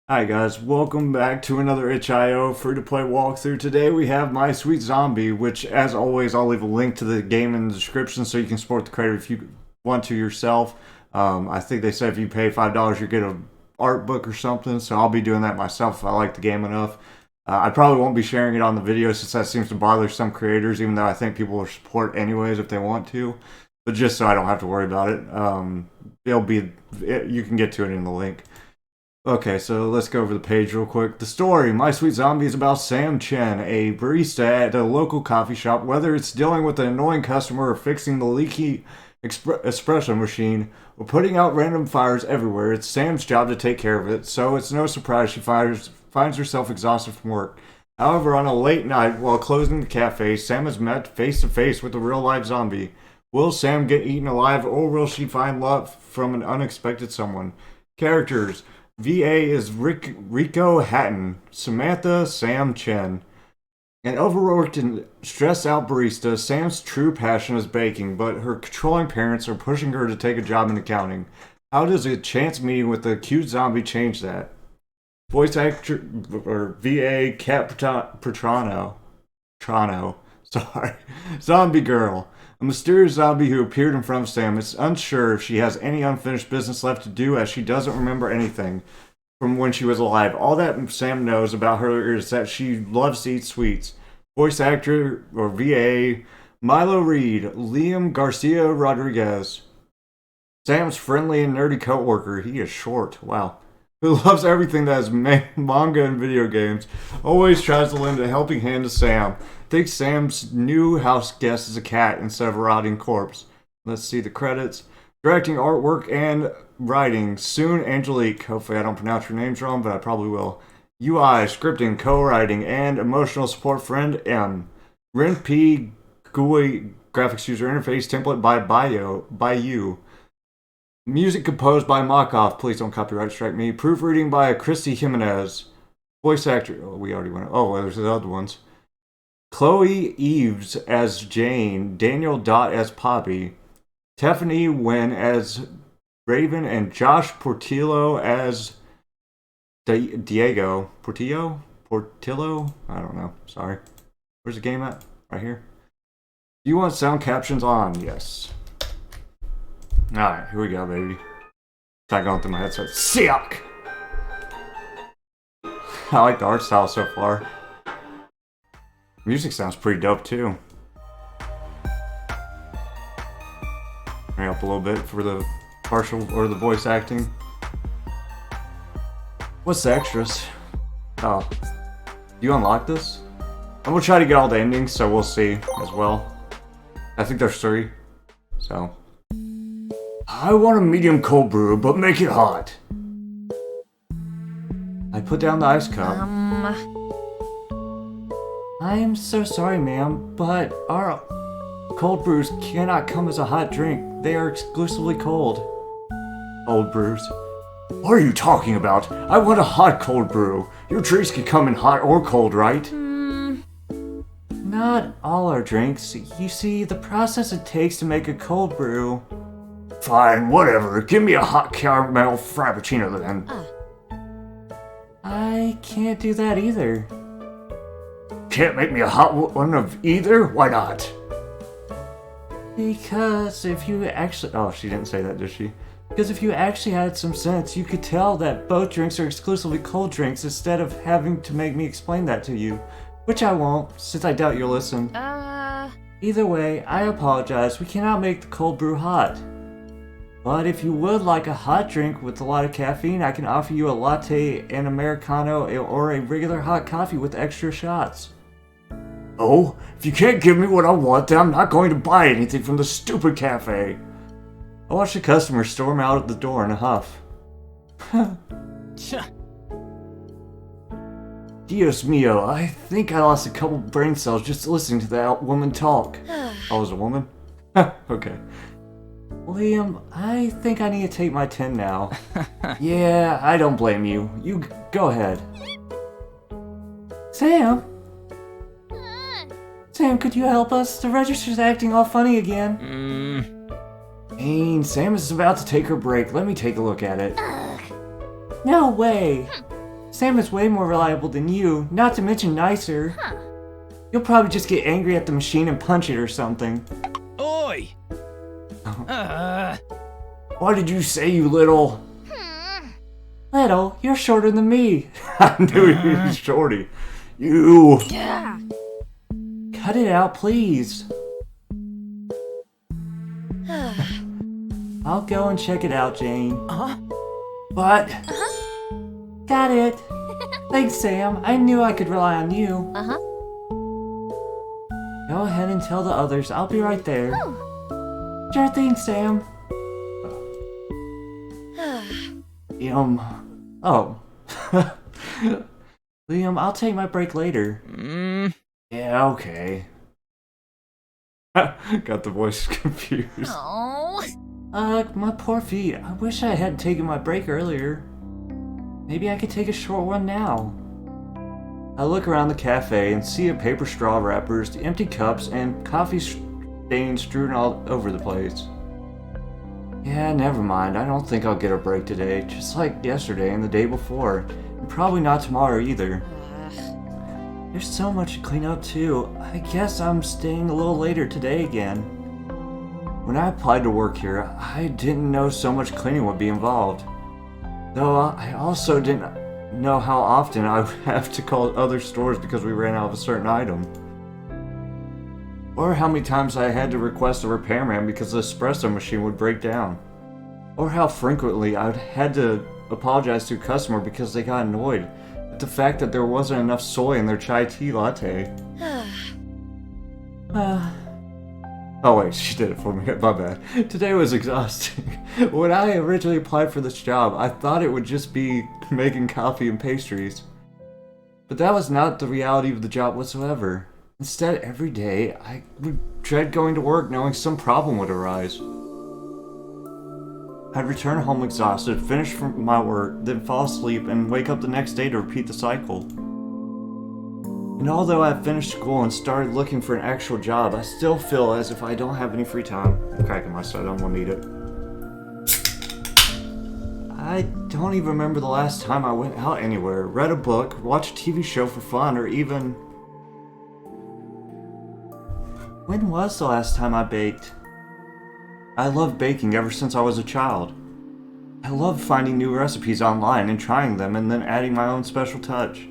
Hi guys, welcome back to another itch.io free-to-play walkthrough. Today we have My Sweet Zombie, which as always I'll leave a link to the game in the description so you can support the creator if you want to yourself. I think they said if you pay $5 you get an art book or something, so I'll be doing that myself if I like the game enough. I probably won't be sharing it on the video since that seems to bother some creators, even though I think people will support anyways if they want to. But just so I don't have to worry about it, you can get to it in the link. Okay, so let's go over the page real quick. The story, My Sweet Zombie, is about Sam Chen, a barista at a local coffee shop. Whether it's dealing with an annoying customer or fixing the leaky espresso machine or putting out random fires everywhere, it's Sam's job to take care of it, so it's no surprise she finds herself exhausted from work. However, on a late night while closing the cafe, Sam is met face to face with a real-life zombie. Will Sam get eaten alive, or will she find love from an unexpected someone? Characters: VA is Rico Hatton, Samantha Sam Chen. An overworked and stressed out barista, Sam's true passion is baking, but her controlling parents are pushing her to take a job in accounting. How does a chance meeting with a cute zombie change that? Voice actor, or VA Cat Petrano, sorry, Zombie Girl. A mysterious zombie who appeared in front of Sam is unsure if she has any unfinished business left to do, as she doesn't remember anything from when she was alive. All that Sam knows about her is that she loves to eat sweets. Voice actor, or VA, Milo Reed, Liam Garcia Rodriguez. Sam's friendly and nerdy coworker. He is short. Wow. Who loves everything that is manga and video games. Always tries to lend a helping hand to Sam. Thinks Sam's new house guest is a cat instead of a rotting corpse. Let's see the credits. Directing, artwork, and writing, Soon Angelique. Hopefully I don't pronounce your names wrong, but I probably will. UI, scripting, co-writing, and emotional support friend M. Ren P. GUI graphics user interface template by you. Music composed by Mockoff. Please don't copyright strike me. Proofreading by Christy Jimenez. Voice actor. Oh, we already went. Oh, well, there's the other ones. Chloe Eves as Jane. Daniel Dot as Poppy. Tiffany Wynn as Raven. And Josh Portillo as Diego. Portillo? I don't know. Sorry. Where's the game at? Right here. Do you want sound captions on? Yes. Alright, here we go, baby. Not going through my headset. Sick! I like the art style so far. Music sounds pretty dope, too. Bring up a little bit for the partial, or the voice acting. What's the extras? Oh. Do you unlock this? I'm gonna try to get all the endings, so we'll see as well. I think there's 3. So. I want a medium cold brew, but make it hot. I put down the ice cup. I'm so sorry, ma'am, but our cold brews cannot come as a hot drink. They are exclusively cold. Cold brews? What are you talking about? I want a hot cold brew. Your drinks can come in hot or cold, right? Not all our drinks. You see, the process it takes to make a cold brew... Fine, whatever. Give me a hot caramel frappuccino then. I can't do that either. Can't make me a hot one of either? Why not? Because if you actually... Oh, she didn't say that, did she? Because if you actually had some sense, you could tell that both drinks are exclusively cold drinks instead of having to make me explain that to you. Which I won't, since I doubt you'll listen. Either way, I apologize. We cannot make the cold brew hot. But if you would like a hot drink with a lot of caffeine, I can offer you a latte, an Americano, or a regular hot coffee with extra shots. Oh, if you can't give me what I want, then I'm not going to buy anything from the stupid cafe. I watched the customer storm out of the door in a huff. Dios mio, I think I lost a couple brain cells just listening to that woman talk. Oh, it was a woman? Okay. Liam, I think I need to take my 10 now. Yeah, I don't blame you. You go ahead. Sam? Sam, could you help us? The register's acting all funny again. Sam is about to take her break. Let me take a look at it. No way! Sam is way more reliable than you, not to mention nicer. You'll probably just get angry at the machine and punch it or something. Oi! What did you say, you little? Little? You're shorter than me. I knew he was shorty. You. Cut it out, please. I'll go and check it out, Jane. What? Got it. Thanks, Sam. I knew I could rely on you. Go ahead and tell the others. I'll be right there. Sure thing, Sam. Oh. Liam, I'll take my break later. Yeah, okay. Got the voice confused. My poor feet. I wish I had taken my break earlier. Maybe I could take a short one now. I look around the cafe and see paper straw wrappers, empty cups, and coffee stains strewn all over the place. Yeah, never mind. I don't think I'll get a break today, just like yesterday and the day before. And probably not tomorrow either. There's so much to clean up too. I guess I'm staying a little later today again. When I applied to work here, I didn't know so much cleaning would be involved. Though I also didn't know how often I would have to call other stores because we ran out of a certain item. Or how many times I had to request a repairman because the espresso machine would break down. Or how frequently I had to apologize to a customer because they got annoyed at the fact that there wasn't enough soy in their chai tea latte. Oh wait, she did it for me, my bad. Today was exhausting. When I originally applied for this job, I thought it would just be making coffee and pastries. But that was not the reality of the job whatsoever. Instead, every day, I would dread going to work knowing some problem would arise. I'd return home exhausted, finish from my work, then fall asleep and wake up the next day to repeat the cycle. And although I've finished school and started looking for an actual job, I still feel as if I don't have any free time. I'm cracking my side, I don't want to eat it. I don't even remember the last time I went out anywhere, read a book, watched a TV show for fun, or even... When was the last time I baked? I loved baking ever since I was a child. I loved finding new recipes online and trying them and then adding my own special touch.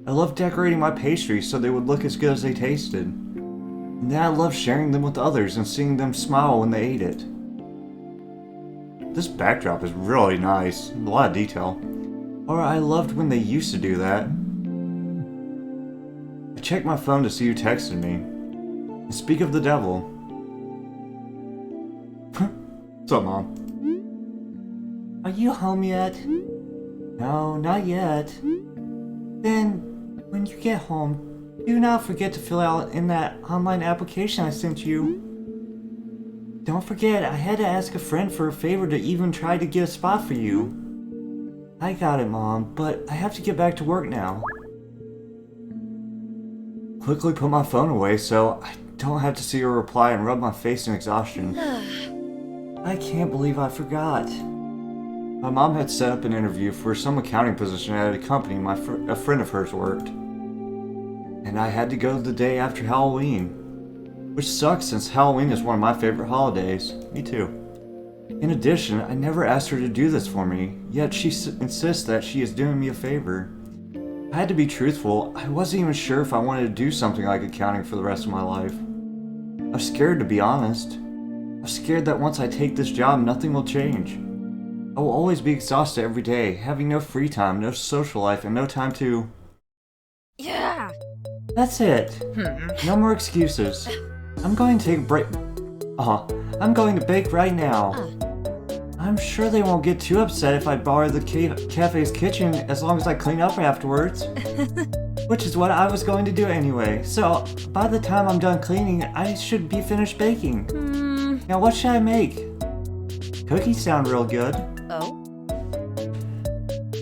I loved decorating my pastries so they would look as good as they tasted. And then I loved sharing them with others and seeing them smile when they ate it. This backdrop is really nice, a lot of detail. Or I loved when they used to do that. I checked my phone to see who texted me. And speak of the devil. What's up, Mom? Are you home yet? No, not yet. Then, when you get home, do not forget to fill out in that online application I sent you. Don't forget, I had to ask a friend for a favor to even try to get a spot for you. I got it, Mom, but I have to get back to work now. Quickly put my phone away so I don't have to see her reply and rub my face in exhaustion. I can't believe I forgot. My mom had set up an interview for some accounting position at a company a friend of hers worked. And I had to go the day after Halloween. Which sucks since Halloween is one of my favorite holidays. Me too. In addition, I never asked her to do this for me, yet she insists that she is doing me a favor. I had to be truthful, I wasn't even sure if I wanted to do something like accounting for the rest of my life. I was scared, to be honest. I was scared that once I take this job, nothing will change. I will always be exhausted every day, having no free time, no social life, and no time to... Yeah. That's it. No more excuses. I'm going to take a break. I'm going to bake right now. I'm sure they won't get too upset if I borrow the cafe's kitchen as long as I clean up afterwards. Which is what I was going to do anyway. So, by the time I'm done cleaning, I should be finished baking. Now what should I make? Cookies sound real good.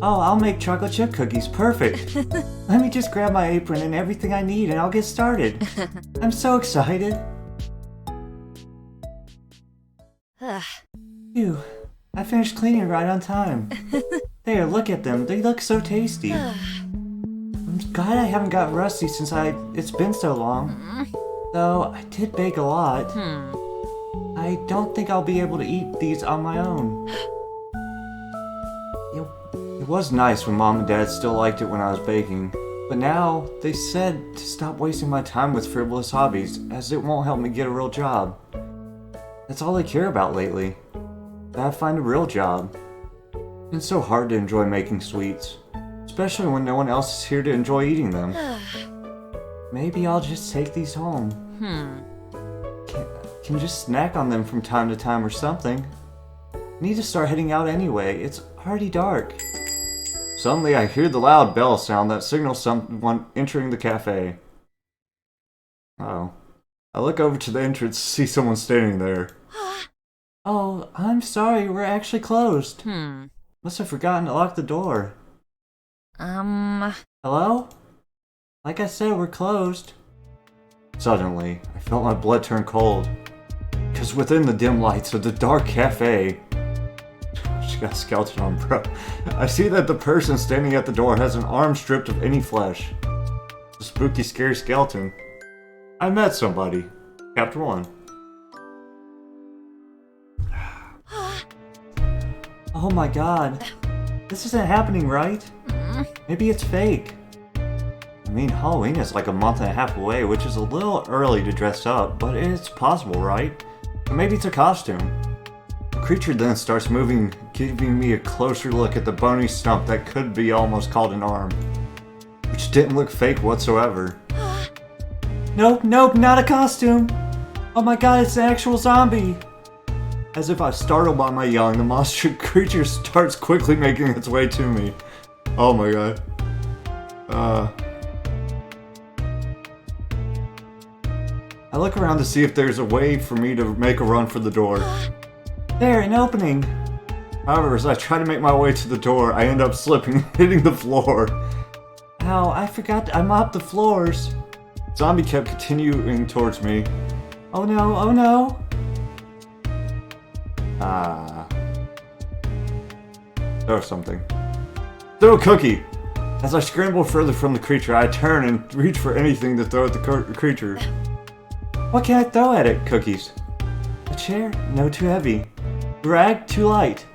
Oh, I'll make chocolate chip cookies. Perfect. Let me just grab my apron and everything I need and I'll get started. I'm so excited. Phew, I finished cleaning right on time. There, look at them. They look so tasty. I'm glad I haven't gotten rusty since it's been so long. Though I did bake a lot. I don't think I'll be able to eat these on my own. It was nice when Mom and Dad still liked it when I was baking. But now, they said to stop wasting my time with frivolous hobbies, as it won't help me get a real job. That's all I care about lately. That I find a real job. It's so hard to enjoy making sweets, especially when no one else is here to enjoy eating them. Maybe I'll just take these home. Can just snack on them from time to time or something. Need to start heading out anyway. It's already dark. Suddenly I hear the loud bell sound that signals someone entering the cafe. Oh. I look over to the entrance to see someone standing there. Oh, I'm sorry, we're actually closed. Must have forgotten to lock the door. Hello? Like I said, we're closed. Suddenly, I felt my blood turn cold. Because within the dim lights of the dark cafe... She got a skeleton on, bro. I see that the person standing at the door has an arm stripped of any flesh. A spooky, scary skeleton. I met somebody. Chapter 1. Oh my god. This isn't happening, right? Maybe it's fake. I mean, Halloween is like a month and a half away, which is a little early to dress up, but it's possible, right? Or maybe it's a costume. The creature then starts moving, giving me a closer look at the bony stump that could be almost called an arm, which didn't look fake whatsoever. Nope, not a costume! Oh my god, it's an actual zombie! As if I was startled by my yelling, the monster creature starts quickly making its way to me. Oh my god. I look around to see if there's a way for me to make a run for the door. There, an opening! However, as I try to make my way to the door, I end up slipping, hitting the floor. Ow, I forgot I mopped the floors. Zombie kept continuing towards me. Oh no, oh no! Throw something. Throw a cookie! As I scramble further from the creature, I turn and reach for anything to throw at the creature. What can I throw at it? Cookies. A chair? No, too heavy. Rag? Too light.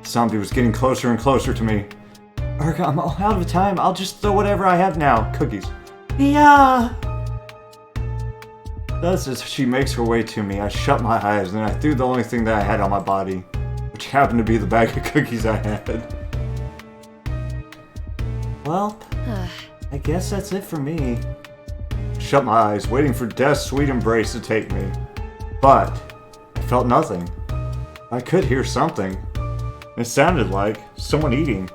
The zombie was getting closer and closer to me. Urg, I'm all out of time. I'll just throw whatever I have now. Cookies. Yeah! Thus, as she makes her way to me, I shut my eyes and I threw the only thing that I had on my body, which happened to be the bag of cookies I had. Well, I guess that's it for me. I shut my eyes, waiting for death's sweet embrace to take me. But I felt nothing. I could hear something. It sounded like someone eating.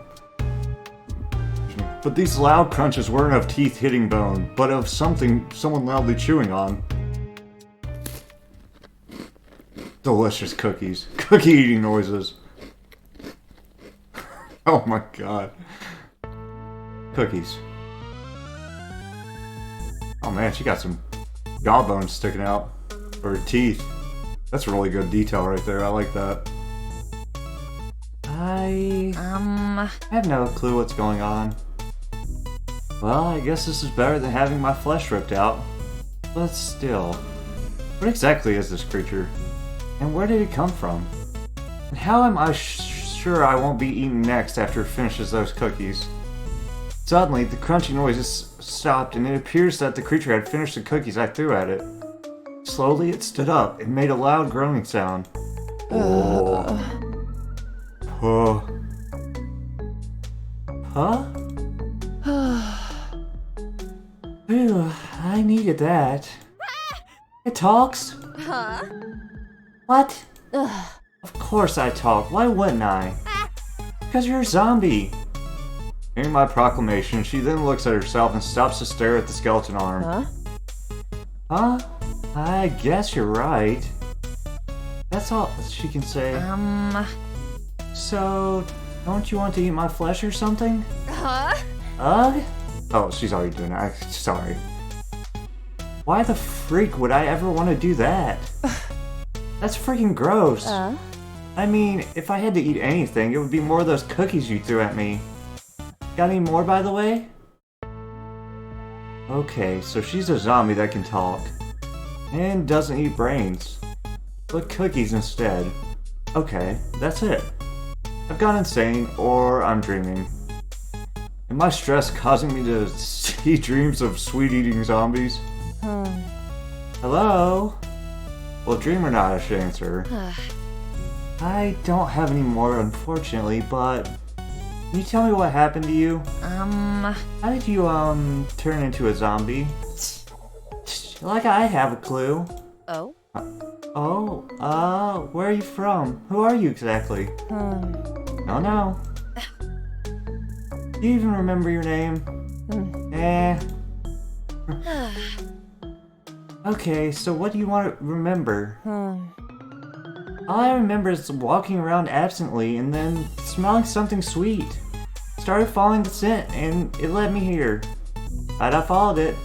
But these loud crunches weren't of teeth hitting bone, but of something someone loudly chewing on. Delicious cookies. Cookie eating noises. Oh my god. Cookies. Oh man, she got some jawbones sticking out. Or teeth. That's really good detail right there. I like that. I have no clue what's going on. Well, I guess this is better than having my flesh ripped out. But still, what exactly is this creature? And where did it come from? And how am I sure I won't be eaten next after it finishes those cookies? Suddenly, the crunchy noises stopped and it appears that the creature had finished the cookies I threw at it. Slowly, it stood up and made a loud groaning sound. Oh. Huh? Phew, I needed that. It talks? Huh? What? Of course I talk. Why wouldn't I? Because you're a zombie. Hearing my proclamation, she then looks at herself and stops to stare at the skeleton arm. Huh? Huh? I guess you're right. That's all she can say. So, don't you want to eat my flesh or something? Huh? Ugh? Oh, she's already doing it. Sorry. Why the freak would I ever want to do that? That's freaking gross. I mean, if I had to eat anything, it would be more of those cookies you threw at me. Got any more, by the way? Okay, so she's a zombie that can talk. And doesn't eat brains. But cookies instead. Okay, that's it. I've gone insane, or I'm dreaming. Am I stress causing me to see dreams of sweet-eating zombies? Hello? Well, dream or not, I should answer. I don't have any more, unfortunately, but can you tell me what happened to you? How did you, turn into a zombie? Like I have a clue. Oh? Where are you from? Who are you exactly? No. Do you even remember your name? Okay, so what do you want to remember? All I remember is walking around absently and then smelling something sweet. Started following the scent and it led me here. Had I followed it,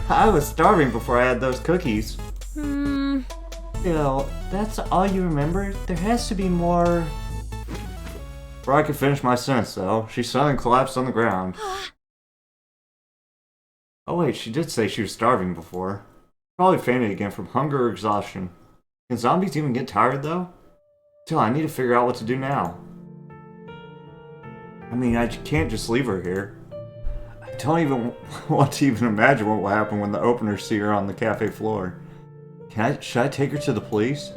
I was starving before I had those cookies. Still, that's all you remember? There has to be more. Before I could finish my sentence though, she suddenly collapsed on the ground. Oh wait, she did say she was starving before. Probably fainted again from hunger or exhaustion. Can zombies even get tired though? Still, I need to figure out what to do now. I mean, I can't just leave her here. I don't even want to even imagine what will happen when the openers see her on the cafe floor. Should I take her to the police?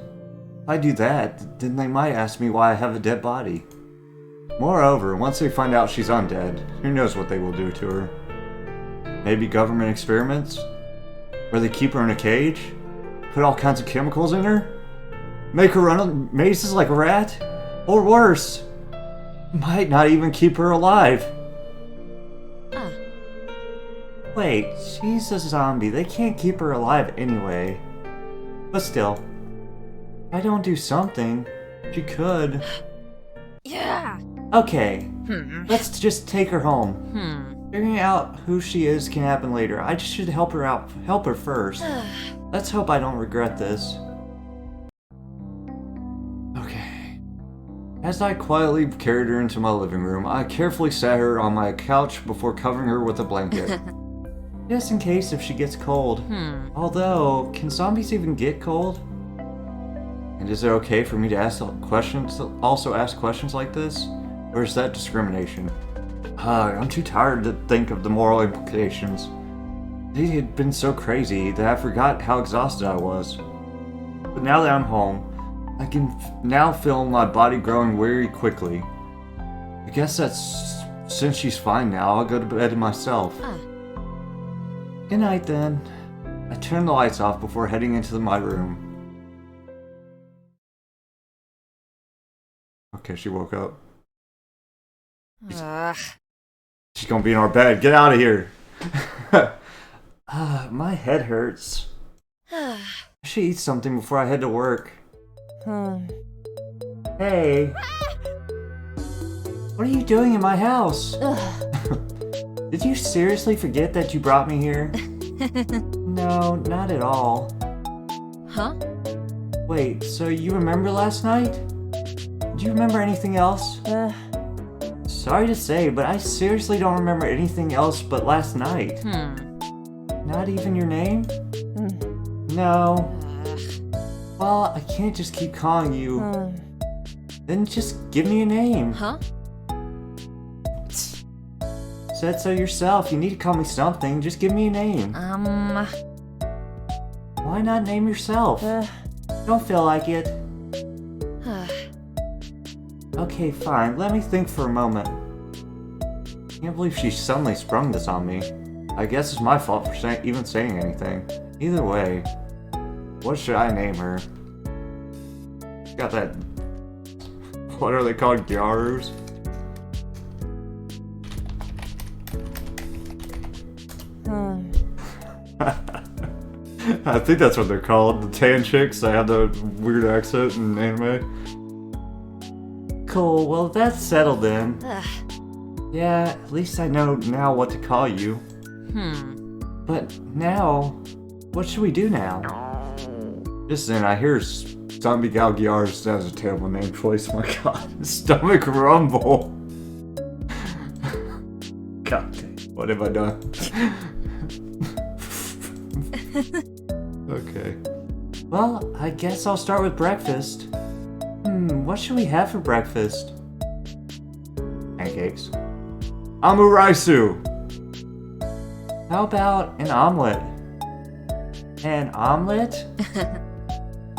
If I do that, then they might ask me why I have a dead body. Moreover, once they find out she's undead, who knows what they will do to her. Maybe government experiments? Where they keep her in a cage? Put all kinds of chemicals in her? Make her run mazes like a rat? Or worse, might not even keep her alive. Wait, she's a zombie. They can't keep her alive anyway. But still, if I don't do something, she could. Yeah. Okay, let's just take her home. Figuring out who she is can happen later. I just should help her out. Help her first. Let's hope I don't regret this. Okay. As I quietly carried her into my living room, I carefully sat her on my couch before covering her with a blanket. Just in case if she gets cold. Although, can zombies even get cold? And is it okay for me to ask questions, also ask questions like this? Or is that discrimination? I'm too tired to think of the moral implications. They had been so crazy that I forgot how exhausted I was. But now that I'm home, I can now feel my body growing weary quickly. I guess that's since she's fine now, I'll go to bed myself. Good night then. I turned the lights off before heading into my room. Okay, she woke up. She's gonna be in our bed. Get out of here. My head hurts. I should eat something before I head to work. Hey. What are you doing in my house? Did you seriously forget that you brought me here? No, not at all. Huh? Wait, so you remember last night? Do you remember anything else? Sorry to say, but I seriously don't remember anything else but last night. Not even your name? No. Well, I can't just keep calling you. Then just give me a name. Huh? Said so yourself. You need to call me something. Just give me a name. Why not name yourself? Don't feel like it. Okay, fine. Let me think for a moment. Can't believe she suddenly sprung this on me. I guess it's my fault for even saying anything. Either way, what should I name her? She's got that... What are they called? Gyarus? I think that's what they're called. The tan chicks that have the weird accent in anime. Cool, well that's settled then. Yeah, at least I know now what to call you. But now, what should we do now? Listen, I hear Zombie Galgiars has a terrible name choice. Oh my god. Stomach rumble. God dang. What have I done? Okay. Well, I guess I'll start with breakfast. What should we have for breakfast? Pancakes. Omuraisu! How about an omelet? An omelet?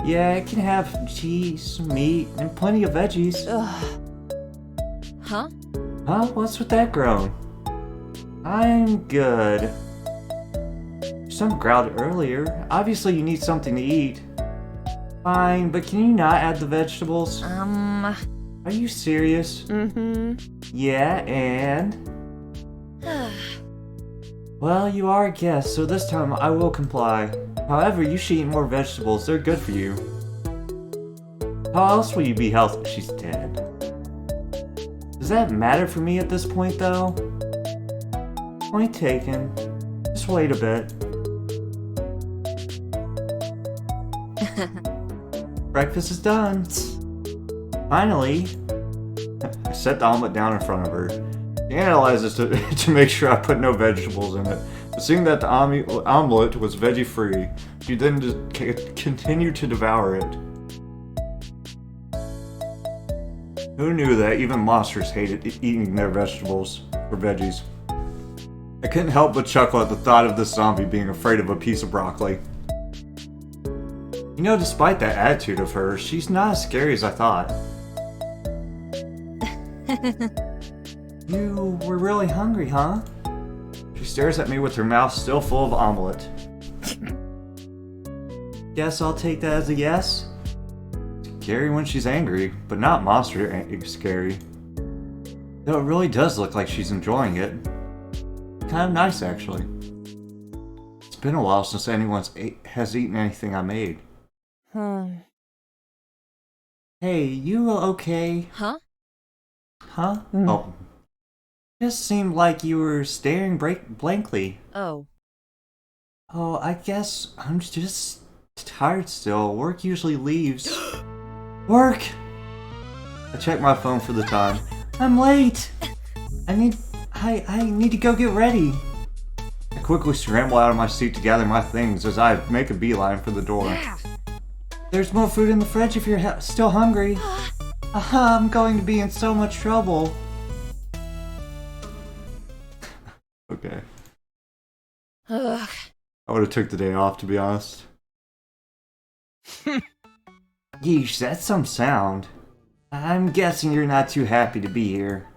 Yeah, it can have cheese, meat, and plenty of veggies. Huh? Huh? What's with that groan? I'm good. Some growled earlier. Obviously you need something to eat. Fine, but can you not add the vegetables? Are you serious? Yeah, and? Well, you are a guest, so this time I will comply. However, you should eat more vegetables. They're good for you. How else will you be healthy? She's dead. Does that matter for me at this point, though? Point taken. Just wait a bit. Breakfast is done. Finally. I set the omelet down in front of her. She analyzes to make sure I put no vegetables in it. But seeing that the omelet was veggie-free, she then just continued to devour it. Who knew that even monsters hated eating their vegetables or veggies? I couldn't help but chuckle at the thought of this zombie being afraid of a piece of broccoli. You know, despite that attitude of hers, she's not as scary as I thought. You were really hungry, huh? She stares at me with her mouth still full of omelet. Guess I'll take that as a yes? Scary when she's angry, but not monster scary. Though it really does look like she's enjoying it. Kind of nice, actually. It's been a while since anyone has eaten anything I made. Hey, you okay? Huh? Huh? Oh. Just seemed like you were staring blankly. Oh. Oh, I guess I'm just tired still. Work usually leaves. Work! I checked my phone for the time. I'm late! I need to go get ready. I quickly scramble out of my seat to gather my things as I make a beeline for the door. Yeah. There's more food in the fridge if you're still hungry. I'm going to be in so much trouble. Okay. Ugh. I would have took the day off, to be honest. Yeesh, that's some sound. I'm guessing you're not too happy to be here.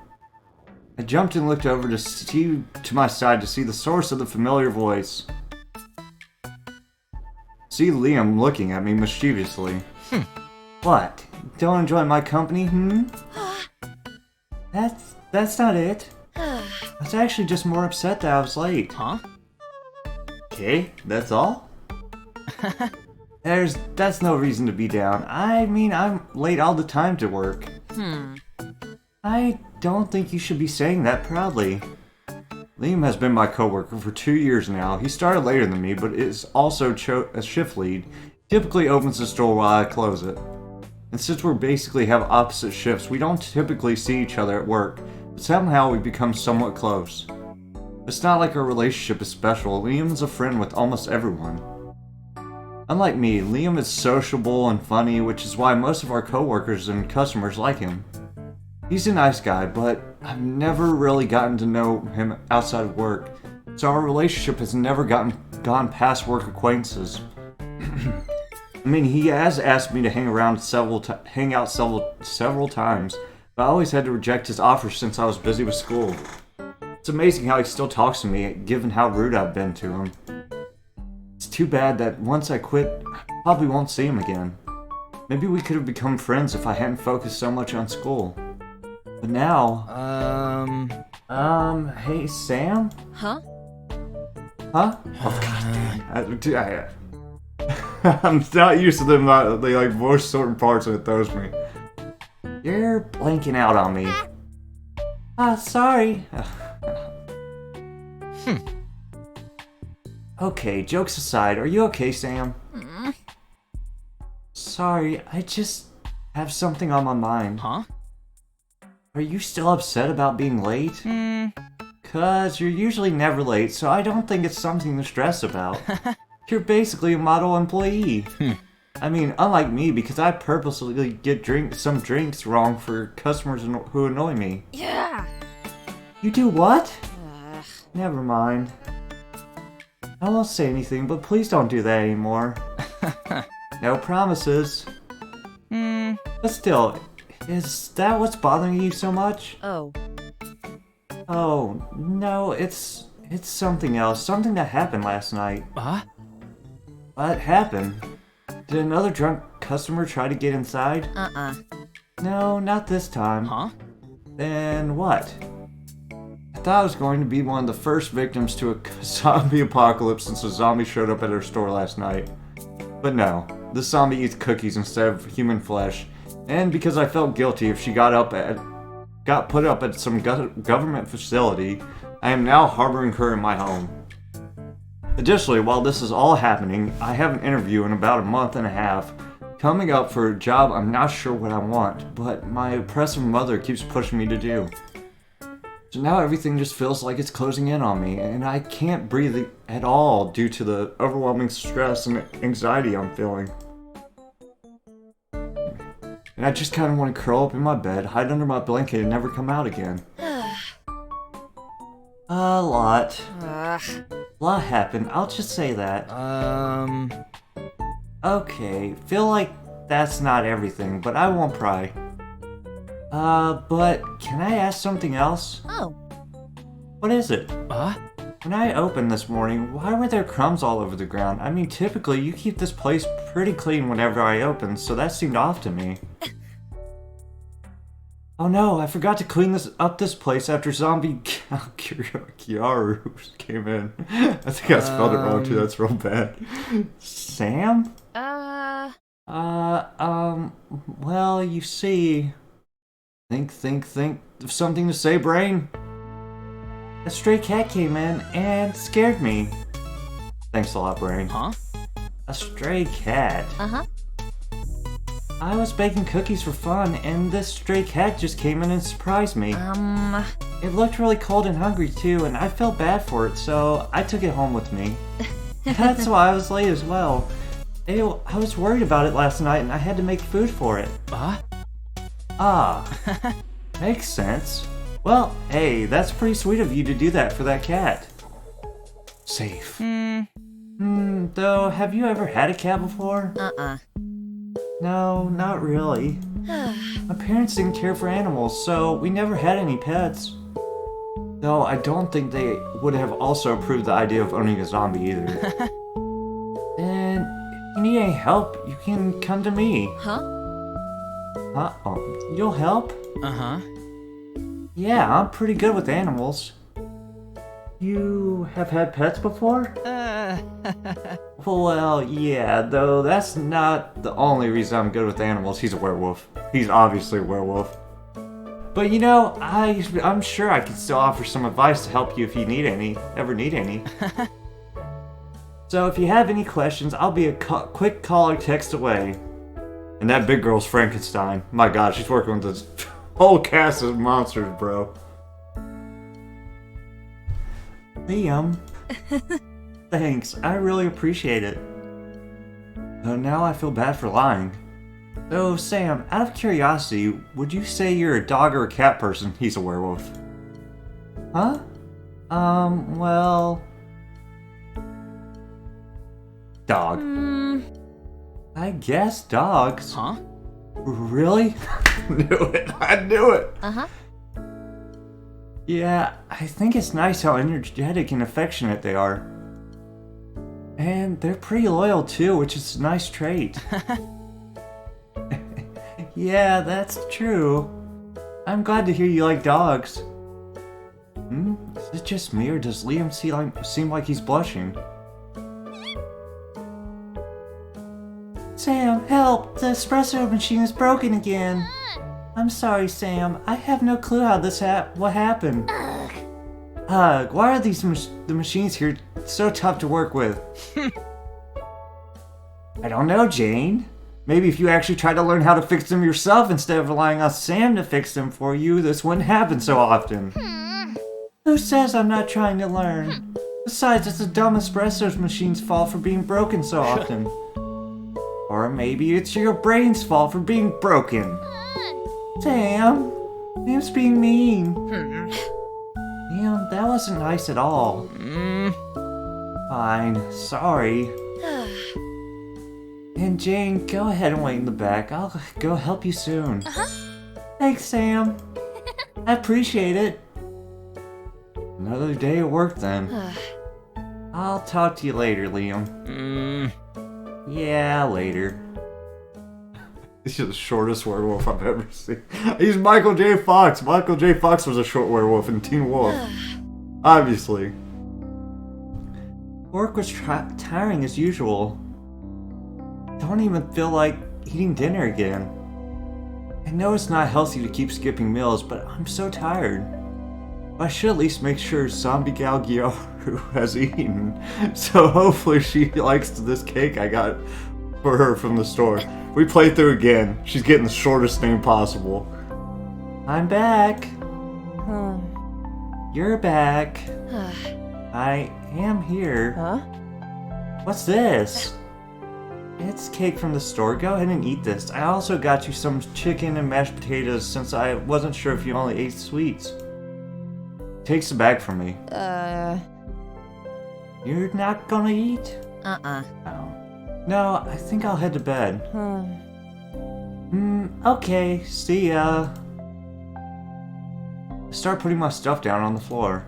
I jumped and looked over to my side to see the source of the familiar voice. See Liam looking at me mischievously. What? Don't enjoy my company, That's not it. I was actually just more upset that I was late. Huh? Okay, that's all? That's no reason to be down. I mean, I'm late all the time to work. I don't think you should be saying that proudly. Liam has been my coworker for 2 years now. He started later than me, but is also a shift lead. Typically opens the store while I close it. And since we basically have opposite shifts, we don't typically see each other at work, but somehow we become somewhat close. It's not like our relationship is special. Liam is a friend with almost everyone. Unlike me, Liam is sociable and funny, which is why most of our coworkers and customers like him. He's a nice guy, but I've never really gotten to know him outside of work, so our relationship has never gone past work acquaintances. I mean, he has asked me to hang out several times, but I always had to reject his offer since I was busy with school. It's amazing how he still talks to me, given how rude I've been to him. It's too bad that once I quit, I probably won't see him again. Maybe we could have become friends if I hadn't focused so much on school. But now... Hey, Sam? Huh? Huh? Oh, God. I'm not used to them, they like voice certain parts and it throws me. You're blanking out on me. Sorry. Okay, jokes aside, are you okay, Sam? sorry. I just have something on my mind. Huh? Are you still upset about being late? 'Cause you're usually never late, so I don't think it's something to stress about. You're basically a model employee. I mean, unlike me, because I purposely get some drinks wrong for customers who annoy me. Yeah. You do what? Ugh. Never mind. I won't say anything, but please don't do that anymore. No promises. But still, is that what's bothering you so much? Oh. Oh, no, it's something else. Something that happened last night. What happened? Did another drunk customer try to get inside? No, not this time. Huh? Then what? I thought I was going to be one of the first victims to a zombie apocalypse since a zombie showed up at our store last night. But no, the zombie eats cookies instead of human flesh, and because I felt guilty if she got put up at some government facility, I am now harboring her in my home. Additionally, while this is all happening, I have an interview in about a month and a half coming up for a job I'm not sure what I want, but my oppressive mother keeps pushing me to do. So now everything just feels like it's closing in on me, and I can't breathe at all due to the overwhelming stress and anxiety I'm feeling. And I just kind of want to curl up in my bed, hide under my blanket, and never come out again. A lot. A lot happened, I'll just say that. Okay, feel like that's not everything, but I won't pry. But can I ask something else? Oh. What is it? When I opened this morning, why were there crumbs all over the ground? I mean, typically you keep this place pretty clean whenever I open, so that seemed off to me. Oh no, I forgot to clean this place after zombie Kiaru came in. I think I spelled it wrong too, that's real bad. Sam? Well, you see... Think of something to say, brain? A stray cat came in and scared me. Thanks a lot, brain. Huh? A stray cat? Uh-huh. I was baking cookies for fun, and this stray cat just came in and surprised me. It looked really cold and hungry too, and I felt bad for it, so I took it home with me. That's why I was late as well. I was worried about it last night, and I had to make food for it. Makes sense. Well, hey, that's pretty sweet of you to do that for that cat. Safe. Though, have you ever had a cat before? No, not really. My parents didn't care for animals, so we never had any pets. Though I don't think they would have also approved the idea of owning a zombie either. And if you need any help, you can come to me. You'll help? Yeah, I'm pretty good with animals. You have had pets before? Well, yeah, though that's not the only reason I'm good with animals. He's a werewolf. He's obviously a werewolf. But you know, I'm sure I can still offer some advice to help you if you ever need any. So if you have any questions, I'll be a quick call or text away. And that big girl's Frankenstein. My god, she's working with this whole cast of monsters, bro. Liam. Thanks, I really appreciate it. Though now I feel bad for lying. So, Sam, out of curiosity, would you say you're a dog or a cat person? He's a werewolf. Huh? Well... Dog. I guess dogs. Huh? Really? I knew it! Yeah, I think it's nice how energetic and affectionate they are. And they're pretty loyal too, which is a nice trait. Yeah, that's true. I'm glad to hear you like dogs. Is it just me, or does Liam seem like he's blushing? Sam, help! The espresso machine is broken again. I'm sorry, Sam. I have no clue how what happened. Ugh, why are the machines here so tough to work with? I don't know, Jane. Maybe if you actually tried to learn how to fix them yourself instead of relying on Sam to fix them for you, this wouldn't happen so often. Who says I'm not trying to learn? Besides, it's the dumb espresso machine's fault for being broken so often. Or maybe it's your brain's fault for being broken. Sam, Sam's being mean. Damn, that wasn't nice at all. Fine, sorry. And Jane, go ahead and wait in the back. I'll go help you soon. Thanks, Sam. I appreciate it. Another day at work then. I'll talk to you later, Liam. Yeah, later. He's the shortest werewolf I've ever seen. He's Michael J. Fox. Michael J. Fox was a short werewolf in Teen Wolf. Obviously. Work was tiring as usual. Don't even feel like eating dinner again. I know it's not healthy to keep skipping meals, but I'm so tired. I should at least make sure Zombie Gal Gyaru has eaten. So hopefully she likes this cake I got for her from the store. We played through again. She's getting the shortest name possible. I'm back. You're back. I am here. What's this? It's cake from the store. Go ahead and eat this. I also got you some chicken and mashed potatoes since I wasn't sure if you only ate sweets. Takes the bag from me. You're not gonna eat? Oh. No, I think I'll head to bed. Okay, see ya. I start putting my stuff down on the floor.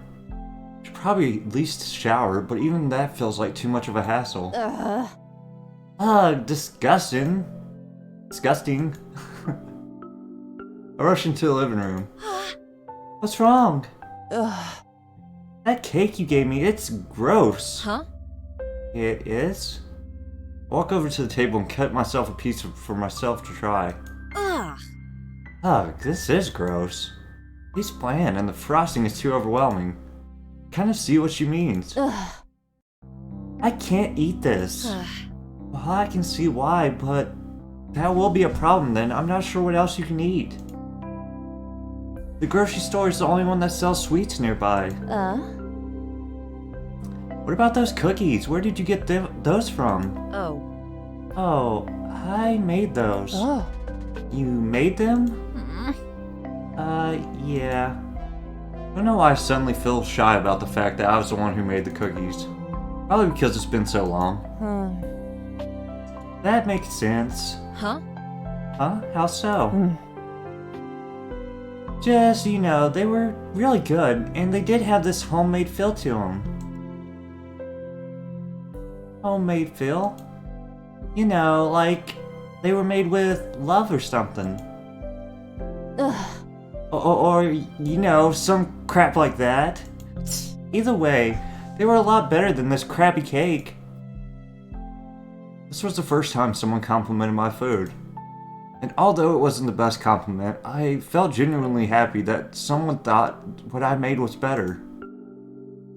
Should probably at least shower, but even that feels like too much of a hassle. Disgusting. Disgusting. I rush into the living room. What's wrong? That cake you gave me, it's gross. It is? Walk over to the table and cut myself a piece for myself to try. Ugh, this is gross. It's bland and the frosting is too overwhelming. Kind of see what she means. I can't eat this. Well, I can see why, but that will be a problem then. I'm not sure what else you can eat. The grocery store is the only one that sells sweets nearby. What about those cookies? Where did you get those from? Oh, I made those. You made them? Yeah. I don't know why I suddenly feel shy about the fact that I was the one who made the cookies. Probably because it's been so long. That makes sense. Huh? How so? Just, you know, they were really good, and they did have this homemade feel to them. Homemade feel? You know, like they were made with love or something. Or, you know, some crap like that. Either way, they were a lot better than this crappy cake. This was the first time someone complimented my food. And although it wasn't the best compliment, I felt genuinely happy that someone thought what I made was better.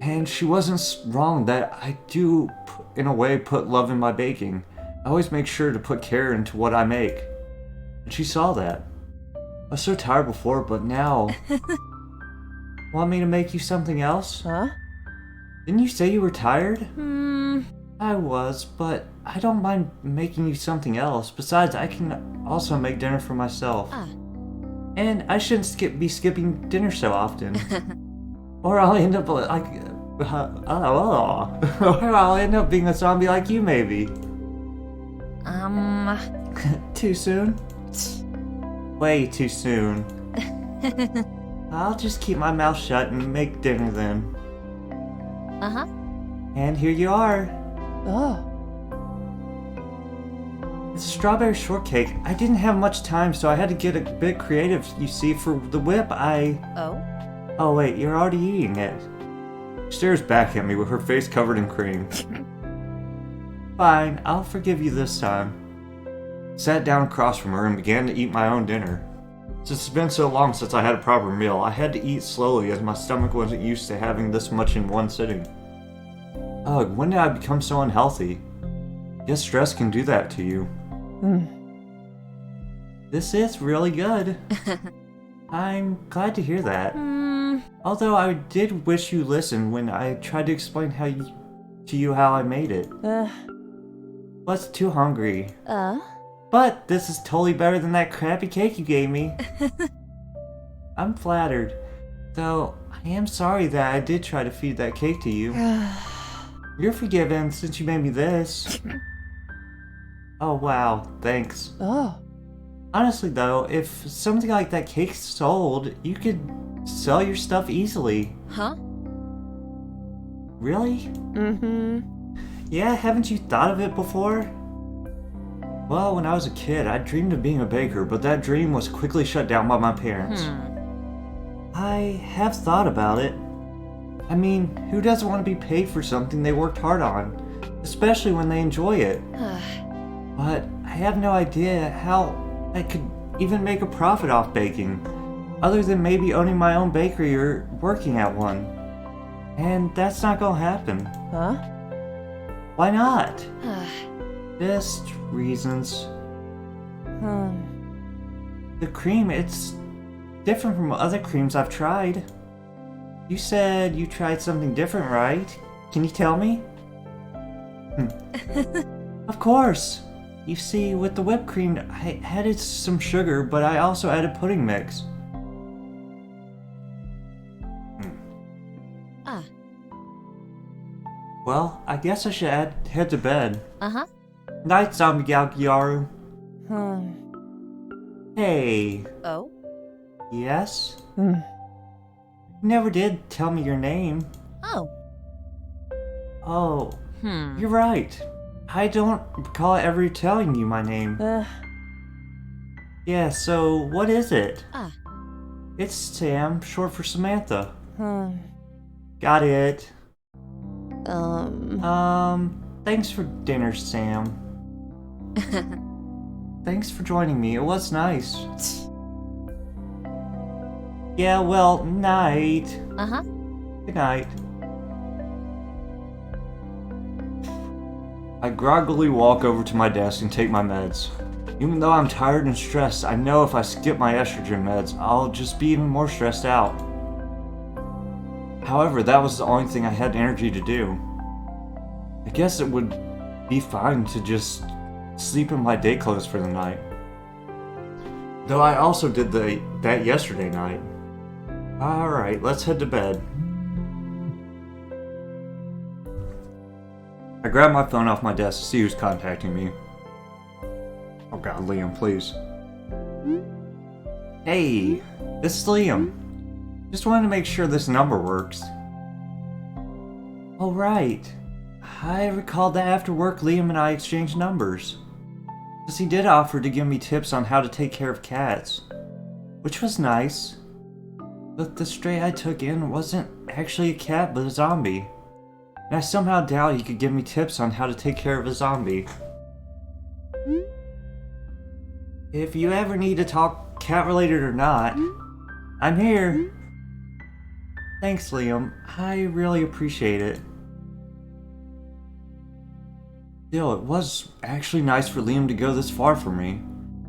And she wasn't wrong that I do, in a way, put love in my baking. I always make sure to put care into what I make. And she saw that. I was so tired before, but now... Want me to make you something else? Didn't you say you were tired? I was, but I don't mind making you something else. Besides, I can also make dinner for myself. And I shouldn't be skipping dinner so often. Or I'll end up like... or I'll end up being a zombie like you, maybe. Too soon? Way too soon. I'll just keep my mouth shut and make dinner then. And here you are. It's a strawberry shortcake. I didn't have much time, so I had to get a bit creative. You see, for the whip, Oh wait, you're already eating it. She stares back at me with her face covered in cream. Fine, I'll forgive you this time. Sat down across from her and began to eat my own dinner. Since it's been so long since I had a proper meal, I had to eat slowly as my stomach wasn't used to having this much in one sitting. Ugh, when did I become so unhealthy? Guess stress can do that to you. This is really good. I'm glad to hear that. Although I did wish you listened when I tried to explain to you how I made it. Was too hungry. But this is totally better than that crappy cake you gave me. I'm flattered. Though, I am sorry that I did try to feed that cake to you. You're forgiven since you made me this. Oh wow, thanks. Honestly though, if something like that cake sold, you could sell your stuff easily. Huh? Really? Yeah, haven't you thought of it before? Well, when I was a kid, I dreamed of being a baker, but that dream was quickly shut down by my parents. I have thought about it. I mean, who doesn't want to be paid for something they worked hard on? Especially when they enjoy it. But I have no idea how I could even make a profit off baking, other than maybe owning my own bakery or working at one. And that's not gonna happen. Why not? Just reasons. The cream, it's different from other creams I've tried. You said you tried something different, right? Can you tell me? Of course! You see, with the whipped cream, I added some sugar, but I also added pudding mix. Well, I guess I should head to bed. Night, Zombie Gal Gyaru. Hey. Oh? Yes? You never did tell me your name. Oh, you're right. I don't recall ever telling you my name. Yeah, so what is it? It's Sam, short for Samantha. Got it. Thanks for dinner, Sam. Thanks for joining me, it was nice. Yeah, well, night. Good night. I groggily walk over to my desk and take my meds. Even though I'm tired and stressed, I know if I skip my estrogen meds, I'll just be even more stressed out. However, that was the only thing I had energy to do. I guess it would be fine to just sleep in my day clothes for the night. Though I also did that yesterday night. Alright, let's head to bed. I grab my phone off my desk to see who's contacting me. Oh god, Liam, please. Hey, this is Liam. Just wanted to make sure this number works. Oh right. I recalled that after work Liam and I exchanged numbers. Because he did offer to give me tips on how to take care of cats. Which was nice. But the stray I took in wasn't actually a cat but a zombie. And I somehow doubt he could give me tips on how to take care of a zombie. If you ever need to talk cat related or not, I'm here. Thanks, Liam. I really appreciate it. Still, it was actually nice for Liam to go this far for me.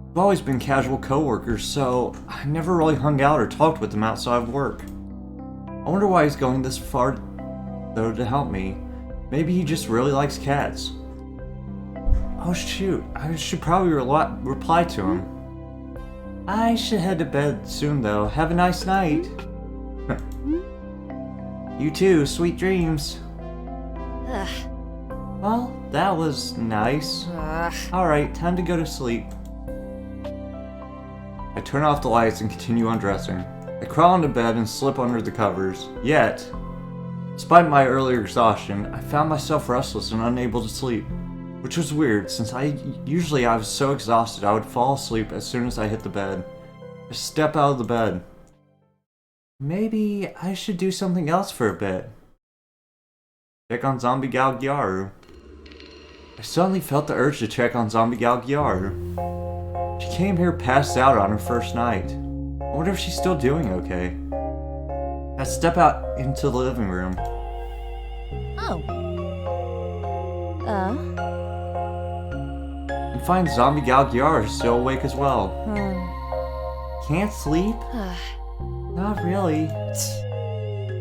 We've always been casual co-workers, so I never really hung out or talked with him outside of work. I wonder why he's going this far, though, to help me. Maybe he just really likes cats. Oh shoot, I should probably reply to him. I should head to bed soon though. Have a nice night. You too, sweet dreams. Well, that was nice. Alright, time to go to sleep. I turn off the lights and continue undressing. I crawl into bed and slip under the covers. Yet, despite my earlier exhaustion, I found myself restless and unable to sleep. Which was weird, since I was so exhausted I would fall asleep as soon as I hit the bed. I step out of the bed. Maybe I should do something else for a bit. Check on Zombie Gal Gyaru. I suddenly felt the urge to check on Zombie Gal Gyaru. She came here passed out on her first night. I wonder if she's still doing okay. I step out into the living room. And find Zombie Gal Gyaru still awake as well. Can't sleep? Not really.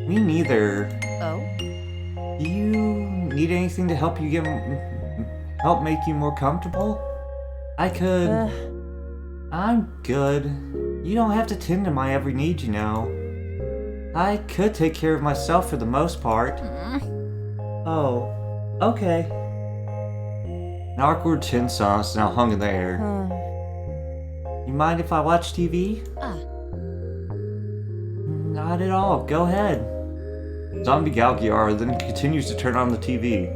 Me neither. Oh? Do you need anything to help you help make you more comfortable? I could. I'm good. You don't have to tend to my every need, you know. I could take care of myself for the most part. Oh, okay. An awkward tense silence now hung in the air. You mind if I watch TV? Not at all. Go ahead. Zombie Galgiar then continues to turn on the TV.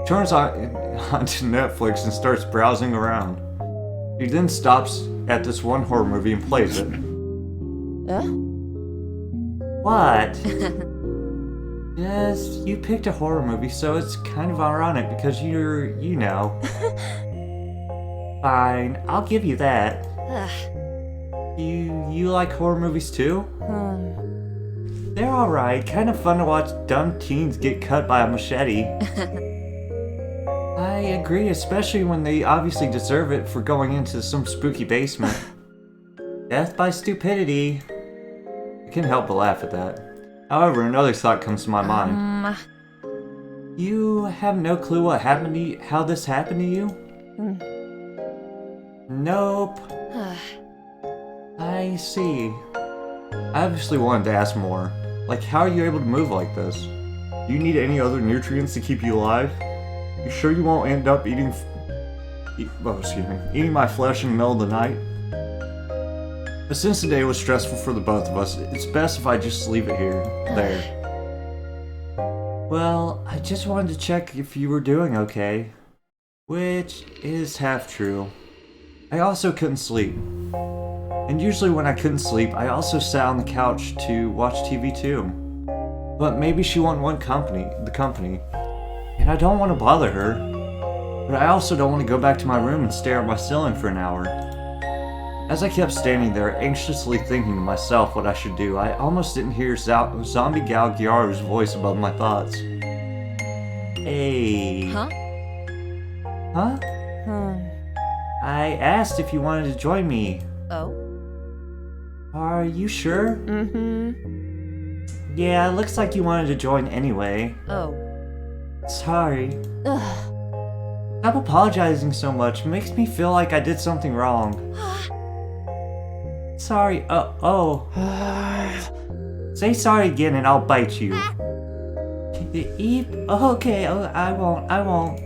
He turns onto Netflix and starts browsing around. He then stops at this one horror movie and plays it. What? Yes, you picked a horror movie, so it's kind of ironic because you know. Fine, I'll give you that. You like horror movies too? They're alright, kind of fun to watch dumb teens get cut by a machete. I agree, especially when they obviously deserve it for going into some spooky basement. Death by stupidity. I can't help but laugh at that. However, another thought comes to my mind. You have no clue what happened to you, how this happened to you? Nope. I see. I obviously wanted to ask more. Like, how are you able to move like this? Do you need any other nutrients to keep you alive? You sure you won't end up eating my flesh in the middle of the night? But since the day was stressful for the both of us, it's best if I just leave it there. Well, I just wanted to check if you were doing okay. Which is half true. I also couldn't sleep. And usually when I couldn't sleep, I also sat on the couch to watch TV too. But maybe she wanted the company. And I don't want to bother her. But I also don't want to go back to my room and stare at my ceiling for an hour. As I kept standing there, anxiously thinking to myself what I should do, I almost didn't hear Zombie Galgiaru's voice above my thoughts. Hey. Huh? I asked if you wanted to join me. Oh? Are you sure? Yeah, it looks like you wanted to join anyway. Oh. Sorry. Stop apologizing so much. It makes me feel like I did something wrong. Sorry. Say sorry again and I'll bite you. Eep. Okay, I won't.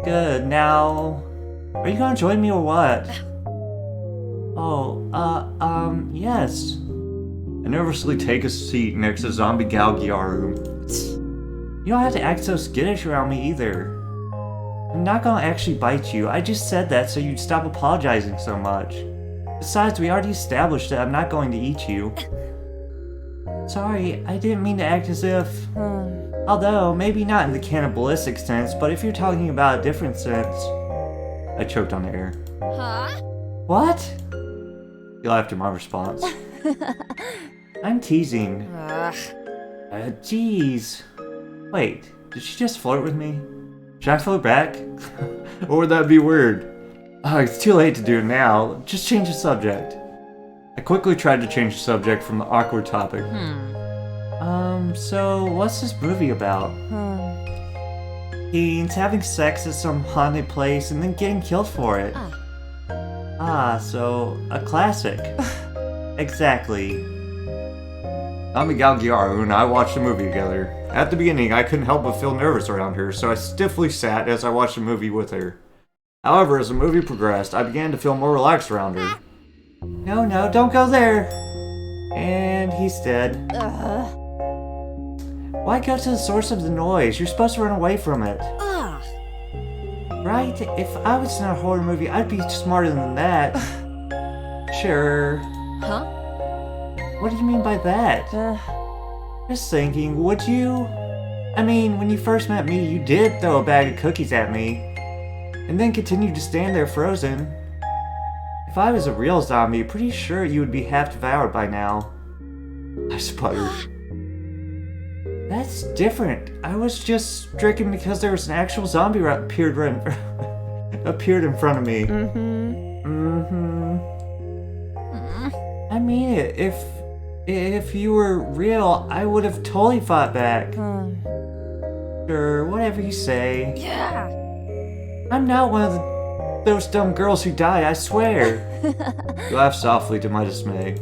Good. Now, are you gonna join me or what? Yes. I nervously take a seat next to Zombie Galgiaru. You don't have to act so skittish around me either. I'm not gonna actually bite you. I just said that so you'd stop apologizing so much. Besides, we already established that I'm not going to eat you. Sorry, I didn't mean to act as if... Although, maybe not in the cannibalistic sense, but if you're talking about a different sense... I choked on the air. Huh? What? He laughed at my response. I'm teasing. Jeez. Wait, did she just flirt with me? Should I flirt back? Or would that be weird? It's too late to do it now. Just change the subject. I quickly tried to change the subject from the awkward topic. So what's this movie about? Teens having sex at some haunted place and then getting killed for it. So a classic. Exactly. Zombie Galgiaru and I watched the movie together. At the beginning, I couldn't help but feel nervous around her, so I stiffly sat as I watched the movie with her. However, as the movie progressed, I began to feel more relaxed around her. No, don't go there! And he's dead. Why go to the source of the noise? You're supposed to run away from it. Right? If I was in a horror movie, I'd be smarter than that. Sure. Huh? What do you mean by that? Just thinking, would you? I mean, when you first met me, you did throw a bag of cookies at me. And then continued to stand there frozen. If I was a real zombie, pretty sure you would be half devoured by now. I sputtered. That's different. I was just stricken because there was an actual zombie appeared in front of me. I mean it. If you were real, I would have totally fought back. Sure, whatever you say. Yeah. I'm not one of those dumb girls who die, I swear. He laughed softly to my dismay.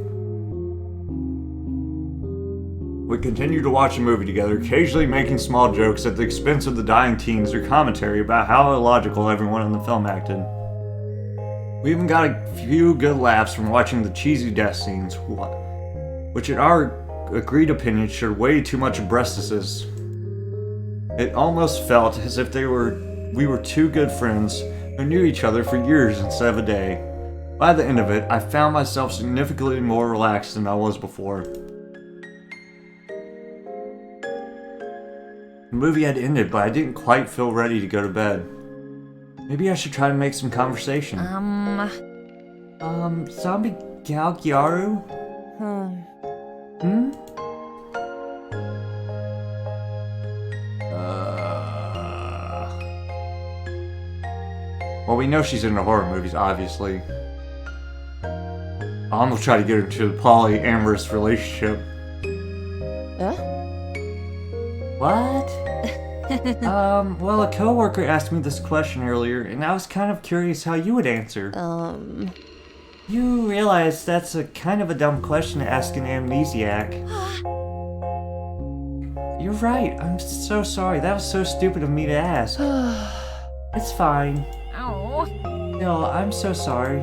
We continued to watch a movie together, occasionally making small jokes at the expense of the dying teens or commentary about how illogical everyone in the film acted. We even got a few good laughs from watching the cheesy death scenes, which in our agreed opinion showed way too much breastises. It almost felt as if we were two good friends who knew each other for years instead of a day. By the end of it, I found myself significantly more relaxed than I was before. The movie had ended, but I didn't quite feel ready to go to bed. Maybe I should try to make some conversation. Zombie Gal Gyaru? Well, we know she's into horror movies, obviously. I'm gonna try to get her to a polyamorous relationship. What? Well, a coworker asked me this question earlier, and I was kind of curious how you would answer. You realize that's a kind of a dumb question to ask an amnesiac. You're right, I'm so sorry. That was so stupid of me to ask. It's fine. Oh. No, I'm so sorry.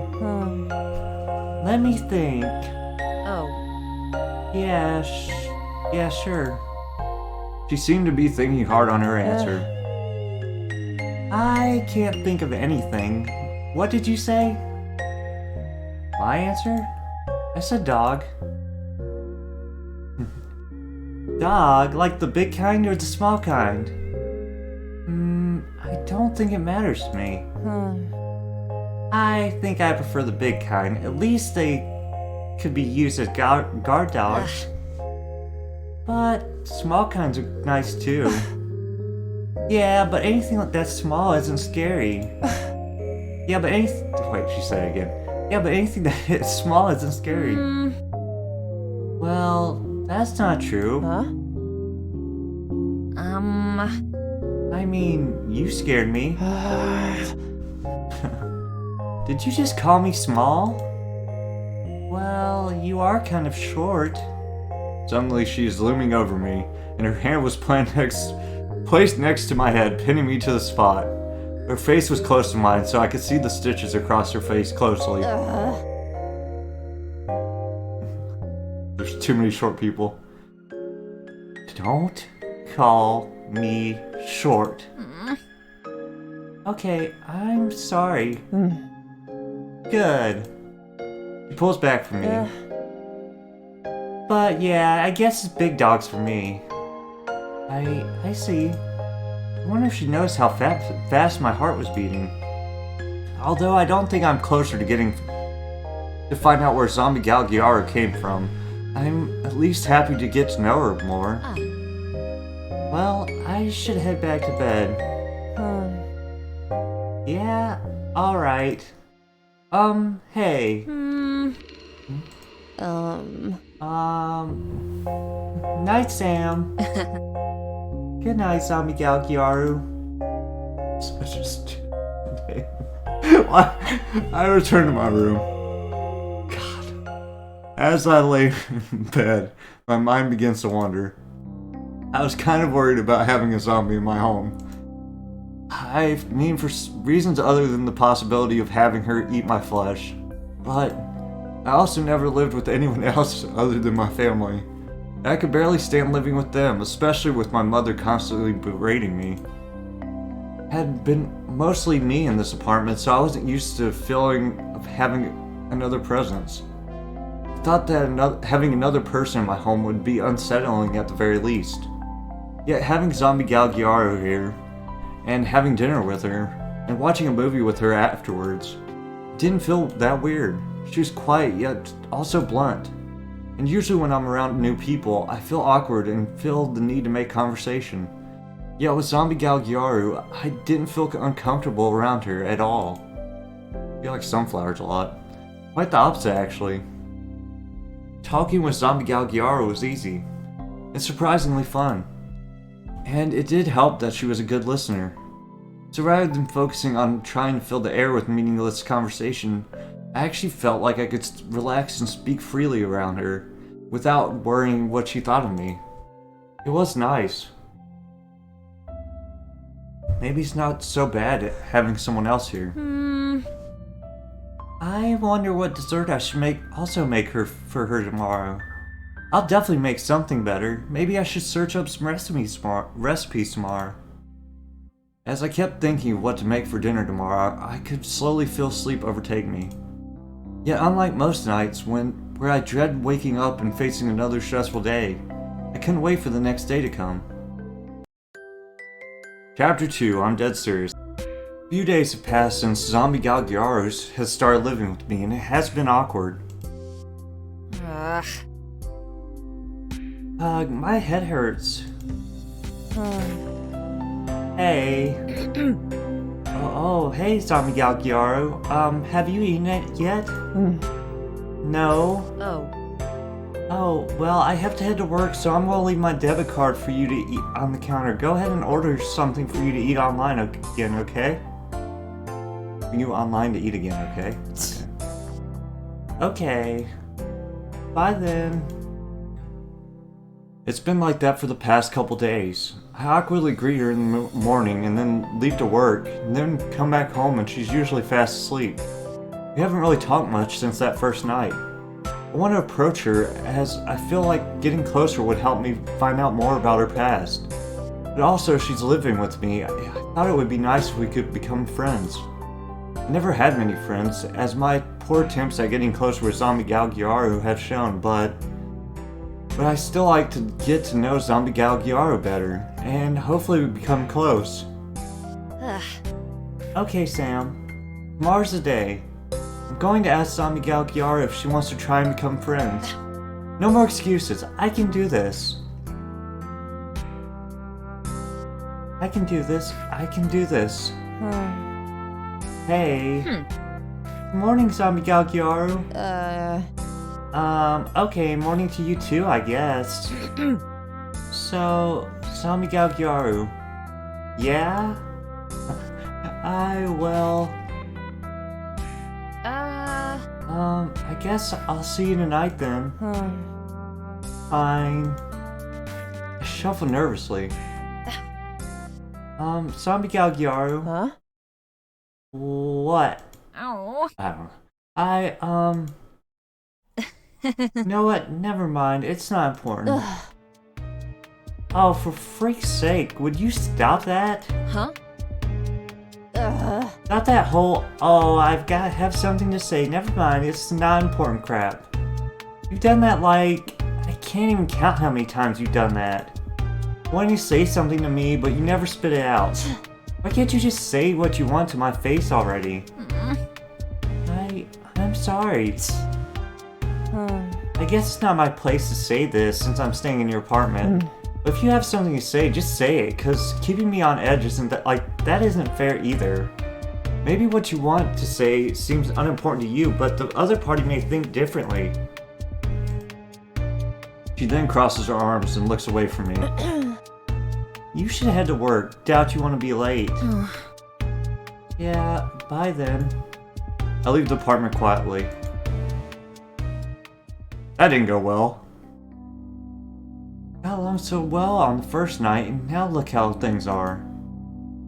Let me think. Oh. Yeah, sure. She seemed to be thinking hard on her answer. I can't think of anything. What did you say? My answer? I said dog. Dog? Like the big kind or the small kind? I don't think it matters to me. I think I prefer the big kind. At least they could be used as guard dogs. But small kinds are nice too. Yeah, but anything that's small isn't scary. Yeah, but anything... Wait, she said it again. Yeah, but anything that is small isn't scary. Well, that's not true. I mean, you scared me. Did you just call me small? Well, you are kind of short. Suddenly, she is looming over me, and her hand was placed next to my head, pinning me to the spot. Her face was close to mine, so I could see the stitches across her face closely. There's too many short people. Don't call me short. Okay, I'm sorry. Good. She pulls back from me. But yeah, I guess it's big dogs for me. I see. I wonder if she noticed how fast my heart was beating. Although I don't think I'm closer to find out where Zombie Gal Gyaru came from. I'm at least happy to get to know her more. Well, I should head back to bed. Yeah, alright. Hey. Night, Sam. Good night, Zombie Gal Gyaru. Such a stupid name. I return to my room. God. As I lay in bed, my mind begins to wander. I was kind of worried about having a zombie in my home. I mean, for reasons other than the possibility of having her eat my flesh. But I also never lived with anyone else other than my family. I could barely stand living with them, especially with my mother constantly berating me. It had been mostly me in this apartment, so I wasn't used to feeling of having another presence. I thought that having another person in my home would be unsettling at the very least. Yet having Zombie Gal Gyaru here, and having dinner with her, and watching a movie with her afterwards, didn't feel that weird. She was quiet, yet also blunt. And usually when I'm around new people, I feel awkward and feel the need to make conversation. Yet with Zombie Gal Gyaru, I didn't feel uncomfortable around her at all. I feel like sunflowers a lot. Quite the opposite, actually. Talking with Zombie Galgiaro was easy and surprisingly fun. And it did help that she was a good listener. So rather than focusing on trying to fill the air with meaningless conversation, I actually felt like I could relax and speak freely around her without worrying what she thought of me. It was nice. Maybe it's not so bad having someone else here. I wonder what dessert I should make her for her tomorrow. I'll definitely make something better. Maybe I should search up some recipes tomorrow. As I kept thinking of what to make for dinner tomorrow, I could slowly feel sleep overtake me. Yet unlike most nights, where I dread waking up and facing another stressful day, I couldn't wait for the next day to come. Chapter 2, I'm dead serious. A few days have passed since Zombie Galgiaros has started living with me, and it has been awkward. My head hurts. Hey. Hey, Zombie Galgiaro. Have you eaten it yet? No. Oh, well, I have to head to work, so I'm gonna leave my debit card for you to eat on the counter. Go ahead and order something for you to eat online again, okay? For you online to eat again, okay? Okay. Bye then. It's been like that for the past couple days. I awkwardly greet her in the morning and then leave to work, and then come back home and she's usually fast asleep. We haven't really talked much since that first night. I want to approach her as I feel like getting closer would help me find out more about her past. But also, she's living with me. I thought it would be nice if we could become friends. I never had many friends, as my poor attempts at getting closer with Zombie Galgiaro have shown, but I still like to get to know Zombie Galgiaro better, and hopefully we become close. Okay, Sam. Tomorrow's the day. I'm going to ask Zombie Galgiaro if she wants to try and become friends. No more excuses. I can do this. I can do this. I can do this. Hey. Good morning, Zombie Galgiaro. Okay, morning to you too, I guess. So, Zombie Galgiaro. Yeah? I guess I'll see you tonight then. Fine. I shuffle nervously. Zombie Galgiaro. Huh? What? Ow. I don't know. You know what? Never mind. It's not important. Oh, for freak's sake, would you stop that? Huh? Not that whole, oh, I've got to have something to say. Never mind, it's not important crap. You've done that like, I can't even count how many times you've done that. When you say something to me, but you never spit it out. Why can't you just say what you want to my face already? I'm sorry. I guess it's not my place to say this since I'm staying in your apartment. But if you have something to say, just say it, cause keeping me on edge that isn't fair either. Maybe what you want to say seems unimportant to you, but the other party may think differently. She then crosses her arms and looks away from me. You should head to work. Doubt you want to be late. Yeah, bye then. I leave the apartment quietly. That didn't go well. Got along so well on the first night, and now look how things are.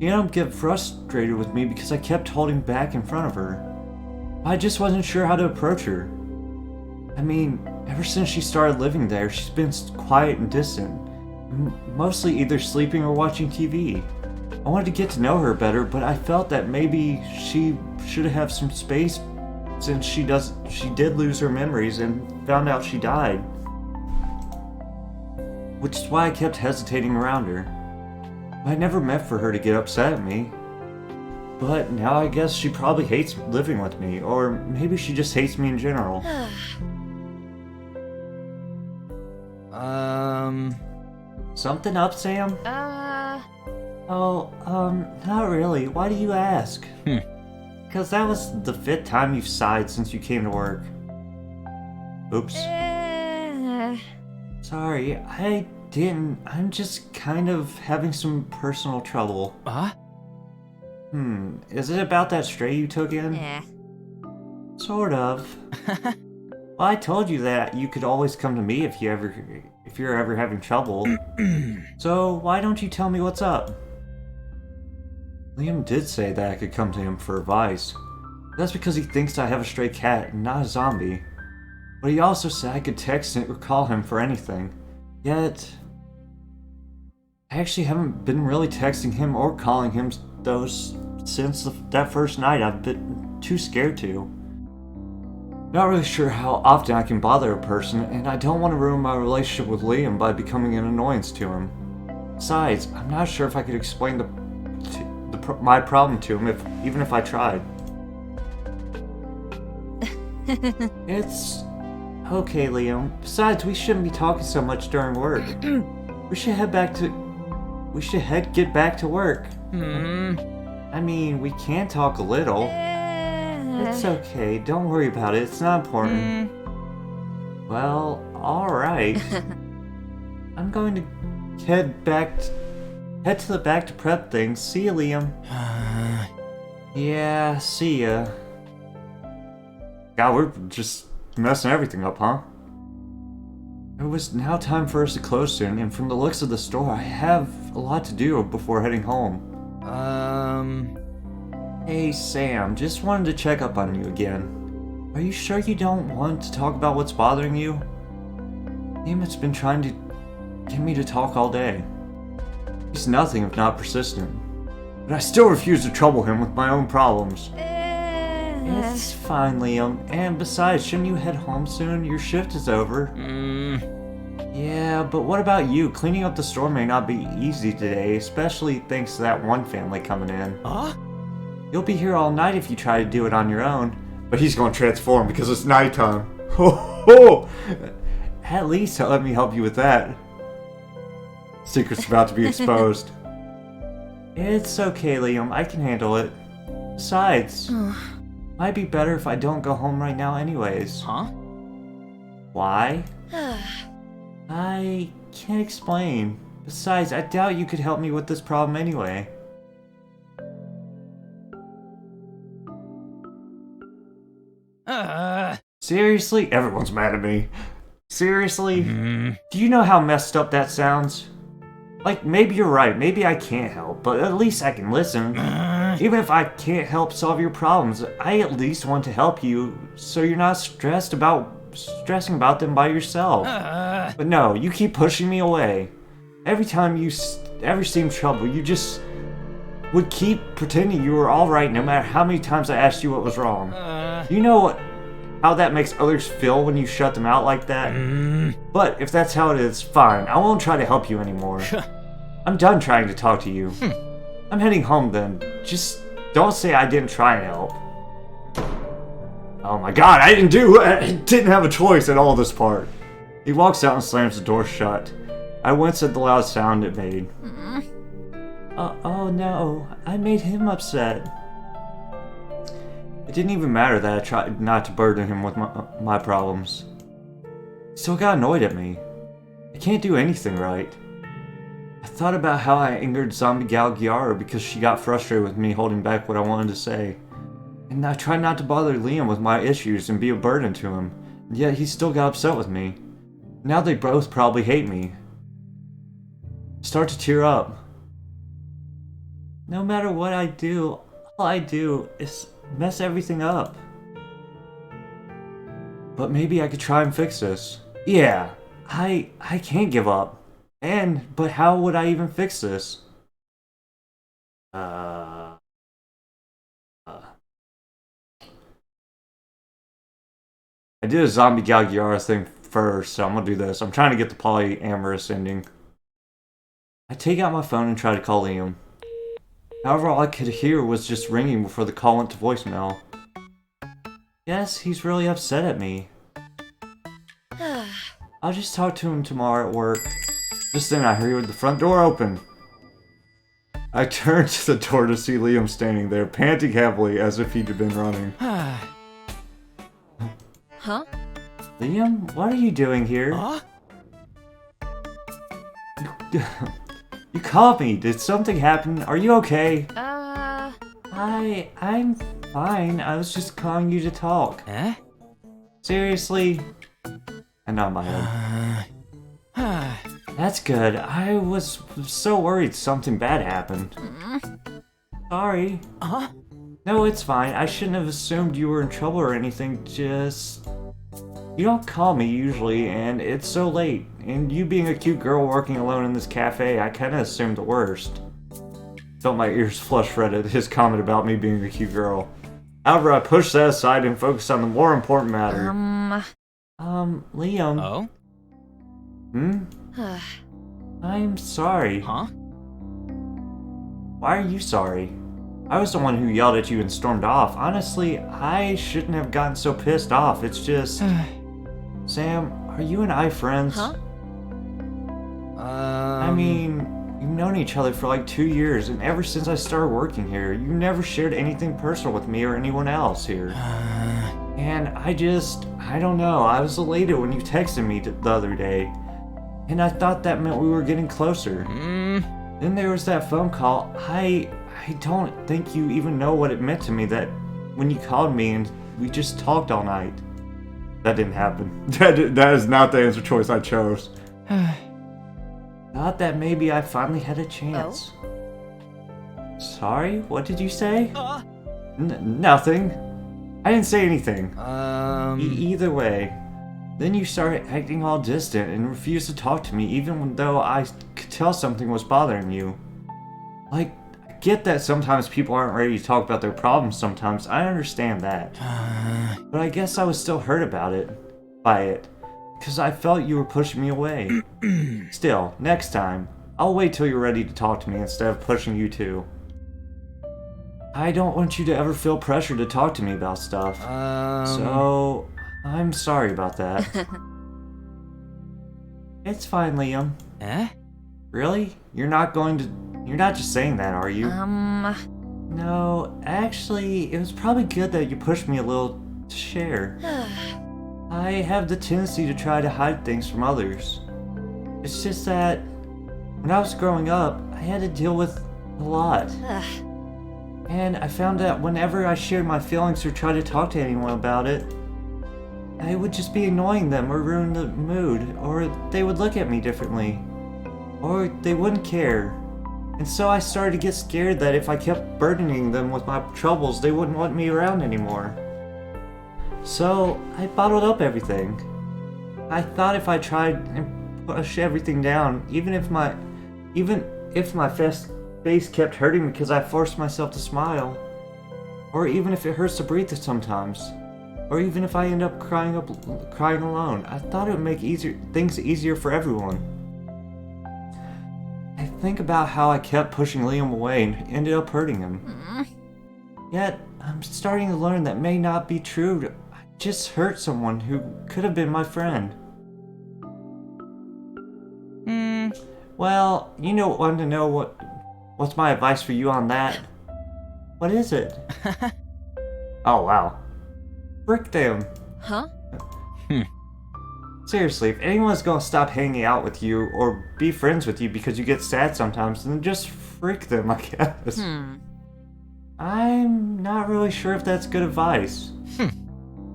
You don't get frustrated with me because I kept holding back in front of her. I just wasn't sure how to approach her. I mean, ever since she started living there, she's been quiet and distant. Mostly either sleeping or watching TV. I wanted to get to know her better, but I felt that maybe she should have some space since she did lose her memories and found out she died. Which is why I kept hesitating around her. I never meant for her to get upset at me. But now I guess she probably hates living with me, or maybe she just hates me in general. Something up, Sam? Not really. Why do you ask? Because that was the 5th time you've sighed since you came to work. Oops. Sorry, I didn't. I'm just kind of having some personal trouble. Is it about that stray you took in? Eh. Sort of. Well, I told you that you could always come to me if you're ever having trouble. So why don't you tell me what's up? Liam did say that I could come to him for advice. That's because he thinks I have a stray cat and not a zombie. But he also said I could text or call him for anything. Yet, I actually haven't been really texting him or calling him since that first night. I've been too scared to. Not really sure how often I can bother a person, and I don't want to ruin my relationship with Liam by becoming an annoyance to him. Besides, I'm not sure if I could explain my problem to him even if I tried. It's okay, Liam. Besides, we shouldn't be talking so much during work. We should get back to work. I mean, we can talk a little. It's okay. Don't worry about it. It's not important. Well, alright. I'm going to head to the back to prep things. See ya, Liam. Yeah, see ya. God, we're just messing everything up, huh? It was now time for us to close soon, and from the looks of the store, I have a lot to do before heading home. Hey, Sam, just wanted to check up on you again. Are you sure you don't want to talk about what's bothering you? Liam's been trying to get me to talk all day. He's nothing if not persistent. But I still refuse to trouble him with my own problems. It's fine, Liam. And besides, shouldn't you head home soon? Your shift is over. Yeah, but what about you? Cleaning up the store may not be easy today, especially thanks to that one family coming in. You'll be here all night if you try to do it on your own. But he's going to transform because it's nighttime. At least let me help you with that. Secret's about to be exposed. It's okay, Liam. I can handle it. Besides, might be better if I don't go home right now anyways. Why? I can't explain. Besides, I doubt you could help me with this problem anyway. Seriously? Everyone's mad at me. Seriously? Do you know how messed up that sounds? Like, maybe you're right, maybe I can't help, but at least I can listen. Even if I can't help solve your problems, I at least want to help you so you're not stressing about them by yourself. But no, you keep pushing me away. Every time you ever seem trouble, you just would keep pretending you were alright no matter how many times I asked you what was wrong. You know how that makes others feel when you shut them out like that? But if that's how it is, fine. I won't try to help you anymore. I'm done trying to talk to you. I'm heading home then. Just don't say I didn't try and help. Oh my god, I didn't have a choice at all this part. He walks out and slams the door shut. I winced at the loud sound it made. Oh no, I made him upset. It didn't even matter that I tried not to burden him with my problems. He still got annoyed at me. I can't do anything right. I thought about how I angered Zombie Gal Giara because she got frustrated with me holding back what I wanted to say. And I tried not to bother Liam with my issues and be a burden to him, yet he still got upset with me. Now they both probably hate me. I start to tear up. No matter what I do, all I do is mess everything up. But maybe I could try and fix this. Yeah, I can't give up. But how would I even fix this? I did a Zombie Gal Giara thing first, so I'm gonna do this. I'm trying to get the polyamorous ending. I take out my phone and try to call Liam. However, all I could hear was just ringing before the call went to voicemail. Yes, he's really upset at me. I'll just talk to him tomorrow at work. Just then I heard the front door open. I turned to the door to see Liam standing there, panting heavily as if he'd been running. Huh? Liam, what are you doing here? You called me. Did something happen? Are you okay? Uh, I'm fine. I was just calling you to talk. Eh? Seriously? And not my own. That's good. I was so worried something bad happened. Sorry. Huh? No, it's fine. I shouldn't have assumed you were in trouble or anything. Just... You don't call me usually, and it's so late. And you being a cute girl working alone in this cafe, I kinda assumed the worst. Felt my ears flush red at his comment about me being a cute girl. However, I pushed that aside and focused on the more important matter. Liam. Oh? I'm sorry. Huh? Why are you sorry? I was the one who yelled at you and stormed off. Honestly, I shouldn't have gotten so pissed off. It's just... Sam, are you and I friends? huh? I mean, we've known each other for like 2 years, and ever since I started working here, you never shared anything personal with me or anyone else here. And I don't know, I was elated when you texted me the other day, and I thought that meant we were getting closer. Then there was that phone call. I don't think you even know what it meant to me that when you called me and we just talked all night. That didn't happen. That is not the answer choice I chose. Thought that maybe I finally had a chance. Sorry? What did you say? Nothing. I didn't say anything. Either way. Then you started acting all distant and refused to talk to me even though I could tell something was bothering you. Like, I get that sometimes people aren't ready to talk about their problems sometimes. I understand that. But I guess I was still hurt by it. Because I felt you were pushing me away. Still, next time, I'll wait till you're ready to talk to me instead of pushing you to. I don't want you to ever feel pressure to talk to me about stuff. So, I'm sorry about that. It's fine, Liam. Eh? Really? You're not just saying that, are you? No, actually, it was probably good that you pushed me a little to share. I have the tendency to try to hide things from others. It's just that when I was growing up, I had to deal with a lot. And I found that whenever I shared my feelings or tried to talk to anyone about it, I would just be annoying them or ruin the mood, or they would look at me differently, or they wouldn't care. And so I started to get scared that if I kept burdening them with my troubles, they wouldn't want me around anymore. So, I bottled up everything. I thought if I tried and pushed everything down, even if my face kept hurting because I forced myself to smile, or even if it hurts to breathe sometimes, or even if I end up crying alone, I thought it would make things easier for everyone. I think about how I kept pushing Liam away and ended up hurting him. Yet, I'm starting to learn that may not be true. I just hurt someone who could have been my friend. Well, you know, want to know what's my advice for you on that? What is it? Oh, wow. Frick them. Huh? Seriously, if anyone's gonna stop hanging out with you or be friends with you because you get sad sometimes, then just frick them, I guess. I'm not really sure if that's good advice.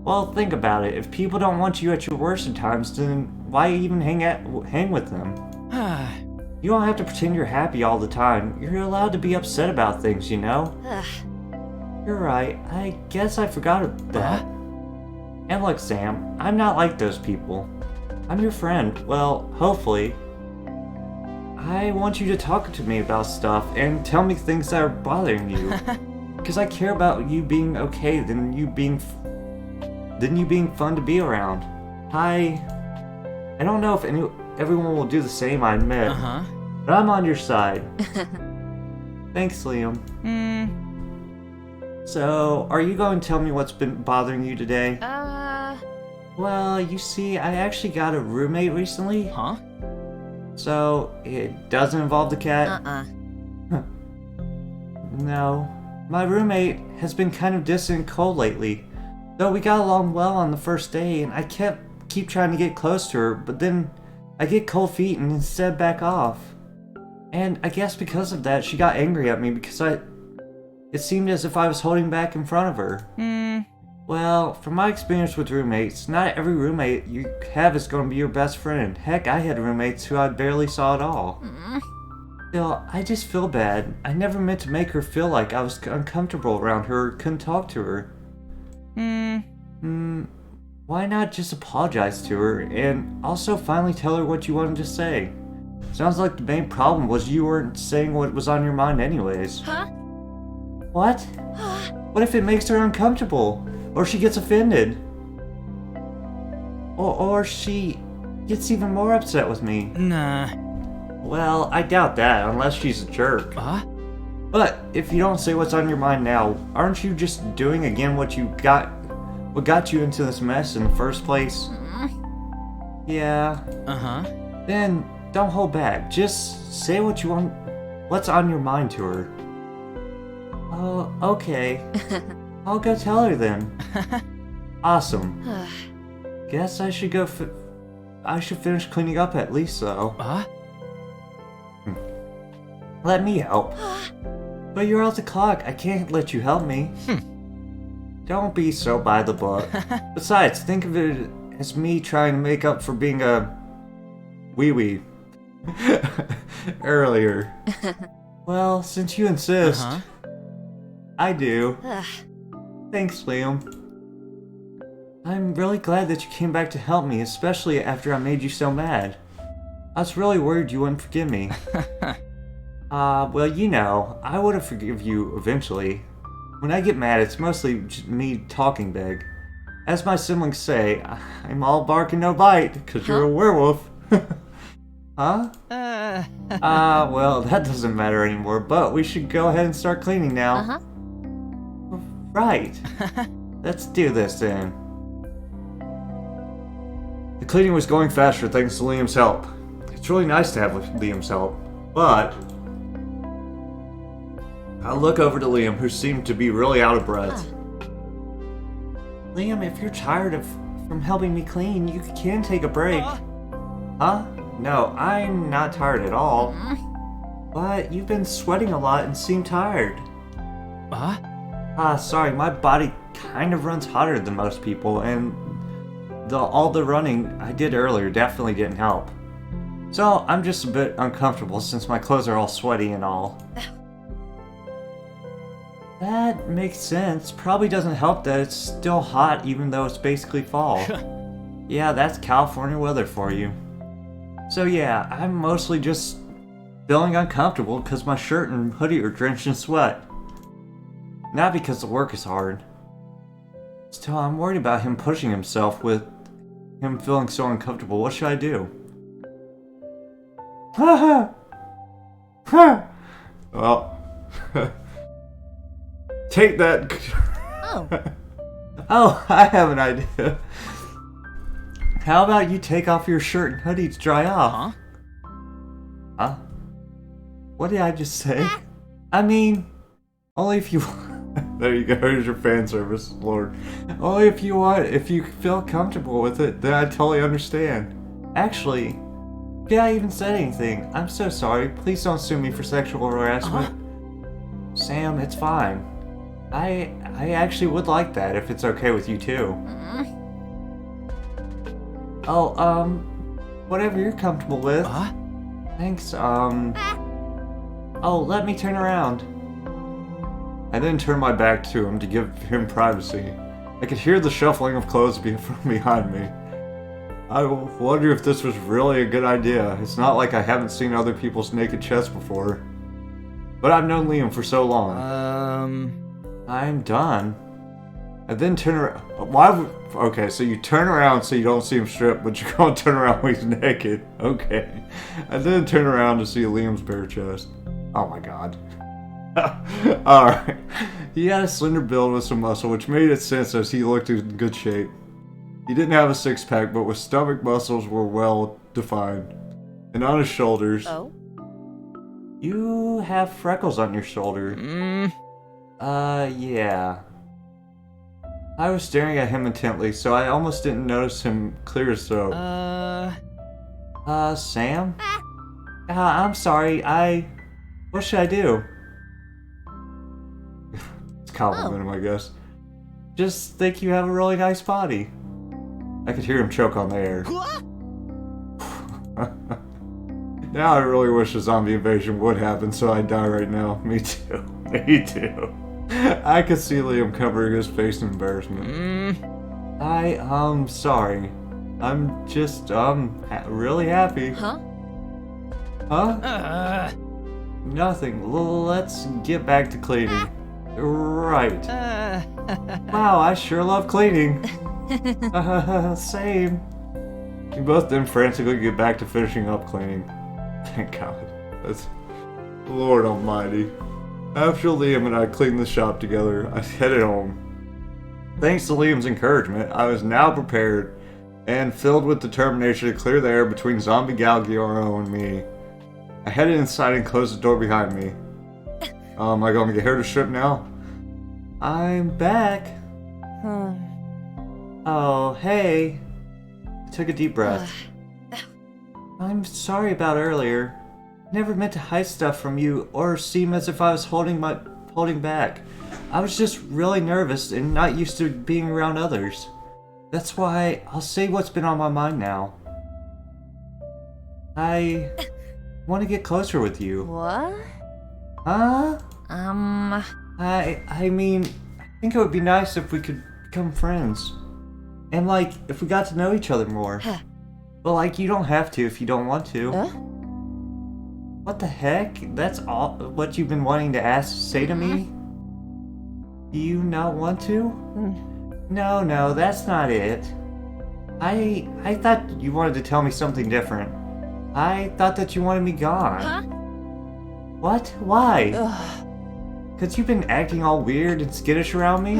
Well, think about it. If people don't want you at your worst of times, then why even hang with them? You don't have to pretend you're happy all the time. You're allowed to be upset about things, you know? You're right. I guess I forgot that. And look, Sam, I'm not like those people. I'm your friend. Well, hopefully. I want you to talk to me about stuff and tell me things that are bothering you. Because I care about you being okay than you being fun to be around. I don't know if everyone will do the same, I admit. But I'm on your side. Thanks, Liam. So, are you going to tell me what's been bothering you today? Well, you see, I actually got a roommate recently. So, it doesn't involve the cat? No. My roommate has been kind of distant and cold lately. Though we got along well on the first day, and I keep trying to get close to her, but then I get cold feet and instead back off. And I guess because of that, she got angry at me because it seemed as if I was holding back in front of her. Well, from my experience with roommates, not every roommate you have is going to be your best friend. Heck, I had roommates who I barely saw at all. Still, I just feel bad. I never meant to make her feel like I was uncomfortable around her or couldn't talk to her. Why not just apologize to her and also finally tell her what you wanted to say? Sounds like the main problem was you weren't saying what was on your mind anyways. Huh? What? What if it makes her uncomfortable? Or she gets offended? Or she gets even more upset with me? Nah. Well, I doubt that, unless she's a jerk. But if you don't say what's on your mind now, aren't you just doing again what got you into this mess in the first place? Yeah. Then don't hold back. Just say what you want, what's on your mind to her. Oh, okay. I'll go tell her then. Awesome. Guess I should go I should finish cleaning up at least, though. Let me help. But you're out the clock. I can't let you help me. Don't be so by the book. Besides, think of it as me trying to make up for being a wee-wee earlier. Well, since you insist, I do. Thanks, Liam. I'm really glad that you came back to help me, especially after I made you so mad. I was really worried you wouldn't forgive me. Well, you know, I would have forgive you eventually. When I get mad, it's mostly just me talking big. As my siblings say, I'm all bark and no bite, because you're a werewolf. Huh? Well, that doesn't matter anymore, but we should go ahead and start cleaning now. Right. Let's do this then. The cleaning was going faster thanks to Liam's help. It's really nice to have Liam's help, but I look over to Liam, who seemed to be really out of breath. Liam, if you're tired from helping me clean, you can take a break. Huh? No, I'm not tired at all. But you've been sweating a lot and seem tired. Sorry, my body kind of runs hotter than most people, and all the running I did earlier definitely didn't help. So I'm just a bit uncomfortable since my clothes are all sweaty and all. That makes sense. Probably doesn't help that it's still hot even though it's basically fall. Yeah, that's California weather for you. So yeah, I'm mostly just feeling uncomfortable because my shirt and hoodie are drenched in sweat. Not because the work is hard. Still, I'm worried about him pushing himself with him feeling so uncomfortable. What should I do? Well, take that. Oh, I have an idea. How about you take off your shirt and hoodie to dry off? Huh? What did I just say? I mean, only if you there you go, here's your fan service, Lord. Only if you want, if you feel comfortable with it, then I totally understand. Actually, did I even say anything? I'm so sorry. Please don't sue me for sexual harassment. Sam, it's fine. I actually would like that if it's okay with you too. Oh, whatever you're comfortable with. Thanks, Oh, let me turn around. I then turned my back to him to give him privacy. I could hear the shuffling of clothes from behind me. I wonder if this was really a good idea. It's not like I haven't seen other people's naked chests before. But I've known Liam for so long. I'm done. I then turn around. Okay, so you turn around so you don't see him strip, but you're gonna turn around when he's naked. Okay. I then turn around to see Liam's bare chest. Oh my god. Alright. He had a slender build with some muscle, which made it sense as he looked in good shape. He didn't have a six-pack, but his stomach muscles were well defined. And on his shoulders... Oh? You have freckles on your shoulder. Yeah. I was staring at him intently, so I almost didn't notice him clear as throat. Sam? I'm sorry, what should I do? It's compliment him, I guess. Just think you have a really nice body. I could hear him choke on the air. Now I really wish a zombie invasion would happen so I'd die right now. Me too. Me too. I could see Liam covering his face in embarrassment. Sorry. I'm just, really happy. Huh? Huh? Nothing. Let's get back to cleaning. Right. Wow, I sure love cleaning. Same. We both then frantically get back to finishing up cleaning. Thank God. That's Lord Almighty. After Liam and I cleaned the shop together, I headed home. Thanks to Liam's encouragement, I was now prepared and filled with determination to clear the air between Zombie Galgiaro and me. I headed inside and closed the door behind me. Am I going to get her to strip now? I'm back. Oh, hey. I took a deep breath. I'm sorry about earlier. I never meant to hide stuff from you or seem as if I was holding back. I was just really nervous and not used to being around others. That's why I'll say what's been on my mind now. I want to get closer with you. What? Huh? I mean, I think it would be nice if we could become friends. And if we got to know each other more. But you don't have to if you don't want to. What the heck? That's all what you've been wanting to say to me? Do you not want to? No, that's not it. I thought you wanted to tell me something different. I thought that you wanted me gone. Huh? What? Why? Because you've been acting all weird and skittish around me?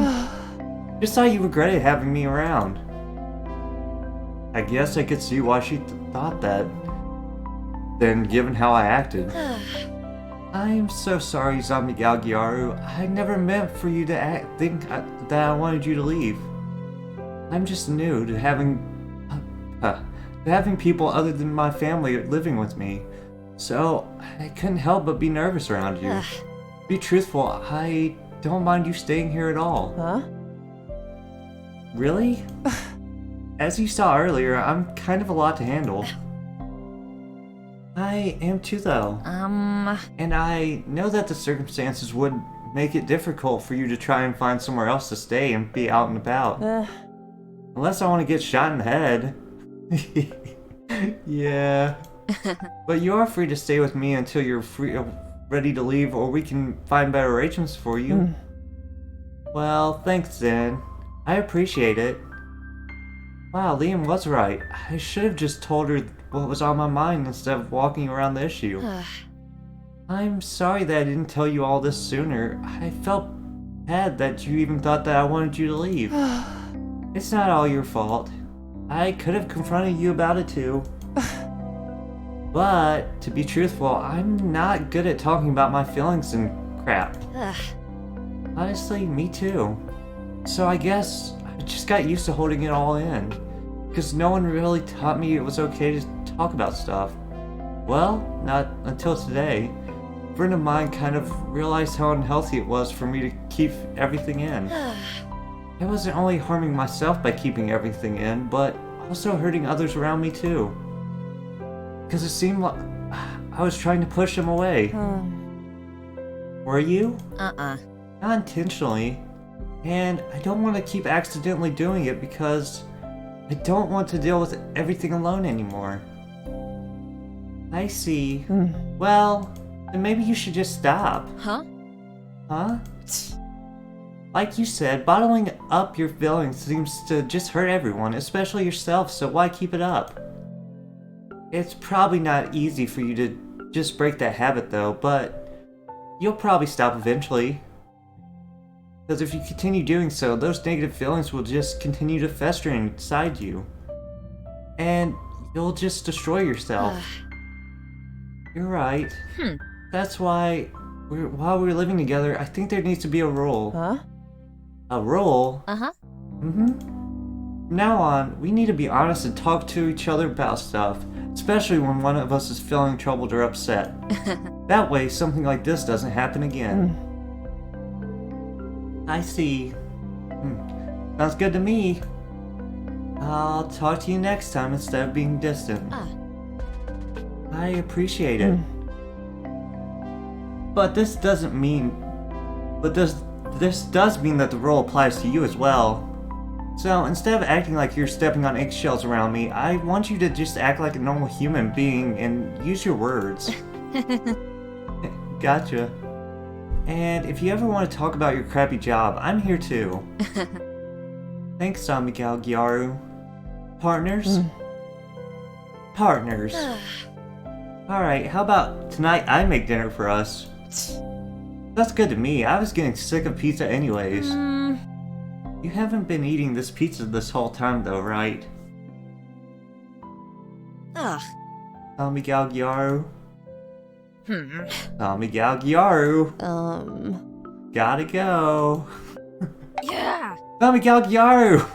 Just thought you regretted having me around. I guess I could see why she thought that. Then, given how I acted. I'm so sorry, Zombie Galgiaro. I never meant for you to think that I wanted you to leave. I'm just new to having people other than my family living with me. So, I couldn't help but be nervous around you. To be truthful, I don't mind you staying here at all. Huh? Really? As you saw earlier, I'm kind of a lot to handle. I am too, though. And I know that the circumstances would make it difficult for you to try and find somewhere else to stay and be out and about. Unless I want to get shot in the head. Yeah. But you are free to stay with me until you're ready to leave, or we can find better arrangements for you. Well, thanks then. I appreciate it. Wow, Liam was right. I should have just told her what was on my mind instead of walking around the issue. I'm sorry that I didn't tell you all this sooner. I felt bad that you even thought that I wanted you to leave. It's not all your fault. I could have confronted you about it too. But, to be truthful, I'm not good at talking about my feelings and crap. Honestly, me too. So I guess I just got used to holding it all in. Because no one really taught me it was okay to talk about stuff. Well, not until today. A friend of mine kind of realized how unhealthy it was for me to keep everything in. I wasn't only harming myself by keeping everything in, but also hurting others around me too. Because it seemed like I was trying to push them away. Were you? Not intentionally. And I don't want to keep accidentally doing it because I don't want to deal with everything alone anymore. I see. Well, then maybe you should just stop. Huh? Like you said, bottling up your feelings seems to just hurt everyone, especially yourself, so why keep it up? It's probably not easy for you to just break that habit though, but you'll probably stop eventually. Because if you continue doing so, those negative feelings will just continue to fester inside you. And you'll just destroy yourself. You're right. That's why, while we're living together, I think there needs to be a rule. A rule? From now on, we need to be honest and talk to each other about stuff. Especially when one of us is feeling troubled or upset. That way, something like this doesn't happen again. I see. Sounds good to me. I'll talk to you next time instead of being distant. I appreciate it. But this doesn't mean... this does mean that the role applies to you as well. So, instead of acting like you're stepping on eggshells around me, I want you to just act like a normal human being and use your words. Gotcha. And if you ever want to talk about your crappy job, I'm here too. Thanks, San Miguel Gyaru. Partners? Partners. Alright, how about tonight I make dinner for us? That's good to me. I was getting sick of pizza anyways. You haven't been eating this pizza this whole time though, right? San Miguel Gyaru. San Miguel Gyaru. Gotta go. Yeah. San Miguel Gyaru!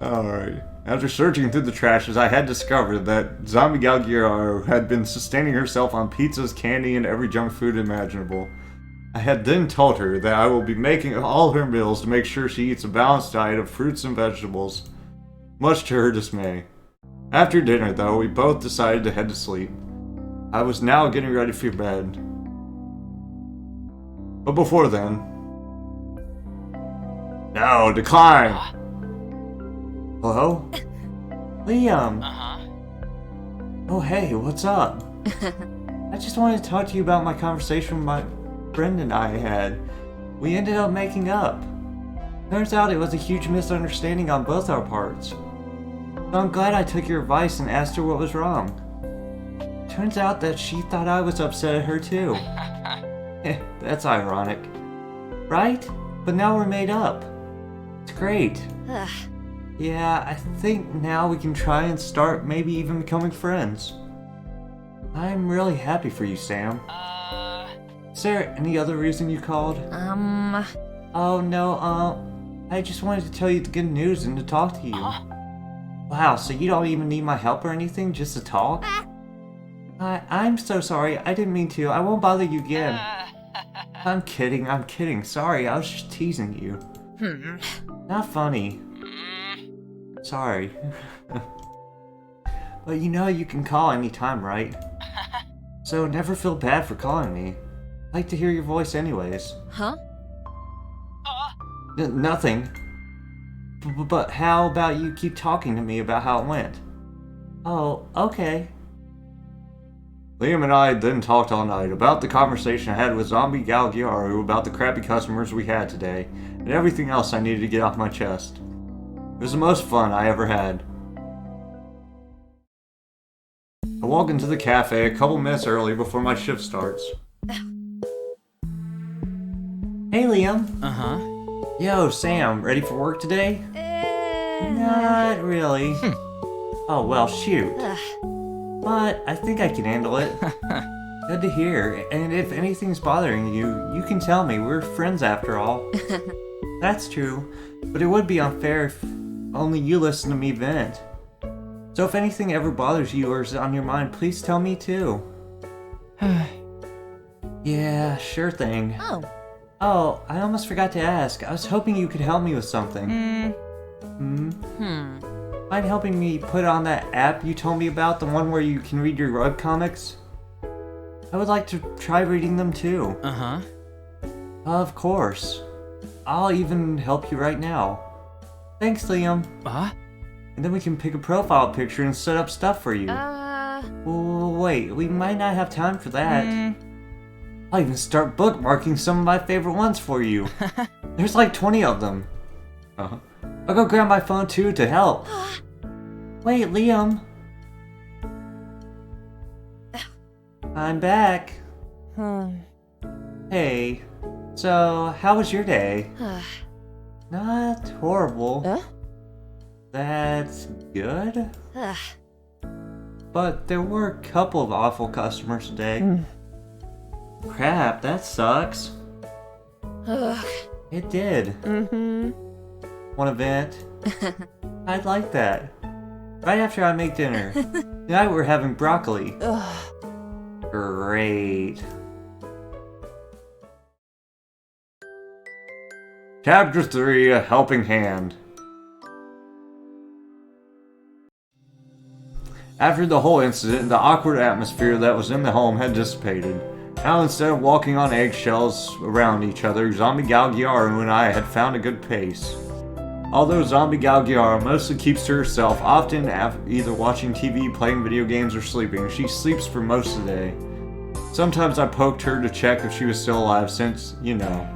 Alright. After searching through the trashes, I had discovered that San Miguel Gyaru had been sustaining herself on pizzas, candy, and every junk food imaginable. I had then told her that I will be making all her meals to make sure she eats a balanced diet of fruits and vegetables, much to her dismay. After dinner, though, we both decided to head to sleep. I was now getting ready for bed. But before then... No, decline! Hello? Liam! Oh hey, what's up? I just wanted to talk to you about my conversation with my friend and I had. We ended up making up. Turns out it was a huge misunderstanding on both our parts. So I'm glad I took your advice and asked her what was wrong. Turns out that she thought I was upset at her too. That's ironic. Right? But now we're made up. It's great. Yeah, I think now we can try and start maybe even becoming friends. I'm really happy for you, Sam. Is there any other reason you called? Oh no, I just wanted to tell you the good news and to talk to you. Wow, so you don't even need my help or anything, just to talk? I'm so sorry, I didn't mean to. I won't bother you again. I'm kidding. Sorry, I was just teasing you. Not funny. Sorry. But you know you can call anytime, right? So never feel bad for calling me. I like to hear your voice anyways. Huh? Nothing. But how about you keep talking to me about how it went? Oh, okay. Liam and I then talked all night about the conversation I had with Zombie Galgiaru about the crappy customers we had today, and everything else I needed to get off my chest. It was the most fun I ever had. I walk into the cafe a couple minutes early before my shift starts. Hey Liam. Yo, Sam, ready for work today? Not really. Oh, well, shoot. But I think I can handle it. Good to hear. And if anything's bothering you, you can tell me. We're friends after all. That's true. But it would be unfair if only you listen to me vent. So if anything ever bothers you or is on your mind, please tell me too. Yeah, sure thing. Oh, I almost forgot to ask. I was hoping you could help me with something. Mind helping me put on that app you told me about, the one where you can read your webcomics? I would like to try reading them too. Of course. I'll even help you right now. Thanks, Liam. And then we can pick a profile picture and set up stuff for you. Wait, we might not have time for that. I'll even start bookmarking some of my favorite ones for you. There's like 20 of them. I'll go grab my phone too to help. Wait, Liam. I'm back. Hey, so how was your day? Not horrible. That's good. But there were a couple of awful customers today. Crap, that sucks. It did. One event. I'd like that. Right after I make dinner. Tonight we're having broccoli. Great. Chapter 3, A Helping Hand. After the whole incident, the awkward atmosphere that was in the home had dissipated. Now, instead of walking on eggshells around each other, Zombie Gal Gyaru and I had found a good pace. Although Zombie Gal Gyaru mostly keeps to herself, often either watching TV, playing video games, or sleeping, she sleeps for most of the day. Sometimes I poked her to check if she was still alive since, you know.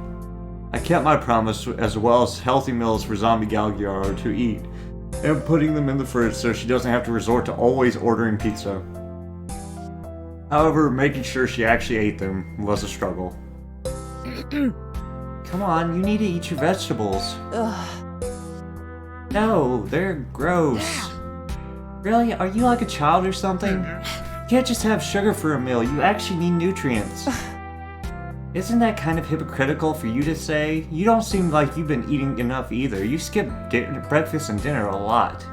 I kept my promise, as well as healthy meals for Zombie Gal Gyaru to eat, and putting them in the fridge so she doesn't have to resort to always ordering pizza. However, making sure she actually ate them was a struggle. Come on, you need to eat your vegetables. No, they're gross. Really? Are you like a child or something? You can't just have sugar for a meal, you actually need nutrients. Isn't that kind of hypocritical for you to say? You don't seem like you've been eating enough either. You skip breakfast and dinner a lot.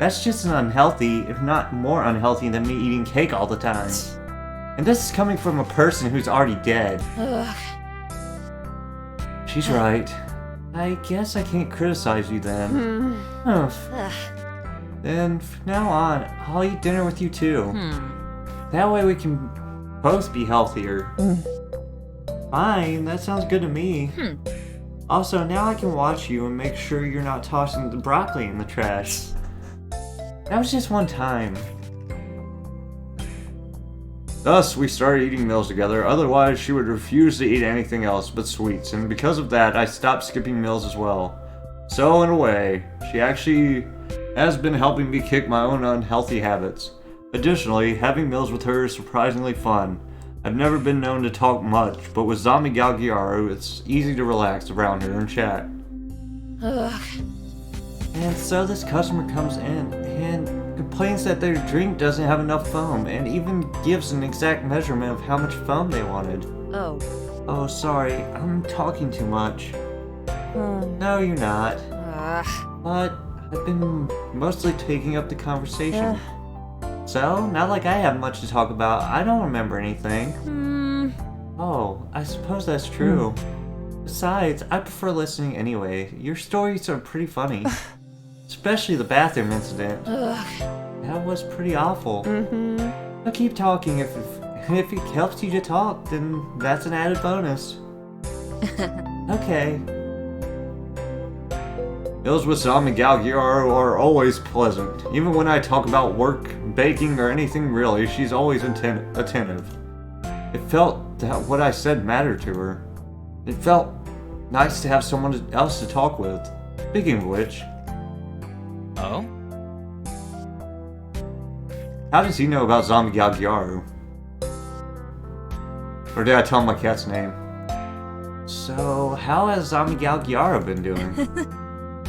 That's just as unhealthy, if not more unhealthy than me eating cake all the time. And this is coming from a person who's already dead. She's right. I guess I can't criticize you then. Then from now on, I'll eat dinner with you too. That way we can both be healthier. Fine, that sounds good to me. Also, now I can watch you and make sure you're not tossing the broccoli in the trash. That was just one time. Thus, we started eating meals together, otherwise she would refuse to eat anything else but sweets, and because of that, I stopped skipping meals as well. So, in a way, she actually has been helping me kick my own unhealthy habits. Additionally, having meals with her is surprisingly fun. I've never been known to talk much, but with Zombie Gal Gyaru, it's easy to relax around her and chat. And so this customer comes in and complains that their drink doesn't have enough foam, and even gives an exact measurement of how much foam they wanted. Oh, sorry, I'm talking too much. No, you're not. But I've been mostly taking up the conversation. So, not like I have much to talk about, I don't remember anything. Oh, I suppose that's true. Besides, I prefer listening anyway. Your stories are pretty funny. Especially the bathroom incident. That was pretty awful. I'll keep talking if it helps you to talk, then that's an added bonus. Okay. Meals with Zombie Gal Gyaru are always pleasant. Even when I talk about work, baking, or anything really, she's always attentive. It felt that what I said mattered to her. It felt nice to have someone else to talk with. Speaking of which... Oh? How does he know about Zombie Gal Gyaru? Or did I tell him my cat's name? So, how has Zombie Gal Gyaru been doing?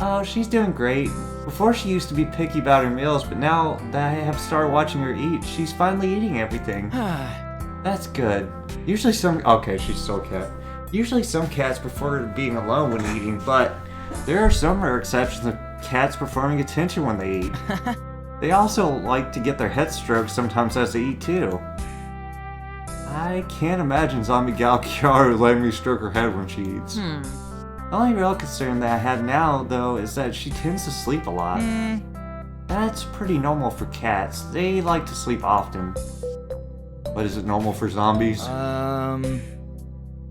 Oh, she's doing great. Before she used to be picky about her meals, but now that I have started watching her eat, she's finally eating everything. That's good. Usually okay, she's still a cat. Usually some cats prefer being alone when eating, but there are some rare exceptions of cats preferring attention when they eat. They also like to get their heads stroked sometimes as they eat too. I can't imagine Zombie Gal Gyaru letting me stroke her head when she eats. The only real concern that I have now, though, is that she tends to sleep a lot. That's pretty normal for cats. They like to sleep often. But is it normal for zombies?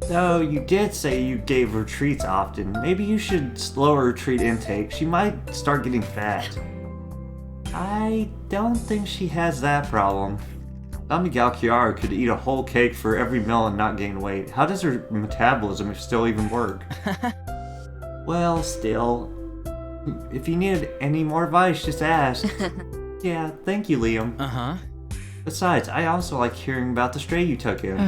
Though you did say you gave her treats often. Maybe you should slow her treat intake. She might start getting fat. I don't think she has that problem. Zombie Gal Gyaru could eat a whole cake for every meal and not gain weight. How does her metabolism still even work? Well, still. If you needed any more advice, just ask. Yeah, thank you, Liam. Besides, I also like hearing about the stray you took in.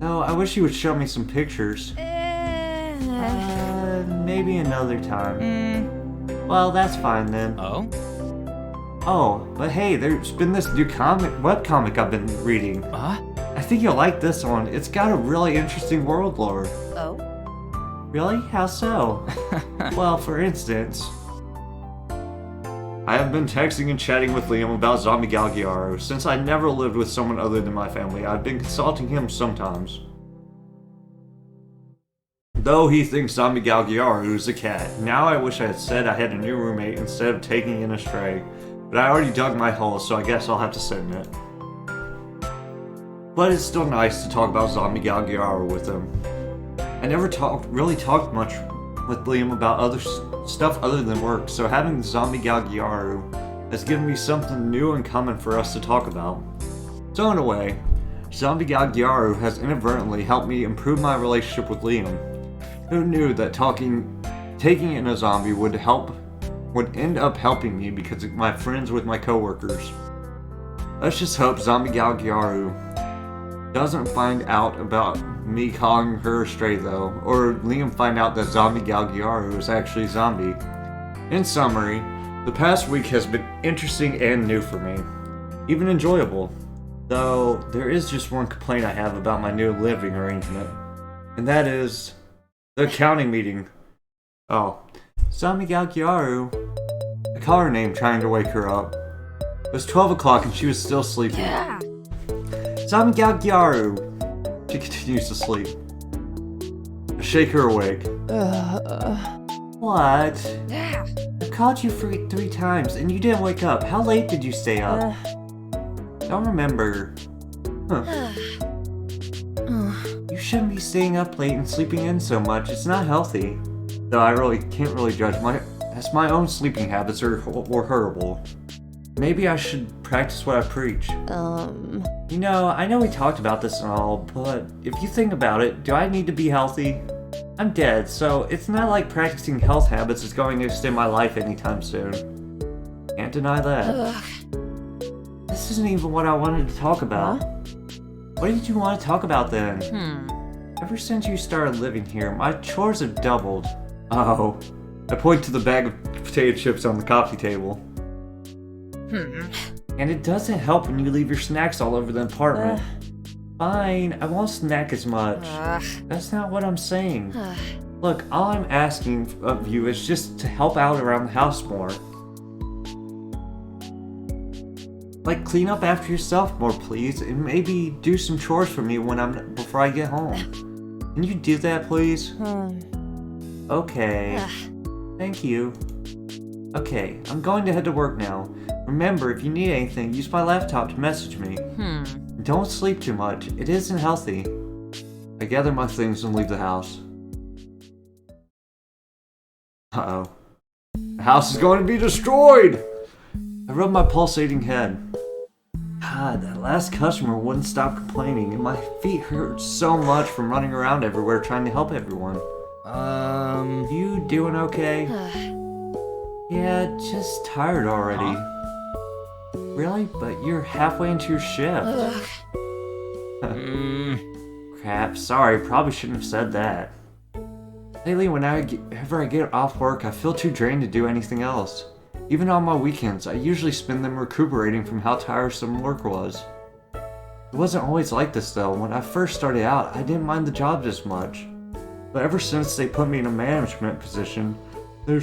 Oh, I wish you would show me some pictures. Maybe another time. Well, that's fine then. Oh, but hey, there's been this new webcomic I've been reading. I think you'll like this one. It's got a really interesting world lore. Oh? Really? How so? Well, for instance, I have been texting and chatting with Liam about Zombie Galgiaro. Since I never lived with someone other than my family, I've been consulting him sometimes. Though he thinks Zombie Galgiaro is a cat. Now I wish I had said I had a new roommate instead of taking in a stray. But I already dug my hole, so I guess I'll have to sit in it. But it's still nice to talk about Zombie Galgiaro with him. I never really talked much with Liam about other stuff other than work, so having Zombie Galgiaro has given me something new and common for us to talk about. So in a way, Zombie Galgiaro has inadvertently helped me improve my relationship with Liam. Who knew that taking in a zombie would end up helping me because of my friends with my coworkers. Let's just hope Zombie Galgiaro doesn't find out about me calling her a stray though, or Liam find out that Zombie Galgiaro is actually a zombie. In summary, the past week has been interesting and new for me, even enjoyable. Though there is just one complaint I have about my new living arrangement, and that is the accounting meeting. Oh, Zombie Galgiaro. I call her name trying to wake her up. It was 12 o'clock and she was still sleeping. Yeah. Zombie Galgiaro. She continues to sleep. I shake her awake. What? Yeah. I called you for 3 times and you didn't wake up. How late did you stay up? Don't remember. Huh. You shouldn't be staying up late and sleeping in so much. It's not healthy. Though I really can't judge as my own sleeping habits are horrible. Maybe I should practice what I preach. You know, I know we talked about this and all, but if you think about it, do I need to be healthy? I'm dead, so it's not like practicing health habits is going to extend my life anytime soon. Can't deny that. This isn't even what I wanted to talk about. What did you want to talk about then? Ever since you started living here, my chores have doubled. Oh. I point to the bag of potato chips on the coffee table. And it doesn't help when you leave your snacks all over the apartment. Fine, I won't snack as much. That's not what I'm saying. Look, all I'm asking of you is just to help out around the house more. Like, clean up after yourself more, please, and maybe do some chores for me before I get home. Can you do that, please? Okay. Thank you. Okay, I'm going to head to work now. Remember, if you need anything, use my laptop to message me. Don't sleep too much. It isn't healthy. I gather my things and leave the house. Uh-oh. The house is going to be destroyed! I rub my pulsating head. God, that last customer wouldn't stop complaining, and my feet hurt so much from running around everywhere trying to help everyone. You doing okay? Yeah, just tired already. Really? But you're halfway into your shift. Crap, sorry, probably shouldn't have said that. Lately, whenever I get off work, I feel too drained to do anything else. Even on my weekends, I usually spend them recuperating from how tiresome work was. It wasn't always like this though. When I first started out, I didn't mind the job as much. But ever since they put me in a management position, there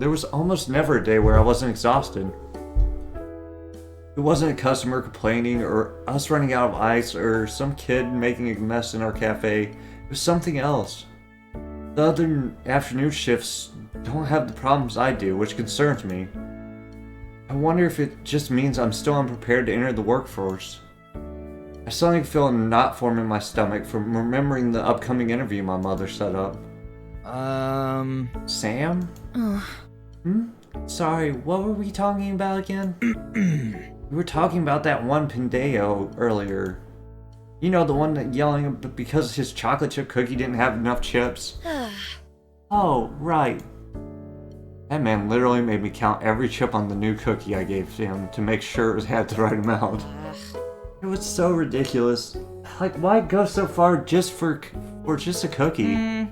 was almost never a day where I wasn't exhausted. It wasn't a customer complaining, or us running out of ice, or some kid making a mess in our cafe. It was something else. The other afternoon shifts don't have the problems I do, which concerns me. I wonder if it just means I'm still unprepared to enter the workforce. I suddenly feel a knot form in my stomach from remembering the upcoming interview my mother set up. Sam? Sorry, what were we talking about again? We were talking about that one Pendeo earlier. You know, the one that yelling because his chocolate chip cookie didn't have enough chips. Oh, right. That man literally made me count every chip on the new cookie I gave him to make sure it had the right amount. It was so ridiculous. Like, why go so far just for just a cookie?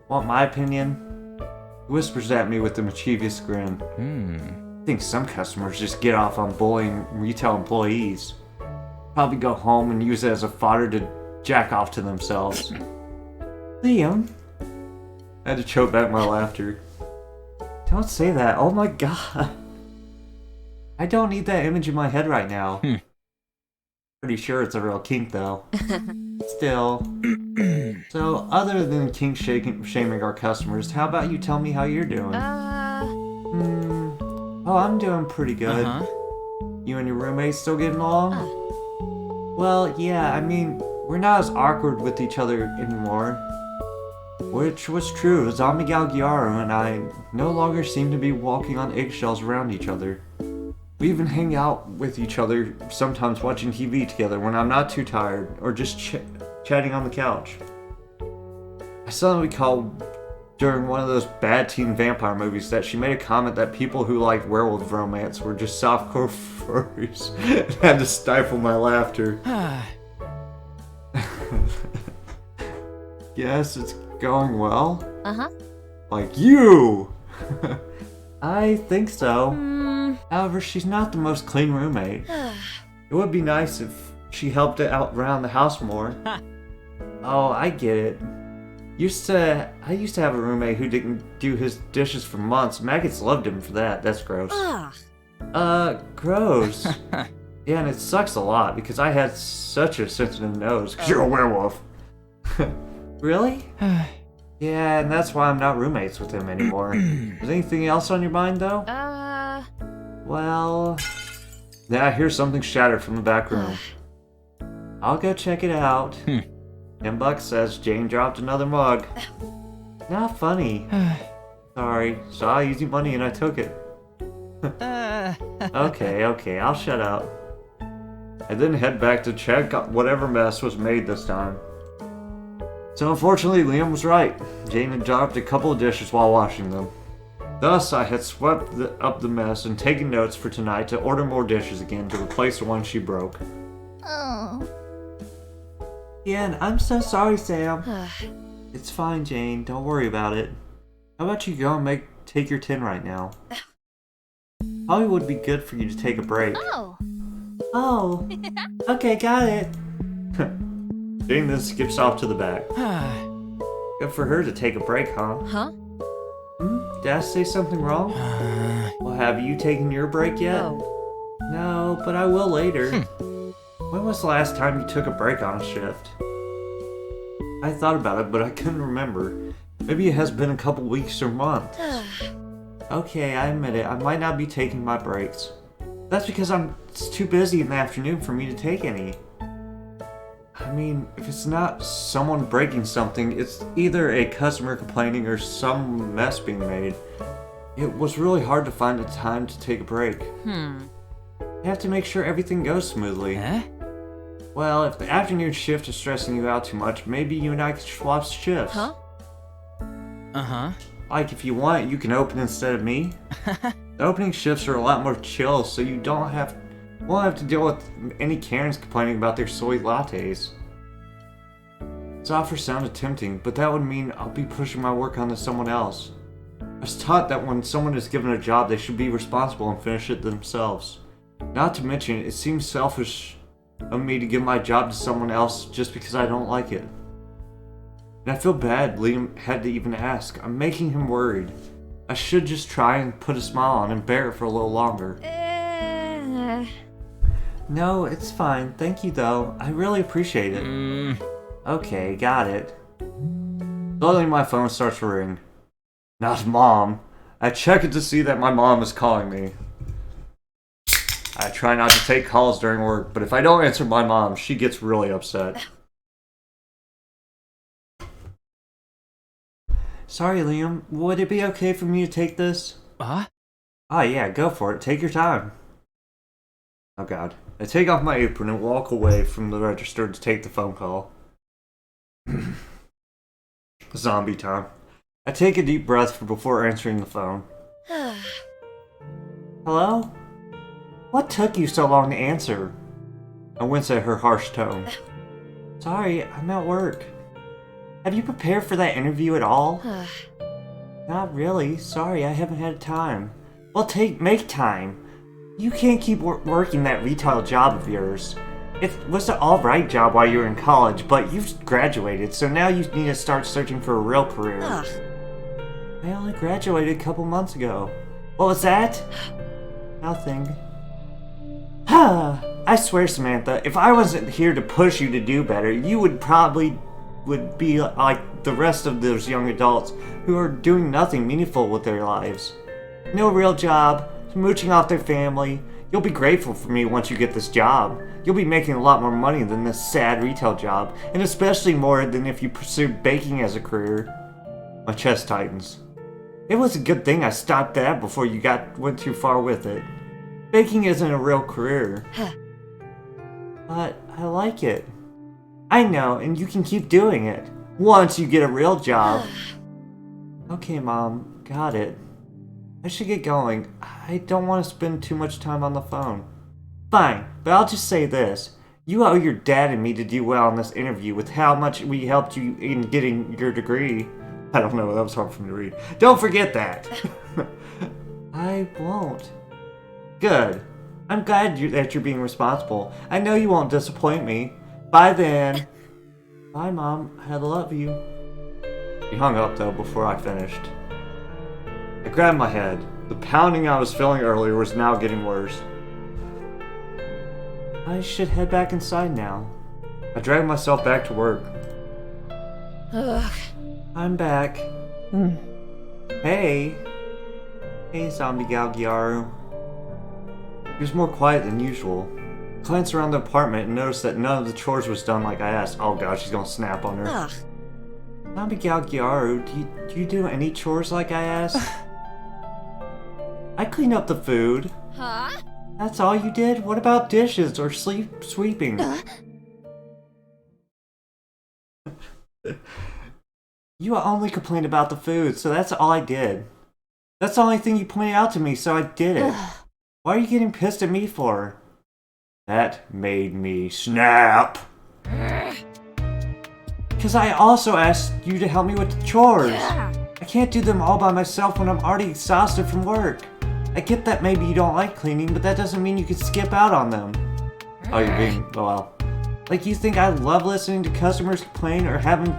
Want my opinion? He whispers at me with a mischievous grin. I think some customers just get off on bullying retail employees. Probably go home and use it as a fodder to jack off to themselves. Liam? I had to choke back my laughter. Don't say that. Oh my god. I don't need that image in my head right now. Pretty sure it's a real kink though. Still. So, other than kink shaming our customers, how about you tell me how you're doing? Oh, I'm doing pretty good. You and your roommates still getting along? Well, yeah, I mean, we're not as awkward with each other anymore. Which was true. Zombie Galgiaro and I no longer seem to be walking on eggshells around each other. We even hang out with each other, sometimes watching TV together when I'm not too tired, or just chatting on the couch. I suddenly recalled during one of those bad teen vampire movies that she made a comment that people who liked werewolf romance were just softcore furries. I had to stifle my laughter. Yes, it's going well. Like you! I think so. However, she's not the most clean roommate. It would be nice if she helped out around the house more. Oh, I get it. I used to have a roommate who didn't do his dishes for months. Maggots loved him for that. That's gross. Gross. Yeah, and it sucks a lot because I had such a sensitive nose. Because you're a werewolf. Really? Yeah, and that's why I'm not roommates with him anymore. Is anything else on your mind, though? Well... Yeah, I hear something shattered from the back room. I'll go check it out. $10 says Jane dropped another mug. Not funny. Sorry, saw easy money and I took it. Okay, I'll shut up. I then head back to check whatever mess was made this time. So unfortunately, Liam was right. Jane had dropped a couple of dishes while washing them. Thus, I had swept up the mess and taken notes for tonight to order more dishes again to replace the ones she broke. Oh. Yeah, and I'm so sorry, Sam. It's fine, Jane. Don't worry about it. How about you go and take your tin right now? Probably would be good for you to take a break. Oh. Okay, got it. Jane then skips off to the back. Good for her to take a break, huh? Did I say something wrong? Well, have you taken your break yet? No, but I will later. When was the last time you took a break on a shift? I thought about it, but I couldn't remember. Maybe it has been a couple weeks or months. Okay, I admit it. I might not be taking my breaks. That's because it's too busy in the afternoon for me to take any. I mean, if it's not someone breaking something, it's either a customer complaining or some mess being made. It was really hard to find the time to take a break. You have to make sure everything goes smoothly. Well, if the afternoon shift is stressing you out too much, maybe you and I could swap shifts. Like, if you want, you can open instead of me. The opening shifts are a lot more chill, so you won't have to deal with any Karens complaining about their soy lattes. This offer sounded tempting, but that would mean I'll be pushing my work onto someone else. I was taught that when someone is given a job, they should be responsible and finish it themselves. Not to mention, it seems selfish of me to give my job to someone else just because I don't like it. And I feel bad Liam had to even ask. I'm making him worried. I should just try and put a smile on and bear it for a little longer. No, it's fine. Thank you, though. I really appreciate it. Okay, got it. Suddenly my phone starts to ring. Not Mom. I check it to see that my mom is calling me. I try not to take calls during work, but if I don't answer my mom, she gets really upset. Sorry, Liam. Would it be okay for me to take this? Oh yeah, go for it. Take your time. Oh god. I take off my apron and walk away from the register to take the phone call. Zombie time. I take a deep breath before answering the phone. Hello? What took you so long to answer? I wince at her harsh tone. Sorry, I'm at work. Have you prepared for that interview at all? Not really. Sorry, I haven't had time. Well, make time. You can't keep working that retail job of yours. It was an alright job while you were in college, but you've graduated, so now you need to start searching for a real career. I only graduated a couple months ago. What was that? Nothing. I swear, Samantha, if I wasn't here to push you to do better, you would be like the rest of those young adults who are doing nothing meaningful with their lives. No real job, mooching off their family. You'll be grateful for me once you get this job. You'll be making a lot more money than this sad retail job, and especially more than if you pursued baking as a career. My chest tightens. It was a good thing I stopped that before you went too far with it. Baking isn't a real career. But I like it. I know, and you can keep doing it. Once you get a real job. Okay, Mom. Got it. I should get going. I don't want to spend too much time on the phone. Fine, but I'll just say this. You owe your dad and me to do well in this interview with how much we helped you in getting your degree. I don't know, that was hard for me to read. Don't forget that! I won't. Good. I'm glad that you're being responsible. I know you won't disappoint me. Bye then. Bye, Mom. I love you. He hung up, though, before I finished. I grabbed my head. The pounding I was feeling earlier was now getting worse. I should head back inside now. I dragged myself back to work. Ugh. I'm back. Hey. Hey, Zombie Galgiaru. He was more quiet than usual. I glanced around the apartment and noticed that none of the chores was done like I asked. Oh god, she's gonna snap on her. Ugh. Zombie Galgiaru, do you do any chores like I asked? I cleaned up the food. Huh? That's all you did? What about dishes or sweeping? You only complained about the food, so that's all I did. That's the only thing you pointed out to me, so I did it. Why are you getting pissed at me for? That made me snap. Because I also asked you to help me with the chores. Yeah. I can't do them all by myself when I'm already exhausted from work. I get that maybe you don't like cleaning, but that doesn't mean you can skip out on them. Oh, you're being, well. Like you think I love listening to customers complain or having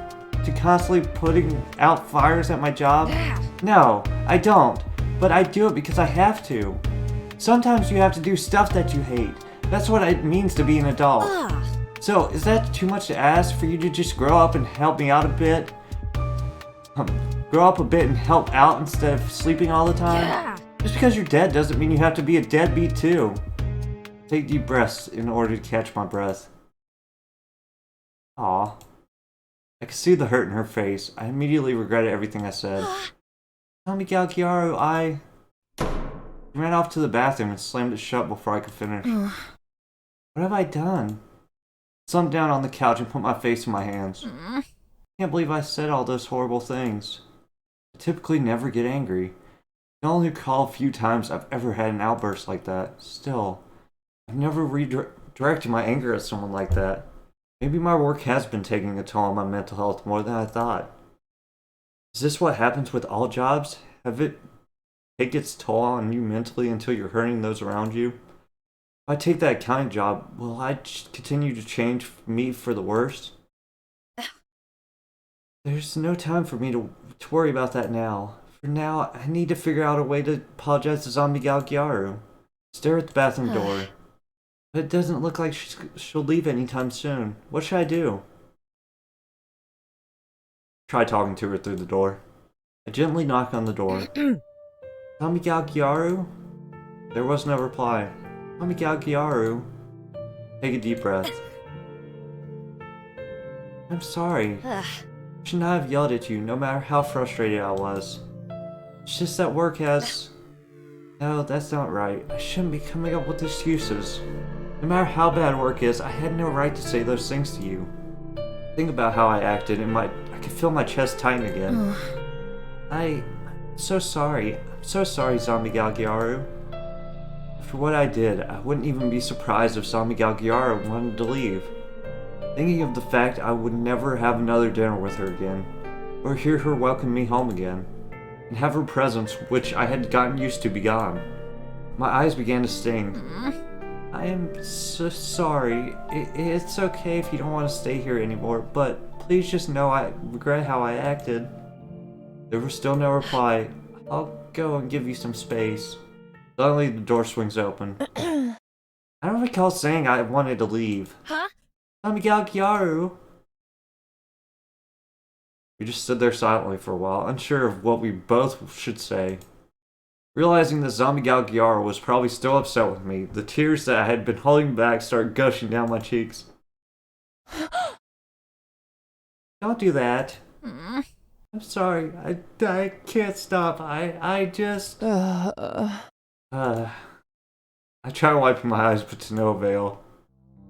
to constantly putting out fires at my job? No, I don't. But I do it because I have to. Sometimes you have to do stuff that you hate. That's what it means to be an adult. Ugh. So, is that too much to ask for you to just grow up and help me out a bit? Grow up a bit and help out instead of sleeping all the time? Yeah. Just because you're dead doesn't mean you have to be a deadbeat too. Take deep breaths in order to catch my breath. Aw. I could see the hurt in her face. I immediately regretted everything I said. Tell me, Galgiaru, I ran off to the bathroom and slammed it shut before I could finish. What have I done? I slumped down on the couch and put my face in my hands. I can't believe I said all those horrible things. I typically never get angry. I can only recall a few times I've ever had an outburst like that. Still, I've never redirected my anger at someone like that. Maybe my work has been taking a toll on my mental health more than I thought. Is this what happens with all jobs? Have it take its toll on you mentally until you're hurting those around you? If I take that accounting job, will I continue to change me for the worse? There's no time for me to worry about that now. For now, I need to figure out a way to apologize to Zombie Galgiaru. Stare at the bathroom door. But it doesn't look like she'll leave anytime soon. What should I do? Try talking to her through the door. I gently knock on the door. Zombie Galgiaru? There was no reply. Zombie Galgiaru? Take a deep breath. I'm sorry. I should not have yelled at you, no matter how frustrated I was. It's just that work has... No, that's not right. I shouldn't be coming up with excuses. No matter how bad work is, I had no right to say those things to you. Think about how I acted, and I could feel my chest tighten again. I'm so sorry. I'm so sorry, Zombie Galgiaru. For what I did, I wouldn't even be surprised if Zombie Galgiaru wanted to leave. Thinking of the fact I would never have another dinner with her again, or hear her welcome me home again, and have her presence, which I had gotten used to, be gone. My eyes began to sting. I am so sorry. It's okay if you don't want to stay here anymore, but please just know I regret how I acted. There was still no reply. I'll go and give you some space. Suddenly, the door swings open. I don't recall saying I wanted to leave. Huh? Miguel Gyaru. We just stood there silently for a while, unsure of what we both should say. Realizing that Zombie Galgiaro was probably still upset with me, the tears that I had been holding back started gushing down my cheeks. Don't do that. I'm sorry. I can't stop. I just... I tried wiping my eyes, but to no avail.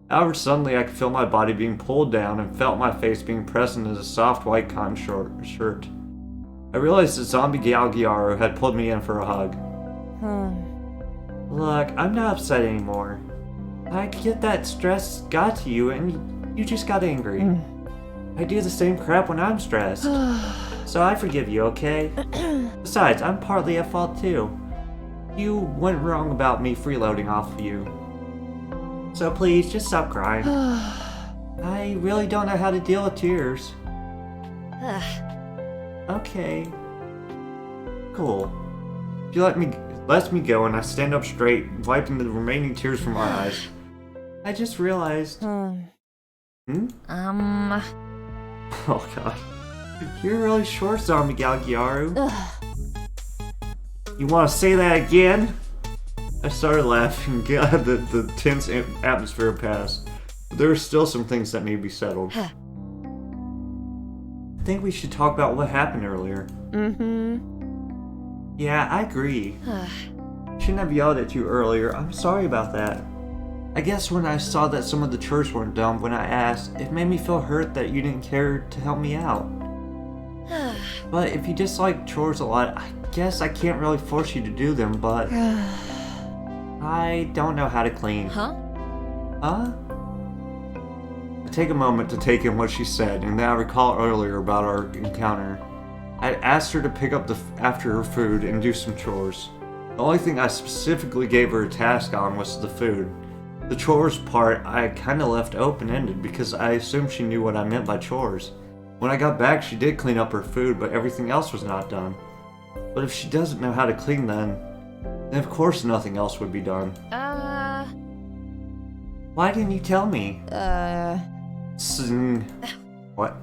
However, suddenly I could feel my body being pulled down and felt my face being pressed into a soft white cotton shirt. I realized that Zombie Galgiaro had pulled me in for a hug. Look, I'm not upset anymore. I get that stress got to you and you just got angry. I do the same crap when I'm stressed. So I forgive you, okay? Besides, I'm partly at fault too. You went wrong about me freeloading off of you. So please, just stop crying. I really don't know how to deal with tears. Okay. Cool. She lets me go and I stand up straight, wiping the remaining tears from my eyes. I just realized... Oh god. You're really short, Zombie Galgiaru. You want to say that again? I started laughing, glad that the tense atmosphere passed. But there were still some things that need to be settled. I think we should talk about what happened earlier. Yeah, I agree. Shouldn't have yelled at you earlier. I'm sorry about that. I guess when I saw that some of the chores weren't done when I asked, it made me feel hurt that you didn't care to help me out. But if you dislike chores a lot, I guess I can't really force you to do them, but... I don't know how to clean. Huh? I take a moment to take in what she said, and then I recall earlier about our encounter. I asked her to pick up after her food and do some chores. The only thing I specifically gave her a task on was the food. The chores part I kinda left open-ended because I assumed she knew what I meant by chores. When I got back, she did clean up her food, but everything else was not done. But if she doesn't know how to clean then of course nothing else would be done. Why didn't you tell me? What?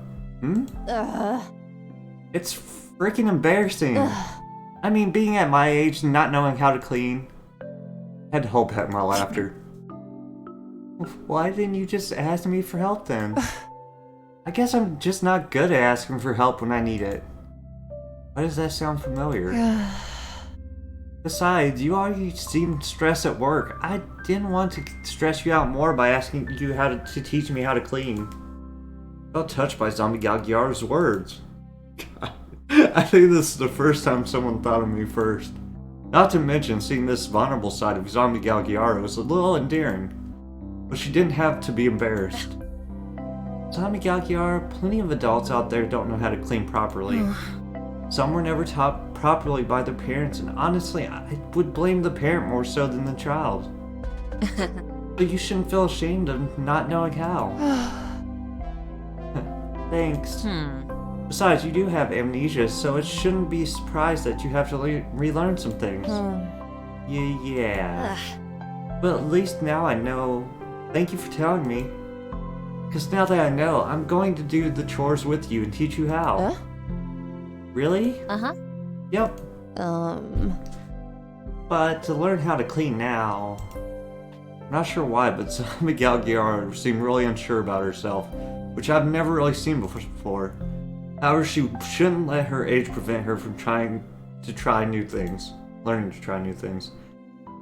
It's freaking embarrassing. I mean, being at my age and not knowing how to clean. I had to hold back my laughter. Why didn't you just ask me for help then? I guess I'm just not good at asking for help when I need it. Why does that sound familiar? Besides, you already seem stressed at work. I didn't want to stress you out more by asking you to teach me how to clean. I felt touched by Zombie Galgiaro's words. God, I think this is the first time someone thought of me first. Not to mention, seeing this vulnerable side of Zombie Galgiaro was a little endearing. But she didn't have to be embarrassed. Zombie Galgiaro, plenty of adults out there don't know how to clean properly. Some were never taught properly by their parents, and honestly, I would blame the parent more so than the child. But you shouldn't feel ashamed of not knowing how. Thanks. Besides, you do have amnesia, so it shouldn't be a surprise that you have to relearn some things. Yeah. But at least now I know. Thank you for telling me. Because now that I know, I'm going to do the chores with you and teach you how. Really? Yep. But to learn how to clean now... I'm not sure why, but Zombie Galgiaro seemed really unsure about herself, which I've never really seen before. However, she shouldn't let her age prevent her from learning to try new things.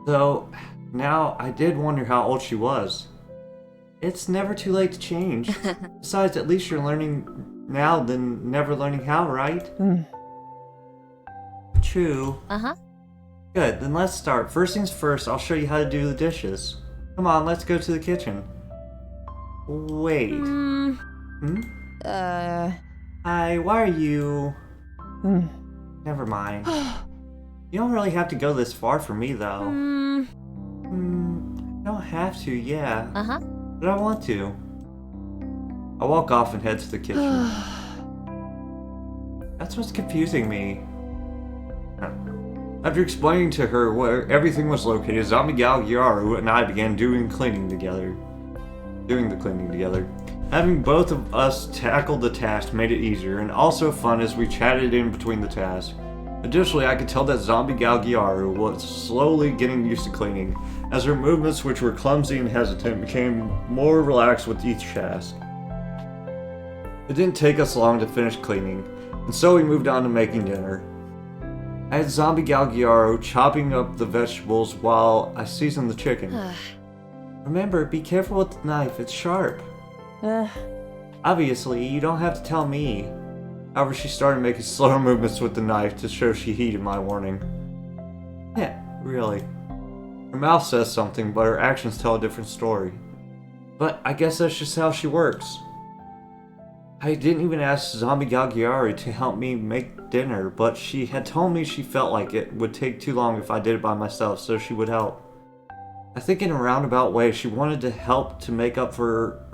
Though, now I did wonder how old she was. It's never too late to change. Besides, at least you're learning now than never learning how, right? True. Good, then let's start. First things first, I'll show you how to do the dishes. Come on, let's go to the kitchen. Wait. Hi, why are you... Never mind. You don't really have to go this far for me, though. I don't have to, yeah. But I want to. I walk off and head to the kitchen. Got That's what's confusing me. After explaining to her where everything was located, Zombie Gal Gyaru and I began doing the cleaning together. Having both of us tackle the task made it easier and also fun as we chatted in between the tasks. Additionally, I could tell that Zombie Gal Gyaru was slowly getting used to cleaning, as her movements, which were clumsy and hesitant, became more relaxed with each task. It didn't take us long to finish cleaning, and so we moved on to making dinner. I had Zombie Gal Gyaru chopping up the vegetables while I seasoned the chicken. Remember, be careful with the knife, it's sharp. Obviously, you don't have to tell me. However, she started making slower movements with the knife to show she heeded my warning. Yeah, really. Her mouth says something, but her actions tell a different story. But I guess that's just how she works. I didn't even ask Zombie Gal Gyaru to help me make dinner, but she had told me she felt like it would take too long if I did it by myself, so she would help. I think in a roundabout way, she wanted to help to make up for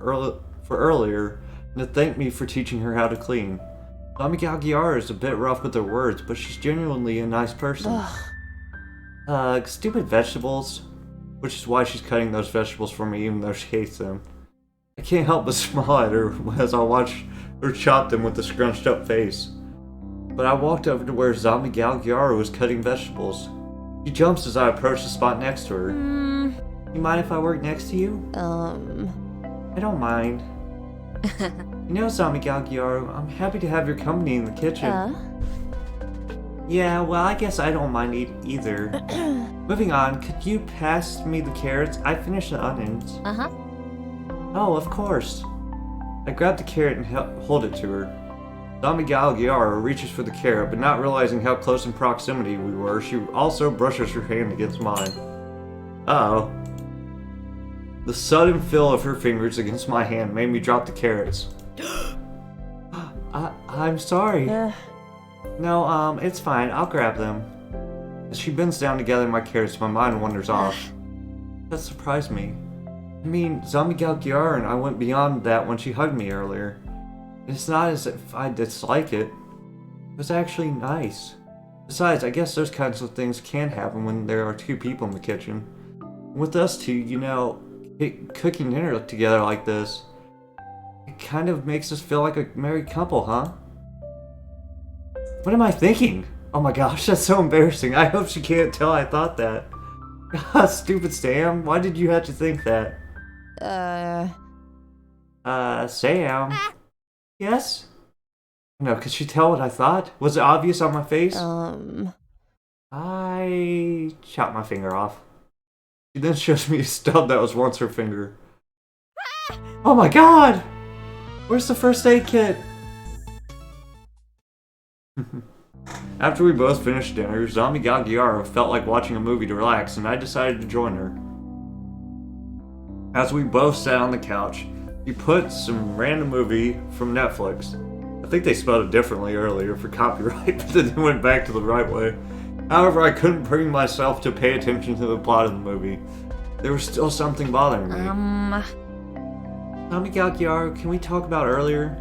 earlier and to thank me for teaching her how to clean. Zombie Gal Gyaru is a bit rough with her words, but she's genuinely a nice person. Stupid vegetables. Which is why she's cutting those vegetables for me even though she hates them. I can't help but smile at her as I watch her chop them with a scrunched up face. But I walked over to where Zombie Gal Gyaru was cutting vegetables. She jumps as I approach the spot next to her. You mind if I work next to you? I don't mind. You know, Zombie Gal Gyaru, I'm happy to have your company in the kitchen. Yeah, well, I guess I don't mind either. Moving on, could you pass me the carrots? I finished the onions. Oh, of course. I grabbed the carrot and hold it to her. Zombie Gal Gyaru reaches for the carrot, but not realizing how close in proximity we were, she also brushes her hand against mine. Uh-oh. The sudden feel of her fingers against my hand made me drop the carrots. I'm sorry. No, it's fine. I'll grab them. As she bends down to gather my carrots, my mind wanders off. That surprised me. I mean, Zombie Gal Gyaru and I went beyond that when she hugged me earlier. It's not as if I dislike it. It was actually nice. Besides, I guess those kinds of things can happen when there are two people in the kitchen. With us two, you know, cooking dinner together like this, it kind of makes us feel like a married couple, huh? What am I thinking? Oh my gosh, that's so embarrassing. I hope she can't tell I thought that. God, stupid Sam. Why did you have to think that? Sam? Yes? No, could she tell what I thought? Was it obvious on my face? I chopped my finger off. She then shows me a stub that was once her finger. Oh my god! Where's the first aid kit? After we both finished dinner, Zombie Gal Gyaru felt like watching a movie to relax, and I decided to join her. As we both sat on the couch, she put some random movie from Netflix. I think they spelled it differently earlier for copyright, but then went back to the right way. However, I couldn't bring myself to pay attention to the plot of the movie. There was still something bothering me. Zombie Gal Gyaru, can we talk about earlier?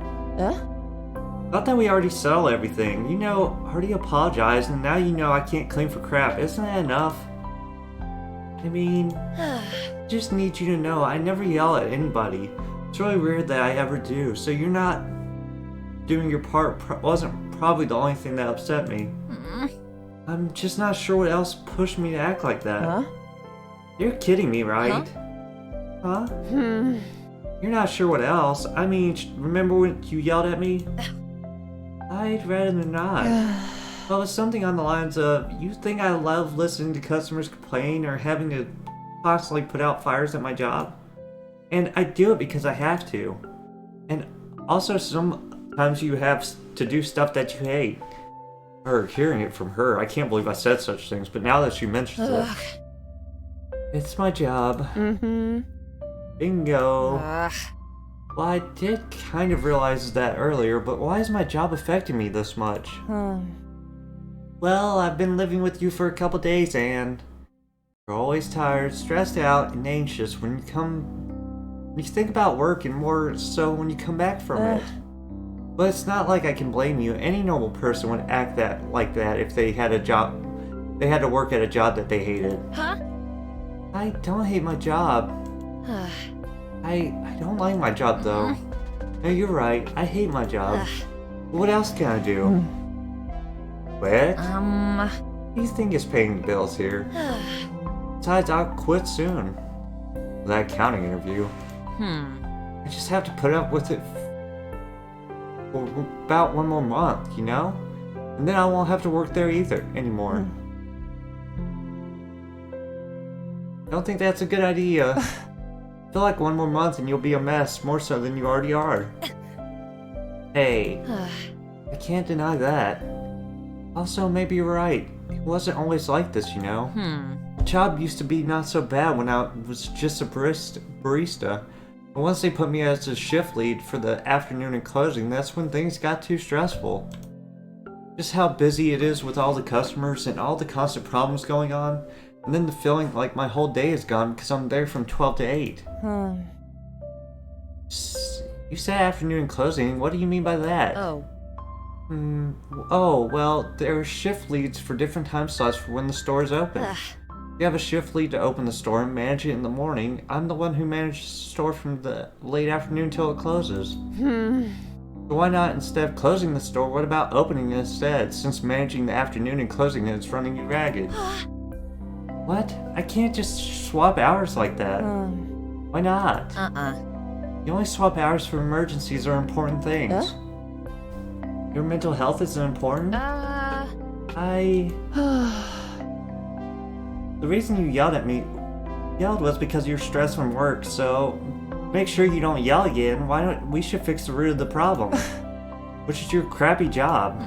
Thought that we already settled everything. You know, already apologized, and now you know I can't clean for crap. Isn't that enough? I mean, just need you to know I never yell at anybody. It's really weird that I ever do. So you're not doing your part wasn't probably the only thing that upset me. I'm just not sure what else pushed me to act like that. You're kidding me, right? Huh? You're not sure what else? I mean, remember when you yelled at me? I'd rather not. Well, it's something on the lines of, you think I love listening to customers complain or having to constantly put out fires at my job? And I do it because I have to. And also sometimes you have to do stuff that you hate. Or hearing it from her, I can't believe I said such things, but now that she mentions it, it's my job. Bingo. Well, I did kind of realize that earlier, but why is my job affecting me this much? Well, I've been living with you for a couple days, and you're always tired, stressed out, and anxious when you think about work, and more so when you come back from it. But it's not like I can blame you. Any normal person would act like that if they had a job. They had to work at a job that they hated. Huh? I don't hate my job. I don't like my job though. No, you're right. I hate my job. What else can I do? What? Do you think is paying the bills here? Besides, I'll quit soon. That accounting interview. I just have to put up with it for about 1 more month, you know? And then I won't have to work there anymore. I don't think that's a good idea. I feel like 1 more month and you'll be a mess, more so than you already are. Hey, I can't deny that. Also, maybe you're right. It wasn't always like this, you know? The job used to be not so bad when I was just a barista. But once they put me as a shift lead for the afternoon and closing, that's when things got too stressful. Just how busy it is with all the customers and all the constant problems going on, and then the feeling like my whole day is gone because I'm there from 12 to 8. You said afternoon and closing, what do you mean by that? Oh, well, there are shift leads for different time slots for when the store is open. You have a shift lead to open the store and manage it in the morning. I'm the one who manages the store from the late afternoon till it closes. So why not, instead of closing the store, what about opening it instead, since managing the afternoon and closing it is running you ragged? What? I can't just swap hours like that. Why not? You only swap hours for emergencies or important things. Your mental health isn't important? The reason you yelled was because you're stressed from work, so make sure you don't yell again. We should fix the root of the problem, which is your crappy job.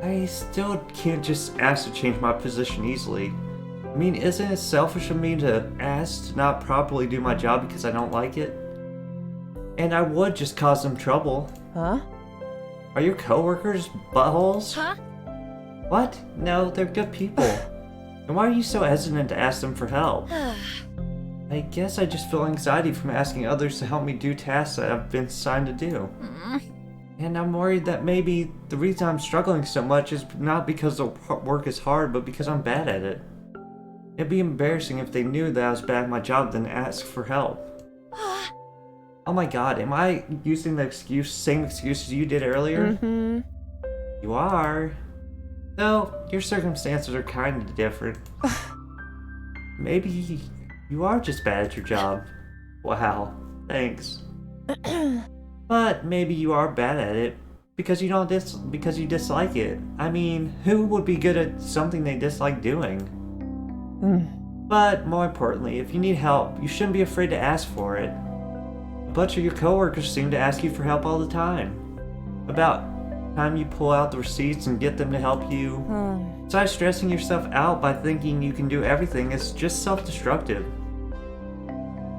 I still can't just ask to change my position easily. I mean, isn't it selfish of me to ask to not properly do my job because I don't like it? And I would just cause them trouble. Are your coworkers buttholes? What? No, they're good people. And why are you so hesitant to ask them for help? I guess I just feel anxiety from asking others to help me do tasks that I've been assigned to do. And I'm worried that maybe the reason I'm struggling so much is not because the work is hard, but because I'm bad at it. It'd be embarrassing if they knew that I was bad at my job then ask for help. Oh my god, am I using the same excuses you did earlier? You are. Though, your circumstances are kind of different. Maybe you are just bad at your job. Wow, thanks. But maybe you are bad at it because you dislike it. I mean, who would be good at something they dislike doing? But more importantly, if you need help, you shouldn't be afraid to ask for it. A bunch of your coworkers seem to ask you for help all the time. About time you pull out the receipts and get them to help you. Besides stressing yourself out by thinking you can do everything, it's just self-destructive.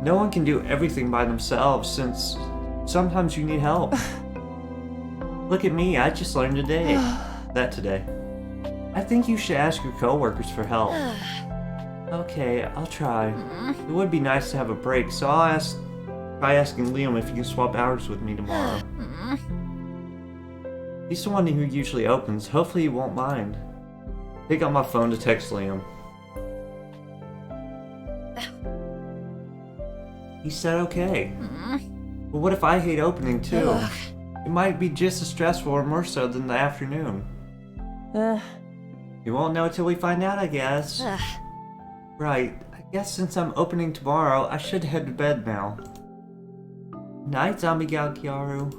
No one can do everything by themselves since sometimes you need help. Look at me, I just learned today. I think you should ask your coworkers for help. Okay, I'll try. It would be nice to have a break, so I'll try asking Liam if he can swap hours with me tomorrow. He's the one who usually opens. Hopefully he won't mind. Pick up my phone to text Liam. He said okay. But what if I hate opening too? It might be just as stressful or more so than the afternoon. You won't know till we find out, I guess. Right, I guess since I'm opening tomorrow, I should head to bed now. Night, Zombie Gal Kiaru.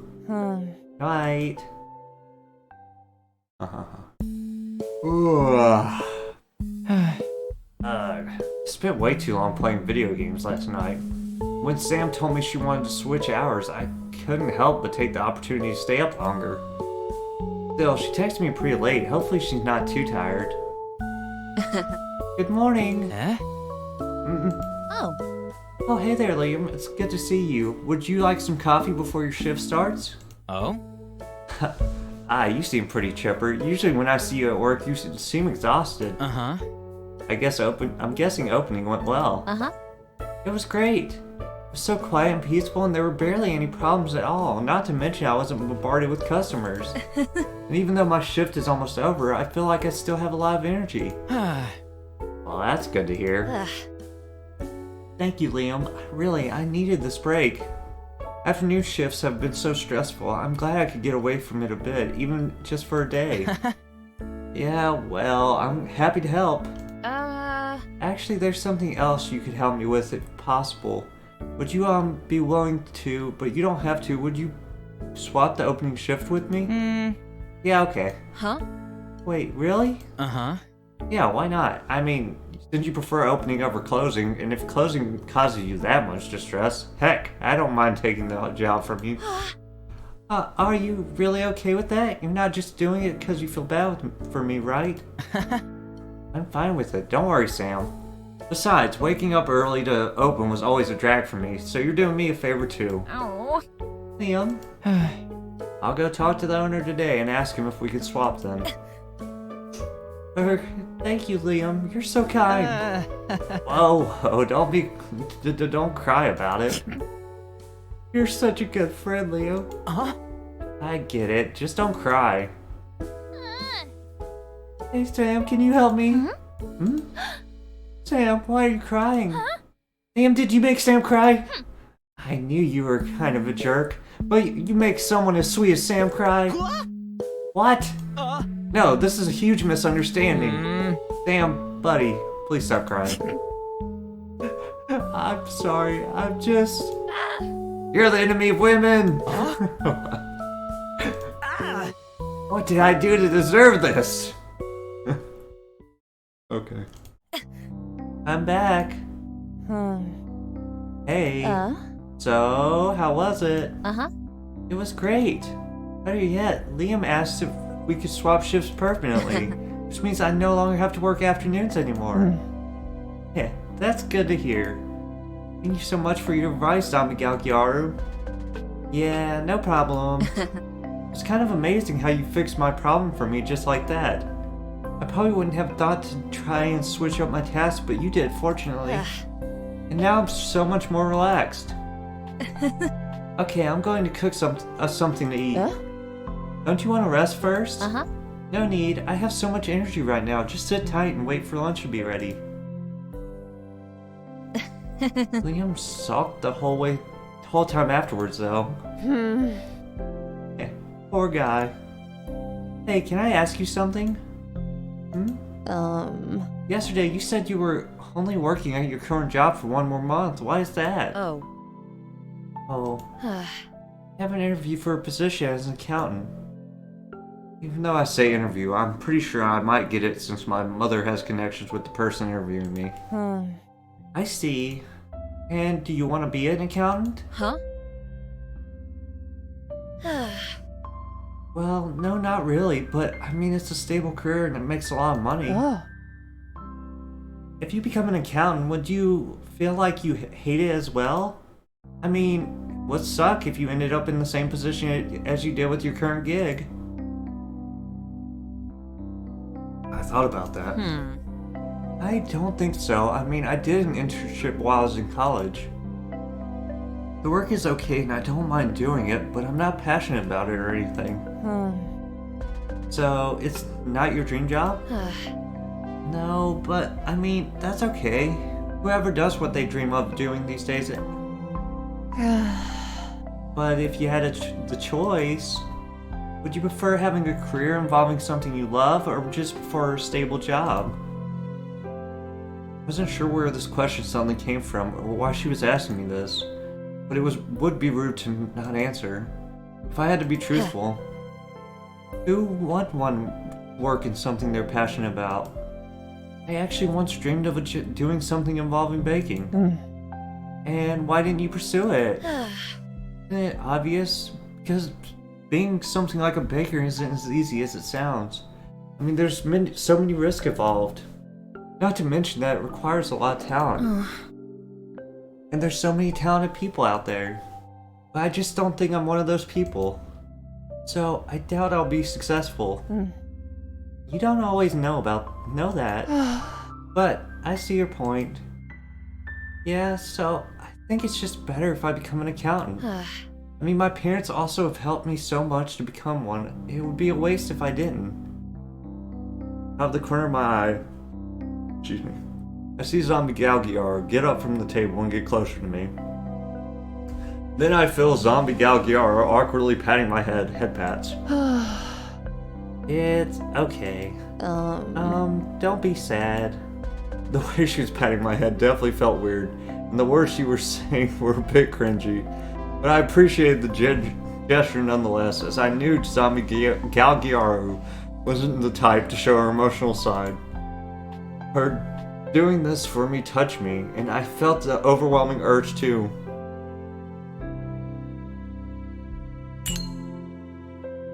Night. Spent way too long playing video games last night. When Sam told me she wanted to switch hours, I couldn't help but take the opportunity to stay up longer. Still, she texted me pretty late. Hopefully she's not too tired. Good morning. Oh, hey there, Liam. It's good to see you. Would you like some coffee before your shift starts? Oh? You seem pretty chipper. Usually when I see you at work, you seem exhausted. I'm guessing opening went well. It was great. was so quiet and peaceful, and there were barely any problems at all. Not to mention I wasn't bombarded with customers. And even though my shift is almost over, I feel like I still have a lot of energy. Well, that's good to hear. Ugh. Thank you, Liam. I needed this break. Afternoon shifts have been so stressful. I'm glad I could get away from it a bit, even just for a day. Yeah, well, I'm happy to help. Actually, there's something else you could help me with if possible. Would you be willing to, but you don't have to, would you swap the opening shift with me? Yeah, okay. Huh? Wait, really? Uh-huh. Yeah, why not? I mean, since you prefer opening over closing, and if closing causes you that much distress, heck, I don't mind taking the job from you. Are you really okay with that? You're not just doing it because you feel bad for me, right? I'm fine with it. Don't worry, Sam. Besides, waking up early to open was always a drag for me, so you're doing me a favor too. Oh. Liam, I'll go talk to the owner today and ask him if we could swap then. Thank you, Liam. You're so kind. Whoa, don't cry about it. You're such a good friend, Liam. I get it. Just don't cry. Hey, Sam, can you help me? Hmm? Sam, why are you crying? Sam, did you make Sam cry? I knew you were kind of a jerk, but you make someone as sweet as Sam cry. What? No, this is a huge misunderstanding. Sam, buddy, please stop crying. I'm sorry, I'm just... You're the enemy of women! What did I do to deserve this? Okay. I'm back. Hey. So, how was it? It was great. Better yet, Liam asked if we could swap shifts permanently, which means I no longer have to work afternoons anymore. Yeah, that's good to hear. Thank you so much for your advice, Damigalgyaru. Yeah, no problem. It's kind of amazing how you fixed my problem for me just like that. I probably wouldn't have thought to try and switch up my tasks, but you did, fortunately. And now I'm so much more relaxed. Okay, I'm going to cook something to eat. Don't you want to rest first? No need. I have so much energy right now. Just sit tight and wait for lunch to be ready. Liam sulked the whole time afterwards, though. Yeah, poor guy. Hey, can I ask you something? Yesterday you said you were only working at your current job for 1 more month. Why is that? Oh. I have an interview for a position as an accountant. Even though I say interview, I'm pretty sure I might get it since my mother has connections with the person interviewing me. I see. And do you want to be an accountant? Well, no, not really, but I mean, it's a stable career and it makes a lot of money. If you become an accountant, would you feel like you hate it as well? I mean, would suck if you ended up in the same position as you did with your current gig. I thought about that. I don't think so. I mean, I did an internship while I was in college. The work is okay and I don't mind doing it, but I'm not passionate about it or anything. So, it's not your dream job? No, but I mean, that's okay. Whoever does what they dream of doing these days. But if you had the choice, would you prefer having a career involving something you love or just for a stable job? I wasn't sure where this question suddenly came from or why she was asking me this, but it would be rude to not answer. If I had to be truthful, who would one work in something they're passionate about? I actually once dreamed of doing something involving baking. And why didn't you pursue it? Isn't it obvious? Because being something like a baker isn't as easy as it sounds. I mean, there's so many risks involved. Not to mention that it requires a lot of talent. And there's so many talented people out there. But I just don't think I'm one of those people. So I doubt I'll be successful. You don't always know that. But I see your point. Yeah, so I think it's just better if I become an accountant. I mean, my parents also have helped me so much to become one. It would be a waste if I didn't. Out of the corner of my eye, I see Zombie Galgiar get up from the table and get closer to me. Then I feel Zombie Galgiar awkwardly patting my head pats. It's okay. Don't be sad. The way she was patting my head definitely felt weird, and the words she was saying were a bit cringy. But I appreciated the gesture nonetheless, as I knew Zombie Galgiaru wasn't the type to show her emotional side. Her doing this for me touched me, and I felt the overwhelming urge to.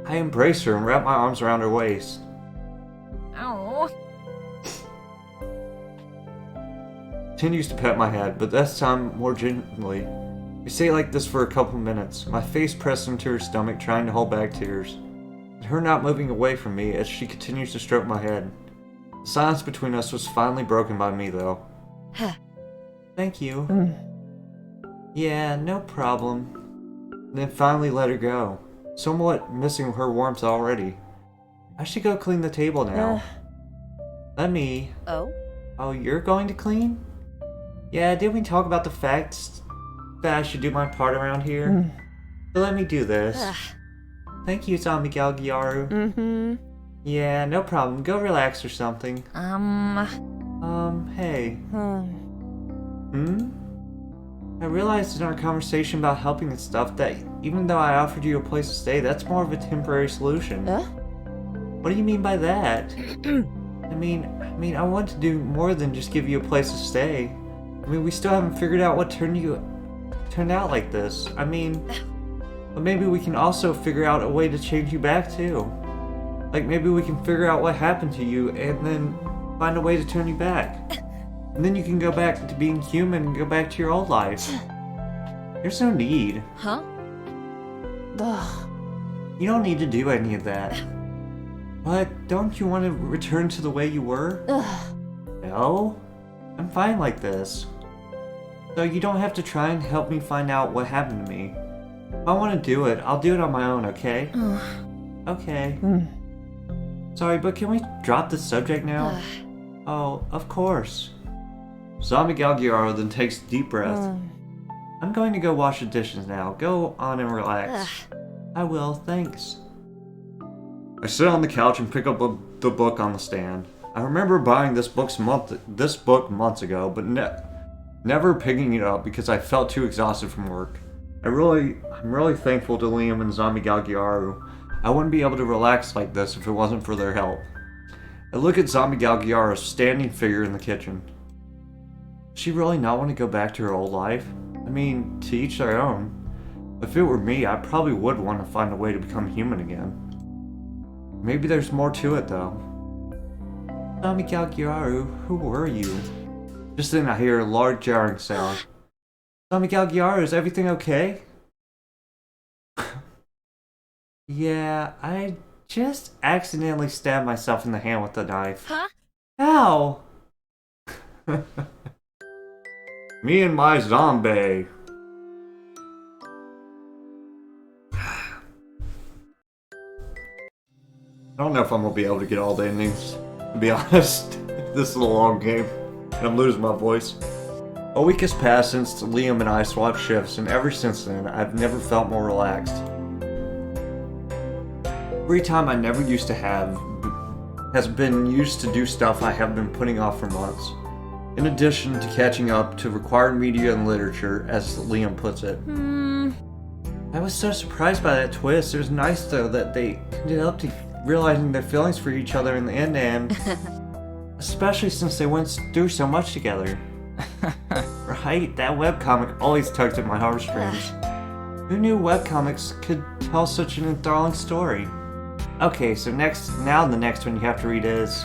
I embraced her and wrapped my arms around her waist. Oh. Continues to pet my head, but this time more gently. We stay like this for a couple minutes, my face pressed into her stomach, trying to hold back tears. And her not moving away from me as she continues to stroke my head. The silence between us was finally broken by me, though. Thank you. Yeah, no problem. And then finally let her go, somewhat missing her warmth already. I should go clean the table now. Let me. Oh? Oh, you're going to clean? Yeah, didn't we talk about the fact that I should do my part around here? So let me do this. Thank you, Zombie Galgiaru. Yeah, no problem. Go relax or something. Hey. I realized in our conversation about helping and stuff that even though I offered you a place to stay, that's more of a temporary solution. What do you mean by that? I mean, I want to do more than just give you a place to stay. I mean, we still haven't figured out what turned out like this. I mean, but maybe we can also figure out a way to change you back too. Like maybe we can figure out what happened to you and then find a way to turn you back. And then you can go back to being human and go back to your old life. There's no need. Huh? You don't need to do any of that. But don't you want to return to the way you were? No? I'm fine like this. So you don't have to try and help me find out what happened to me. If I want to do it, I'll do it on my own, okay? Okay. Sorry, but can we drop the subject now? Oh, of course. Zombie Galgiaro then takes a deep breath. I'm going to go wash the dishes now. Go on and relax. I will, thanks. I sit on the couch and pick up the book on the stand. I remember buying this book months ago, but never picking it up because I felt too exhausted from work. I'm really thankful to Liam and Zombie Galgiaru. I wouldn't be able to relax like this if it wasn't for their help. I look at Zombie Galgiaru's standing figure in the kitchen. Does she really not want to go back to her old life? I mean, to each their own. If it were me, I probably would want to find a way to become human again. Maybe there's more to it though. Zombie Galgiaru, who were you? Just then I hear a large jarring sound. Zombie Galgiaru, is everything okay? Yeah, I just accidentally stabbed myself in the hand with the knife. Huh? Ow! Me and my zombie. I don't know if I'm gonna be able to get all the endings, to be honest. This is a long game, and I'm losing my voice. A week has passed since Liam and I swapped shifts, and ever since then, I've never felt more relaxed. Free time I never used to have has been used to do stuff I have been putting off for months. In addition to catching up to required media and literature, as Liam puts it. I was so surprised by that twist. It was nice though that they ended up realizing their feelings for each other in the end, and especially since they went through so much together. Right? That webcomic always tugged at my heartstrings. Who knew webcomics could tell such an enthralling story? Okay, so the next one you have to read is...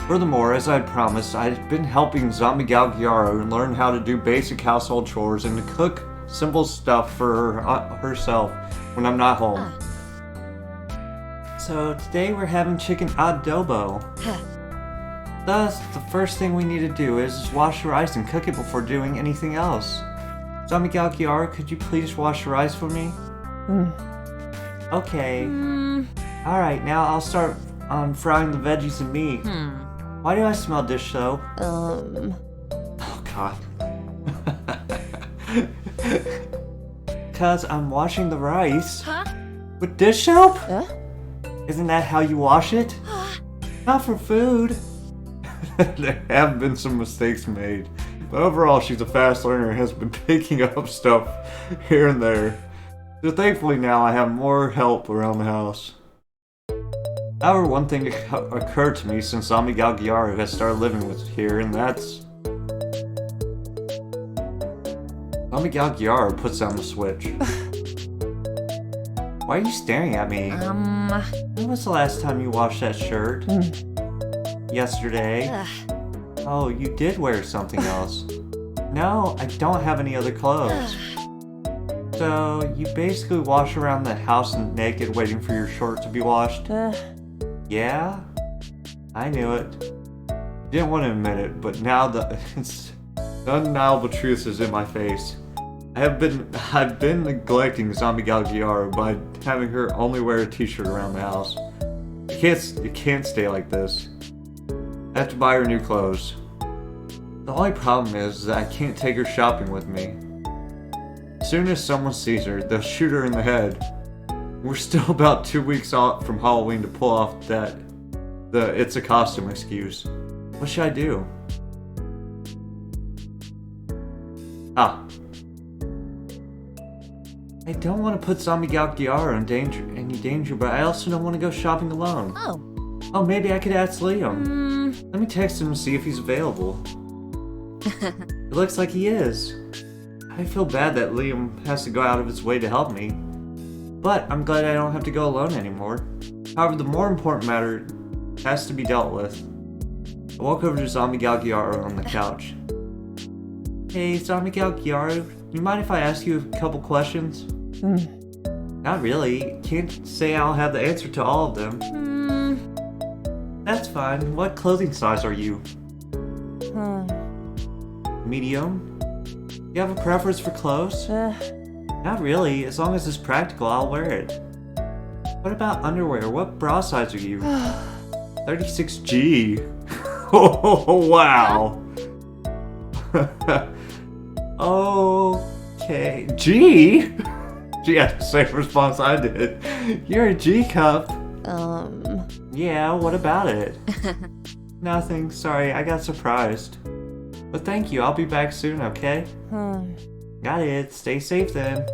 Furthermore, as I had promised, I'd been helping Zombie Galgiaro learn how to do basic household chores and to cook simple stuff for herself when I'm not home. So today we're having chicken adobo. Thus, the first thing we need to do is wash the rice and cook it before doing anything else. Zombie Gal Kiara, could you please wash the rice for me? Okay. Alright, now I'll start on frying the veggies and meat. Why do I smell dish soap? Oh god. Cause I'm washing the rice. Huh? With dish soap? Isn't that how you wash it? Not for food. There have been some mistakes made, but overall she's a fast learner and has been picking up stuff here and there. So thankfully now I have more help around the house. However, one thing occurred to me since Zombie Gal Giaru has started living with here, and that's... Zombie Gal Giaru puts down the switch. Why are you staring at me? When was the last time you washed that shirt? Yesterday. Oh, you did wear something else. No, I don't have any other clothes. So, you basically wash around the house naked waiting for your shirt to be washed? Yeah? I knew it. Didn't want to admit it, but now the undeniable truth is in my face. I've been neglecting Zombie Gal Giaru by having her only wear a t-shirt around the house. It can't stay like this. I have to buy her new clothes. The only problem is that I can't take her shopping with me. As soon as someone sees her, they'll shoot her in the head. We're still about 2 weeks out from Halloween to pull off the it's a costume excuse. What should I do? I don't want to put Zombie Gal Giaru in any danger, but I also don't want to go shopping alone. Oh, maybe I could ask Liam. Let me text him and see if he's available. It looks like he is. I feel bad that Liam has to go out of his way to help me, but I'm glad I don't have to go alone anymore. However, the more important matter has to be dealt with. I walk over to Zombie Gal Giaru on the couch. Hey, Zombie Gal Giaru, you mind if I ask you a couple questions? Not really. Can't say I'll have the answer to all of them. That's fine. What clothing size are you? Medium? You have a preference for clothes? Not really. As long as it's practical, I'll wear it. What about underwear? What bra size are you? 36G. Oh, wow. Okay. G? She had the same response I did. You're a G cup. Yeah, what about it? Nothing. Sorry, I got surprised. But thank you. I'll be back soon, okay? Got it. Stay safe then.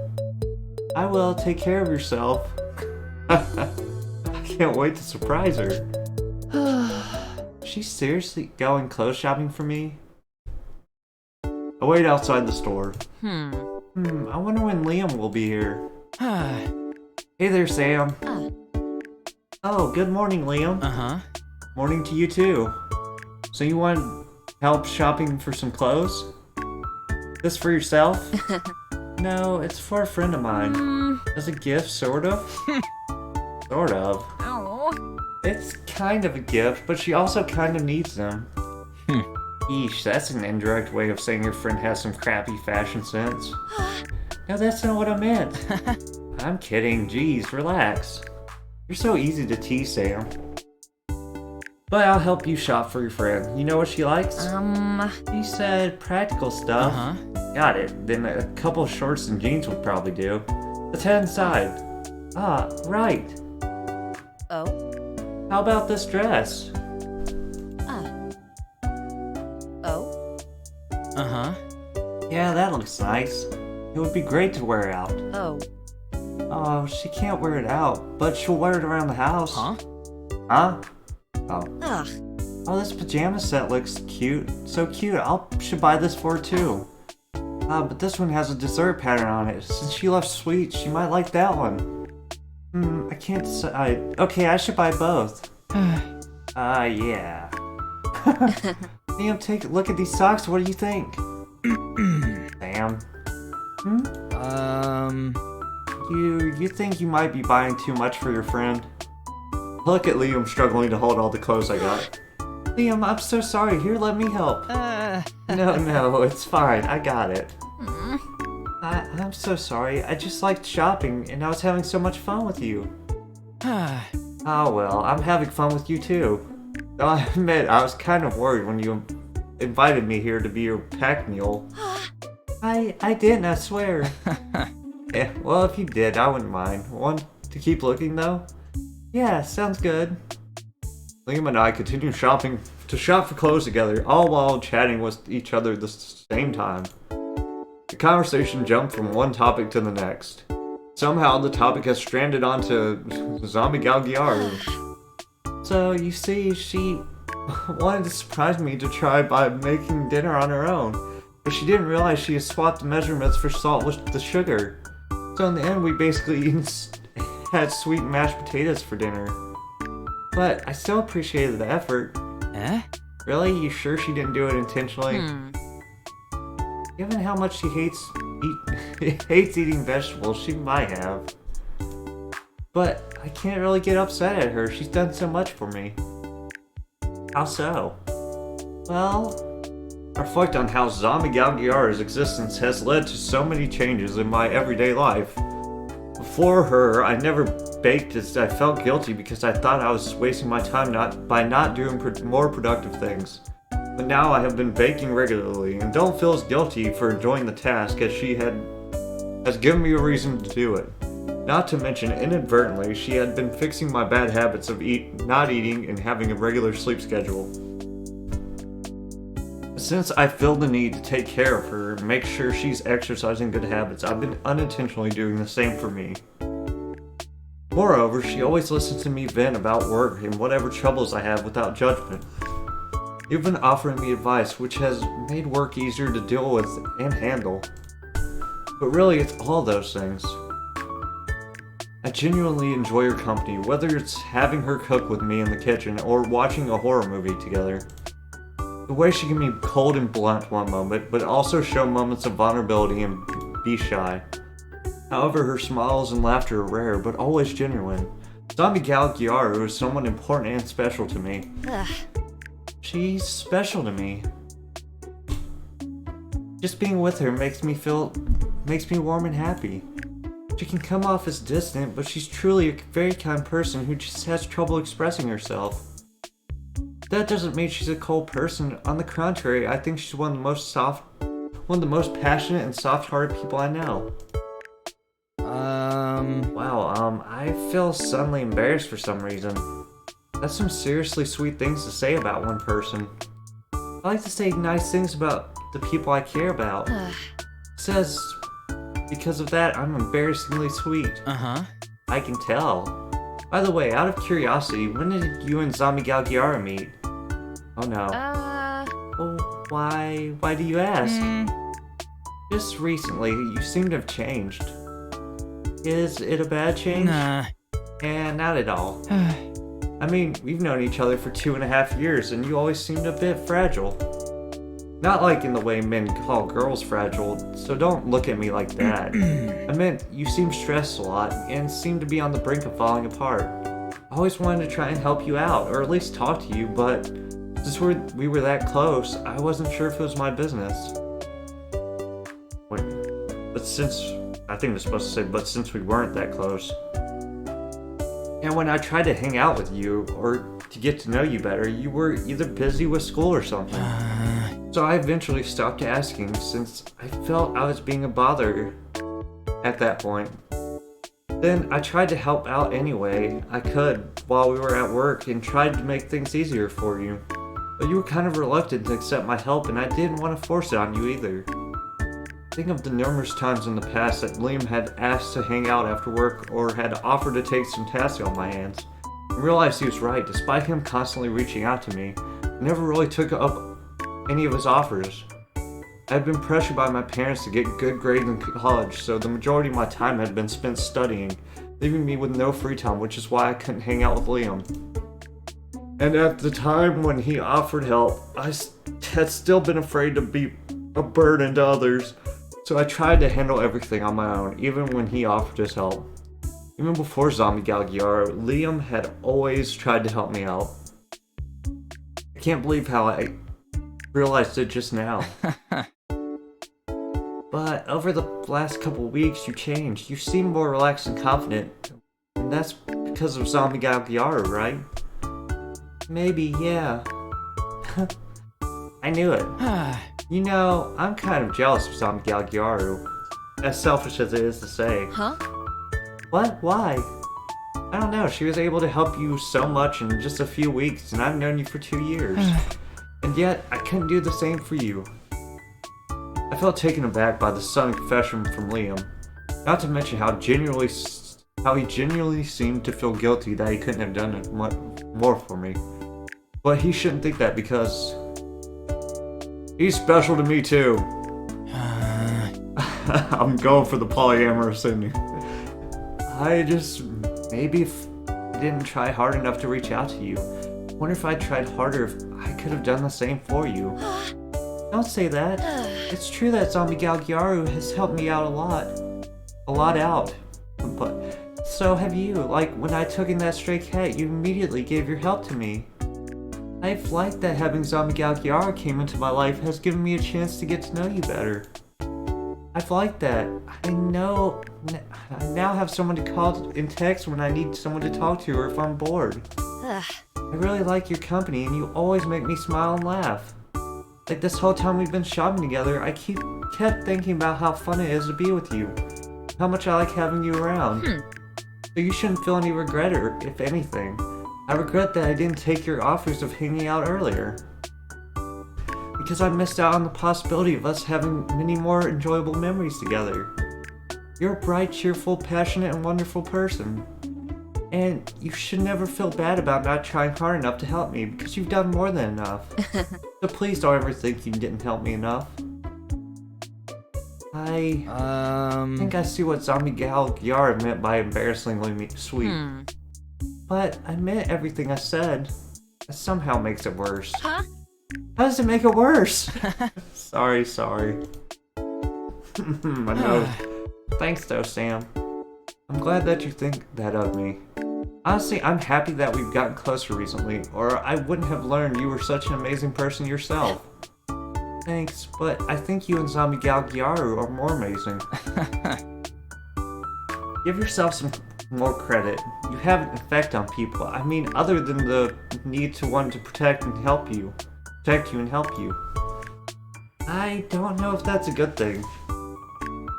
I will. Take care of yourself. I can't wait to surprise her. She's seriously going clothes shopping for me? I wait outside the store. I wonder when Liam will be here. Hey there, Sam. Oh, good morning, Liam. Morning to you too. So you want help shopping for some clothes? This for yourself? No, it's for a friend of mine. As a gift, sort of? Sort of. It's kind of a gift, but she also kind of needs them. Eesh, that's an indirect way of saying your friend has some crappy fashion sense. No, that's not what I meant. I'm kidding. Jeez, relax. You're so easy to tease, Sam. But I'll help you shop for your friend. You know what she likes? You said practical stuff. Got it. Then a couple of shorts and jeans would probably do. Let's head inside. Ah, right. How about this dress? Yeah, that looks nice. It would be great to wear out. Oh, she can't wear it out, but she'll wear it around the house. Huh? Oh, this pajama set looks cute. So cute. I should buy this for her too. But this one has a dessert pattern on it. Since she loves sweets, she might like that one. I can't decide. Okay, I should buy both. Yeah. Liam, take a look at these socks. What do you think? Sam? You think you might be buying too much for your friend? Look at Liam struggling to hold all the clothes I got. Liam, I'm so sorry. Here, let me help. No, it's fine. I got it. I'm so sorry. I just liked shopping, and I was having so much fun with you. Oh well, I'm having fun with you too. Though I admit, I was kind of worried when you invited me here to be your pack mule. I didn't, I swear. Yeah, well, if you did, I wouldn't mind. Want to keep looking, though? Yeah, sounds good. Liam and I continued to shop for clothes together, all while chatting with each other at the same time. The conversation jumped from one topic to the next. Somehow, the topic has stranded onto Zombie Gal Gyaru. So, you see, she wanted to surprise me to try by making dinner on her own, but she didn't realize she had swapped the measurements for salt with the sugar. So in the end, we basically had sweet mashed potatoes for dinner. But I still appreciated the effort. Really? You sure she didn't do it intentionally? Given how much she hates eating vegetables, she might have. But I can't really get upset at her. She's done so much for me. How so? Well, I reflect on how Zombie Gal Gyaru's existence has led to so many changes in my everyday life. Before her, I never baked as I felt guilty because I thought I was wasting my time by not doing more productive things. But now I have been baking regularly and don't feel as guilty for enjoying the task as she has given me a reason to do it. Not to mention, inadvertently, she had been fixing my bad habits of not eating and having a regular sleep schedule. Since I feel the need to take care of her and make sure she's exercising good habits, I've been unintentionally doing the same for me. Moreover, she always listens to me vent about work and whatever troubles I have without judgment, even offering me advice which has made work easier to deal with and handle. But really, it's all those things. I genuinely enjoy her company, whether it's having her cook with me in the kitchen or watching a horror movie together. The way she can be cold and blunt one moment, but also show moments of vulnerability and be shy. However, her smiles and laughter are rare, but always genuine. Zombie Gal Gyaru is someone important and special to me. She's special to me. Just being with her makes me warm and happy. She can come off as distant, but she's truly a very kind person who just has trouble expressing herself. That doesn't mean she's a cold person. On the contrary, I think she's one of the most passionate and soft-hearted people I know. Wow, I feel suddenly embarrassed for some reason. That's some seriously sweet things to say about one person. I like to say nice things about the people I care about. Says, because of that, I'm embarrassingly sweet. I can tell. By the way, out of curiosity, when did you and Zombie Gal Gyaru meet? Oh no. Well, why do you ask? Just recently, you seem to have changed. Is it a bad change? Nah. Not at all. I mean, we've known each other for 2.5 years, and you always seemed a bit fragile. Not like in the way men call girls fragile, so don't look at me like that. I meant, you seem stressed a lot, and seem to be on the brink of falling apart. I always wanted to try and help you out, or at least talk to you, but since we were that close, I wasn't sure if it was my business. Wait, but since... I think we're supposed to say, but since we weren't that close. And when I tried to hang out with you, or to get to know you better, you were either busy with school or something. So I eventually stopped asking, since I felt I was being a bother at that point. Then I tried to help out anyway I could while we were at work and tried to make things easier for you. But you were kind of reluctant to accept my help, and I didn't want to force it on you either. Think of the numerous times in the past that Liam had asked to hang out after work or had offered to take some tasks on my hands. I realized he was right. Despite him constantly reaching out to me, I never really took up any of his offers. I had been pressured by my parents to get good grades in college, so the majority of my time had been spent studying, leaving me with no free time, which is why I couldn't hang out with Liam. And at the time when he offered help, I had still been afraid to be a burden to others. So I tried to handle everything on my own, even when he offered his help. Even before Zombie Gal Gyaru, Liam had always tried to help me out. I can't believe how I realized it just now. But over the last couple weeks, you changed. You seem more relaxed and confident. And that's because of Zombie Gal Gyaru, right? Maybe, yeah. I knew it. You know, I'm kind of jealous of Zombie Gal Gyaru. As selfish as it is to say. Huh? What? Why? I don't know. She was able to help you so much in just a few weeks, and I've known you for 2 years. And yet, I couldn't do the same for you. I felt taken aback by the sudden confession from Liam. Not to mention how he genuinely seemed to feel guilty that he couldn't have done it more for me. But he shouldn't think that because he's special to me too. I'm going for the polyamorous ending. I just maybe if I didn't try hard enough to reach out to you. Wonder if I tried harder if I could have done the same for you. Don't say that. It's true that Zombie Gal Gyaru has helped me out a lot out. But so have you. Like when I took in that stray cat, you immediately gave your help to me. I've liked that having Zombie Gal Gyaru came into my life has given me a chance to get to know you better. I've liked that. I now have someone to call and text when I need someone to talk to or if I'm bored. I really like your company and you always make me smile and laugh. Like this whole time we've been shopping together, I kept thinking about how fun it is to be with you. How much I like having you around. So you shouldn't feel any regret or if anything. I regret that I didn't take your offers of hanging out earlier. Because I missed out on the possibility of us having many more enjoyable memories together. You're a bright, cheerful, passionate, and wonderful person. And you should never feel bad about not trying hard enough to help me, because you've done more than enough. So please don't ever think you didn't help me enough. I think I see what Zombie Gal Gyaru meant by embarrassingly sweet. But I meant everything I said. That somehow makes it worse. Huh? How does it make it worse? Sorry. I know. Thanks though, Sam. I'm glad that you think that of me. Honestly, I'm happy that we've gotten closer recently, or I wouldn't have learned you were such an amazing person yourself. Thanks, but I think you and Zombie Gal Gyaru are more amazing. Give yourself some more credit. You have an effect on people. I mean, other than the need to want to protect you and help you. I don't know if that's a good thing.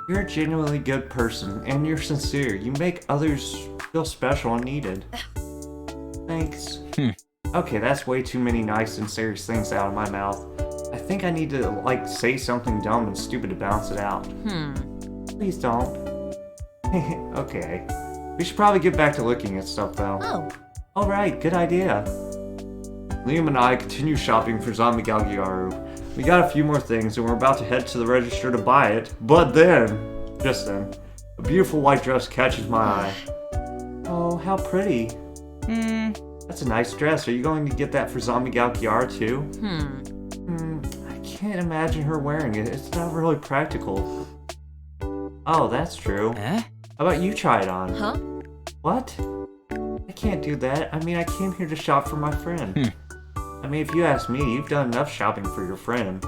You're a genuinely good person, and you're sincere. You make others feel special and needed. Thanks. Okay, that's way too many nice and serious things out of my mouth. I think I need to, say something dumb and stupid to balance it out. Please don't. Okay. We should probably get back to looking at stuff, though. Oh. Alright, good idea. Liam and I continue shopping for Zombie Gal Gyaru. We got a few more things, and we're about to head to the register to buy it, but just then, a beautiful white dress catches my eye. Oh, how pretty. That's a nice dress. Are you going to get that for Zombie Gal Gyaru too? I can't imagine her wearing it. It's not really practical. Oh, that's true. How about you try it on? Huh? What? I can't do that. I mean, I came here to shop for my friend. I mean, if you ask me, you've done enough shopping for your friend.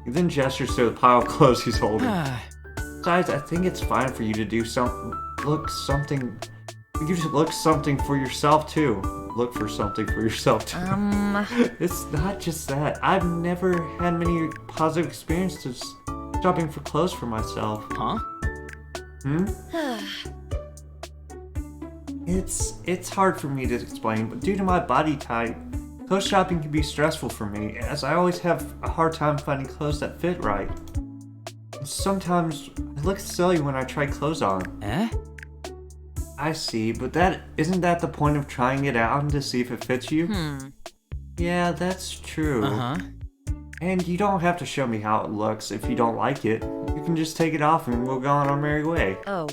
He then gestures to the pile of clothes he's holding. Besides, I think it's fine for you to do look something for yourself too. Look for something for yourself too. It's not just that. I've never had many positive experiences shopping for clothes for myself. Huh? It's hard for me to explain, but due to my body type, clothes shopping can be stressful for me, as I always have a hard time finding clothes that fit right. And sometimes I look silly when I try clothes on. I see, but isn't that the point of trying it on to see if it fits you? Yeah, that's true. And you don't have to show me how it looks if you don't like it. You can just take it off and we'll go on our merry way. Oh.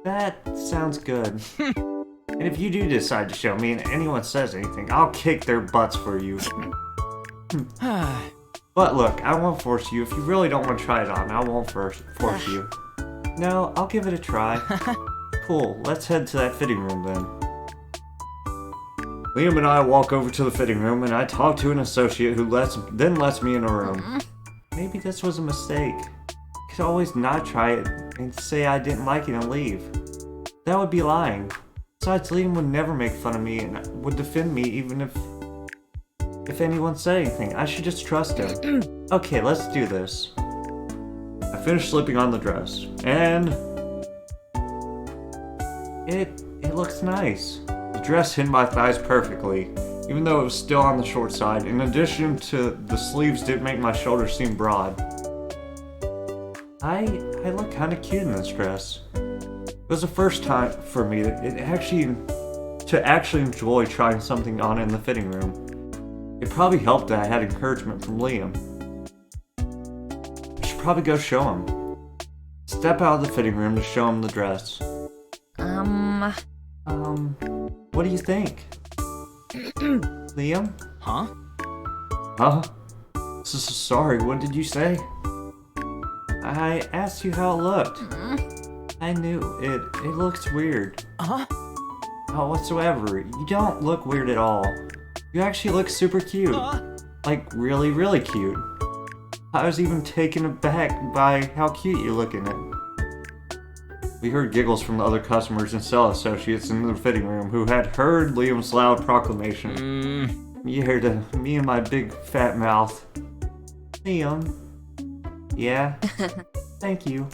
That sounds good. And if you do decide to show me and anyone says anything, I'll kick their butts for you. But look, I won't force you. If you really don't want to try it on, I won't force you. No, I'll give it a try. Cool, let's head to that fitting room then. Liam and I walk over to the fitting room, and I talk to an associate who then lets me in a room. Maybe this was a mistake. I could always not try it and say I didn't like it and leave. That would be lying. Besides, Liam would never make fun of me and would defend me even if anyone said anything. I should just trust him. Okay, let's do this. I finished slipping on the dress, and it looks nice. The dress hid my thighs perfectly, even though it was still on the short side. In addition to the sleeves didn't make my shoulders seem broad. I look kind of cute in this dress. It was the first time for me to actually enjoy trying something on in the fitting room. It probably helped that I had encouragement from Liam. I should probably go show him. Step out of the fitting room to show him the dress. What do you think? Liam? Huh? Huh? Sorry, what did you say? I asked you how it looked. I knew it looks weird. Huh? Not whatsoever. You don't look weird at all. You actually look super cute. Like, really, really cute. I was even taken aback by how cute you look in it. We heard giggles from the other customers and sales associates in the fitting room who had heard Liam's loud proclamation. You heard me and my big fat mouth. Liam. Yeah? Thank you.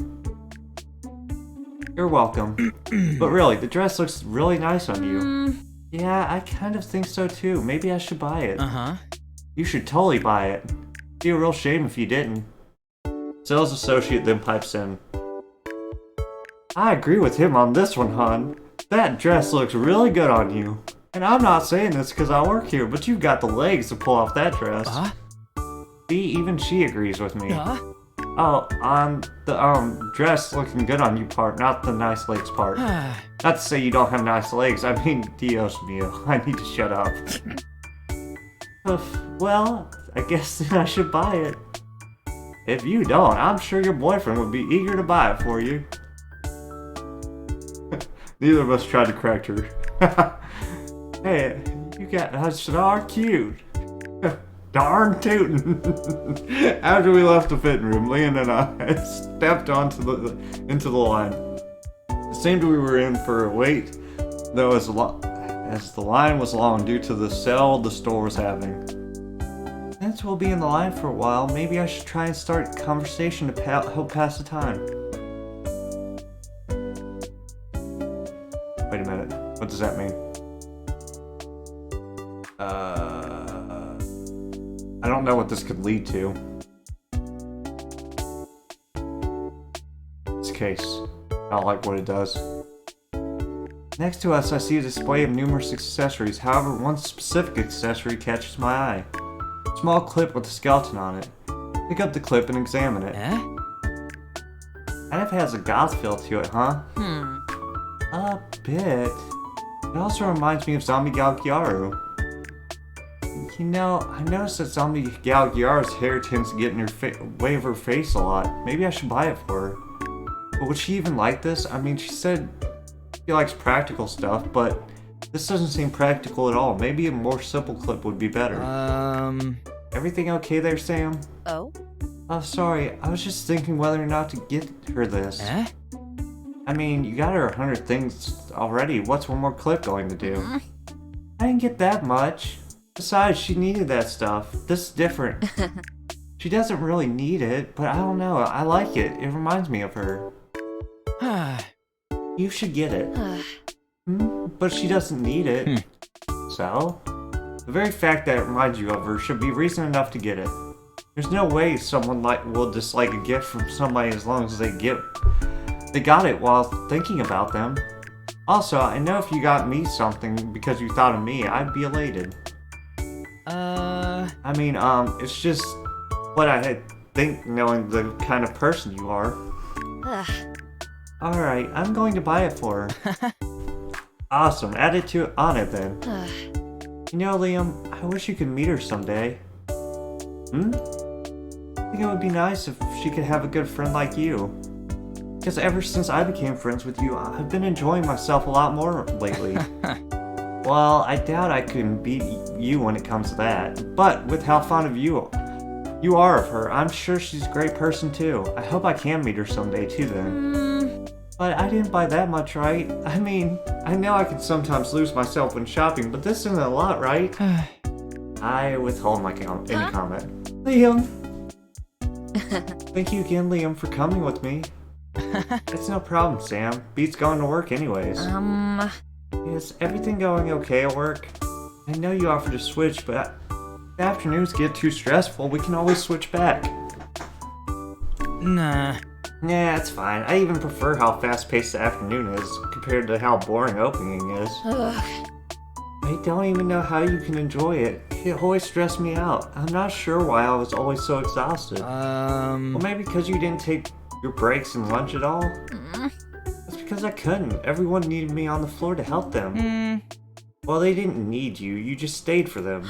You're welcome. But really, the dress looks really nice on you. Yeah, I kind of think so too. Maybe I should buy it. You should totally buy it. It'd be a real shame if you didn't. Sales associate then pipes in. I agree with him on this one, hon. That dress looks really good on you. And I'm not saying this because I work here, but you've got the legs to pull off that dress. See, even she agrees with me. Oh, on the dress looking good on you part, not the nice legs part. Not to say you don't have nice legs, I mean, Dios mio, I need to shut up. Well, I guess then I should buy it. If you don't, I'm sure your boyfriend would be eager to buy it for you. Neither of us tried to correct her. Hey, you guys are cute. Darn tootin'. After we left the fitting room, Liam and I stepped into the line. It seemed we were in for a wait, though as the line was long due to the sale the store was having. Since we'll be in the line for a while, maybe I should try and start a conversation to help pass the time. Wait a minute. What does that mean? I don't know what this could lead to. This case. I don't like what it does. Next to us, I see a display of numerous accessories. However, one specific accessory catches my eye. A small clip with a skeleton on it. Pick up the clip and examine it. Kind of has a goth feel to it, huh? A bit. It also reminds me of Zombie Gal Gyaru. You know, I noticed that Zombie Gal Gyaru's hair tends to get in her way of her face a lot. Maybe I should buy it for her. But would she even like this? I mean, she said she likes practical stuff, but this doesn't seem practical at all. Maybe a more simple clip would be better. Everything okay there, Sam? Oh, sorry. I was just thinking whether or not to get her this. I mean, you got her 100 things already. What's one more clip going to do? I didn't get that much. Besides, she needed that stuff. This is different. She doesn't really need it, but I don't know. I like it. It reminds me of her. You should get it. But she doesn't need it. So? The very fact that it reminds you of her should be reason enough to get it. There's no way someone will dislike a gift from somebody as long as they got it while thinking about them. Also, I know if you got me something because you thought of me, I'd be elated. I mean, it's just what I think knowing the kind of person you are. Alright, I'm going to buy it for her. Awesome, add it on it then. You know, Liam, I wish you could meet her someday. I think it would be nice if she could have a good friend like you. Because ever since I became friends with you, I've been enjoying myself a lot more lately. Well, I doubt I can beat you when it comes to that. But with how fond of you are of her, I'm sure she's a great person too. I hope I can meet her someday too then. But I didn't buy that much, right? I mean, I know I can sometimes lose myself when shopping, but this isn't a lot, right? I withhold my any comment. Liam! Thank you again, Liam, for coming with me. It's no problem, Sam. Beats going to work anyways. Is everything going okay at work? I know you offered to switch, but if afternoons get too stressful, we can always switch back. Nah. Nah, it's fine. I even prefer how fast-paced the afternoon is compared to how boring opening is. I don't even know how you can enjoy it. It always stressed me out. I'm not sure why I was always so exhausted. Well, maybe because you didn't take your breaks and lunch at all? That's because I couldn't. Everyone needed me on the floor to help them. Well, they didn't need you. You just stayed for them.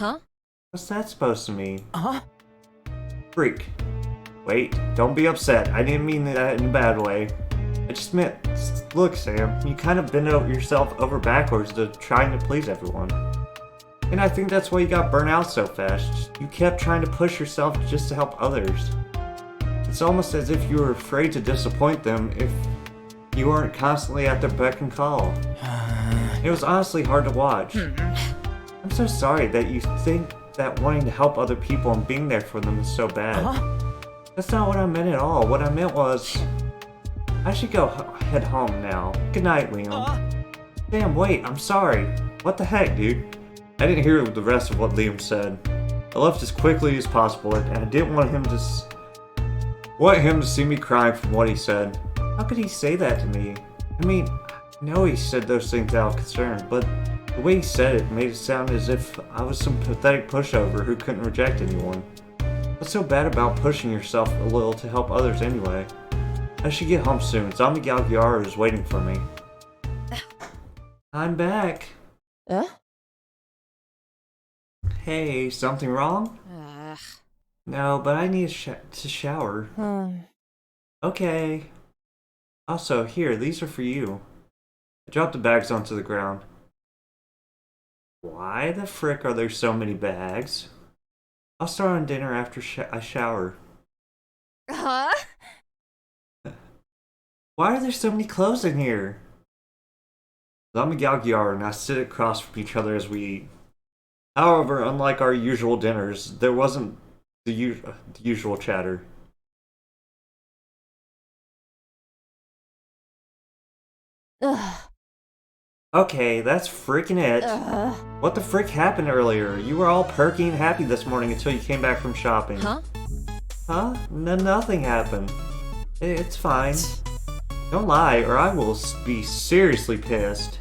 What's that supposed to mean? Freak. Wait, don't be upset. I didn't mean that in a bad way. I just meant, look, Sam, you kind of bent yourself over backwards to trying to please everyone. And I think that's why you got burnt out so fast. You kept trying to push yourself just to help others. It's almost as if you were afraid to disappoint them if you weren't constantly at their beck and call. It was honestly hard to watch. I'm so sorry that you think that wanting to help other people and being there for them is so bad. That's not what I meant at all. What I meant was, I should go head home now. Good night, Liam. Damn, wait, I'm sorry. What the heck, dude? I didn't hear the rest of what Liam said. I left as quickly as possible, and I didn't want him to see me crying from what he said. How could he say that to me? I mean, I know he said those things out of concern, but the way he said it made it sound as if I was some pathetic pushover who couldn't reject anyone. What's so bad about pushing yourself a little to help others anyway? I should get home soon. Zombie Galgiara is waiting for me. I'm back. Hey, something wrong? No, but I need to shower. Okay. Also, here, these are for you. I dropped the bags onto the ground. Why the frick are there so many bags? I'll start on dinner after I shower. Why are there so many clothes in here? Zombie Galgiara and I sit across from each other as we eat. However, unlike our usual dinners, there wasn't the usual chatter. Okay, that's freaking it. What the frick happened earlier? You were all perky and happy this morning until you came back from shopping. Huh? Nothing happened. It's fine. Don't lie, or I will be seriously pissed.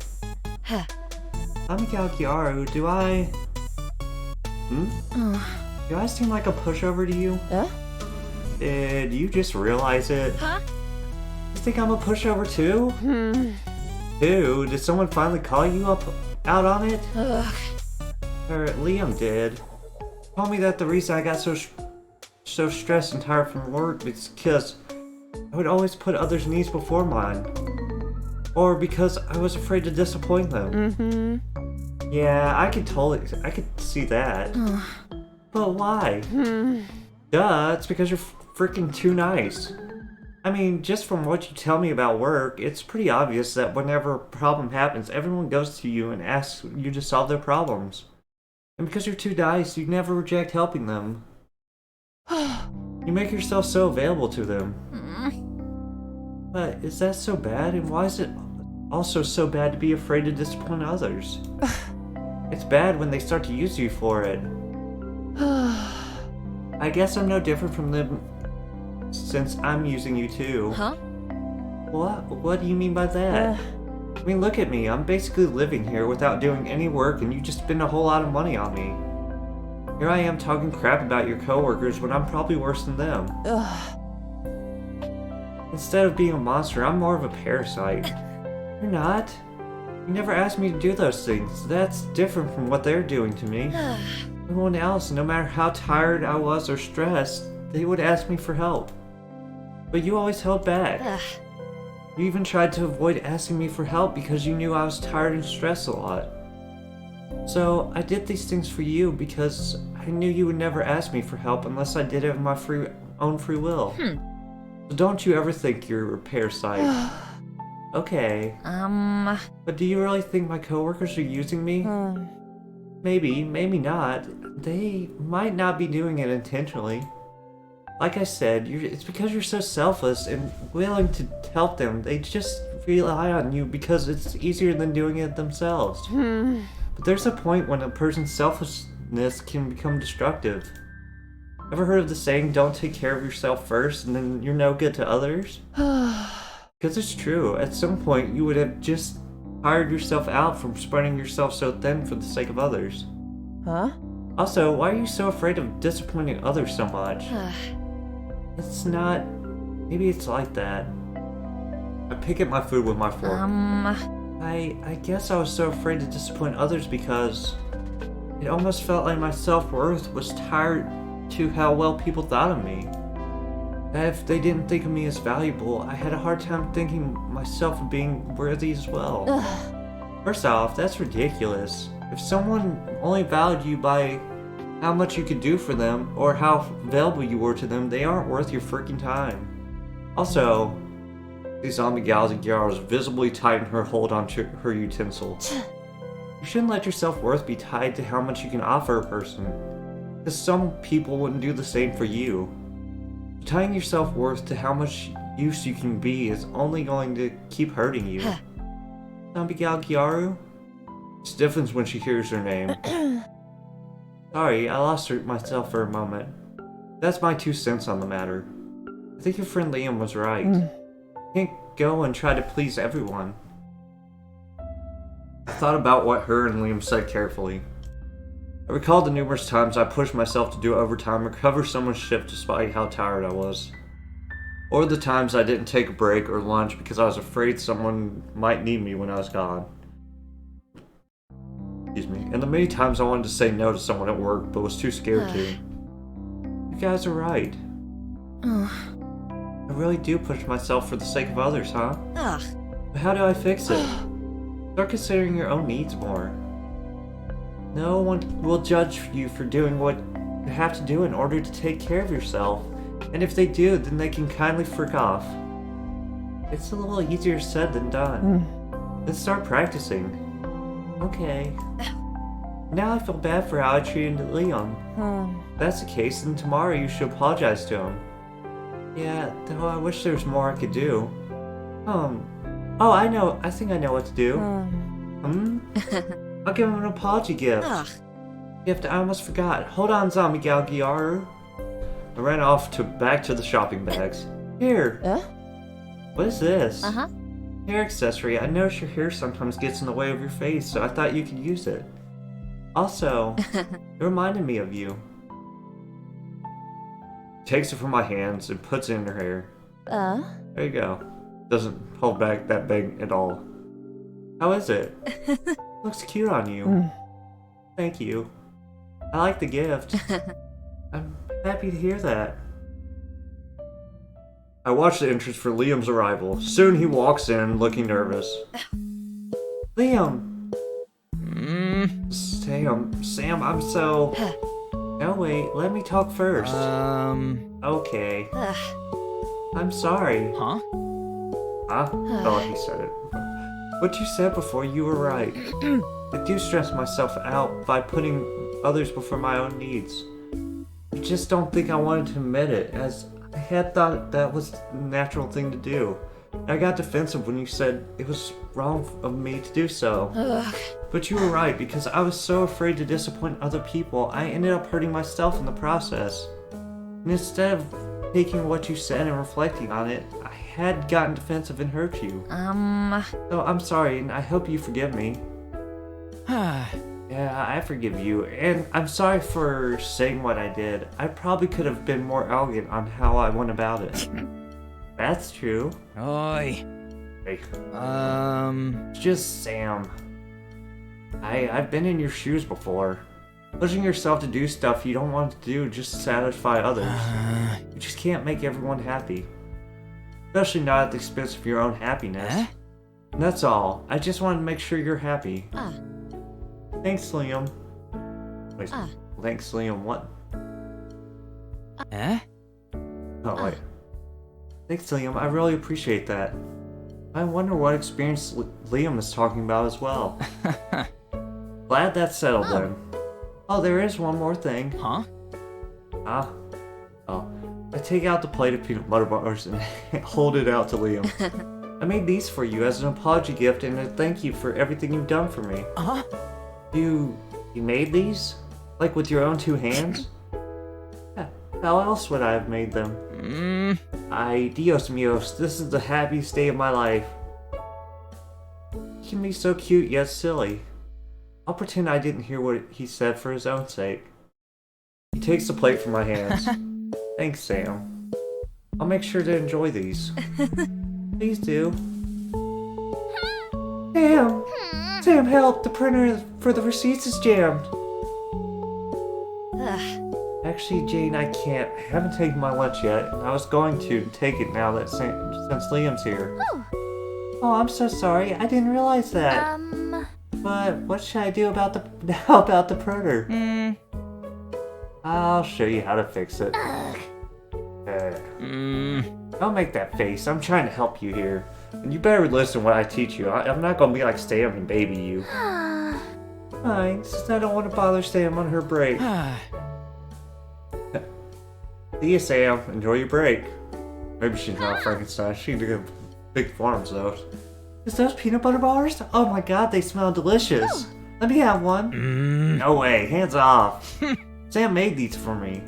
I'm Galgiaru, do I... Do I seem like a pushover to you? Did you just realize it? You think I'm a pushover too? Dude, did someone finally call you out on it? Or Liam did. Told me that the reason I got so stressed and tired from work is because I would always put others' needs before mine. Or because I was afraid to disappoint them. Yeah, I could see that. But why? Duh, it's because you're freaking too nice. I mean, just from what you tell me about work, it's pretty obvious that whenever a problem happens, everyone goes to you and asks you to solve their problems. And because you're too nice, you never reject helping them. You make yourself so available to them. But is that so bad? And why is it also so bad to be afraid to disappoint others? It's bad when they start to use you for it. I guess I'm no different from them since I'm using you too. What do you mean by that? I mean, look at me. I'm basically living here without doing any work and you just spend a whole lot of money on me. Here I am talking crap about your coworkers when I'm probably worse than them. Instead of being a monster, I'm more of a parasite. You're not. You never asked me to do those things. That's different from what they're doing to me. Everyone else, no matter how tired I was or stressed, they would ask me for help. But you always held back. You even tried to avoid asking me for help because you knew I was tired and stressed a lot. So, I did these things for you because I knew you would never ask me for help unless I did it of my own free will. So don't you ever think you're a parasite. Okay. But do you really think my coworkers are using me? Maybe, maybe not. They might not be doing it intentionally. Like I said, it's because you're so selfless and willing to help them. They just rely on you because it's easier than doing it themselves. But there's a point when a person's selflessness can become destructive. Ever heard of the saying, don't take care of yourself first and then you're no good to others? Because it's true. At some point, you would have just tired yourself out from spreading yourself so thin for the sake of others. Huh? Also, why are you so afraid of disappointing others so much? It's not... Maybe it's like that. I pick at my food with my fork. I guess I was so afraid to disappoint others because it almost felt like my self-worth was tied to how well people thought of me. That if they didn't think of me as valuable, I had a hard time thinking myself of being worthy as well. First off, that's ridiculous. If someone only valued you by how much you could do for them or how available you were to them, they aren't worth your freaking time. Also, the zombie gal's gyros visibly tightened her hold on her utensil. You shouldn't let your self-worth be tied to how much you can offer a person, because some people wouldn't do the same for you. Tying your self-worth to how much use you can be is only going to keep hurting you. Zombie gal Gyaru stiffens when she hears her name. Sorry, I lost myself for a moment. That's my 2 cents on the matter. I think your friend Liam was right. You can't go and try to please everyone. I thought about what her and Liam said carefully. I recalled the numerous times I pushed myself to do overtime or cover someone's shift despite how tired I was. Or the times I didn't take a break or lunch because I was afraid someone might need me when I was gone. Excuse me. And the many times I wanted to say no to someone at work but was too scared to. You guys are right. I really do push myself for the sake of others, huh? But how do I fix it? Start considering your own needs more. No one will judge you for doing what you have to do in order to take care of yourself. And if they do, then they can kindly frick off. It's a little easier said than done. Let's start practicing. Okay. Now I feel bad for how I treated Leon. If that's the case, then tomorrow you should apologize to him. Yeah, though I wish there was more I could do. Oh, I know. I think I know what to do. I'll give him an apology gift. I almost forgot. Hold on, Zombie Gal Gyaru. I ran off back to the shopping bags. Here. What is this? Hair accessory. I notice your hair sometimes gets in the way of your face, so I thought you could use it. Also, it reminded me of you. Takes it from my hands and puts it in her hair. There you go. Doesn't hold back that big at all. How is it? Looks cute on you. Thank you. I like the gift. I'm happy to hear that. I watch the entrance for Liam's arrival. Soon he walks in, looking nervous. Liam! Sam, I'm so... No, wait, let me talk first. Okay. I'm sorry. Huh? Oh, he said it. What you said before, you were right. I do stress myself out by putting others before my own needs. I just don't think I wanted to admit it, as I had thought that was the natural thing to do. I got defensive when you said it was wrong of me to do so. But you were right, because I was so afraid to disappoint other people, I ended up hurting myself in the process. And instead of taking what you said and reflecting on it, I had gotten defensive and hurt you. So I'm sorry, and I hope you forgive me. Yeah, I forgive you, and I'm sorry for saying what I did. I probably could have been more elegant on how I went about it. That's true. Oi. Hey. It's just Sam. I've been in your shoes before. Pushing yourself to do stuff you don't want to do just to satisfy others. You just can't make everyone happy. Especially not at the expense of your own happiness. And that's all. I just wanted to make sure you're happy. Thanks, Liam. Wait, thanks, Liam, what? Eh? Oh, wait. Thanks, Liam, I really appreciate that. I wonder what experience Liam is talking about as well. Glad that's settled then. Oh, there is one more thing. Huh? I take out the plate of peanut butter bars and hold it out to Liam. I made these for you as an apology gift and a thank you for everything you've done for me. You made these? Like with your own 2 hands? Yeah, how else would I have made them? Ay, Dios míos, this is the happiest day of my life. He can be so cute yet silly. I'll pretend I didn't hear what he said for his own sake. He takes the plate from my hands. Thanks, Sam. I'll make sure to enjoy these. Please do. Sam! Sam, help! The printer for the receipts is jammed. Actually, Jane, I can't. I haven't taken my lunch yet, and I was going to take it now that since Liam's here. Oh, I'm so sorry. I didn't realize that. But what should I do about the printer? I'll show you how to fix it. Don't make that face. I'm trying to help you here. And you better listen when I teach you. I'm not gonna be like Sam and baby you. Fine, since I don't want to bother Sam on her break. See ya, Sam. Enjoy your break. Maybe she's not Frankenstein. She can do big farms, though. Is those peanut butter bars? Oh my god, they smell delicious. Let me have one. No way. Hands off. Sam made these for me.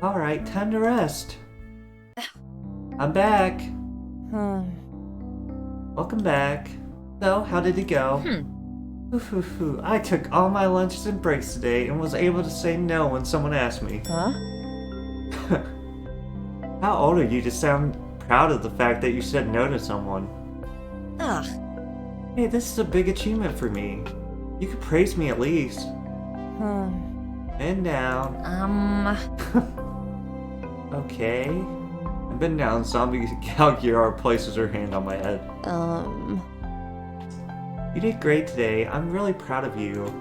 Alright, time to rest. I'm back. Welcome back. So, how did it go? I took all my lunches and breaks today and was able to say no when someone asked me. How old are you to sound proud of the fact that you said no to someone? Hey, this is a big achievement for me. You could praise me at least. Bend down. Okay. I bend down. Zombie Galgiar places her hand on my head. You did great today. I'm really proud of you.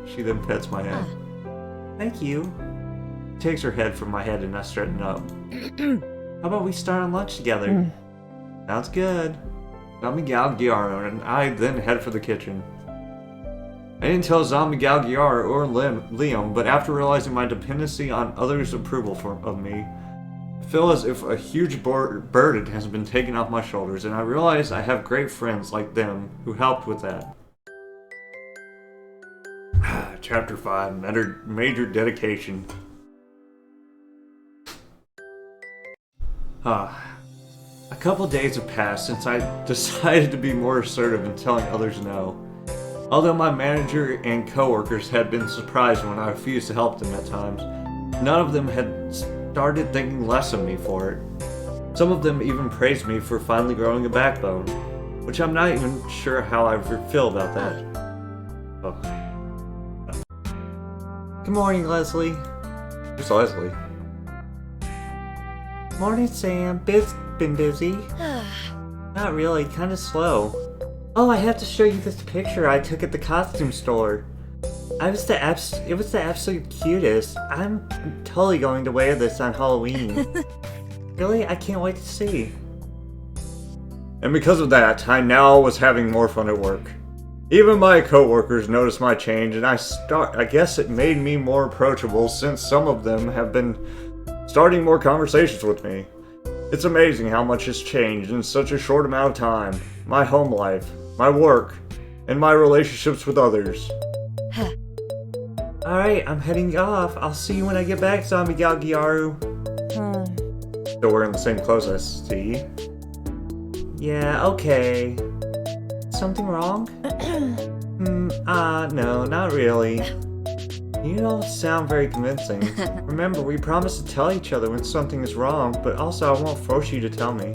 She then pets my head. Thank you. Takes her head from my head and I straighten up. How about we start on lunch together? Sounds good. Zombie Galgiar and I then head for the kitchen. I didn't tell Zombie Galgiar or Liam, but after realizing my dependency on others' approval of me, I feel as if a huge burden has been taken off my shoulders, and I realize I have great friends like them who helped with that. Chapter 5, Major Dedication. A couple days have passed since I decided to be more assertive in telling others no. Although my manager and coworkers had been surprised when I refused to help them at times, none of them had started thinking less of me for it. Some of them even praised me for finally growing a backbone, which I'm not even sure how I feel about that. Good morning, Leslie. Who's Leslie? Morning, Sam. Been busy? Not really, kinda slow. Oh, I have to show you this picture I took at the costume store. It was the absolute cutest. I'm totally going to wear this on Halloween. Really? I can't wait to see. And because of that, I now was having more fun at work. Even my coworkers noticed my change, and I guess it made me more approachable since some of them have been starting more conversations with me. It's amazing how much has changed in such a short amount of time. My home life, my work, and my relationships with others. Alright, I'm heading off. I'll see you when I get back, Zombie Galgiaru. Still wearing the same clothes, I see. Yeah, okay. Something wrong? No, not really. You don't sound very convincing. Remember, we promised to tell each other when something is wrong, but also I won't force you to tell me.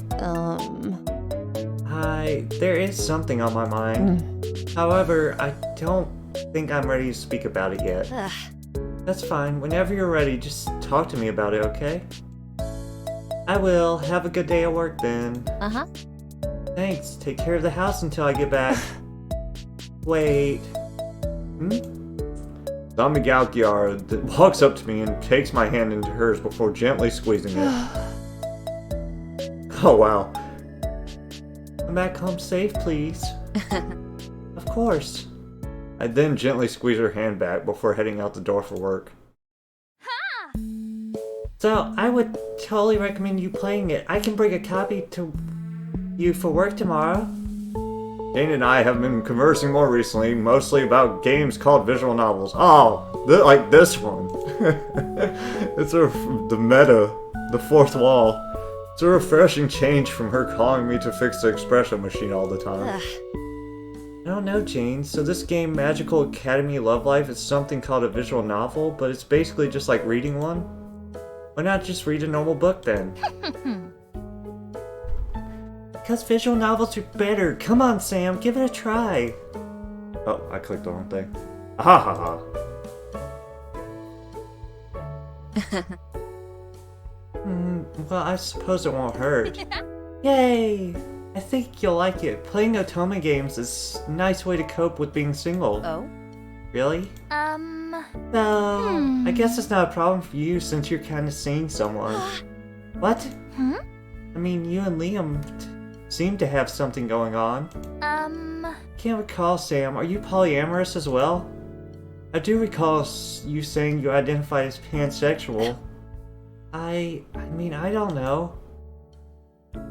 There is something on my mind. However, I don't think I'm ready to speak about it yet. That's fine. Whenever you're ready, just talk to me about it, okay? I will. Have a good day at work then. Thanks. Take care of the house until I get back. Wait. Zombie Gal Giara walks up to me and takes my hand into hers before gently squeezing it. Oh wow. Come back home safe, please. Of course. I then gently squeeze her hand back before heading out the door for work. So, I would totally recommend you playing it. I can bring a copy to you for work tomorrow. Jane and I have been conversing more recently, mostly about games called visual novels. Oh, like this one. It's the meta, the fourth wall. It's a refreshing change from her calling me to fix the expression machine all the time. I don't know, Jane. So this game, Magical Academy Love Life, is something called a visual novel, but it's basically just like reading one. Why not just read a normal book then? Because visual novels are better. Come on, Sam, give it a try. Oh, I clicked the wrong thing. Ha ha ha. Well, I suppose it won't hurt. Yay! I think you'll like it. Playing otome games is a nice way to cope with being single. Oh? Really? No, I guess it's not a problem for you since you're kind of seeing someone. What? I mean, you and Liam seem to have something going on. Can't recall, Sam. Are you polyamorous as well? I do recall you saying you identified as pansexual. I mean, I don't know.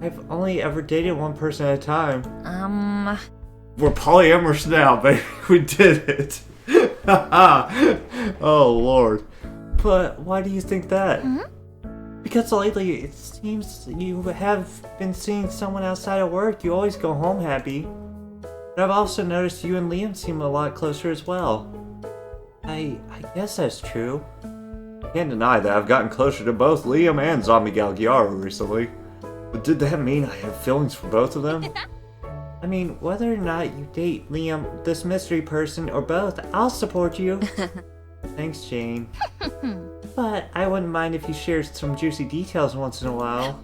I've only ever dated one person at a time. We're polyamorous now, baby. We did it. Oh, Lord. But why do you think that? Because lately it seems you have been seeing someone outside of work. You always go home happy. But I've also noticed you and Liam seem a lot closer as well. I guess that's true. Can't deny that I've gotten closer to both Liam and Zombie Gal Giara recently. But did that mean I have feelings for both of them? I mean, whether or not you date Liam, this mystery person, or both, I'll support you. Thanks, Jane. But I wouldn't mind if you shared some juicy details once in a while.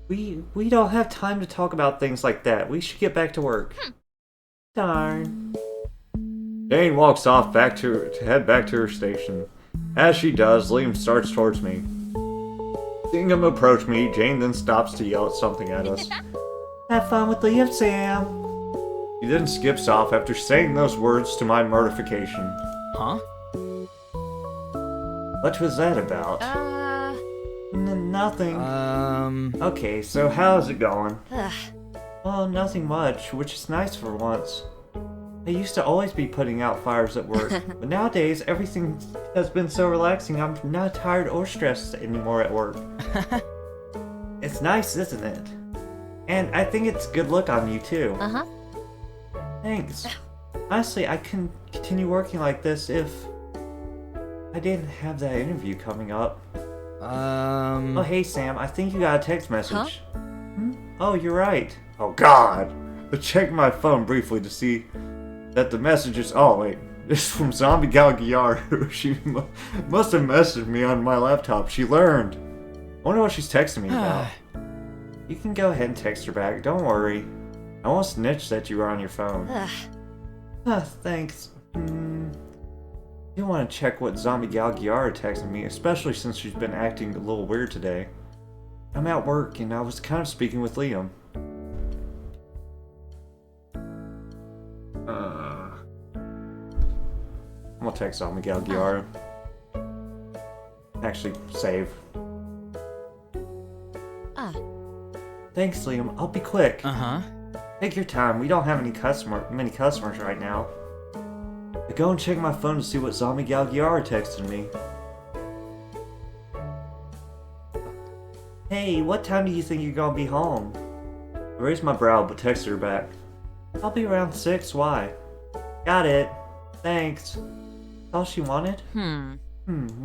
We don't have time to talk about things like that. We should get back to work. Darn. Jane walks off to head back to her station. As she does, Liam starts towards me. Seeing him approach me, Jane then stops to yell something at us. Have fun with Liam, Sam. He then skips off after saying those words to my mortification. Huh? What was that about? Nothing. Okay, so how's it going? Well, nothing much, which is nice for once. I used to always be putting out fires at work, but nowadays everything has been so relaxing I'm not tired or stressed anymore at work. It's nice, isn't it? And I think it's a good look on you too. Thanks. Honestly, I couldn't continue working like this if I didn't have that interview coming up. Oh, hey Sam, I think you got a text message. Oh, you're right. Oh God. I checked my phone briefly to see that the message is... Oh wait, it's from Zombie Gal Giara. She must have messaged me on my laptop. She learned. I wonder what she's texting me about. You can go ahead and text her back. Don't worry. I won't snitch that you were on your phone. Thanks. You want to check what Zombie Gal Giara texted me, especially since she's been acting a little weird today. I'm at work and I was kind of speaking with Liam. I'm gonna text Zombie Gal Giara. Actually, save. Thanks, Liam. I'll be quick. Take your time. We don't have many customers right now. I go and check my phone to see what Zombie Gal Giara texted me. Hey, what time do you think you're gonna be home? I raised my brow but texted her back. I'll be around 6. Why? Got it. Thanks. That's all she wanted?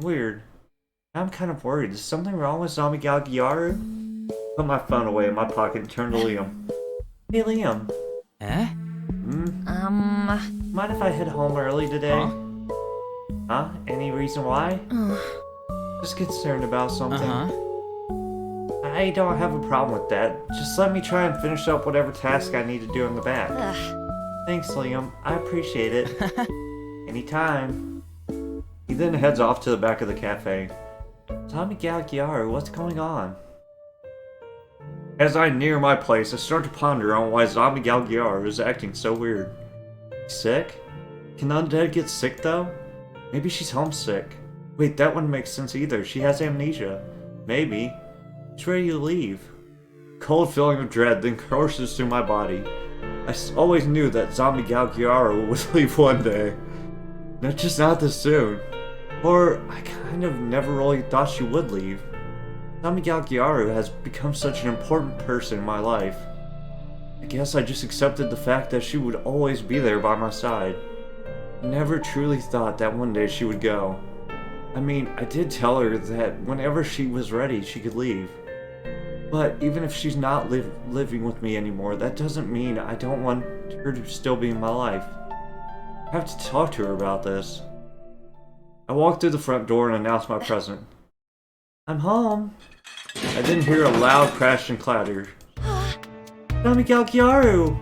Weird. I'm kind of worried. Is something wrong with Zombie Gal Giara? Put my phone away in my pocket and turned to Liam. Hey, Liam. Mind if I head home early today? Huh? Any reason why? Just concerned about something. I don't have a problem with that. Just let me try and finish up whatever task I need to do in the back. Thanks, Liam. I appreciate it. Anytime. He then heads off to the back of the cafe. Zombie Gyaru, what's going on? As I near my place, I start to ponder on why Zombie Gyaru is acting so weird. Sick? Can the undead get sick though? Maybe she's homesick. Wait, that wouldn't make sense either. She has amnesia. Maybe. She's ready to leave. Cold feeling of dread then courses through my body. I always knew that Zombie Gyaru would leave one day. Just not this soon. Or, I kind of never really thought she would leave. Zombie Gyaru has become such an important person in my life. I guess I just accepted the fact that she would always be there by my side. I never truly thought that one day she would go. I mean, I did tell her that whenever she was ready, she could leave. But even if she's not living with me anymore, that doesn't mean I don't want her to still be in my life. I have to talk to her about this. I walk through the front door and announce my presence. I'm home. I then hear a loud crash and clatter. Zombie Gyaru!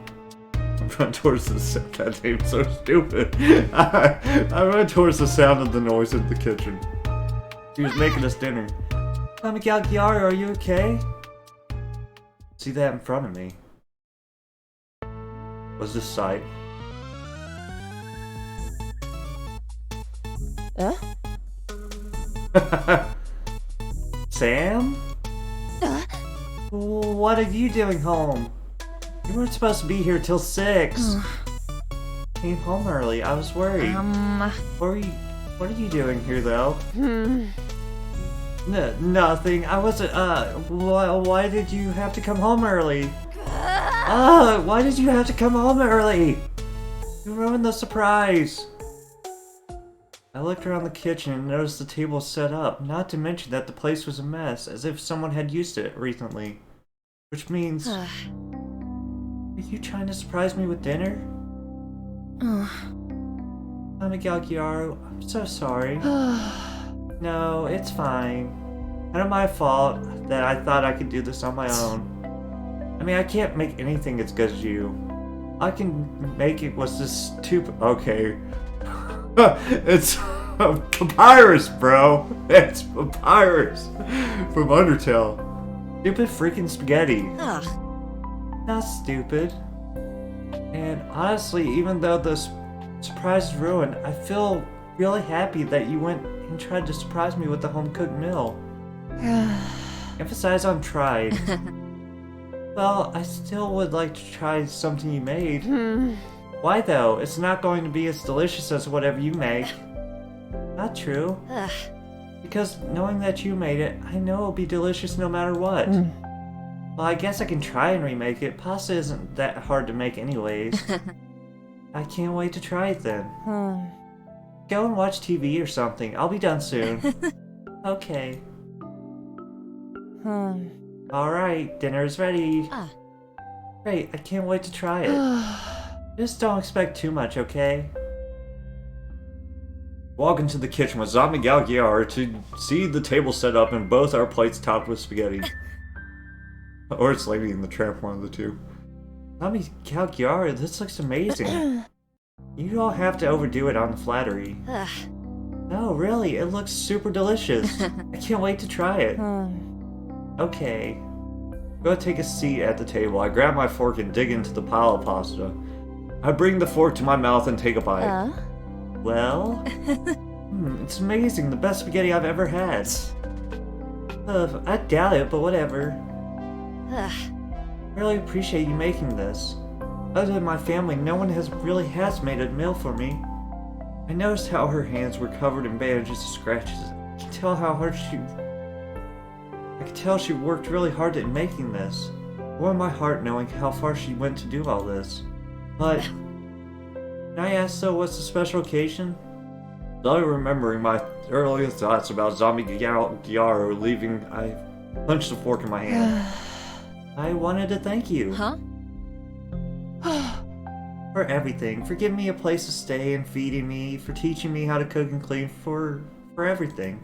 I run towards the sound. That name's so stupid. I run towards the sound of the noise in the kitchen. She was making us dinner. Zombie Gyaru, are you okay? See that in front of me. Was this sight? Sam? What are you doing home? You weren't supposed to be here till 6. Came home early. I was worried. What are you doing here, though? Nothing. I wasn't. Why did you have to come home early? Why did you have to come home early? You ruined the surprise. I looked around the kitchen and noticed the table was set up, not to mention that the place was a mess, as if someone had used it recently. Which means... Are you trying to surprise me with dinner? Zombie Gyaru, I'm so sorry. No, it's fine. Kind of my fault that I thought I could do this on my own. I mean, I can't make anything as good as you. All I can make it was this stupid... Okay. It's papyrus, bro. It's papyrus from Undertale. Stupid freaking spaghetti. Not stupid. And honestly, even though the surprise is ruined, I feel really happy that you went and tried to surprise me with the home-cooked meal. Emphasize on tried. Well, I still would like to try something you made. Why though? It's not going to be as delicious as whatever you make. Not true. Because knowing that you made it, I know it'll be delicious no matter what. Well, I guess I can try and remake it. Pasta isn't that hard to make anyways. I can't wait to try it then. Go and watch TV or something. I'll be done soon. Okay. Alright, dinner is ready. Great, I can't wait to try it. Just don't expect too much, okay? Walk into the kitchen with Zombie Gyaru to see the table set up and both our plates topped with spaghetti. Or it's Lady and the Tramp, one of the two. Zombie Gyaru, this looks amazing. You don't have to overdo it on the flattery. No, really, it looks super delicious. I can't wait to try it. Okay. Go take a seat at the table. I grab my fork and dig into the pile of pasta. I bring the fork to my mouth and take a bite. Well? It's amazing. The best spaghetti I've ever had. I doubt it, but whatever. I really appreciate you making this. Other than my family, no one really has made a meal for me. I noticed how her hands were covered in bandages and scratches. I could tell she worked really hard at making this. It warmed my heart knowing how far she went to do all this. But, can I ask though, what's the special occasion? Slowly remembering my earlier thoughts about Zombie Gyaru leaving, I punched the fork in my hand. I wanted to thank you. For everything. For giving me a place to stay and feeding me, for teaching me how to cook and clean, for everything.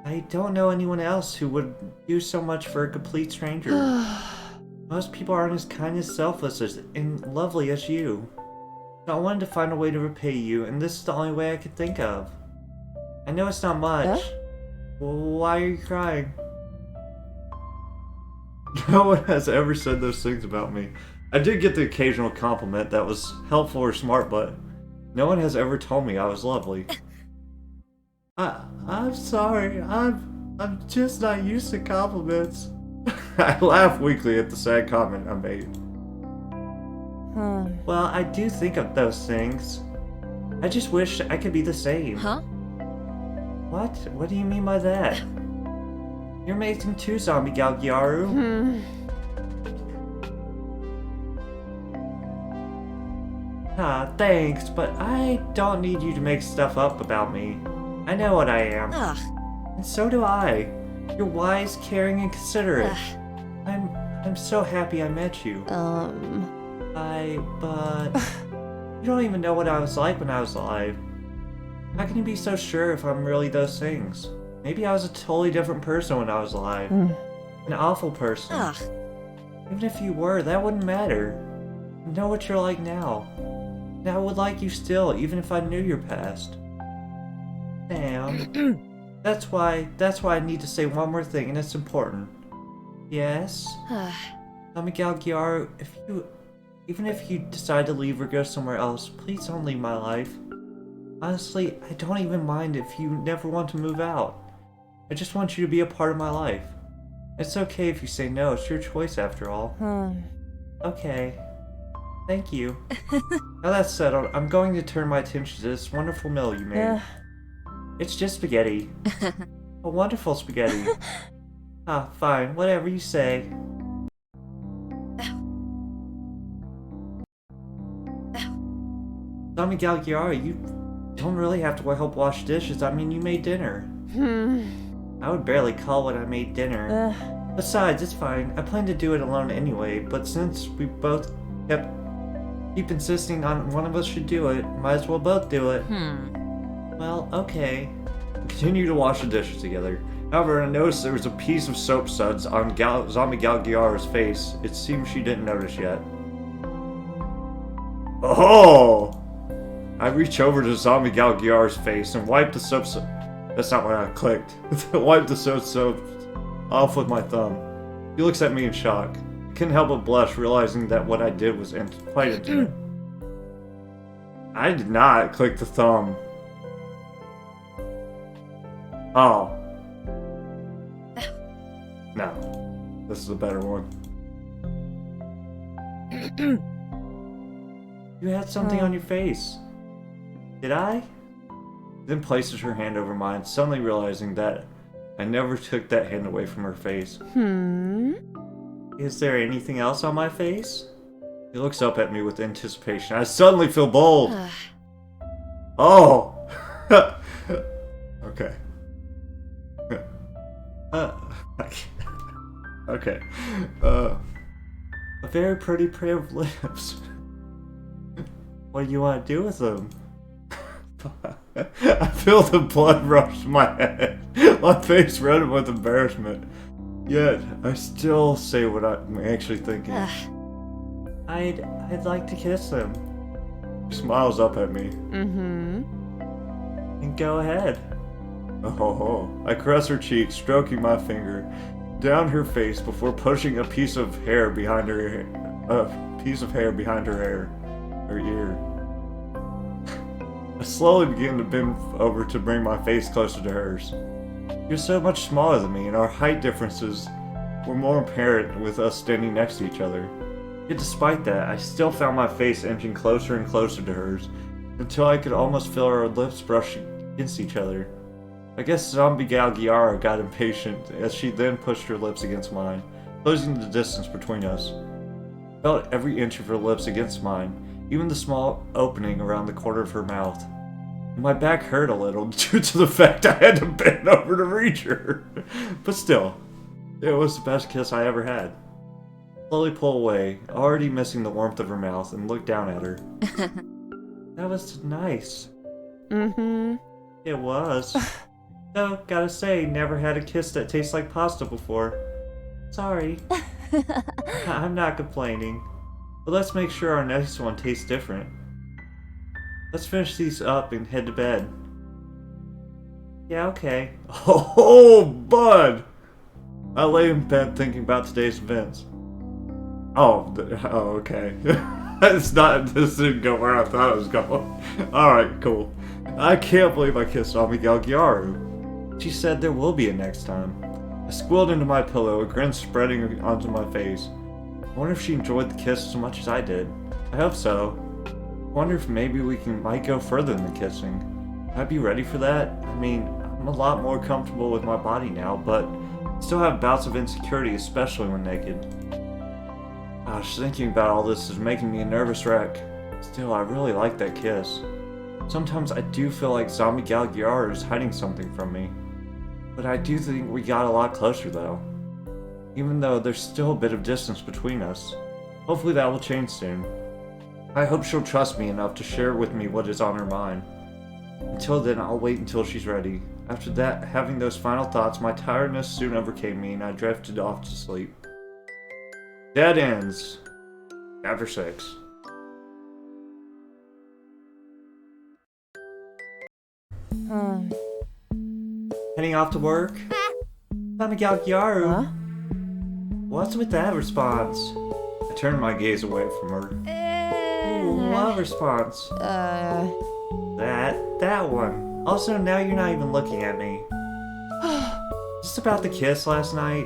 I don't know anyone else who would do so much for a complete stranger. Most people aren't as kind and selfless and lovely as you. I wanted to find a way to repay you, and this is the only way I could think of. I know it's not much. Huh? Well, why are you crying? No one has ever said those things about me. I did get the occasional compliment that was helpful or smart, but no one has ever told me I was lovely. I'm sorry. I'm just not used to compliments. I laugh weakly at the sad comment I made. Well, I do think of those things. I just wish I could be the same. Huh? What? What do you mean by that? You're amazing too, Zombie Galgiaru. Thanks, but I don't need you to make stuff up about me. I know what I am. Ugh. And so do I. You're wise, caring, and considerate. Ugh. I'm so happy I met you. But you don't even know what I was like when I was alive. How can you be so sure if I'm really those things? Maybe I was a totally different person when I was alive. An awful person. Ugh. Even if you were, that wouldn't matter. I know what you're like now. And I would like you still, even if I knew your past. Damn. That's why I need to say one more thing, and it's important. Yes? Miguel Giaro, even if you decide to leave or go somewhere else, please don't leave my life. Honestly, I don't even mind if you never want to move out. I just want you to be a part of my life. It's okay if you say no, it's your choice after all. Okay. Thank you. Now that's settled, I'm going to turn my attention to this wonderful meal you made. It's just spaghetti. A wonderful spaghetti. Fine, whatever you say. Tommy Galgiara, you don't really have to help wash dishes. I mean, you made dinner. I would barely call what I made dinner. Besides, it's fine. I planned to do it alone anyway, but since we both keep insisting on one of us should do it, might as well both do it. Well, okay. We continue to wash the dishes together. However, I noticed there was a piece of soap suds on Zombie Galgiara's face. It seems she didn't notice yet. Oh! I reach over to Zombie Galgiara's face and wipe the soap. That's not what I clicked. Wipe the soap off with my thumb. He looks at me in shock. I couldn't help but blush, realizing that what I did was quite intimate. I did not click the thumb. Oh. No. This is a better one. You had something on your face. Did I? Then places her hand over mine, suddenly realizing that I never took that hand away from her face. Is there anything else on my face? He looks up at me with anticipation. I suddenly feel bold. Oh! Okay. Okay. A very pretty pair of lips. What do you want to do with them? I feel the blood rush to my head. My face reddened with embarrassment. Yet, I still say what I'm actually thinking. I'd like to kiss them. He smiles up at me. And go ahead. Oh, I caress her cheek, stroking my finger down her face before pushing a piece of hair behind her her ear. I slowly begin to bend over to bring my face closer to hers. You're so much smaller than me, and our height differences were more apparent with us standing next to each other. Yet despite that, I still found my face inching closer and closer to hers, until I could almost feel our lips brushing against each other. I guess Zombie Galgiara got impatient as she then pushed her lips against mine, closing the distance between us. I felt every inch of her lips against mine, even the small opening around the corner of her mouth. And my back hurt a little due to the fact I had to bend over to reach her. But still, it was the best kiss I ever had. I slowly pull away, already missing the warmth of her mouth, and look down at her. That was nice. It was. Though, gotta say, never had a kiss that tastes like pasta before. Sorry. I'm not complaining. But let's make sure our next one tastes different. Let's finish these up and head to bed. Yeah, okay. Oh, bud! I lay in bed thinking about today's events. Oh, okay. This didn't go where I thought it was going. Alright, cool. I can't believe I kissed Ami Galgyaru. She said there will be a next time. I squealed into my pillow, a grin spreading onto my face. I wonder if she enjoyed the kiss as much as I did. I hope so. I wonder if maybe we might go further than the kissing. I'd be ready for that. I mean, I'm a lot more comfortable with my body now, but I still have bouts of insecurity, especially when naked. Gosh, thinking about all this is making me a nervous wreck. Still, I really like that kiss. Sometimes I do feel like Zombie Galgyar is hiding something from me. But I do think we got a lot closer though. Even though there's still a bit of distance between us. Hopefully that will change soon. I hope she'll trust me enough to share with me what is on her mind. Until then, I'll wait until she's ready. After that, having those final thoughts, my tiredness soon overcame me and I drifted off to sleep. Dead ends. Chapter 6. Heading off to work? Tamigyaru. Huh? What's with that response? I turned my gaze away from her. Ooh, what response? That one. Also, now you're not even looking at me. Just about the kiss last night.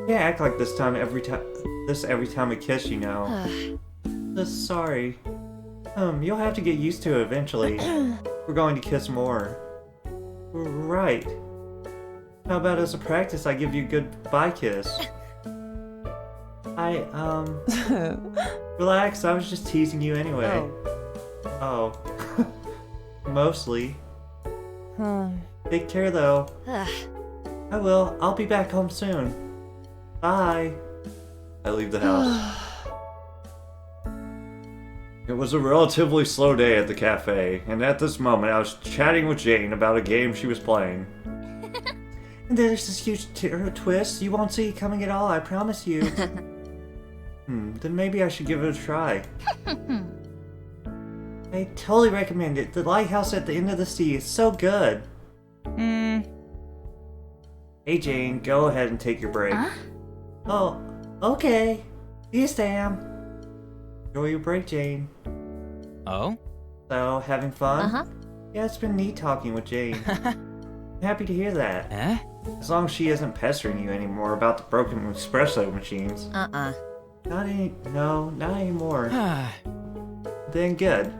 Yeah, act like this every time we kiss, you know. Just sorry. You'll have to get used to it eventually. We're going to kiss more. Right. How about as a practice, I give you a goodbye kiss? Relax, I was just teasing you anyway. Oh. Mostly. Take care though. I will. I'll be back home soon. Bye. I leave the house. It was a relatively slow day at the cafe, and at this moment I was chatting with Jane about a game she was playing. And there's this huge twist. You won't see it coming at all, I promise you. Then maybe I should give it a try. I totally recommend it. The lighthouse at the end of the sea is so good. Hey Jane, go ahead and take your break. Oh, okay. See you, Sam. Enjoy your break, Jane. Oh? So, having fun? Yeah, it's been neat talking with Jane. I'm happy to hear that. As long as she isn't pestering you anymore about the broken espresso machines. Not anymore. Then good.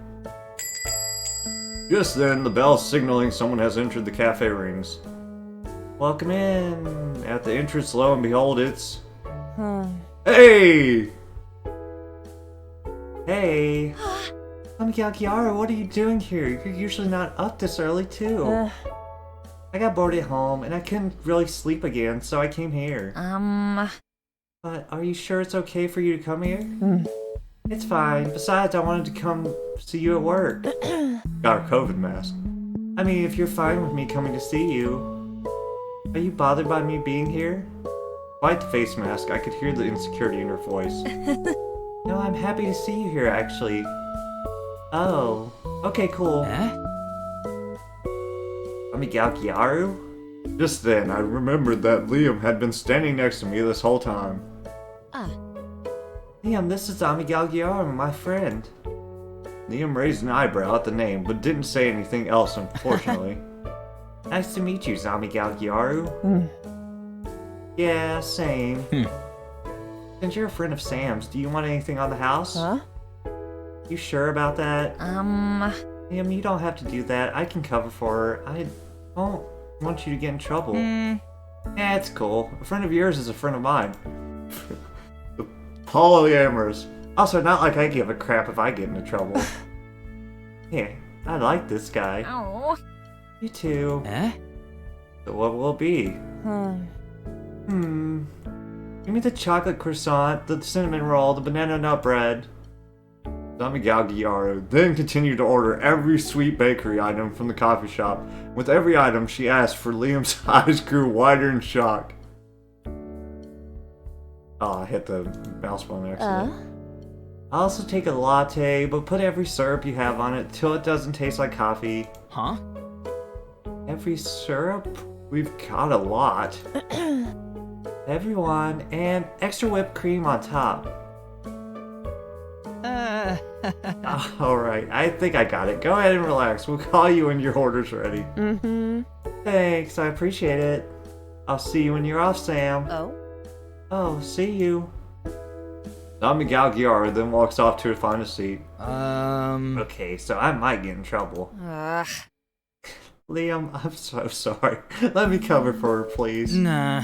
Just then, the bell signaling someone has entered the cafe rings. Welcome in. At the entrance, lo and behold, it's... Hey! Hey! Kiara, what are you doing here? You're usually not up this early, too. I got bored at home, and I couldn't really sleep again, so I came here. But are you sure it's okay for you to come here? It's fine. Besides, I wanted to come see you at work. Got a COVID mask. I mean, if you're fine with me coming to see you. Are you bothered by me being here? Despite the face mask, I could hear the insecurity in her voice. No, I'm happy to see you here, actually. Oh, okay, cool. Amigalkiaru? Just then, I remembered that Liam had been standing next to me this whole time. Liam, this is Amigalkiaru, my friend. Liam raised an eyebrow at the name, but didn't say anything else, unfortunately. Nice to meet you, Amigalkiaru. Yeah, same. Since you're a friend of Sam's, do you want anything on the house? You sure about that? Liam, you don't have to do that. I can cover for her. I don't want you to get in trouble. Yeah, it's cool. A friend of yours is a friend of mine. The polyamorous. Also, not like I give a crap if I get into trouble. Yeah, I like this guy. You too. So what will it be? Give me the chocolate croissant, the cinnamon roll, the banana nut bread. Amigalkiaru then continued to order every sweet bakery item from the coffee shop. With every item she asked for, Liam's eyes grew wider in shock. Oh, I hit the mouse button accident. I'll also take a latte, but put every syrup you have on it till it doesn't taste like coffee. Huh? Every syrup? We've got a lot. Everyone, and extra whipped cream on top. Alright, I think I got it. Go ahead and relax. We'll call you when your order's ready. Mm-hmm. Thanks, I appreciate it. I'll see you when you're off, Sam. Oh? Oh, see you. Zombie Galgiara then walks off to find a seat. Okay, so I might get in trouble. Ugh. Liam, I'm so sorry. Let me cover for her, please. Nah.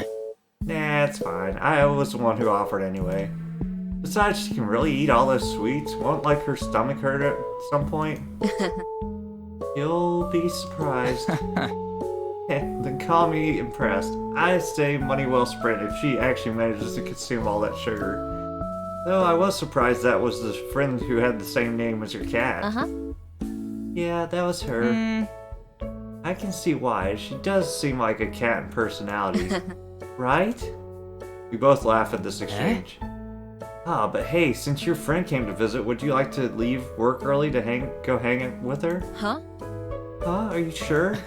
Nah, it's fine. I was the one who offered anyway. Besides, she can really eat all those sweets. Won't like her stomach hurt at some point? You'll be surprised. Then call me impressed. I say money well spent if she actually manages to consume all that sugar. Though I was surprised that was the friend who had the same name as your cat. Uh-huh. Yeah, that was her. I can see why. She does seem like a cat in personality. Right? We both laugh at this exchange. Ah, but hey, since your friend came to visit, would you like to leave work early to go hang with her? Huh? Huh? Are you sure?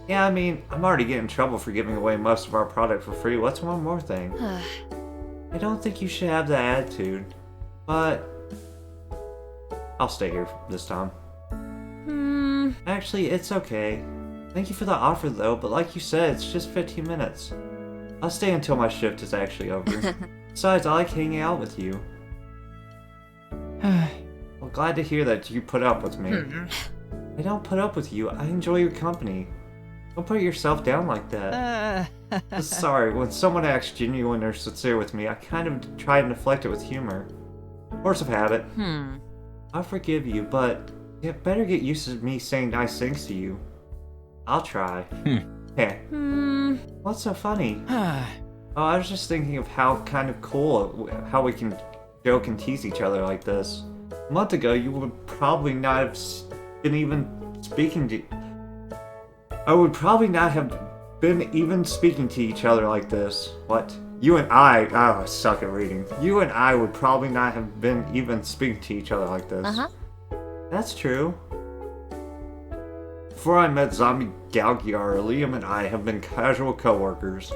Yeah, I mean, I'm already getting in trouble for giving away most of our product for free. What's one more thing? I don't think you should have that attitude, but I'll stay here this time. Actually, it's okay. Thank you for the offer though, but like you said, it's just 15 minutes. I'll stay until my shift is actually over. Besides, I like hanging out with you. Well, glad to hear that you put up with me. I don't put up with you. I enjoy your company. Don't put yourself down like that. Sorry, when someone acts genuine or sincere with me, I kind of try to deflect it with humor. Force of habit. I'll forgive you, but you better get used to me saying nice things to you. I'll try. What's so funny? Oh, I was just thinking of how kind of cool how we can joke and tease each other like this. A month ago, you would probably not have been even speaking to... I would probably not have been even speaking to each other like this. What? You and I... Oh, I suck at reading. You and I would probably not have been even speaking to each other like this. Uh-huh. That's true. Before I met Zombie Galgiar, Liam and I have been casual co-workers.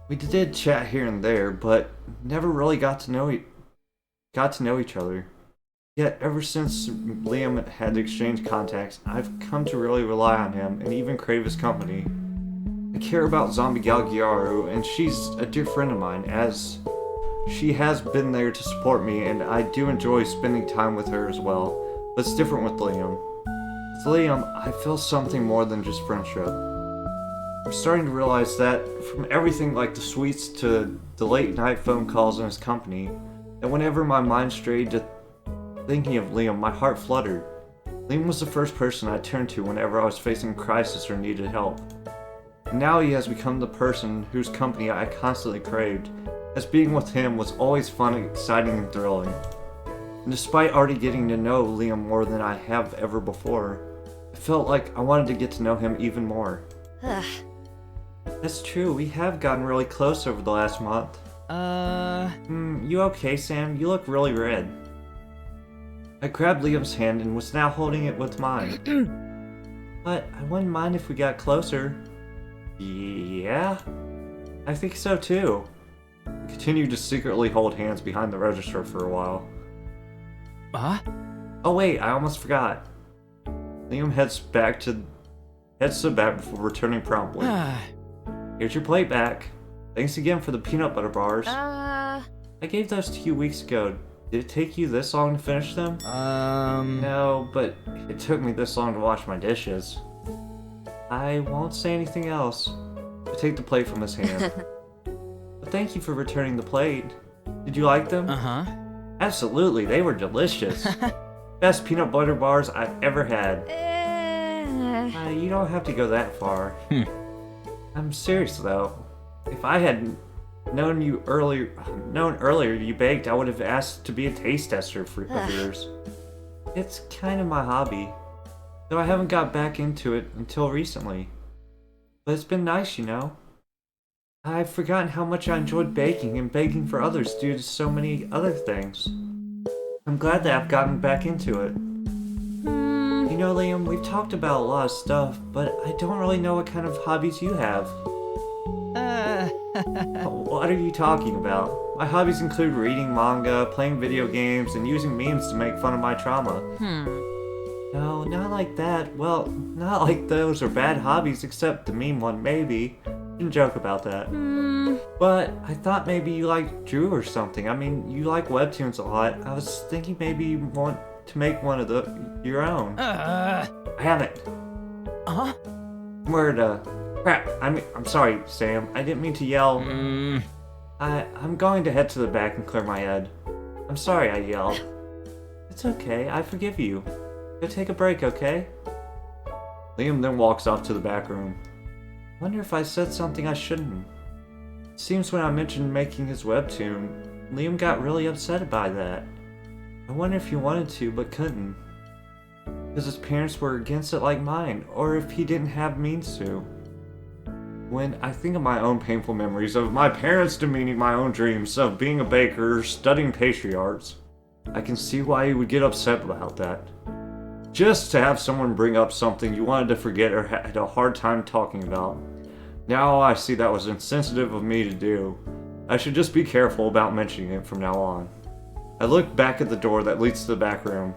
We did chat here and there, but never really got to know each other. Yet ever since Liam had exchanged contacts, I've come to really rely on him and even crave his company. I care about Zombie Galgiaru, and she's a dear friend of mine, as she has been there to support me, and I do enjoy spending time with her as well. But it's different with Liam. With Liam, I feel something more than just friendship. I'm starting to realize that from everything like the sweets to the late night phone calls in his company, that whenever my mind strayed to thinking of Liam, my heart fluttered. Liam was the first person I turned to whenever I was facing a crisis or needed help. And now he has become the person whose company I constantly craved, as being with him was always fun, exciting, and thrilling. And despite already getting to know Liam more than I have ever before, I felt like I wanted to get to know him even more. That's true, we have gotten really close over the last month. You okay, Sam? You look really red. I grabbed Liam's hand and was now holding it with mine. But I wouldn't mind if we got closer. Yeah? I think so too. We continued to secretly hold hands behind the register for a while. Oh wait, I almost forgot. Liam heads back before returning promptly. Here's your plate back. Thanks again for the peanut butter bars. I gave those to you weeks ago. Did it take you this long to finish them? No, but it took me this long to wash my dishes. I won't say anything else. I take the plate from his hand. But thank you for returning the plate. Did you like them? Absolutely, they were delicious. Best peanut butter bars I've ever had. You don't have to go that far. I'm serious though. If I had known earlier you baked, I would have asked to be a taste tester of yours. It's kind of my hobby, though I haven't got back into it until recently. But it's been nice, you know. I've forgotten how much I enjoyed baking and baking for others due to so many other things. I'm glad that I've gotten back into it. Hmm. You know, Liam, we've talked about a lot of stuff, but I don't really know what kind of hobbies you have. What are you talking about? My hobbies include reading manga, playing video games, and using memes to make fun of my trauma. No, not like that. Well, not like those are bad hobbies, except the meme one, maybe. Didn't joke about that. But I thought maybe you like drew or something. I mean, you like webtoons a lot. I was thinking maybe you want to make one of your own. I haven't. Where the crap? I'm sorry, Sam. I didn't mean to yell. I'm going to head to the back and clear my head. I'm sorry I yelled. It's okay. I forgive you. Go take a break, okay? Liam then walks off to the back room. Wonder if I said something I shouldn't. It seems when I mentioned making his webtoon, Liam got really upset by that. I wonder if he wanted to, but couldn't. Because his parents were against it like mine, or if he didn't have means to. When I think of my own painful memories of my parents demeaning my own dreams of being a baker, studying pastry arts, I can see why he would get upset about that. Just to have someone bring up something you wanted to forget or had a hard time talking about. Now I see that was insensitive of me to do. I should just be careful about mentioning it from now on. I look back at the door that leads to the back room.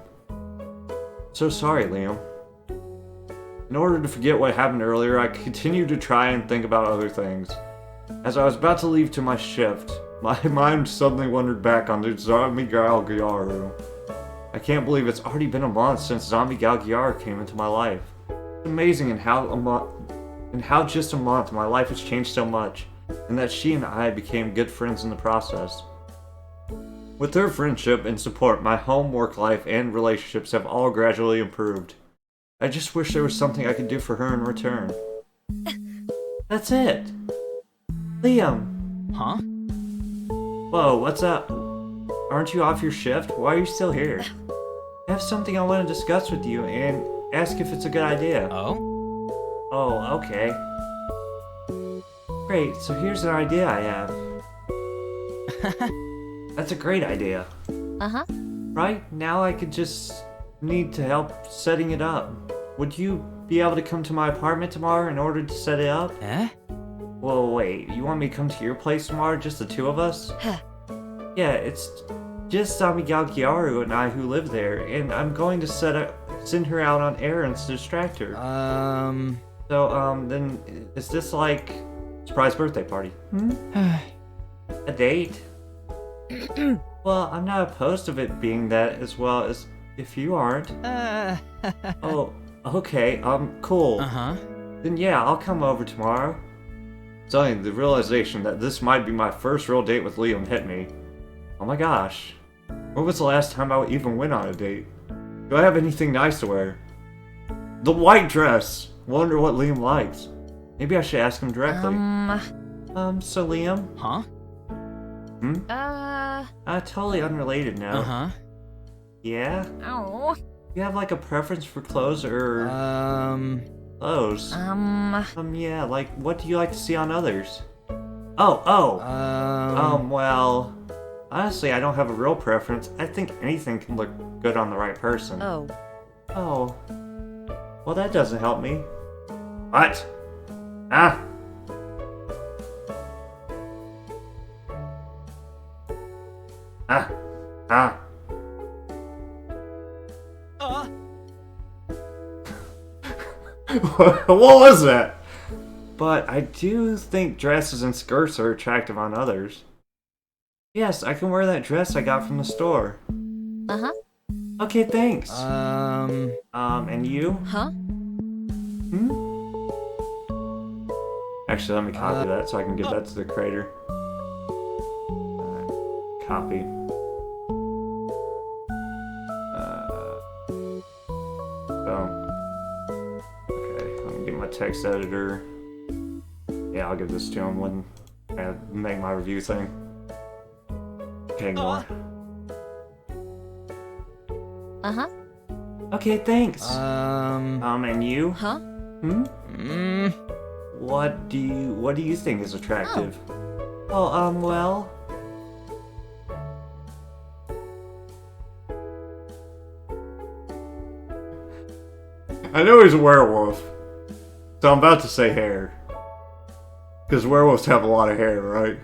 So sorry, Liam. In order to forget what happened earlier, I continued to try and think about other things. As I was about to leave to my shift, my mind suddenly wandered back onto Zombie Galgyaru. I can't believe it's already been a month since Zombie Galgyaru came into my life. It's amazing in how just a month my life has changed so much, and that she and I became good friends in the process. With her friendship and support, my home, work life, and relationships have all gradually improved. I just wish there was something I could do for her in return. That's it! Liam! Huh? Whoa, what's up? Aren't you off your shift? Why are you still here? I have something I want to discuss with you and ask if it's a good idea. Oh, okay. Great, so here's an idea I have. That's a great idea. Right? Now I could just need to help setting it up. Would you be able to come to my apartment tomorrow in order to set it up? Whoa, wait, you want me to come to your place tomorrow, just the two of us? Yeah, it's just Zombie Galgyaru and I who live there, and I'm going to send her out on errands to distract her. So, then, is this like surprise birthday party? A date? Well, I'm not opposed to it being that as well as if you aren't. Oh, okay, cool. Then yeah, I'll come over tomorrow. Suddenly, the realization that this might be my first real date with Liam hit me. Oh my gosh. When was the last time I even went on a date? Do I have anything nice to wear? The white dress! Wonder what Liam likes. Maybe I should ask him directly. So Liam? Totally unrelated now. Yeah? Oh. You have like a preference for clothes or... clothes? Yeah, like what do you like to see on others? Well... Honestly, I don't have a real preference. I think anything can look good on the right person. Oh. Well, that doesn't help me. What? Ah! What was that? But I do think dresses and skirts are attractive on others. Yes, I can wear that dress I got from the store. Okay, thanks. And you? Actually, let me copy that so I can give that to the creator. Copy. Boom. Okay, let me get my text editor. Yeah, I'll give this to him when I make my review thing. Okay, ignore. Okay, thanks. And you? What do you think is attractive? Well. I know he's a werewolf. So I'm about to say hair. Because werewolves have a lot of hair, right?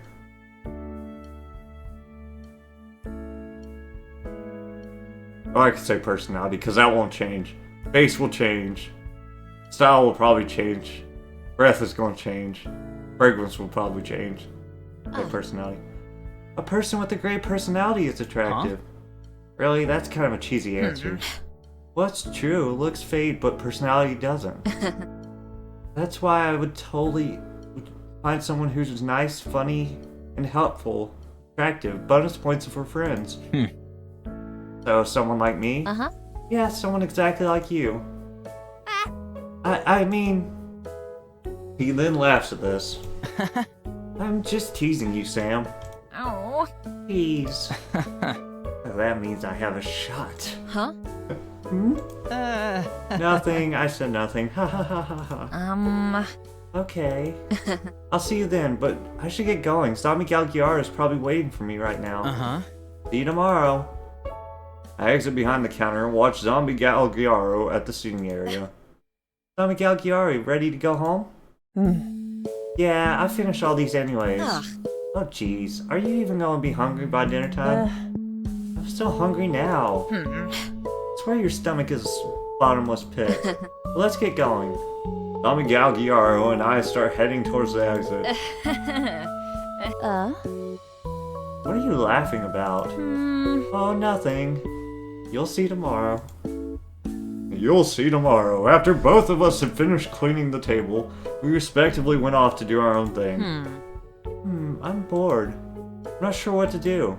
Or I could say personality, because that won't change. Face will change. Style will probably change. Breath is going to change. Fragrance will probably change. Like personality. A person with a great personality is attractive. Really? That's kind of a cheesy answer. What's true? Looks fade, but personality doesn't. That's why I would totally find someone who's nice, funny, and helpful, attractive. Bonus points for friends. So, someone like me? Yeah, someone exactly like you. I mean... He then laughs at this. I'm just teasing you, Sam. Oh. Tease. That means I have a shot. Huh? Nothing. I said nothing. Ha ha ha ha ha. Okay. I'll see you then, but I should get going. Zombie Galgiara is probably waiting for me right now. See you tomorrow. I exit behind the counter and watch Zombie Galgiaro at the seating area. Zombie Galgiari, ready to go home? Yeah, I finished all these anyways. Oh jeez, are you even going to be hungry by dinner time? I'm still hungry now. I swear your stomach is a bottomless pit. But let's get going. Zombie Galgiaro and I start heading towards the exit. What are you laughing about? Oh, nothing. You'll see tomorrow. You'll see tomorrow. After both of us had finished cleaning the table, we respectively went off to do our own thing. I'm bored. I'm not sure what to do.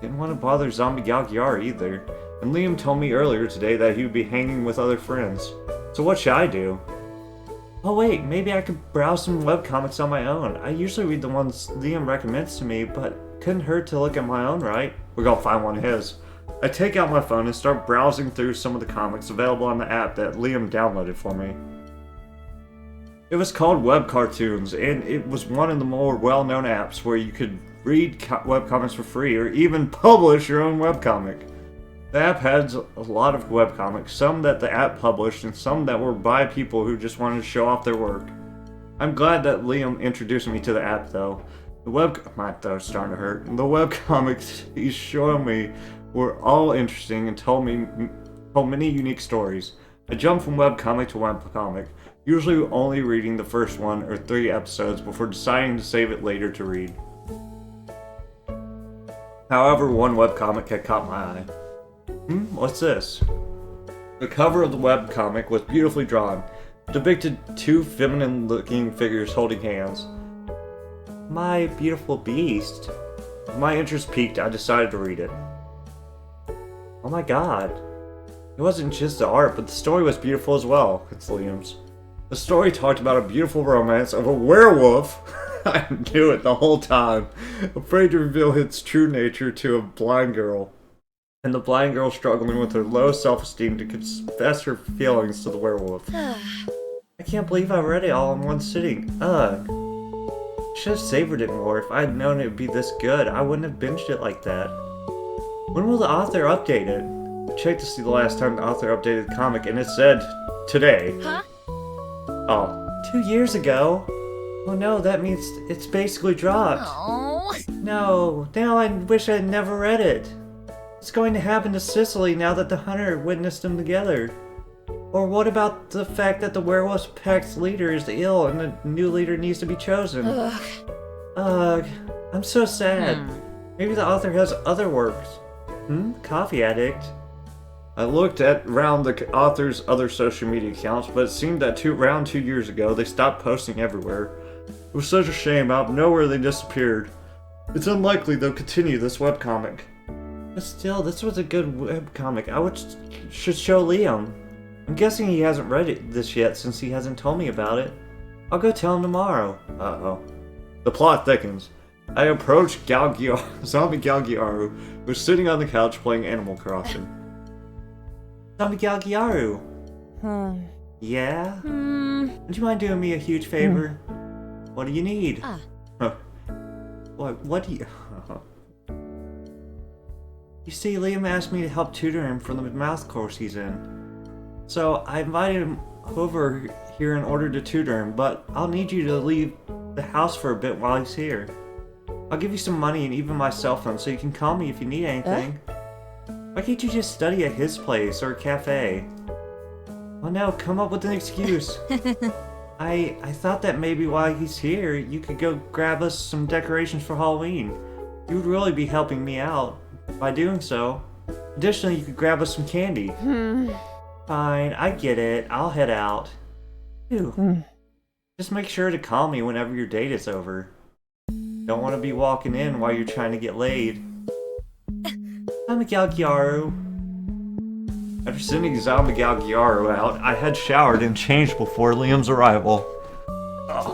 Didn't want to bother Zombie Galgiara either. And Liam told me earlier today that he would be hanging with other friends. So what should I do? Oh wait, maybe I could browse some webcomics on my own. I usually read the ones Liam recommends to me, but couldn't hurt to look at my own, right? We're gonna find one of his. I take out my phone and start browsing through some of the comics available on the app that Liam downloaded for me. It was called Web Cartoons, and it was one of the more well-known apps where you could read webcomics for free or even publish your own webcomic. The app has a lot of webcomics, some that the app published and some that were by people who just wanted to show off their work. I'm glad that Liam introduced me to the app though. My throat's starting to hurt. The webcomics he's showing me were all interesting and told many unique stories. I jumped from webcomic to webcomic, usually only reading the first 1 or 3 episodes before deciding to save it later to read. However, one webcomic had caught my eye. What's this? The cover of the webcomic was beautifully drawn, depicted 2 feminine-looking figures holding hands. My beautiful beast. With my interest piqued, I decided to read it. Oh my god. It wasn't just the art, but the story was beautiful as well. It's Liam's. The story talked about a beautiful romance of a werewolf. I knew it the whole time. Afraid to reveal its true nature to a blind girl. And the blind girl struggling with her low self-esteem to confess her feelings to the werewolf. I can't believe I read it all in one sitting. Ugh. Should have savored it more. If I had known it would be this good, I wouldn't have binged it like that. When will the author update it? I checked to see the last time the author updated the comic, and it said today. Huh? Oh, 2 years ago? Oh no, that means it's basically dropped. Oh. No, now I wish I had never read it. What's going to happen to Cicely now that the hunter witnessed them together? Or what about the fact that the werewolf pack's leader is ill and a new leader needs to be chosen? Ugh, I'm so sad. Maybe the author has other works. Coffee addict. I looked at around the author's other social media accounts, but it seemed that around 2 years ago they stopped posting everywhere. It was such a shame. Out of nowhere they disappeared. It's unlikely they'll continue this webcomic. But still, this was a good webcomic. Should show Liam. I'm guessing he hasn't read this yet since he hasn't told me about it. I'll go tell him tomorrow. Uh-oh. The plot thickens. I approach Zombie Galgiaru, who's sitting on the couch playing Animal Crossing. Zombie Galgiaru! Yeah? Would you mind doing me a huge favor? What do you need? What do you... You see, Liam asked me to help tutor him for the math course he's in. So I invited him over here in order to tutor him, but I'll need you to leave the house for a bit while he's here. I'll give you some money and even my cell phone so you can call me if you need anything. Why can't you just study at his place or a cafe? Well, no, come up with an excuse. I thought that maybe while he's here, you could go grab us some decorations for Halloween. You would really be helping me out by doing so. Additionally, you could grab us some candy. Fine, I get it. I'll head out. Ew. Just make sure to call me whenever your date is over. Don't want to be walking in while you're trying to get laid. I'm Gyaru. After sending Gyaru out, I had showered and changed before Liam's arrival. Ugh.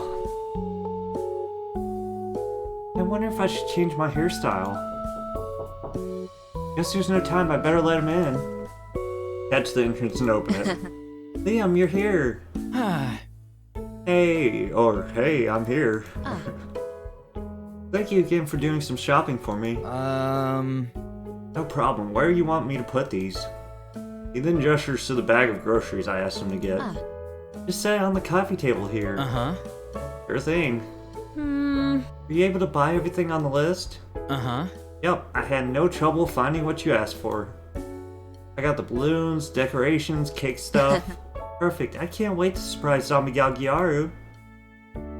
I wonder if I should change my hairstyle. Guess there's no time, I better let him in. Head to the entrance and open it. Liam, you're here. Hey, I'm here. Thank you again for doing some shopping for me. No problem. Where do you want me to put these? He then gestures to the bag of groceries I asked him to get. Just set it on the coffee table here. Sure thing. Were you able to buy everything on the list? Yep, I had no trouble finding what you asked for. I got the balloons, decorations, cake stuff. Perfect. I can't wait to surprise Gyaru.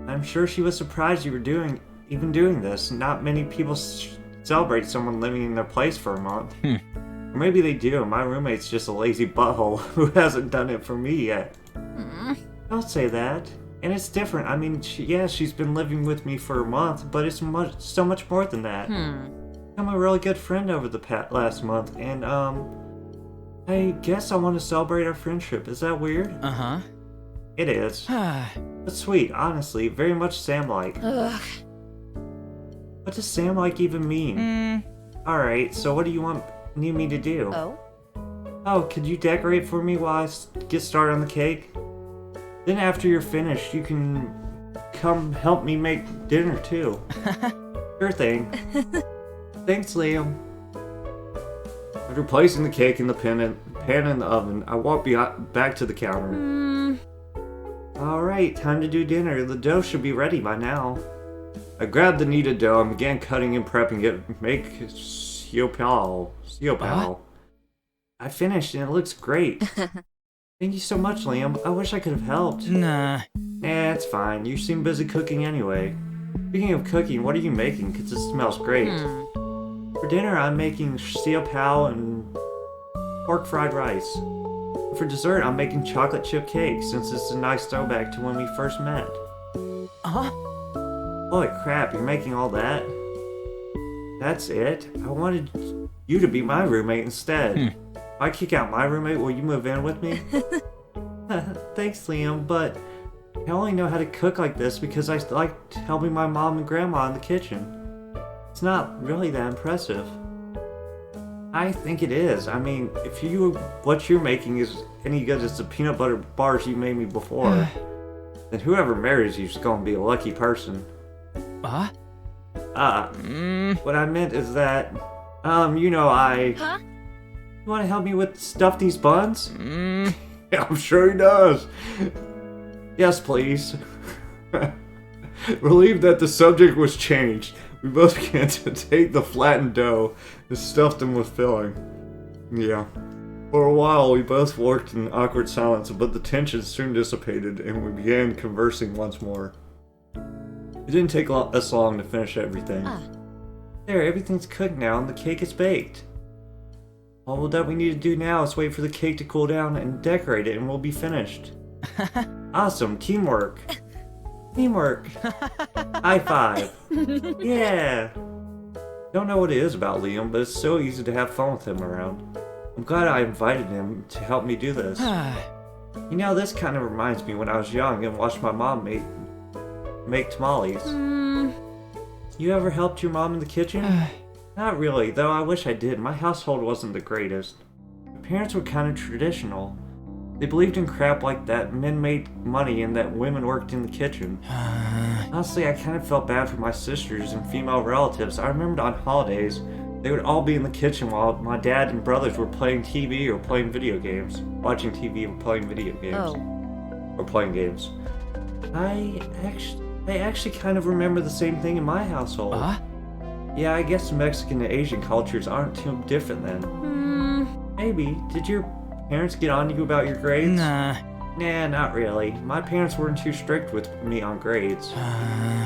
I'm sure she was surprised you were doing this. Not many people celebrate someone living in their place for a month. Or maybe they do. My roommate's just a lazy butthole who hasn't done it for me yet. Don't say that. And it's different. I mean, she's been living with me for a month, but it's so much more than that. I'm a really good friend over the last month, and I guess I want to celebrate our friendship. Is that weird? It is. But sweet, honestly, very much Sam-like. What does Sam-like even mean? Alright, so what do you need me to do? Oh, could you decorate for me while I get started on the cake? Then after you're finished, you can come help me make dinner too. Sure thing. Thanks, Liam. After placing the cake in the pan in the oven, I walked back to the counter. Alright, time to do dinner. The dough should be ready by now. I grabbed the kneaded dough and began cutting and prepping it. Make siopao. I finished and it looks great. Thank you so much, Liam. I wish I could have helped. Nah. It's fine. You seem busy cooking anyway. Speaking of cooking, what are you making? Because it smells great. For dinner, I'm making siopao and pork fried rice. For dessert, I'm making chocolate chip cake, since it's a nice throwback to when we first met. Holy crap, you're making all that? That's it? I wanted you to be my roommate instead. If I kick out my roommate, will you move in with me? Thanks, Liam, but I only know how to cook like this because I like helping my mom and grandma in the kitchen. It's not really that impressive. I think it is. I mean, if what you're making is any good as the peanut butter bars you made me before, then whoever marries you is going to be a lucky person. What I meant is that, You want to help me stuff these buns? Yeah, I'm sure he does. Yes, please. Relieved that the subject was changed, we both began to take the flattened dough and stuff them with filling. Yeah. For a while, we both worked in awkward silence, but the tension soon dissipated and we began conversing once more. It didn't take us long to finish everything. There, everything's cooked now and the cake is baked. All that we need to do now is wait for the cake to cool down and decorate it and we'll be finished. Awesome, teamwork. Teamwork. High five. Yeah. Don't know what it is about Liam, but it's so easy to have fun with him around. I'm glad I invited him to help me do this. This kind of reminds me when I was young and watched my mom make tamales. You ever helped your mom in the kitchen? Not really, though I wish I did. My household wasn't the greatest. My parents were kind of traditional. They believed in crap like that men made money and that women worked in the kitchen. Honestly, I kind of felt bad for my sisters and female relatives. I remembered on holidays, They would all be in the kitchen while my dad and brothers were playing TV or playing video games. Watching TV and playing video games. Oh. Or playing games. I actually kind of remember the same thing in my household. Yeah, I guess Mexican and Asian cultures aren't too different then. Maybe. Did your parents get on you about your grades? Nah, not really. My parents weren't too strict with me on grades.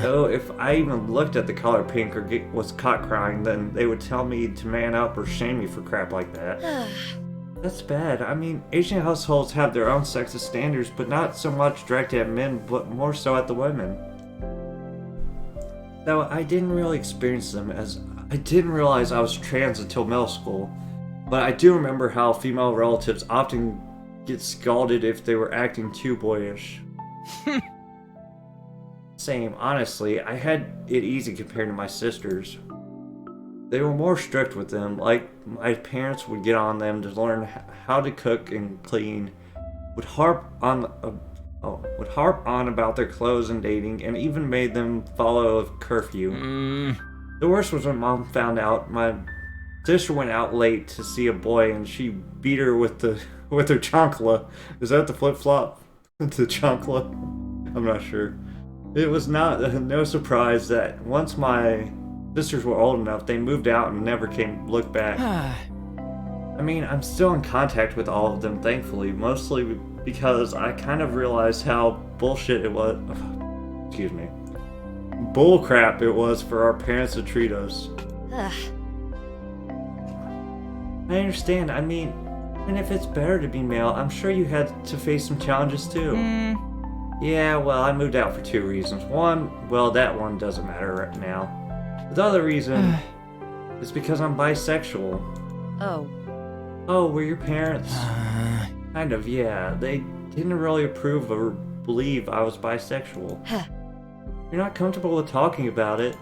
Though if I even looked at the color pink or was caught crying, then they would tell me to man up or shame me for crap like that. That's bad. I mean, Asian households have their own sexist standards, but not so much directed at men, but more so at the women. Though I didn't really experience them, as I didn't realize I was trans until middle school. But I do remember how female relatives often get scalded if they were acting too boyish. Same, honestly, I had it easy compared to my sisters. They were more strict with them, like my parents would get on them to learn how to cook and clean, would harp on about their clothes and dating, and even made them follow a curfew. The worst was when Mom found out my sister went out late to see a boy and she beat her with her chancla. Is that the flip-flop? The chancla? I'm not sure. It was no surprise that once my sisters were old enough, they moved out and never looked back. I mean, I'm still in contact with all of them, thankfully, mostly because I kind of realized how bullshit it was. Excuse me. Bullcrap it was for our parents to treat us. I understand. I mean, and if it's better to be male, I'm sure you had to face some challenges too. Yeah, well, I moved out for 2 reasons. One, well, that one doesn't matter right now. The other reason is because I'm bisexual. Oh, were your parents? Kind of, yeah. They didn't really approve or believe I was bisexual. You're not comfortable with talking about it.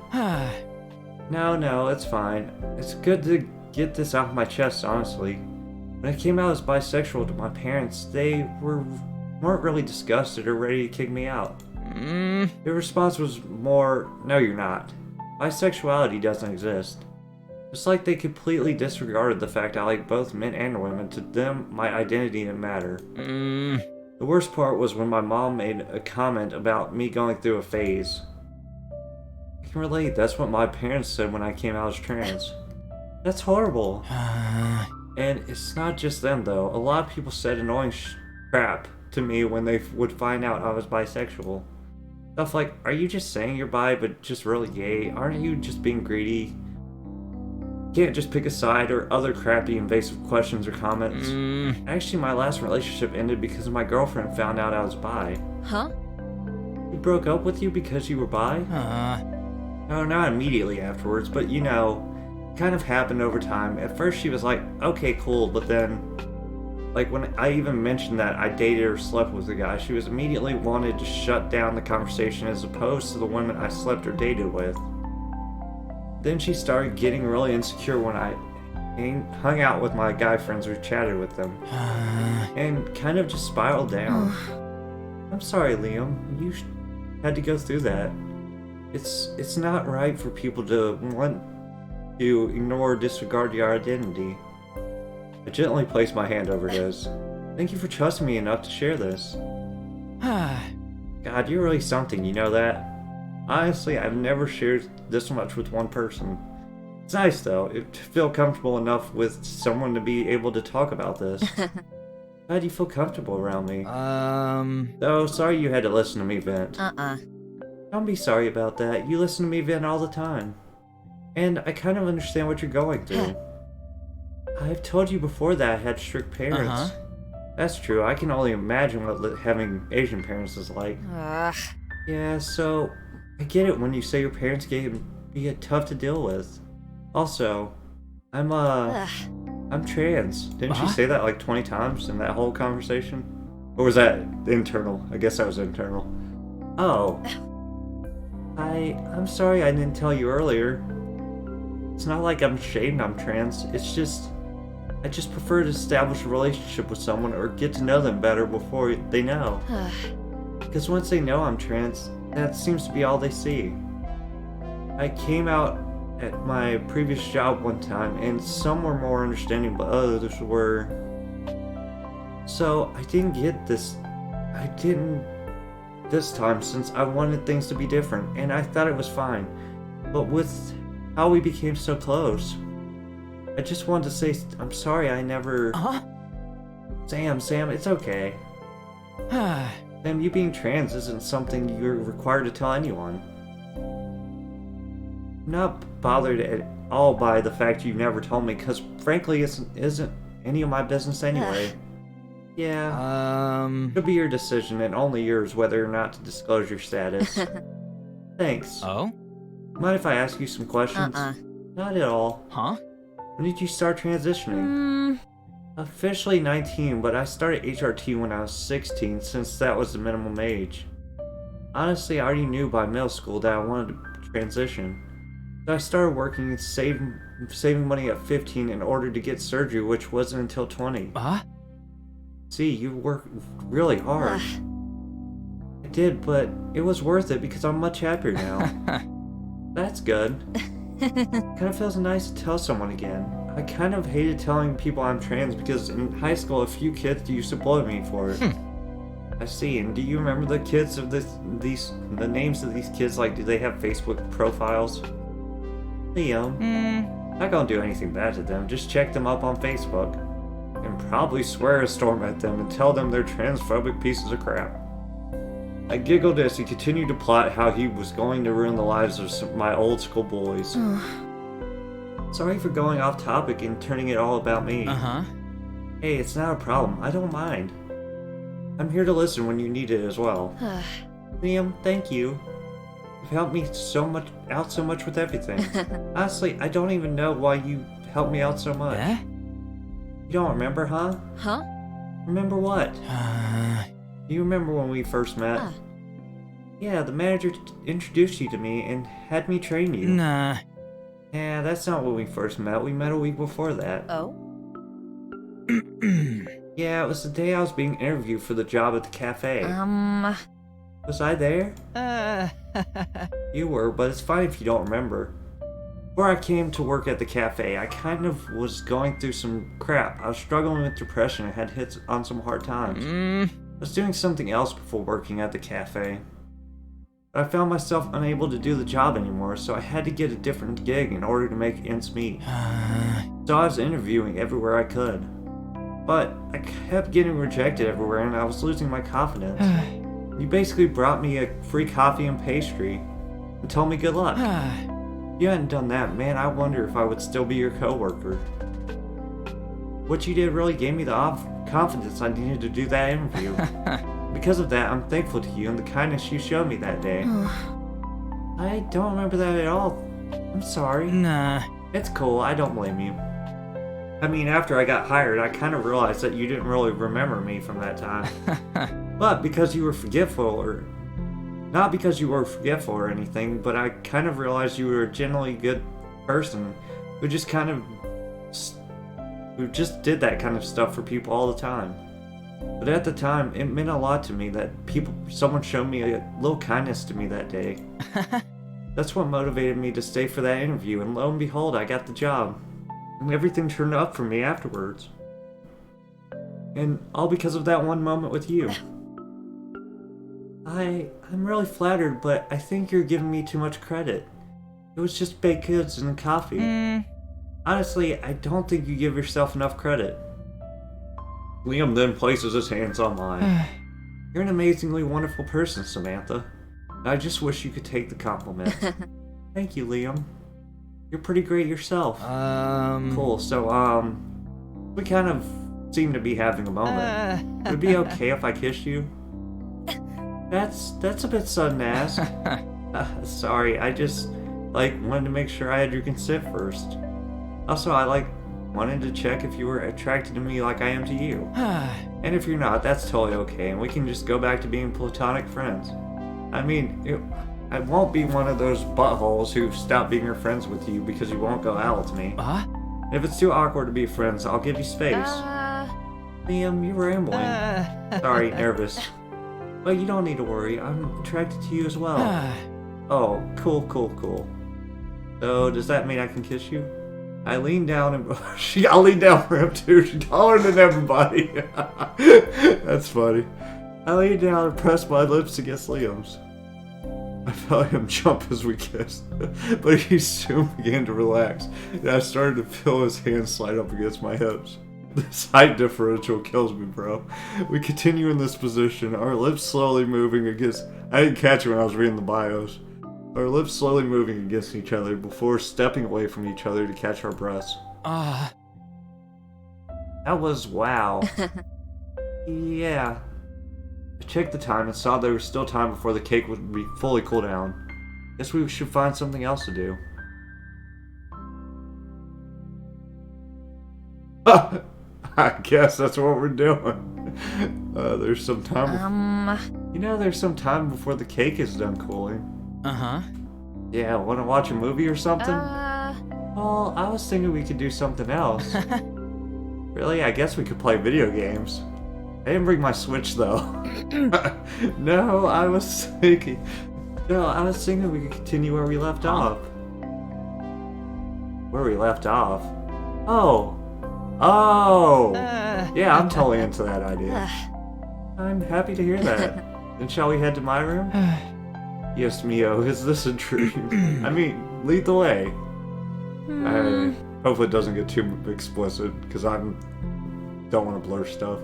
No, it's fine. It's good to get this off my chest, honestly. When I came out as bisexual to my parents, they weren't really disgusted or ready to kick me out. Their response was more, no you're not. Bisexuality doesn't exist. Just like they completely disregarded the fact I like both men and women, to them my identity didn't matter. The worst part was when my mom made a comment about me going through a phase. I can relate, that's what my parents said when I came out as trans. That's horrible. And it's not just them though. A lot of people said annoying crap to me when they would find out I was bisexual. Stuff like, are you just saying you're bi but just really gay? Aren't you just being greedy? Can't just pick a side, or other crappy invasive questions or comments. Actually, my last relationship ended because my girlfriend found out I was bi. He broke up with you because you were bi? No, not immediately afterwards, but you know, it kind of happened over time. At first she was like, okay, cool, but then, like when I even mentioned that I dated or slept with a guy, she was immediately wanted to shut down the conversation as opposed to the women I slept or dated with. Then she started getting really insecure when I hung out with my guy friends or chatted with them. And kind of just spiraled down. I'm sorry, Liam. You had to go through that. It's not right for people to want to ignore or disregard your identity. I gently placed my hand over his. Thank you for trusting me enough to share this. God, you're really something, you know that? Honestly, I've never shared this much with one person. It's nice, though, to feel comfortable enough with someone to be able to talk about this. How do you feel comfortable around me? Though, sorry you had to listen to me vent. Don't be sorry about that. You listen to me vent all the time. And I kind of understand what you're going through. I've told you before that I had strict parents. That's true. I can only imagine what having Asian parents is like. Yeah, so I get it when you say your parents can be tough to deal with. Also, I'm trans. Didn't you say that like 20 times in that whole conversation? Or was that internal? I guess that was internal. Oh. I'm sorry I didn't tell you earlier. It's not like I'm ashamed I'm trans. It's just, I just prefer to establish a relationship with someone or get to know them better before they know. Because once they know I'm trans, that seems to be all they see. I came out at my previous job one time, and some were more understanding, but others were. So I didn't get this. I didn't this time since I wanted things to be different, and I thought it was fine. But with how we became so close, I just wanted to say I'm sorry I never... Huh? Sam, it's okay. Sam, you being trans isn't something you're required to tell anyone. I'm not bothered at all by the fact you never told me, because frankly it isn't any of my business anyway. Yeah. It'll be your decision and only yours whether or not to disclose your status. Thanks. Oh? Mind if I ask you some questions? Not at all. Huh? When did you start transitioning? Officially 19, but I started HRT when I was 16 since that was the minimum age. Honestly, I already knew by middle school that I wanted to transition. So I started working and saving money at 15 in order to get surgery, which wasn't until 20. See, you worked really hard. I did, but it was worth it because I'm much happier now. That's good. Kind of feels nice to tell someone again. I kind of hated telling people I'm trans because in high school a few kids used to bully me for it. I see, and do you remember the kids of the names of these kids? Like, do they have Facebook profiles? Liam, not gonna do anything bad to them, just check them up on Facebook. And probably swear a storm at them and tell them they're transphobic pieces of crap. I giggled as he continued to plot how he was going to ruin the lives of my old school bullies. Sorry for going off topic and turning it all about me. Hey, it's not a problem. I don't mind. I'm here to listen when you need it as well. Liam, thank you. You've helped me so much with everything. Honestly, I don't even know why you helped me out so much. You don't remember, huh? Remember what? Do you remember when we first met? Yeah, the manager introduced you to me and had me train you. Nah. Yeah, that's not when we first met. We met a week before that. Oh? Yeah, it was the day I was being interviewed for the job at the cafe. Was I there? You were, but it's fine if you don't remember. Before I came to work at the cafe, I kind of was going through some crap. I was struggling with depression and had hit on some hard times. I was doing something else before working at the cafe. But I found myself unable to do the job anymore, so I had to get a different gig in order to make ends meet. So I was interviewing everywhere I could. But I kept getting rejected everywhere and I was losing my confidence. You basically brought me a free coffee and pastry and told me good luck. If you hadn't done that, man, I wonder if I would still be your coworker. What you did really gave me the confidence I needed to do that interview. Because of that, I'm thankful to you and the kindness you showed me that day. I don't remember that at all. I'm sorry. Nah. It's cool, I don't blame you. I mean, after I got hired, I kind of realized that you didn't really remember me from that time. But because you were forgetful, or... Not because you were forgetful or anything, but I kind of realized you were a generally good person who just did that kind of stuff for people all the time. But at the time, it meant a lot to me that someone showed me a little kindness to me that day. That's what motivated me to stay for that interview, and lo and behold, I got the job. And everything turned up for me afterwards. And all because of that one moment with you. I'm really flattered, but I think you're giving me too much credit. It was just baked goods and coffee. Honestly, I don't think you give yourself enough credit. Liam then places his hands on mine. You're an amazingly wonderful person, Samantha. I just wish you could take the compliment. Thank you, Liam. You're pretty great yourself. Cool, so, we kind of seem to be having a moment. Would it be okay if I kissed you? That's a bit sudden to ask. Sorry, I just, wanted to make sure I had your consent first. Also, I, wanted to check if you were attracted to me like I am to you. And if you're not, that's totally okay, and we can just go back to being platonic friends. I mean, I won't be one of those buttholes who stop being your friends with you because you won't go out with me. If it's too awkward to be friends, I'll give you space. Liam, you're rambling. Sorry, nervous. But you don't need to worry, I'm attracted to you as well. Oh, cool. So, does that mean I can kiss you? I lean down and I'll lean down for him too. She's taller than everybody. That's funny. I lean down and press my lips against Liam's. I felt him jump as we kissed, but he soon began to relax, and I started to feel his hands slide up against my hips. This height differential kills me, bro. We continue in this position, our lips slowly moving against... I didn't catch it when I was reading the bios. Our lips slowly moving against each other before stepping away from each other to catch our breaths. That was wow. Yeah. I checked the time and saw there was still time before the cake would be fully cooled down. Guess we should find something else to do. I guess that's what we're doing. There's some time. You know, there's some time before the cake is done cooling. Yeah, wanna watch a movie or something? Well, I was thinking we could do something else. Really? I guess we could play video games. I didn't bring my Switch though. No, I was thinking we could continue where we left off. Where we left off? Oh! Yeah, I'm totally into that idea. I'm happy to hear that. Then shall we head to my room? Yes, Mio, is this a dream? I mean, lead the way. Hopefully it doesn't get too explicit, because I don't want to blur stuff.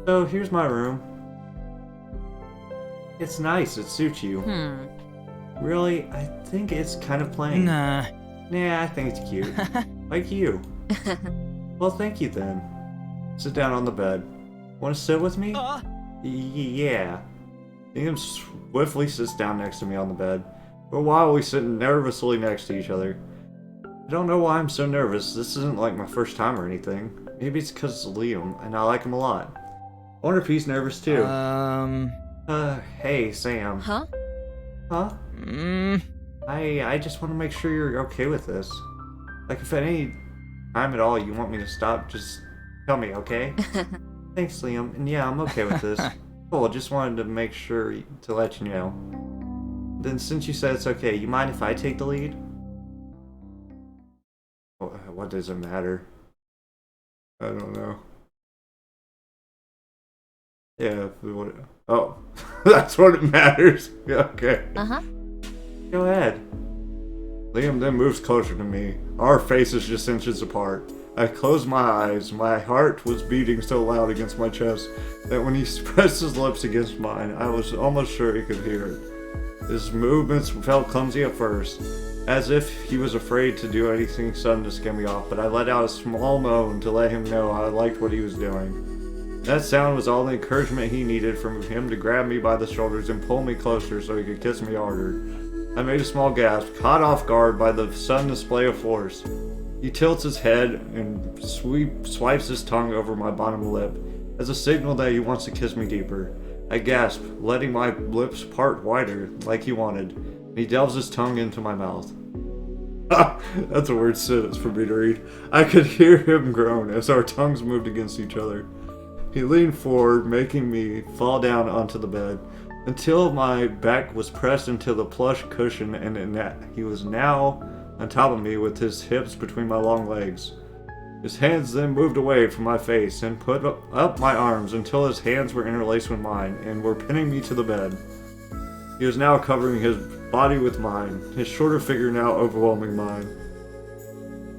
So, here's my room. It's nice, it suits you. Really? I think it's kind of plain. Nah, I think it's cute. Like you. Well, thank you then. Sit down on the bed. Want to sit with me? Yeah. Liam swiftly sits down next to me on the bed. For a while we sit nervously next to each other. I don't know why I'm so nervous. This isn't like my first time or anything. Maybe it's because it's Liam, and I like him a lot. I wonder if he's nervous too. Hey, Sam. Huh? I just want to make sure you're okay with this. Like, if at any time at all you want me to stop, just tell me, okay? Thanks, Liam. And yeah, I'm okay with this. Cool, just wanted to make sure to let you know. Then since you said it's okay, you mind if I take the lead? What does it matter? I don't know. Yeah, oh, that's what it matters. Okay. Go ahead. Liam then moves closer to me. Our faces just inches apart. I closed my eyes. My heart was beating so loud against my chest that when he pressed his lips against mine, I was almost sure he could hear it. His movements felt clumsy at first, as if he was afraid to do anything sudden to scare me off, but I let out a small moan to let him know I liked what he was doing. That sound was all the encouragement he needed from him to grab me by the shoulders and pull me closer so he could kiss me harder. I made a small gasp, caught off guard by the sudden display of force. He tilts his head and swipes his tongue over my bottom lip, as a signal that he wants to kiss me deeper. I gasp, letting my lips part wider, like he wanted, and he delves his tongue into my mouth. That's a weird sentence for me to read. I could hear him groan as our tongues moved against each other. He leaned forward, making me fall down onto the bed, until my back was pressed into the plush cushion and he was now on top of me with his hips between my long legs. His hands then moved away from my face and put up my arms until his hands were interlaced with mine and were pinning me to the bed. He was now covering his body with mine, his shorter figure now overwhelming mine.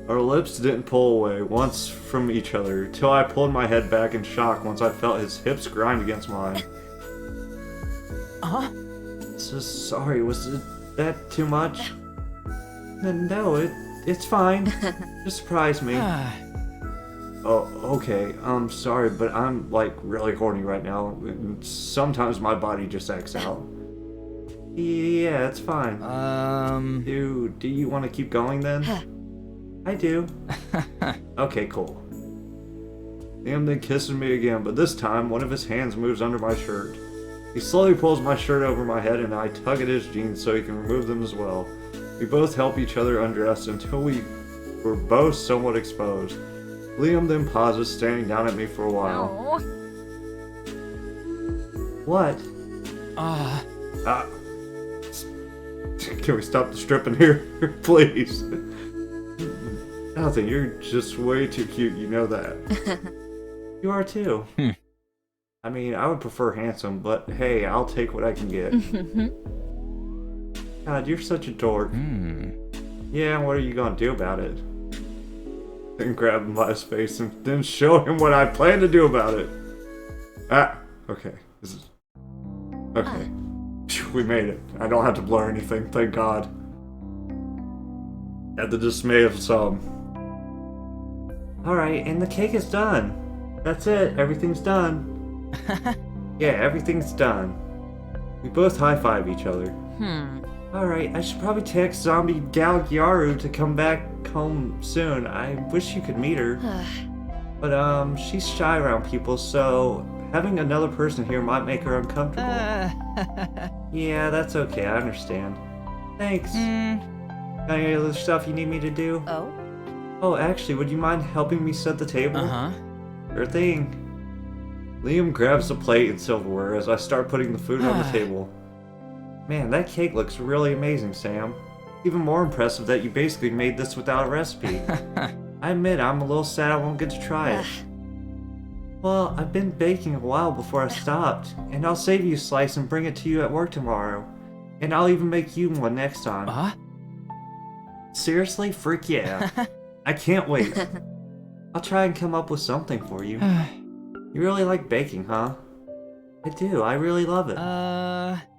Our lips didn't pull away once from each other, till I pulled my head back in shock once I felt his hips grind against mine. So sorry, was that too much? No, it's fine. Just surprise me. Oh, okay, I'm sorry, but I'm, like, really horny right now, and sometimes my body just acts out. Yeah, it's fine. Do you want to keep going then? I do. Okay, cool. Liam then kisses me again, but this time, one of his hands moves under my shirt. He slowly pulls my shirt over my head, and I tug at his jeans so he can remove them as well. We both help each other undress until we were both somewhat exposed. Liam then pauses, staring down at me for a while. Oh. What? Can we stop the stripping here? Please. Nothing, you're just way too cute, you know that. You are too. I mean, I would prefer handsome, but hey, I'll take what I can get. God, you're such a dork. Yeah, what are you gonna do about it? Then grab him by his face and then show him what I plan to do about it. Ah, okay. Okay. Phew, we made it. I don't have to blur anything, thank God. At the dismay of some. Alright, and the cake is done. That's it, everything's done. Yeah, everything's done. We both high-five each other. Alright, I should probably text Zombie Gal Gyaru to come back home soon. I wish you could meet her. But, she's shy around people, so having another person here might make her uncomfortable. Yeah, that's okay, I understand. Thanks. Got any other stuff you need me to do? Oh, actually, would you mind helping me set the table? Sure thing. Liam grabs the plate and silverware as I start putting the food on the table. Man, that cake looks really amazing, Sam. Even more impressive that you basically made this without a recipe. I admit I'm a little sad I won't get to try it. Well, I've been baking a while before I stopped, and I'll save you a slice and bring it to you at work tomorrow. And I'll even make you one next time. Seriously? Freak yeah. I can't wait. I'll try and come up with something for you. You really like baking, huh? I do, I really love it.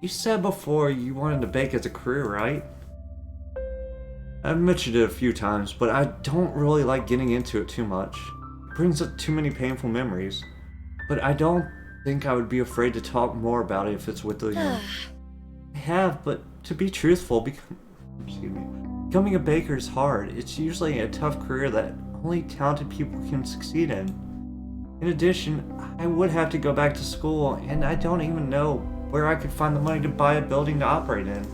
You said before you wanted to bake as a career, right? I've mentioned it a few times, but I don't really like getting into it too much. It brings up too many painful memories. But I don't think I would be afraid to talk more about it if it's with you. I have, but to be truthful, becoming a baker is hard. It's usually a tough career that only talented people can succeed in. In addition, I would have to go back to school, and I don't even know where I could find the money to buy a building to operate in.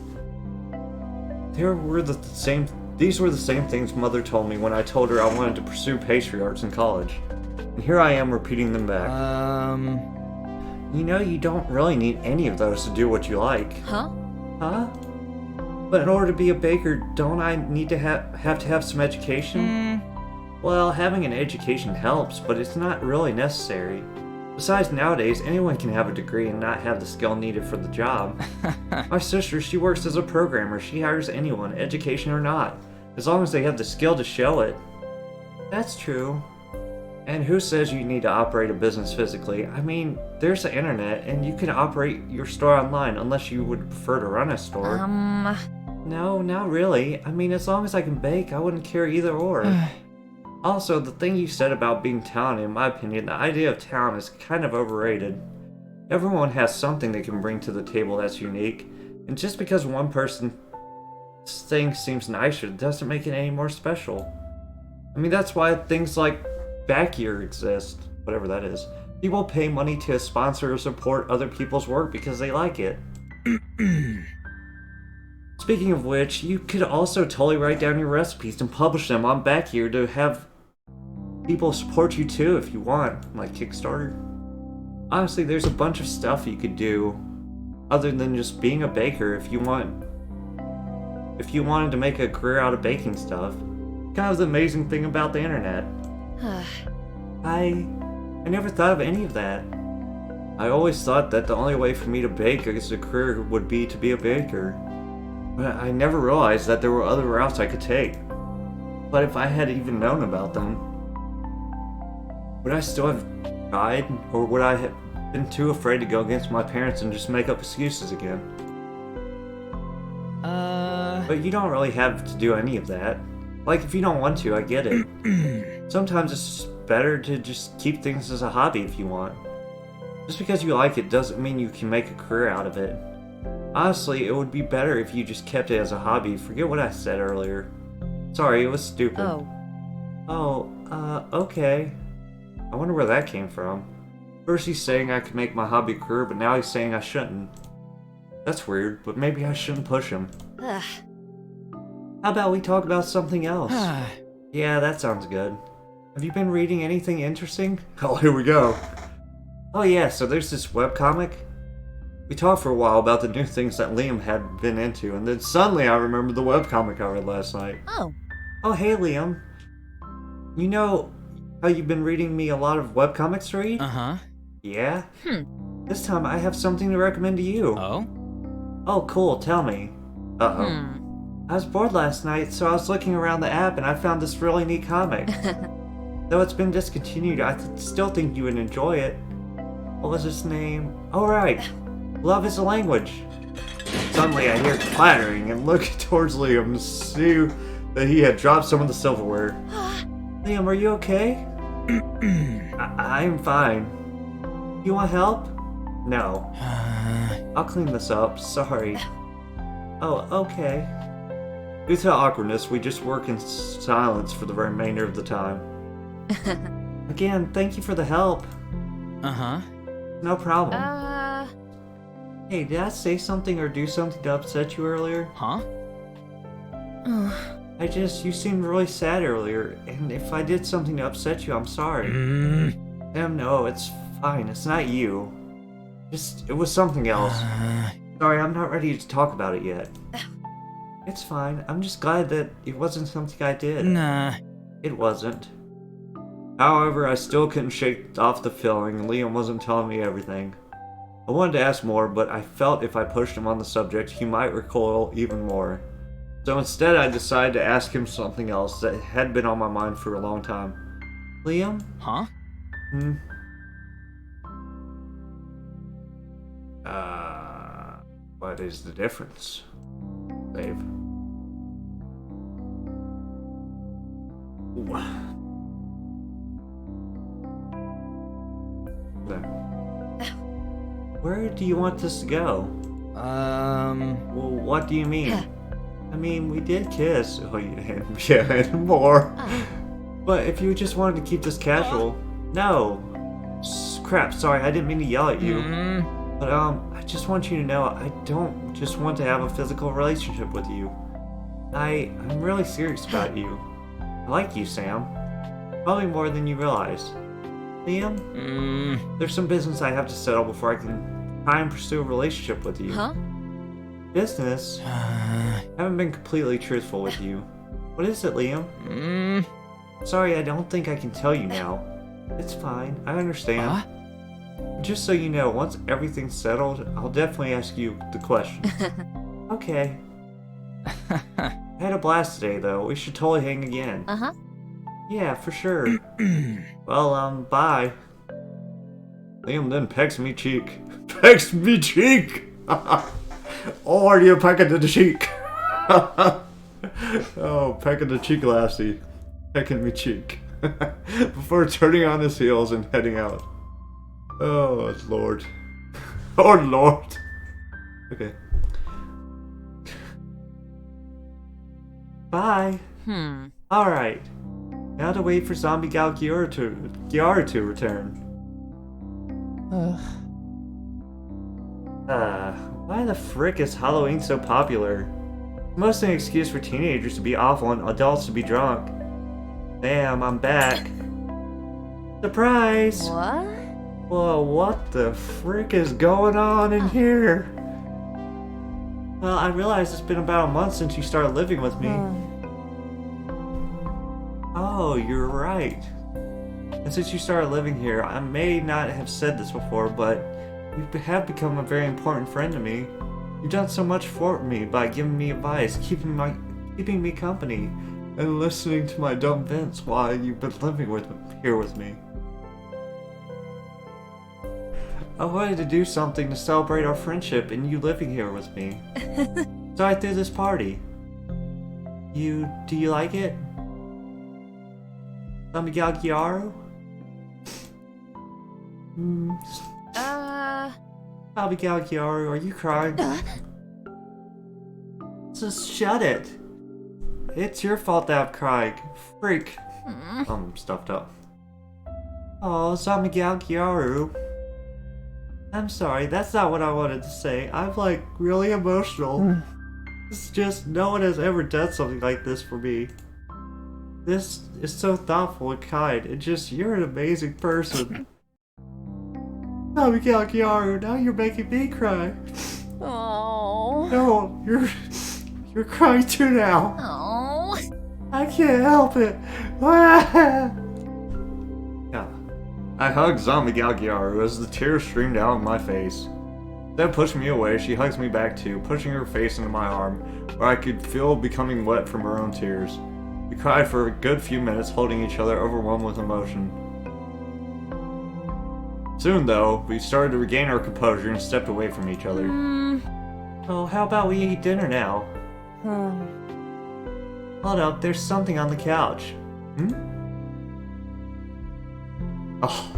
These were the same things Mother told me when I told her I wanted to pursue pastry arts in college. And here I am repeating them back. You know, you don't really need any of those to do what you like. Huh? But in order to be a baker, don't I need to have some education? Well, having an education helps, but it's not really necessary. Besides, nowadays, anyone can have a degree and not have the skill needed for the job. My sister, she works as a programmer. She hires anyone, education or not, as long as they have the skill to show it. That's true. And who says you need to operate a business physically? I mean, there's the internet, and you can operate your store online, unless you would prefer to run a store. No, not really. I mean, as long as I can bake, I wouldn't care either or. Also, the thing you said about being talented, in my opinion, the idea of talent is kind of overrated. Everyone has something they can bring to the table that's unique, and just because one person's thing seems nicer doesn't make it any more special. I mean, that's why things like back-year exist, whatever that is. People pay money to sponsor or support other people's work because they like it. Speaking of which, you could also totally write down your recipes and publish them on back-year to have people support you too if you want, like Kickstarter. Honestly, there's a bunch of stuff you could do other than just being a baker if you wanted to make a career out of baking stuff. Kind of the amazing thing about the internet. I never thought of any of that. I always thought that the only way for me to bake as a career would be to be a baker. But I never realized that there were other routes I could take. But if I had even known about them, would I still have tried, or would I have been too afraid to go against my parents and just make up excuses again? But you don't really have to do any of that. Like, if you don't want to, I get it. Sometimes it's better to just keep things as a hobby if you want. Just because you like it doesn't mean you can make a career out of it. Honestly, it would be better if you just kept it as a hobby. Forget what I said earlier. Sorry, it was stupid. Okay. I wonder where that came from. First he's saying I could make my hobby career, but now he's saying I shouldn't. That's weird, but maybe I shouldn't push him. How about we talk about something else? Yeah, that sounds good. Have you been reading anything interesting? Oh, here we go. Oh yeah, so there's this webcomic. We talked for a while about the new things that Liam had been into, and then suddenly I remembered the webcomic I read last night. Oh. Oh, hey, Liam. You know how you've been reading me a lot of webcomics to read? Uh-huh. Yeah? This time I have something to recommend to you. Oh? Oh, cool. Tell me. Uh-oh. I was bored last night, so I was looking around the app and I found this really neat comic. Though it's been discontinued, I still think you would enjoy it. What was its name? Oh, right. Love is a Language. Suddenly I hear clattering and look towards Liam to see that he had dropped some of the silverware. Liam, are you okay? I'm fine. You want help? No. I'll clean this up. Sorry. Oh, okay. Due to the awkwardness, we just work in silence for the remainder of the time. Again, thank you for the help. Uh-huh. No problem. Hey, did I say something or do something to upset you earlier? Huh? You seemed really sad earlier, and if I did something to upset you, I'm sorry. No, it's fine. It's not you. It was something else. Sorry, I'm not ready to talk about it yet. It's fine. I'm just glad that it wasn't something I did. Nah. It wasn't. However, I still couldn't shake off the feeling Liam wasn't telling me everything. I wanted to ask more, but I felt if I pushed him on the subject, he might recoil even more. So instead, I decided to ask him something else that had been on my mind for a long time. Liam? Huh? What is the difference, babe? Where do you want this to go? Well, what do you mean? I mean, we did kiss. Oh, yeah, and more. But if you just wanted to keep this casual... No. Crap, sorry, I didn't mean to yell at you. But, I just want you to know, I don't just want to have a physical relationship with you. I'm really serious about you. I like you, Sam. Probably more than you realize. Liam? There's some business I have to settle before I can try and pursue a relationship with you. Huh? Business? I haven't been completely truthful with you. What is it, Liam? Sorry, I don't think I can tell you now. It's fine, I understand. Just so you know, once everything's settled, I'll definitely ask you the question. Okay. I had a blast today, though. We should totally hang again. Yeah, for sure. Well, bye. Liam then pecks me cheek. Pecks me cheek! Oh, are you pecking the cheek? Oh, pecking the cheek, lassie. Pecking me cheek. Before turning on his heels and heading out. Oh, Lord. Oh, Lord. Okay. Bye. Alright. Now to wait for Zombie Gal Gyaru to return. Why the frick is Halloween so popular? It's mostly an excuse for teenagers to be awful and adults to be drunk. Damn, I'm back. Surprise! What? Whoa, what the frick is going on in here? Well, I realize it's been about a month since you started living with me. Oh, you're right. And since you started living here, I may not have said this before, but you have become a very important friend to me. You've done so much for me by giving me advice, keeping me company, and listening to my dumb vents while you've been living here with me. I wanted to do something to celebrate our friendship and you living here with me. So I threw this party. Do you like it? Zombie Gal Gyaru? Zombie Gal Gyaru, are you crying? Just shut it. It's your fault that I'm crying. Freak. I'm stuffed up. Oh, Zombie Gal Gyaru. I'm sorry, that's not what I wanted to say. I'm like really emotional. It's just no one has ever done something like this for me. This is so thoughtful and kind, and just you're an amazing person. Abigail Gyaru, now you're making me cry. Oh. No, you're crying too now. Oh. I can't help it. Yeah. I hugged Zombie Gyaru as the tears streamed down my face. Then pushing me away, she hugs me back too, pushing her face into my arm, where I could feel becoming wet from her own tears. We cried for a good few minutes, holding each other, overwhelmed with emotion. Soon, though, we started to regain our composure and stepped away from each other. Oh, how about we eat dinner now? Hold up, there's something on the couch. Oh.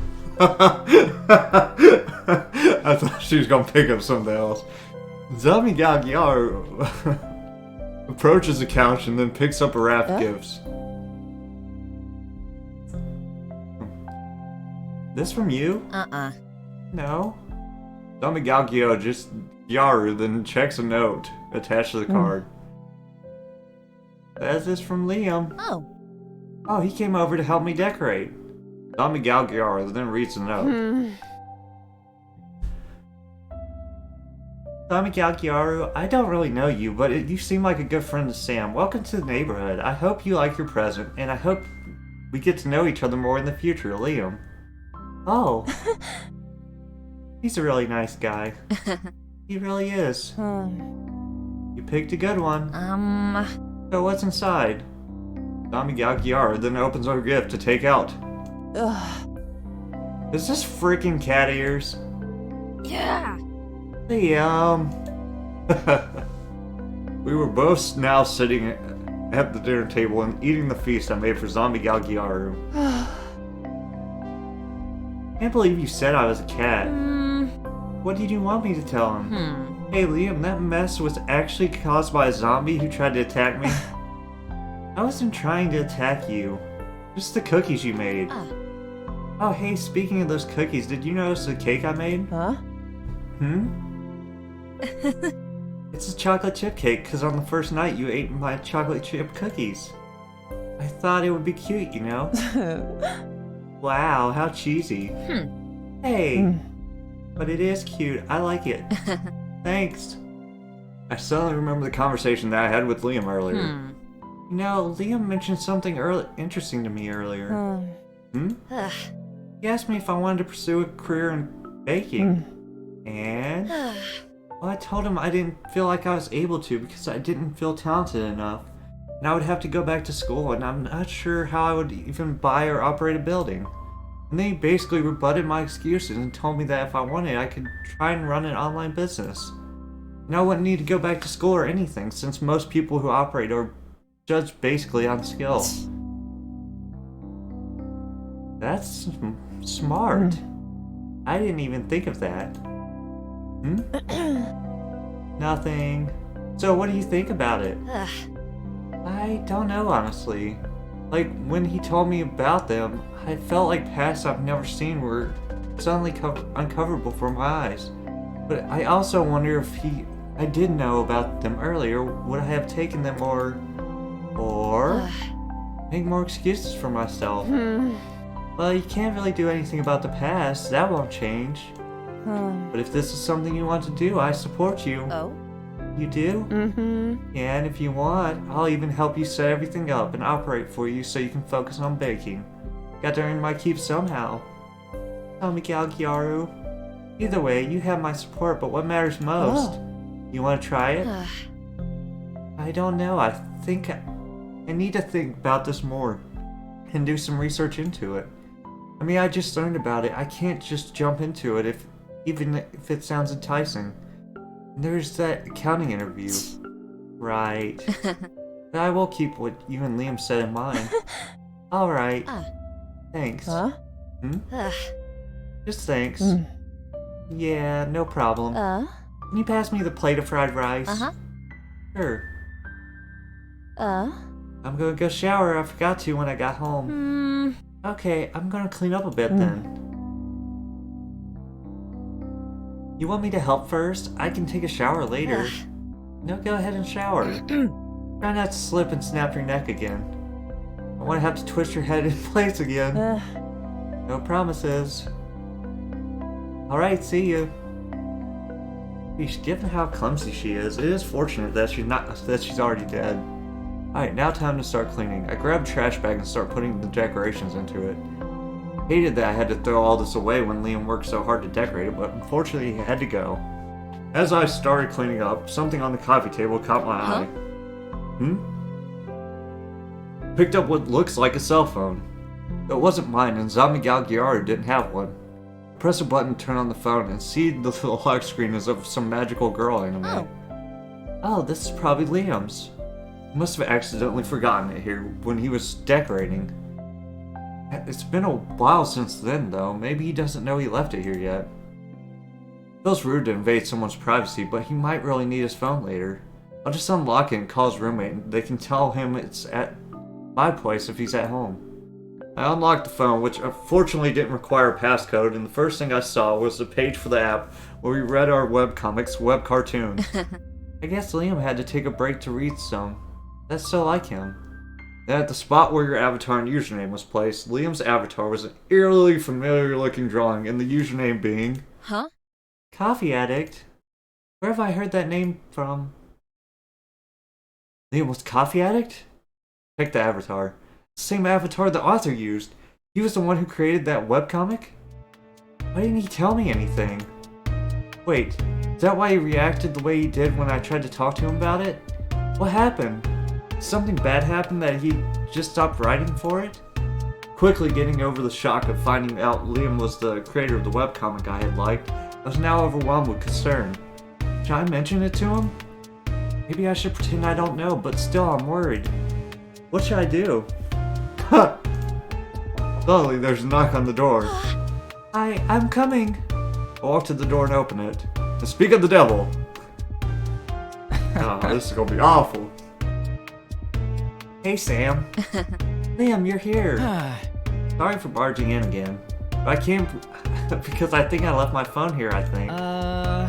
I thought she was gonna pick up something else. Zombie Gyaru approaches the couch and then picks up a raft of gifts. This from you? No. Zombie Gyaru then checks a note attached to the card. That's this from Liam. Oh, he came over to help me decorate. Zombie Gyaru then reads the note. Zombie Gyaru, I don't really know you, but you seem like a good friend to Sam. Welcome to the neighborhood. I hope you like your present, and I hope we get to know each other more in the future, Liam. Oh. He's a really nice guy. He really is. You picked a good one. So what's inside? Zombie Gyaru then opens our gift to take out. Is this freaking cat ears? Yeah. Liam. We were both now sitting at the dinner table and eating the feast I made for Zombie Gyaru. Can't believe you said I was a cat. What did you want me to tell him? Hey Liam, that mess was actually caused by a zombie who tried to attack me. I wasn't trying to attack you. Just the cookies you made. Oh hey, speaking of those cookies, did you notice the cake I made? It's a chocolate chip cake because on the first night you ate my chocolate chip cookies. I thought it would be cute, you know? Wow, how cheesy. Hey, but it is cute. I like it. Thanks. I suddenly remember the conversation that I had with Liam earlier. You know, Liam mentioned something interesting to me earlier. He asked me if I wanted to pursue a career in baking. And well, I told him I didn't feel like I was able to because I didn't feel talented enough. And I would have to go back to school, and I'm not sure how I would even buy or operate a building. And then he basically rebutted my excuses and told me that if I wanted, I could try and run an online business. And I wouldn't need to go back to school or anything, since most people who operate are judged basically on skill. That's smart. I didn't even think of that. Nothing. So what do you think about it? I don't know, honestly. Like, when he told me about them, I felt like paths I've never seen were suddenly uncovered before my eyes. But I also wonder if I did know about them earlier, would I have taken them or make more excuses for myself? Well, you can't really do anything about the past, that won't change. But if this is something you want to do, I support you. Oh? You do? Yeah, and if you want, I'll even help you set everything up and operate for you so you can focus on baking. Got to earn my keep somehow. Tell me, Gyaru. Either way, you have my support, but what matters most? You want to try it? I don't know, I think I need to think about this more and do some research into it. I mean, I just learned about it. I can't just jump into it even if it sounds enticing. There's that accounting interview. Right. But I will keep what you and Liam said in mind. Alright. Thanks. Just thanks. Yeah, no problem. Can you pass me the plate of fried rice? Sure. I'm gonna go shower. I forgot to when I got home. Okay, I'm gonna clean up a bit then. You want me to help first? I can take a shower later. No, go ahead and shower. Try not to slip and snap your neck again. I want to have to twist your head in place again. No promises. Alright, see you. Given how clumsy she is, it is fortunate that she's already dead. Alright, now time to start cleaning. I grabbed a trash bag and start putting the decorations into it. Hated that I had to throw all this away when Liam worked so hard to decorate it, but unfortunately he had to go. As I started cleaning up, something on the coffee table caught my eye. Picked up what looks like a cell phone. It wasn't mine, and Zombie Galgiaro didn't have one. I press a button to turn on the phone and see the little lock screen as of some magical girl anime. Oh, this is probably Liam's. He must have accidentally forgotten it here when he was decorating. It's been a while since then, though. Maybe he doesn't know he left it here yet. Feels rude to invade someone's privacy, but he might really need his phone later. I'll just unlock it and call his roommate, and they can tell him it's at my place if he's at home. I unlocked the phone, which unfortunately didn't require a passcode, and the first thing I saw was the page for the app where we read our webcomics, web cartoons. I guess Liam had to take a break to read some. That's so like him. Then at the spot where your avatar and username was placed, Liam's avatar was an eerily familiar looking drawing, and the username being... Coffee Addict? Where have I heard that name from? Liam was Coffee Addict? Check the avatar. Same avatar the author used. He was the one who created that webcomic? Why didn't he tell me anything? Wait, is that why he reacted the way he did when I tried to talk to him about it? What happened? Did something bad happen that he just stopped writing for it? Quickly getting over the shock of finding out Liam was the creator of the webcomic I had liked, I was now overwhelmed with concern. Should I mention it to him? Maybe I should pretend I don't know, but still I'm worried. What should I do? Suddenly, there's a knock on the door. I'm coming. I walk to the door and open it. And speak of the devil. Oh, this is gonna be awful. Hey, Sam. Liam, you're here. Sorry for barging in again. But I came because I think I left my phone here, I think.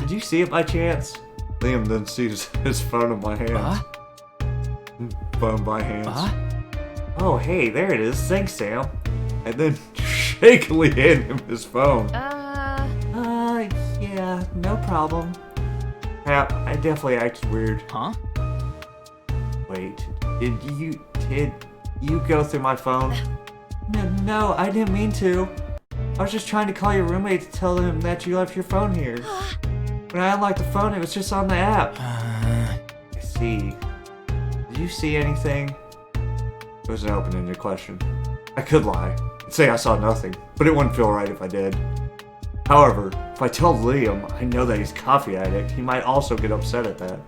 Did you see it by chance? Liam then sees his phone in my hands. Phone by hands. Oh, hey, there it is. Thanks, Sam. And then shakily hand him his phone. Yeah, no problem. Yeah, I definitely acted weird. Wait, did you go through my phone? No, I didn't mean to. I was just trying to call your roommate to tell him that you left your phone here. When I unlocked the phone, it was just on the app. I see. Did you see anything? It was an open-ended question. I could lie and say I saw nothing, but it wouldn't feel right if I did. However, if I tell Liam I know that he's a coffee addict, he might also get upset at that.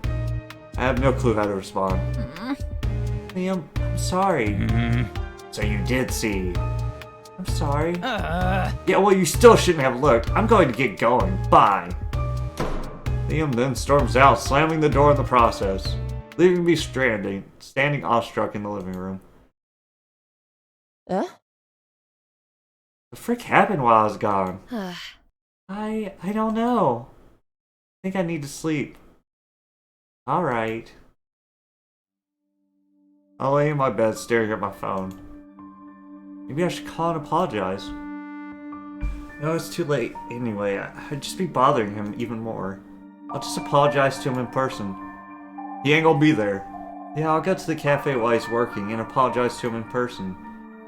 I have no clue how to respond. Liam, I'm sorry. So you did see. I'm sorry. Yeah, well, you still shouldn't have looked. I'm going to get going. Bye. Liam then storms out, slamming the door in the process, leaving me standing awestruck in the living room. The frick happened while I was gone? I don't know. I think I need to sleep. Alright. I lay in my bed staring at my phone. Maybe I should call and apologize. No, it's too late. Anyway, I'd just be bothering him even more. I'll just apologize to him in person. He ain't gonna be there. Yeah, I'll go to the cafe while he's working and apologize to him in person.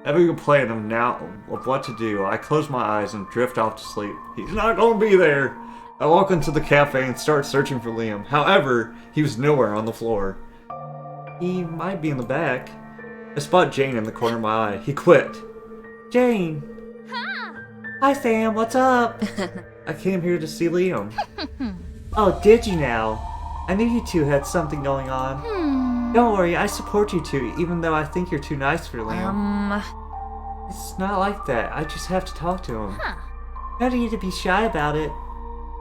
Having a plan of what to do, I close my eyes and drift off to sleep. He's not gonna be there! I walk into the cafe and start searching for Liam. However, he was nowhere on the floor. He might be in the back. I spot Jane in the corner of my eye. He quit. Jane! Hi Sam, what's up? I came here to see Liam. Oh, did you now? I knew you two had something going on. Don't worry, I support you two, even though I think you're too nice for Liam. It's not like that. I just have to talk to him. No need to be shy about it.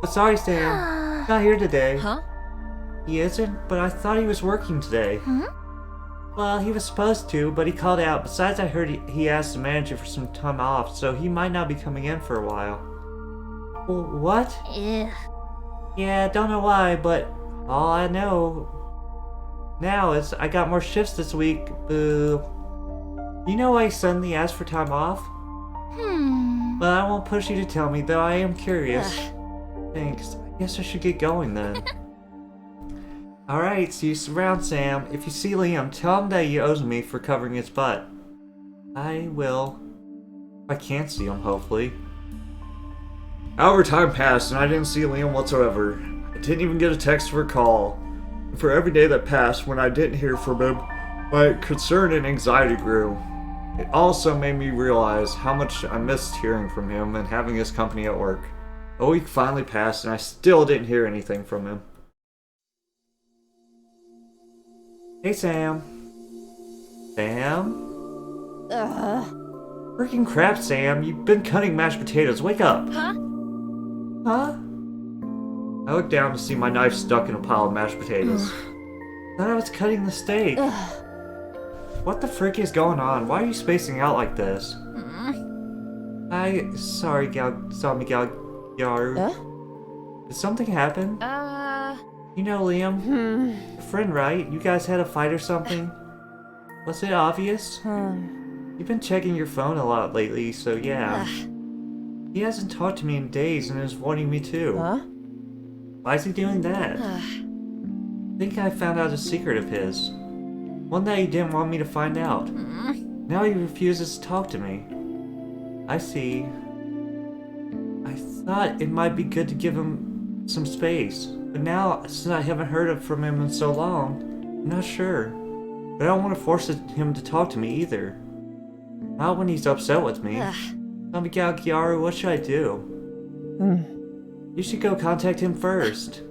But sorry, Sam. Not here today. He isn't, but I thought he was working today. Well, he was supposed to, but he called out. Besides, I heard he asked the manager for some time off, so he might not be coming in for a while. Well, what? Yeah, don't know why, but all I know now is I got more shifts this week. Boo. You know why he suddenly asked for time off? But I won't push you to tell me, though I am curious. Thanks. I guess I should get going then. Alright, see you around, Sam. If you see Liam, tell him that he owes me for covering his butt. I will. I can't see him, hopefully. However, time passed and I didn't see Liam whatsoever. I didn't even get a text or a call. And for every day that passed when I didn't hear from him, my concern and anxiety grew. It also made me realize how much I missed hearing from him and having his company at work. A week finally passed and I still didn't hear anything from him. Hey, Sam. Sam? Freaking crap, Sam. You've been cutting mashed potatoes. Wake up. Huh? Huh? I looked down to see my knife stuck in a pile of mashed potatoes. Thought I was cutting the steak. What the frick is going on? Why are you spacing out like this? Sorry, Yaru. Did something happen? You know Liam, your friend, right? You guys had a fight or something? Was it obvious? You've been checking your phone a lot lately, so yeah. He hasn't talked to me in days and is wanting me to. Why is he doing that? I think I found out a secret of his. One that he didn't want me to find out. Now he refuses to talk to me. I see. I thought it might be good to give him some space. But now, since I haven't heard from him in so long, I'm not sure. But I don't want to force him to talk to me either. Not when he's upset with me. Miguel Kiaru, what should I do? You should go contact him first.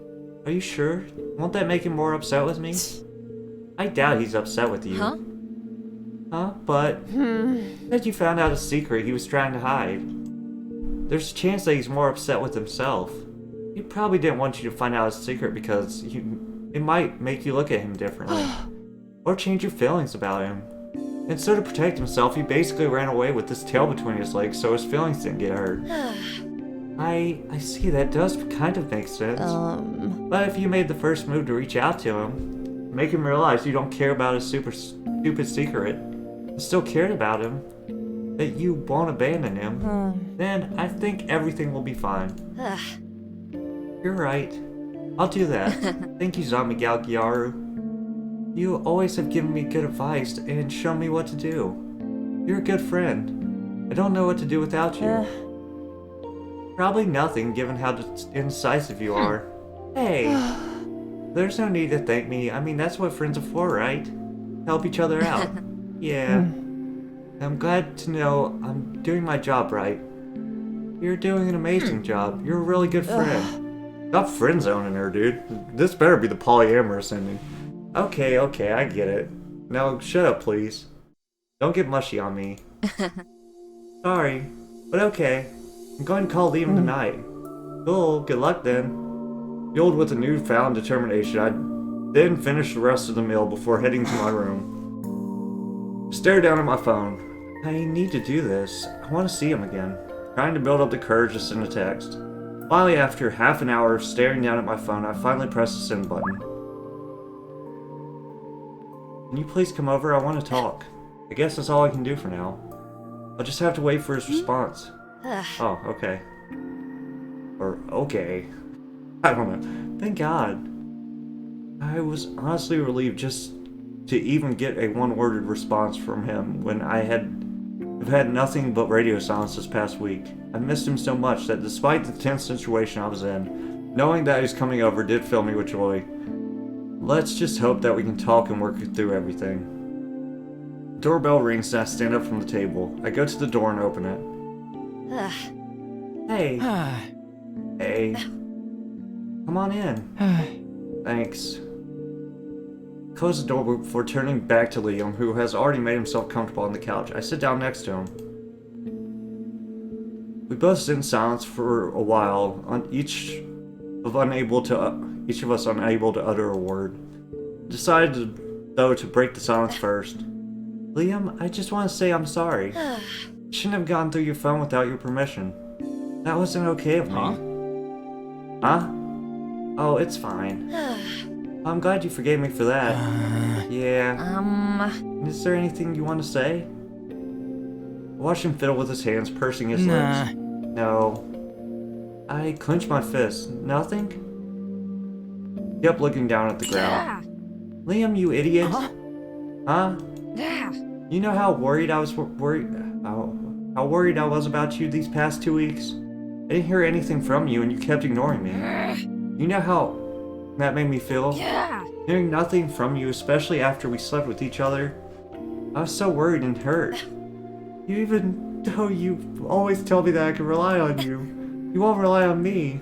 Are you sure? Won't that make him more upset with me? I doubt he's upset with you. Huh? But that you found out a secret he was trying to hide. There's a chance that he's more upset with himself. He probably didn't want you to find out his secret because it might make you look at him differently. Or change your feelings about him. And so to protect himself, he basically ran away with his tail between his legs so his feelings didn't get hurt. I see, that does kind of make sense. But if you made the first move to reach out to him, make him realize you don't care about his super stupid secret, and still cared about him, that you won't abandon him, then I think everything will be fine. You're right. I'll do that. Thank you, Miguel Gyaru. You always have given me good advice and shown me what to do. You're a good friend. I don't know what to do without you. Probably nothing, given how indecisive you are. Hey, there's no need to thank me. I mean, that's what friends are for, right? Help each other out. Yeah. I'm glad to know I'm doing my job right. You're doing an amazing job. You're a really good friend. Stop friend zoning her, dude. This better be the polyamorous ending. Okay, I get it. Now shut up, please. Don't get mushy on me. Sorry, but okay. I'm going to call Liam tonight. Cool, good luck then. Fueled with a newfound determination, I then finished the rest of the meal before heading to my room. Stared down at my phone. I need to do this. I want to see him again. Trying to build up the courage to send a text. Finally, after half an hour of staring down at my phone, I finally pressed the send button. Can you please come over? I want to talk. I guess that's all I can do for now. I'll just have to wait for his response. Oh, okay. Or, okay. I don't know. Thank God. I was honestly relieved just to even get a one-worded response from him when I've had nothing but radio silence this past week. I missed him so much that despite the tense situation I was in, knowing that he was coming over did fill me with joy. Let's just hope that we can talk and work through everything. The doorbell rings and I stand up from the table. I go to the door and open it. Hey. Hey. Come on in. Thanks. Close the door before turning back to Liam, who has already made himself comfortable on the couch. I sit down next to him. We both sit in silence for a while, each of us unable to utter a word. Decided, though, to break the silence first. Liam, I just want to say I'm sorry. I shouldn't have gone through your phone without your permission. That wasn't okay of me. Huh? Oh, it's fine. I'm glad you forgave me for that. Yeah. Is there anything you want to say? watched him fiddle with his hands, pursing his Nah. lips. No. I clenched my fist. Nothing? He kept looking down at the ground. Yeah. Liam, you idiot. Huh? Yeah. You know how worried I was how worried I was about you these past 2 weeks? I didn't hear anything from you and you kept ignoring me. You know how that made me feel? Yeah. Hearing nothing from you, especially after we slept with each other. I was so worried and hurt. You even though you always tell me that I can rely on you, you won't rely on me.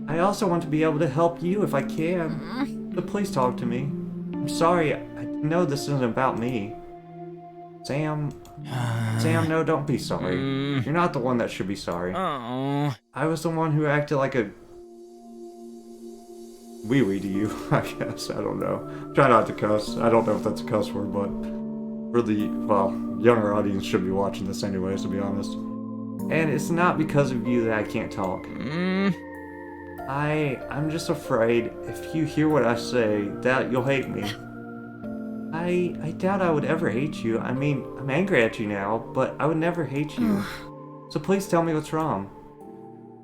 I also want to be able to help you if I can. So please talk to me. I'm sorry, I know this isn't about me. Sam, no, don't be sorry. You're not the one that should be sorry. Oh. I was the one who acted like a wee-wee to you, I guess. I don't know. Try not to cuss. I don't know if that's a cuss word, but for the, well, younger audience should be watching this anyways, to be honest. And it's not because of you that I can't talk. I'm just afraid if you hear what I say, that you'll hate me. I doubt I would ever hate you. I mean, I'm angry at you now, but I would never hate you. So please tell me what's wrong.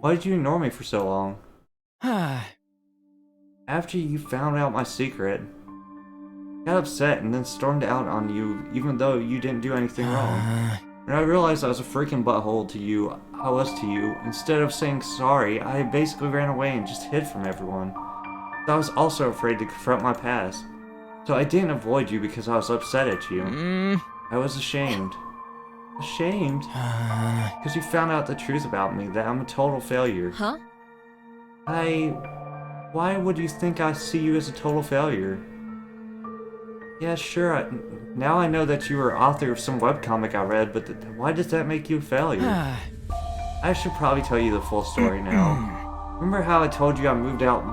Why did you ignore me for so long? After you found out my secret, I got upset and then stormed out on you even though you didn't do anything wrong. When I realized I was a freaking butthole to you, I was to you, instead of saying sorry, I basically ran away and just hid from everyone. I was also afraid to confront my past. So I didn't avoid you because I was upset at you. I was ashamed. Ashamed? Because you found out the truth about me, that I'm a total failure. Huh? Why would you think I see you as a total failure? Yeah, sure, now I know that you were author of some webcomic I read, but why does that make you a failure? I should probably tell you the full story now. Remember how I told you I moved out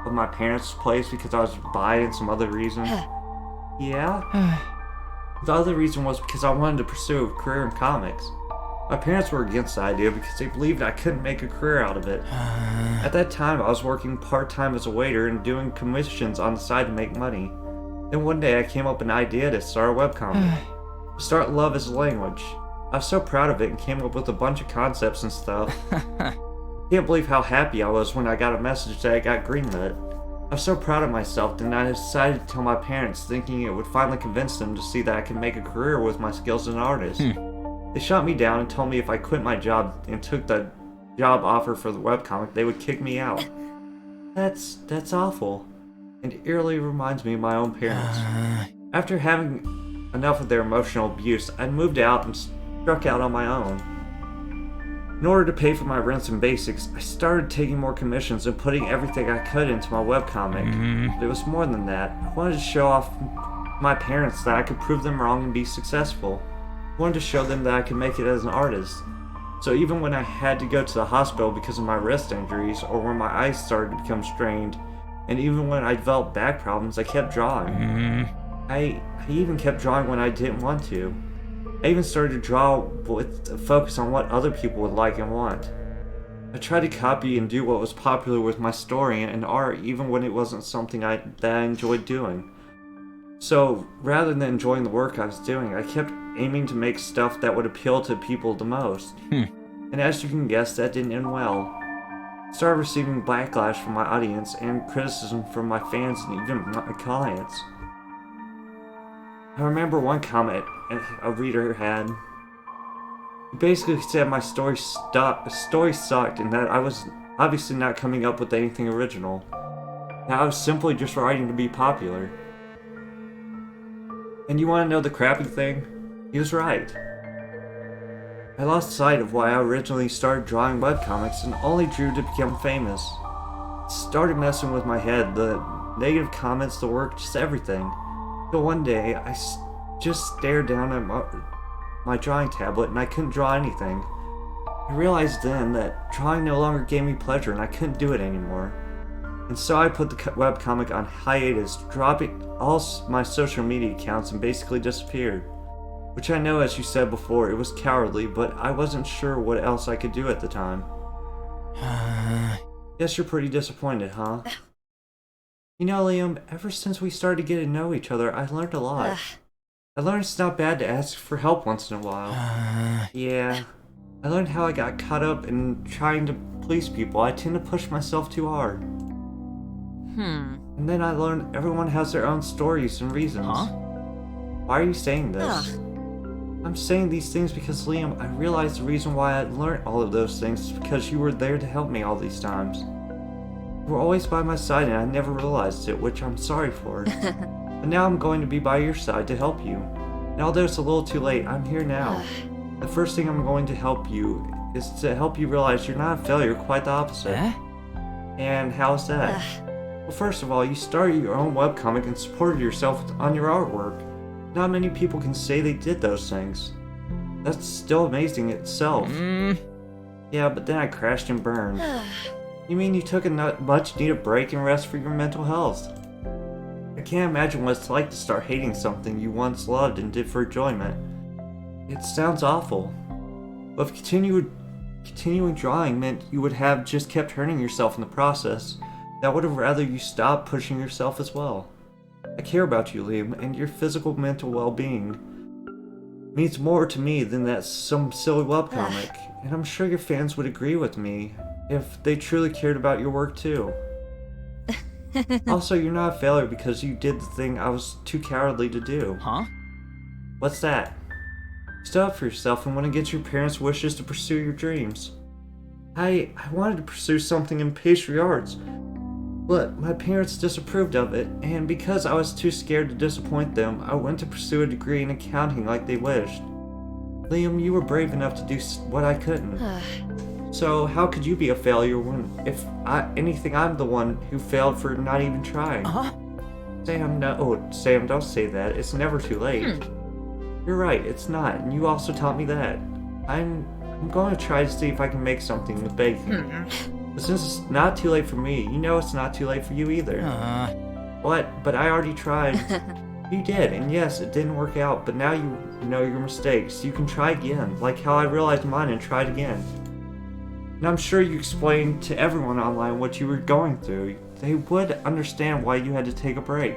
of my parents' place because I was bi and some other reason? Yeah? The other reason was because I wanted to pursue a career in comics. My parents were against the idea because they believed I couldn't make a career out of it. At that time, I was working part-time as a waiter and doing commissions on the side to make money. Then one day I came up with an idea to start a webcomic. To start Love as a Language. I was so proud of it and came up with a bunch of concepts and stuff. Can't believe how happy I was when I got a message that I got greenlit. I was so proud of myself that I decided to tell my parents, thinking it would finally convince them to see that I could make a career with my skills as an artist. They shot me down and told me if I quit my job and took the job offer for the webcomic, they would kick me out. That's awful. And eerily reminds me of my own parents. After having enough of their emotional abuse, I moved out and struck out on my own. In order to pay for my rents and basics, I started taking more commissions and putting everything I could into my webcomic. But it was more than that. I wanted to show off my parents that I could prove them wrong and be successful. I wanted to show them that I could make it as an artist. So even when I had to go to the hospital because of my wrist injuries, or when my eyes started to become strained, and even when I developed back problems, I kept drawing. I even kept drawing when I didn't want to. I even started to draw with a focus on what other people would like and want. I tried to copy and do what was popular with my story and art, even when it wasn't something that I enjoyed doing. So, rather than enjoying the work I was doing, I kept aiming to make stuff that would appeal to people the most. And as you can guess, that didn't end well. I started receiving backlash from my audience and criticism from my fans and even my clients. I remember one comment a reader had. He basically said my story sucked and that I was obviously not coming up with anything original. That I was simply just writing to be popular. And you want to know the crappy thing? He was right. I lost sight of why I originally started drawing webcomics and only drew to become famous. It started messing with my head, the negative comments, the work, just everything. So one day, I just stared down at my drawing tablet and I couldn't draw anything. I realized then that drawing no longer gave me pleasure and I couldn't do it anymore. And so I put the webcomic on hiatus, dropping all my social media accounts and basically disappeared. Which I know, as you said before, it was cowardly, but I wasn't sure what else I could do at the time. Guess you're pretty disappointed, huh? You know, Liam, ever since we started getting to know each other, I learned a lot. I learned it's not bad to ask for help once in a while. Yeah. I learned how I got caught up in trying to please people. I tend to push myself too hard. And then I learned everyone has their own stories and reasons. Why are you saying this? I'm saying these things because, Liam, I realized the reason why I learned all of those things is because you were there to help me all these times. You were always by my side and I never realized it, which I'm sorry for. But now I'm going to be by your side to help you. And although it's a little too late, I'm here now. The first thing I'm going to help you is to help you realize you're not a failure, quite the opposite. And how's that? Well, first of all, you started your own webcomic and supported yourself on your artwork. Not many people can say they did those things. That's still amazing itself. Yeah, but then I crashed and burned. You mean you took a much needed break and rest for your mental health? I can't imagine what it's like to start hating something you once loved and did for enjoyment. It sounds awful. But if continuing drawing meant you would have just kept hurting yourself in the process, I would have rather you stop pushing yourself as well. I care about you, Liam, and your physical mental well-being means more to me than that some silly webcomic, and I'm sure your fans would agree with me if they truly cared about your work too. Also, you're not a failure because you did the thing I was too cowardly to do. What's that? Stood up for yourself and want to get your parents' wishes to pursue your dreams. I wanted to pursue something in pastry arts, but my parents disapproved of it, and because I was too scared to disappoint them, I went to pursue a degree in accounting like they wished. Liam, you were brave enough to do what I couldn't. So how could you be a failure when, if anything, I'm the one who failed for not even trying? Sam, no, Sam, don't say that. It's never too late. You're right, it's not, and you also taught me that. I'm going to try to see if I can make something with baking. But since it's not too late for me, you know it's not too late for you either. What? But I already tried. You did, and yes, it didn't work out, but now you know your mistakes. You can try again, like how I realized mine and tried again. And I'm sure you explained to everyone online what you were going through. They would understand why you had to take a break.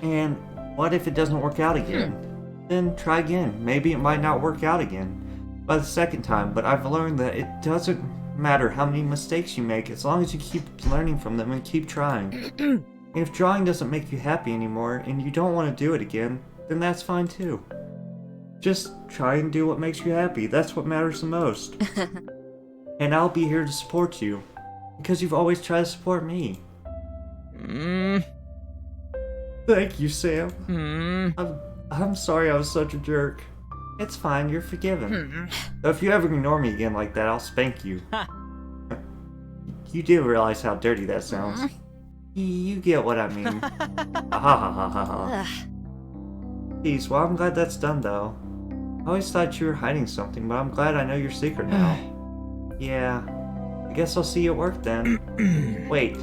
And what if it doesn't work out again? Then try again. Maybe it might not work out again by the second time, but I've learned that it doesn't matter how many mistakes you make as long as you keep learning from them and keep trying. And if drawing doesn't make you happy anymore and you don't want to do it again, then that's fine too. Just try and do what makes you happy. That's what matters the most. And I'll be here to support you because you've always tried to support me. Thank you, Sam. I'm sorry I was such a jerk. It's fine, you're forgiven. Though if you ever ignore me again like that, I'll spank you. You do realize how dirty that sounds. You get what I mean. Jeez, well, I'm glad that's done though. I always thought you were hiding something, but I'm glad I know your secret now. Yeah, I guess I'll see you at work then. Wait.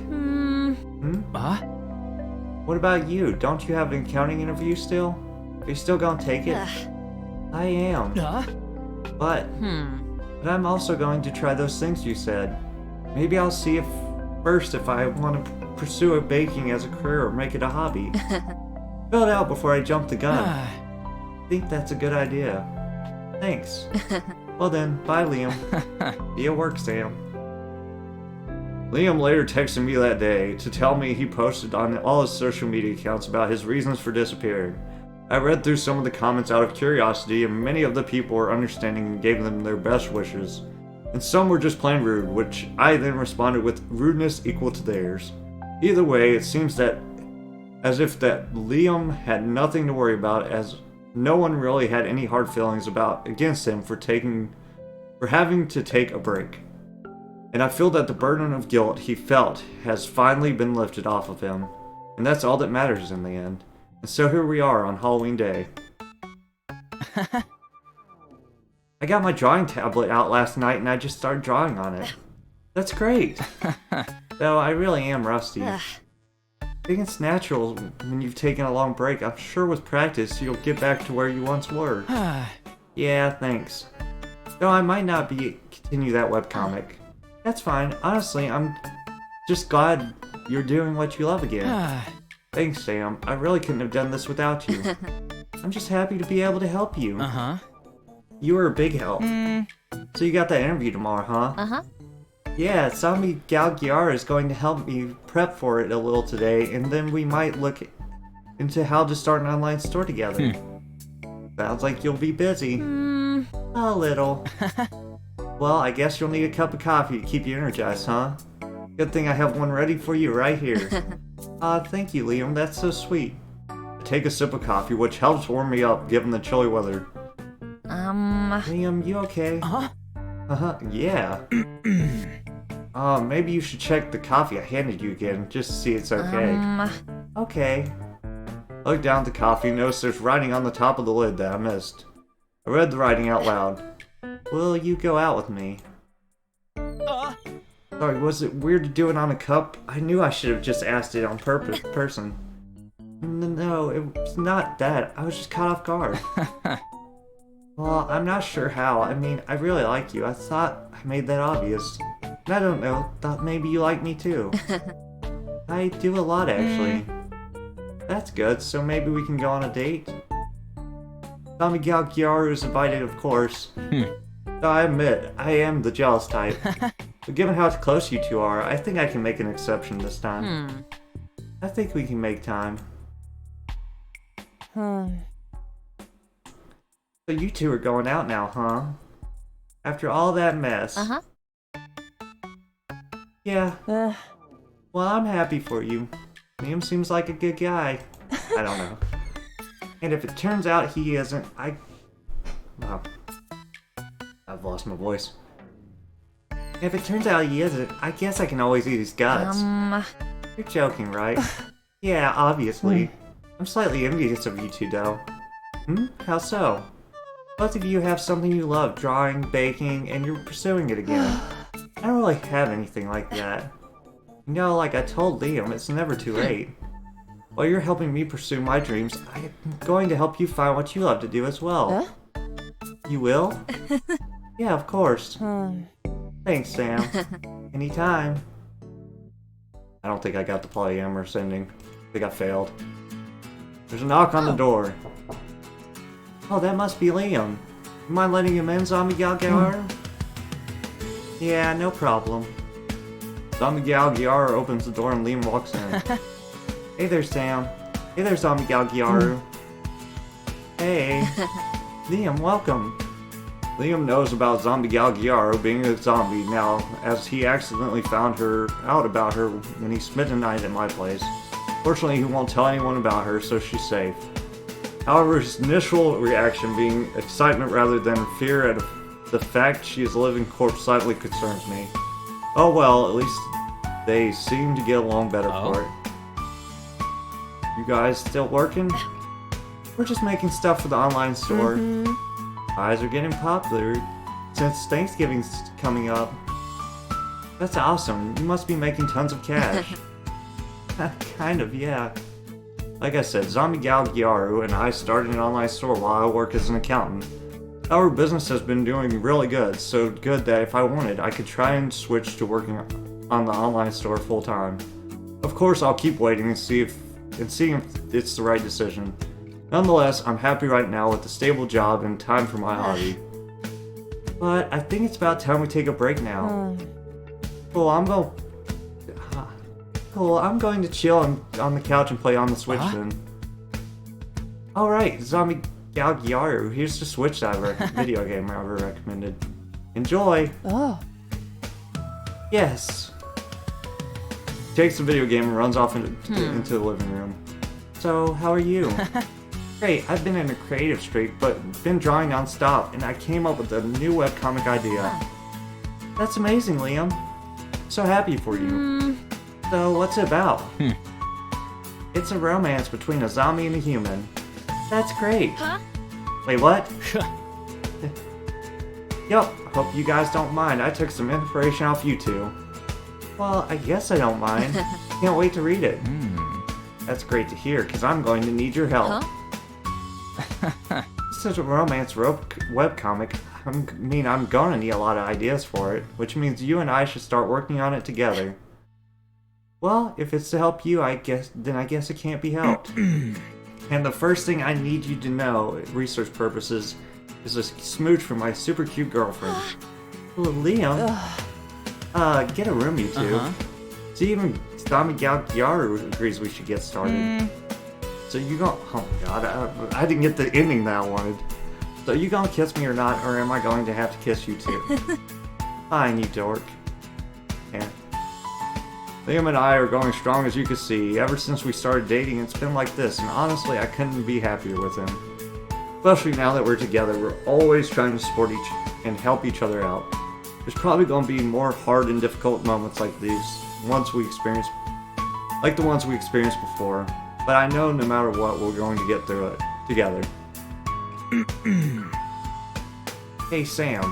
What about you? Don't you have an accounting interview still? Are you still gonna take it? I am. But I'm also going to try those things you said. Maybe I'll see if I want to pursue baking as a career or make it a hobby. Fill it out before I jump the gun. I think that's a good idea. Thanks. Well then, bye Liam. Be at work, Sam. Liam later texted me that day to tell me he posted on all his social media accounts about his reasons for disappearing. I read through some of the comments out of curiosity, and many of the people were understanding and gave them their best wishes. And some were just plain rude, which I then responded with rudeness equal to theirs. Either way, it seems that as if that Liam had nothing to worry about, as no one really had any hard feelings against him for having to take a break. And I feel that the burden of guilt he felt has finally been lifted off of him, and that's all that matters in the end. And so here we are on Halloween Day. I got my drawing tablet out last night and I just started drawing on it. That's great. Though I really am rusty. I think it's natural when you've taken a long break. I'm sure with practice you'll get back to where you once were. Yeah, thanks. Though I might not continue that webcomic. That's fine. Honestly, I'm just glad you're doing what you love again. Thanks, Sam. I really couldn't have done this without you. I'm just happy to be able to help you. Uh-huh. You were a big help. So you got that interview tomorrow, huh? Uh-huh. Yeah, Zombie Galgiara is going to help me prep for it a little today, and then we might look into how to start an online store together. Sounds like you'll be busy. A little. Well, I guess you'll need a cup of coffee to keep you energized, huh? Good thing I have one ready for you right here. Thank you, Liam. That's so sweet. I take a sip of coffee, which helps warm me up given the chilly weather. Liam, you okay? Yeah. Maybe you should check the coffee I handed you again, just to see it's okay. Okay. I look down at the coffee and notice there's writing on the top of the lid that I missed. I read the writing out loud. Will you go out with me? Sorry, was it weird to do it on a cup? I knew I should have just asked it on person. No, it was not that. I was just caught off guard. Well, I'm not sure how. I mean, I really like you. I thought I made that obvious. I don't know. Thought maybe you like me too. I do a lot, actually. That's good. So maybe we can go on a date? Zombie Galgiaru is invited, of course. Though I admit, I am the jealous type. But given how close you two are, I think I can make an exception this time. I think we can make time. So you two are going out now, huh? After all that mess. Yeah. Well, I'm happy for you. Liam seems like a good guy. I don't know. And if it turns out he isn't, Wow. I've lost my voice. If it turns out he isn't, I guess I can always eat his guts. You're joking, right? Yeah, obviously. I'm slightly envious of you two, though. How so? Both of you have something you love, drawing, baking, and you're pursuing it again. I don't really have anything like that. You know, like I told Liam, it's never too late. While you're helping me pursue my dreams, I'm going to help you find what you love to do as well. You will? Yeah, of course. Thanks, Sam. Anytime. I don't think I got the polyamorous ending. I think I failed. There's a knock on the door. Oh, that must be Liam. You mind letting him in, Zombie Galgiara? Yeah, no problem. Zombie Galgiara opens the door and Liam walks in. Hey there, Sam. Hey there, Zombie Galgiaru. Hey. Liam, welcome. Liam knows about Zombie Galgiaro being a zombie now, as he accidentally found out about her when he spent a night at my place. Fortunately, he won't tell anyone about her, so she's safe. However, his initial reaction being excitement rather than fear at the fact she is a living corpse slightly concerns me. Oh well, at least they seem to get along better for it. You guys still working? We're just making stuff for the online store. Pies are getting popular since Thanksgiving's coming up. That's awesome. You must be making tons of cash. Kind of, yeah. Like I said, Zombie Galgiaru and I started an online store while I work as an accountant. Our business has been doing really good, so good that if I wanted, I could try and switch to working on the online store full time. Of course, I'll keep waiting and seeing if it's the right decision. Nonetheless, I'm happy right now with a stable job and time for my hobby. But I think it's about time we take a break now. Cool, I'm going to chill on the couch and play on the Switch then. Alright, Zombie Galgiaru, here's the Switch that video game I ever recommended. Enjoy! Yes! Takes the video game and runs off into the living room. So, how are you? Great, I've been in a creative streak, but been drawing non-stop, and I came up with a new webcomic idea. That's amazing, Liam. So happy for you. So, what's it about? It's a romance between a zombie and a human. That's great. Wait, what? Yup, hope you guys don't mind. I took some inspiration off you two. Well, I guess I don't mind. Can't wait to read it. That's great to hear, because I'm going to need your help. This is a romance webcomic. I'm gonna need a lot of ideas for it, which means you and I should start working on it together. Well, if it's to help you, I guess it can't be helped. And the first thing I need you to know, research purposes, is a smooch from my super cute girlfriend. Well, Liam, get a room, you two. See, even Tommy Galgiaru agrees we should get started. So you gonna, oh my god, I didn't get the ending that I wanted. So you gonna kiss me or not, or am I going to have to kiss you too? Fine, you dork. Yeah. Liam and I are going strong, as you can see. Ever since we started dating, it's been like this, and honestly, I couldn't be happier with him. Especially now that we're together, we're always trying to support and help each other out. There's probably going to be more hard and difficult moments like these, the ones we experienced before. But I know no matter what, we're going to get through it together. Hey, Sam.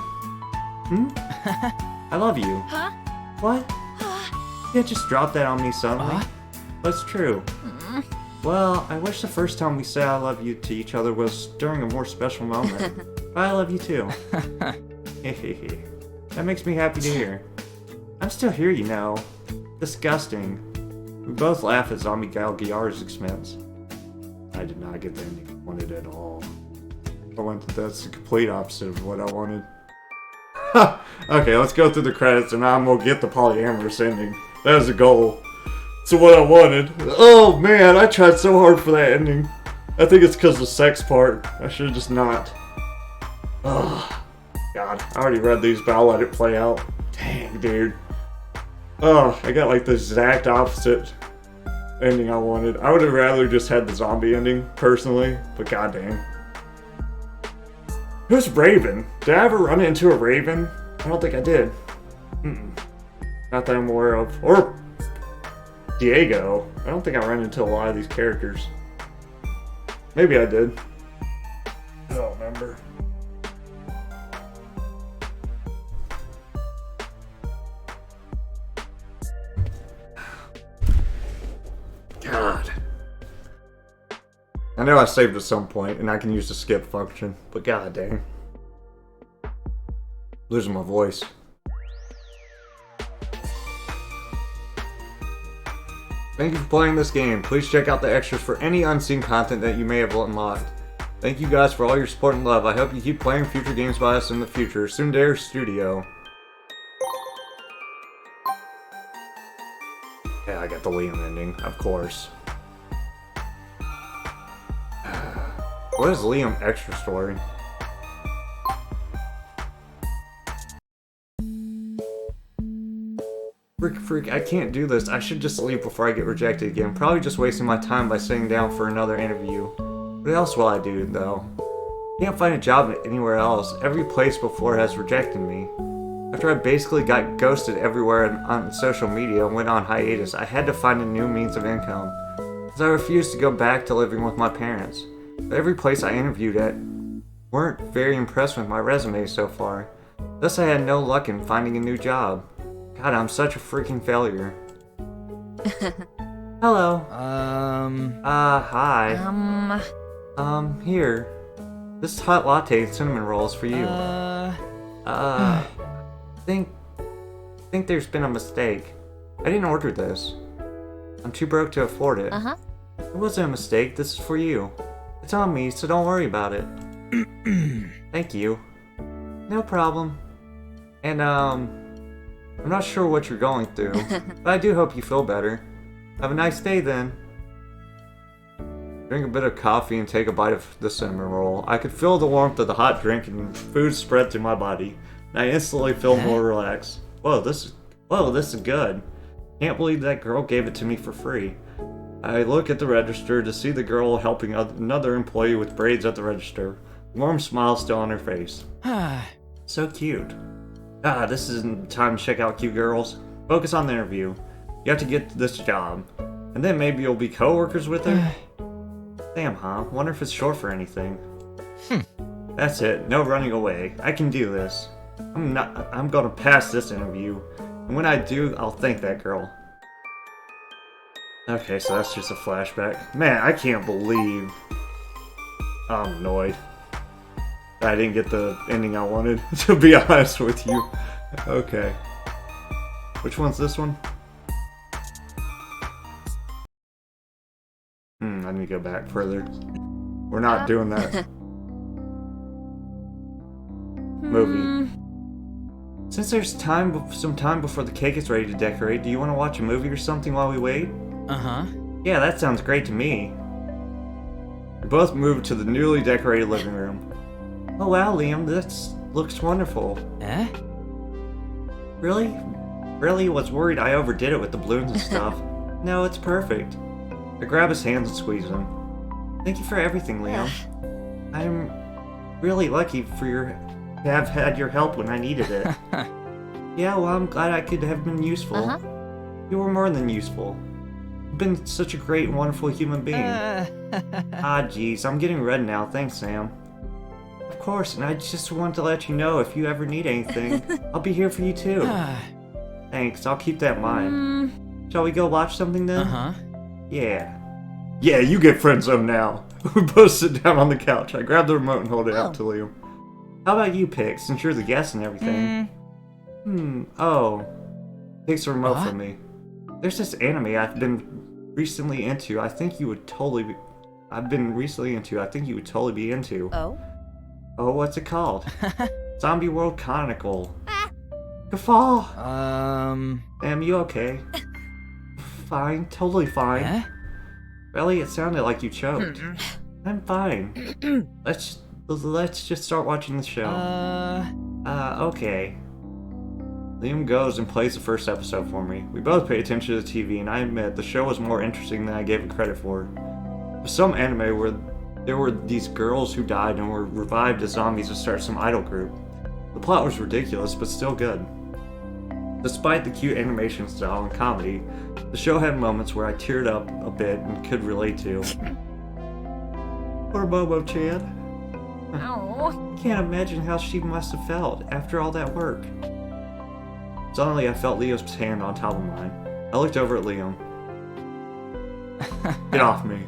I love you. Huh? What? You can't just drop that on me suddenly. That's true. Well, I wish the first time we said I love you to each other was during a more special moment. But I love you too. That makes me happy to hear. I'm still here, you know. Disgusting. We both laugh at Zombie Galgiar's expense. I did not get the ending I wanted at all. That's the complete opposite of what I wanted. Okay, let's go through the credits and I'm gonna get the polyamorous ending. That was the goal. So what I wanted. Oh man, I tried so hard for that ending. I think it's because of the sex part. I should have just not. Oh, God. I already read these, but I'll let it play out. Dang, dude. Oh, I got like the exact opposite ending I wanted. I would have rather just had the zombie ending, personally, but god dang. Who's Raven? Did I ever run into a Raven? I don't think I did. Not that I'm aware of. Or Diego. I don't think I ran into a lot of these characters. Maybe I did. I don't remember. God. I know I saved at some point and I can use the skip function, but god dang. Losing my voice. Thank you for playing this game. Please check out the extras for any unseen content that you may have unlocked. Thank you guys for all your support and love. I hope you keep playing future games by us in the future. Sundare Studio. Yeah, I got the Liam ending, of course. What is Liam extra story? Freak, I can't do this. I should just leave before I get rejected again. Probably just wasting my time by sitting down for another interview. What else will I do, though? Can't find a job anywhere else. Every place before has rejected me. After I basically got ghosted everywhere on social media and went on hiatus, I had to find a new means of income. As I refused to go back to living with my parents. But every place I interviewed at weren't very impressed with my resume so far. Thus I had no luck in finding a new job. God, I'm such a freaking failure. Hello. Hi. Here. This hot latte and cinnamon roll is for you. Think there's been a mistake. I didn't order this. I'm too broke to afford it. It wasn't a mistake, this is for you. It's on me, so don't worry about it. Thank you. No problem. And, I'm not sure what you're going through, but I do hope you feel better. Have a nice day then. Drink a bit of coffee and take a bite of the cinnamon roll. I could feel the warmth of the hot drink and food spread through my body, and I instantly feel more relaxed. Whoa, this is good. Can't believe that girl gave it to me for free. I look at the register to see the girl helping another employee with braids at the register. Warm smile still on her face. So cute. This isn't time to check out cute girls. Focus on the interview. You have to get this job. And then maybe you'll be co-workers with her? Damn, huh? Wonder if it's short for anything. That's it. No running away. I can do this. I'm gonna pass this interview. And when I do, I'll thank that girl. Okay, so that's just a flashback. Man, I can't believe I'm annoyed I didn't get the ending I wanted, to be honest with you. Okay. Which one's this one? I need to go back further. We're not doing that. Movie. Since there's some time before the cake is ready to decorate, do you want to watch a movie or something while we wait? Uh-huh. Yeah, that sounds great to me. We both moved to the newly decorated living room. Oh wow, Liam, this looks wonderful. Eh? Really? Really was worried I overdid it with the balloons and stuff. No, it's perfect. I grab his hands and squeeze them. Thank you for everything, Liam. I'm really lucky to have had your help when I needed it. Yeah, well, I'm glad I could have been useful. You were more than useful. You've been such a great and wonderful human being. Ah, jeez, I'm getting red now. Thanks, Sam. Of course, and I just wanted to let you know if you ever need anything, I'll be here for you too. Thanks, I'll keep that in mind. Shall we go watch something then? Uh-huh. Yeah. Yeah, you get friend zone now. We both sit down on the couch. I grab the remote and hold it out to Liam. How about you, Pix, since you're the guest and everything? Oh. Takes the remote from me. There's this anime I've been recently into. I think you would totally be into. Oh? Oh, what's it called? Zombie World Chronicle. Guffaw! Am you okay? Fine, totally fine. Eh? Really, it sounded like you choked. I'm fine. Let's just start watching the show. Okay. Liam goes and plays the first episode for me. We both pay attention to the TV, and I admit the show was more interesting than I gave it credit for. There's some anime where there were these girls who died and were revived as zombies to start some idol group. The plot was ridiculous, but still good. Despite the cute animation style and comedy, the show had moments where I teared up a bit and could relate to. Poor Momo-chan. Oh. Can't imagine how she must have felt after all that work. Suddenly, I felt Leo's hand on top of mine. I looked over at Liam. Get off me.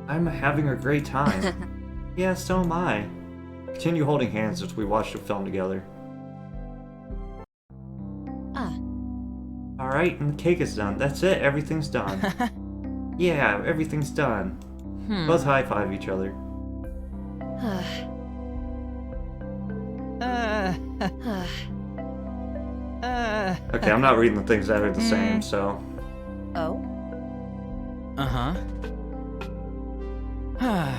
I'm having a great time. Yeah, so am I. Continue holding hands as we watched the film together. Alright, and the cake is done. That's it, everything's done. Yeah, everything's done. Both high-five each other. Okay, I'm not reading the things that are the same, so... Oh? Uh-huh. Huh?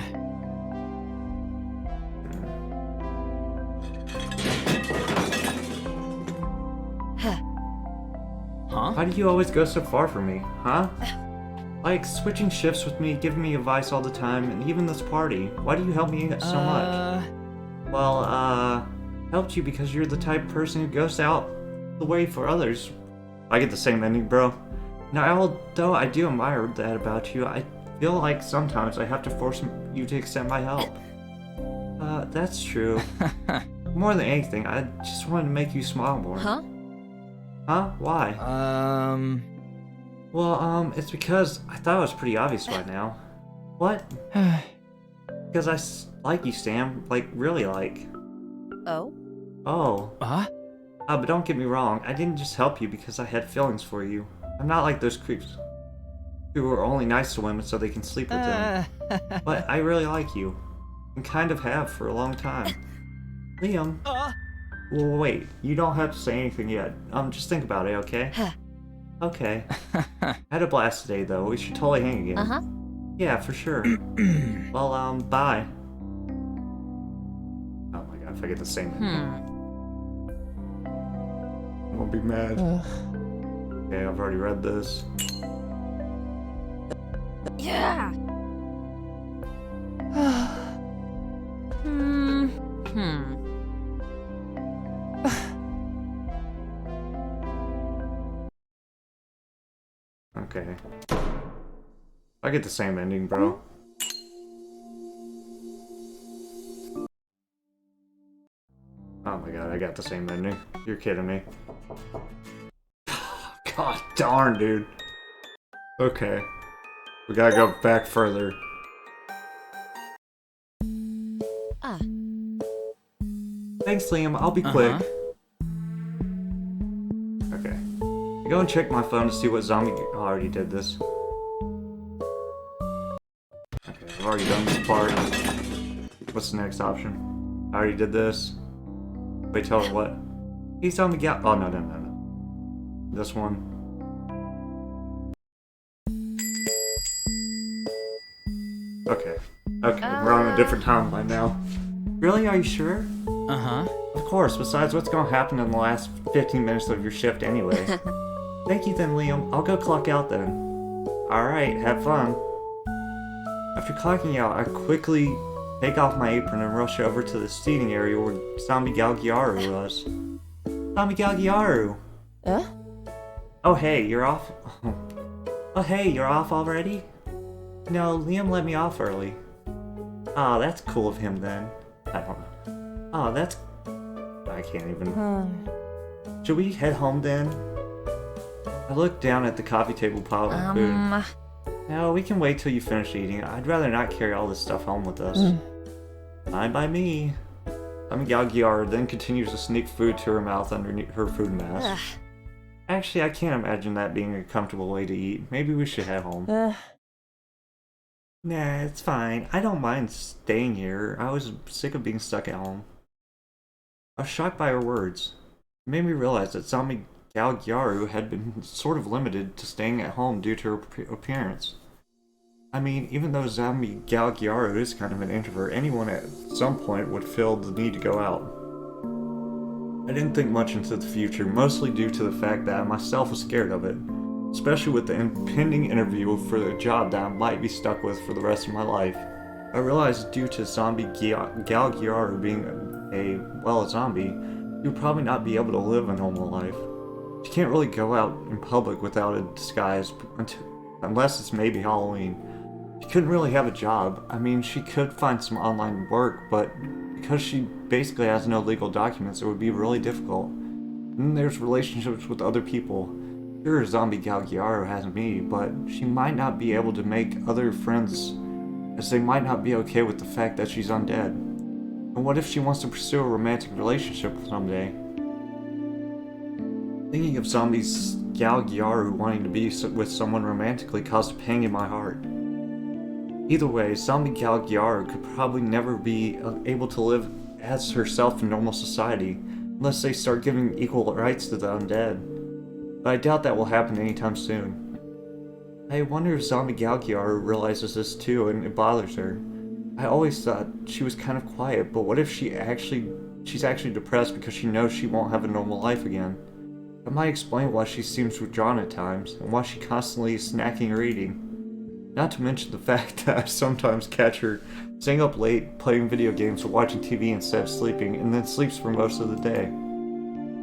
Why do you always go so far from me, huh? Like, switching shifts with me, giving me advice all the time, and even this party. Why do you help me so much? Well, helped you because you're the type of person who goes out the way for others. I get the same ending, bro. Now, although I do admire that about you, I feel like sometimes I have to force you to accept my help. That's true. More than anything, I just wanted to make you smile more. Huh? Huh? Why? Well, it's because I thought it was pretty obvious by now. What? Because I like you, Sam. Like, really like. Oh? Oh. Huh? But don't get me wrong, I didn't just help you because I had feelings for you. I'm not like those creeps who are only nice to women so they can sleep with them. But I really like you. And kind of have for a long time. Liam. Well, wait, you don't have to say anything yet. Just think about it, okay? Okay. Had a blast today, though. We should totally hang again. Uh-huh. Yeah, for sure. Well, bye. Oh my god, if I get the same ending. I won't be mad. Okay, I've already read this. Yeah. Okay. I get the same ending, bro. Oh my god, I got the same ending. You're kidding me. God darn, dude. Okay. We gotta go back further. Thanks, Liam. I'll be quick. Okay. I go and check my phone to see what zombie... Oh, I already did this. already done this part. What's the next option? I already did this. Wait, tell her what? He's zombie gal. Oh, no. This one. Okay, we're on a different timeline now. Really? Are you sure? Uh-huh. Of course, besides what's gonna happen in the last 15 minutes of your shift anyway. Thank you then, Liam. I'll go clock out then. Alright, have fun. After clocking out, I quickly take off my apron and rush over to the seating area where Zombie Galgiaru was. Zombie Galgiaru! Oh hey, you're off? Oh hey, you're off already? No, Liam let me off early. Ah, that's cool of him then. I don't know. Ah, that's... I can't even... Should we head home then? I looked down at the coffee table pile of food. No, we can wait till you finish eating. I'd rather not carry all this stuff home with us. Fine by me. Galgiara then continues to sneak food to her mouth underneath her food mask. Actually, I can't imagine that being a comfortable way to eat. Maybe we should head home. Nah, it's fine. I don't mind staying here. I was sick of being stuck at home. I was shocked by her words. It made me realize that Zombie Galgiaru had been sort of limited to staying at home due to her appearance. I mean, even though Zombie Galgiaru is kind of an introvert, anyone at some point would feel the need to go out. I didn't think much into the future, mostly due to the fact that I myself was scared of it, especially with the impending interview for the job that I might be stuck with for the rest of my life. I realized due to Zombie Galgiaru being a zombie, he would probably not be able to live a normal life. She can't really go out in public without a disguise, unless it's maybe Halloween. She couldn't really have a job. I mean, she could find some online work, but because she basically has no legal documents, it would be really difficult. And then there's relationships with other people. Sure, Zombie Galgiaru has me, but she might not be able to make other friends, as they might not be okay with the fact that she's undead. And what if she wants to pursue a romantic relationship someday? Thinking of Zombie Galgiaru wanting to be with someone romantically caused a pang in my heart. Either way, Zombie Galgiaru could probably never be able to live as herself in normal society, unless they start giving equal rights to the undead. But I doubt that will happen anytime soon. I wonder if Zombie Galgiaru realizes this too and it bothers her. I always thought she was kind of quiet, but what if she's actually depressed because she knows she won't have a normal life again? That might explain why she seems withdrawn at times, and why she constantly is snacking or eating. Not to mention the fact that I sometimes catch her staying up late, playing video games or watching TV instead of sleeping, and then sleeps for most of the day.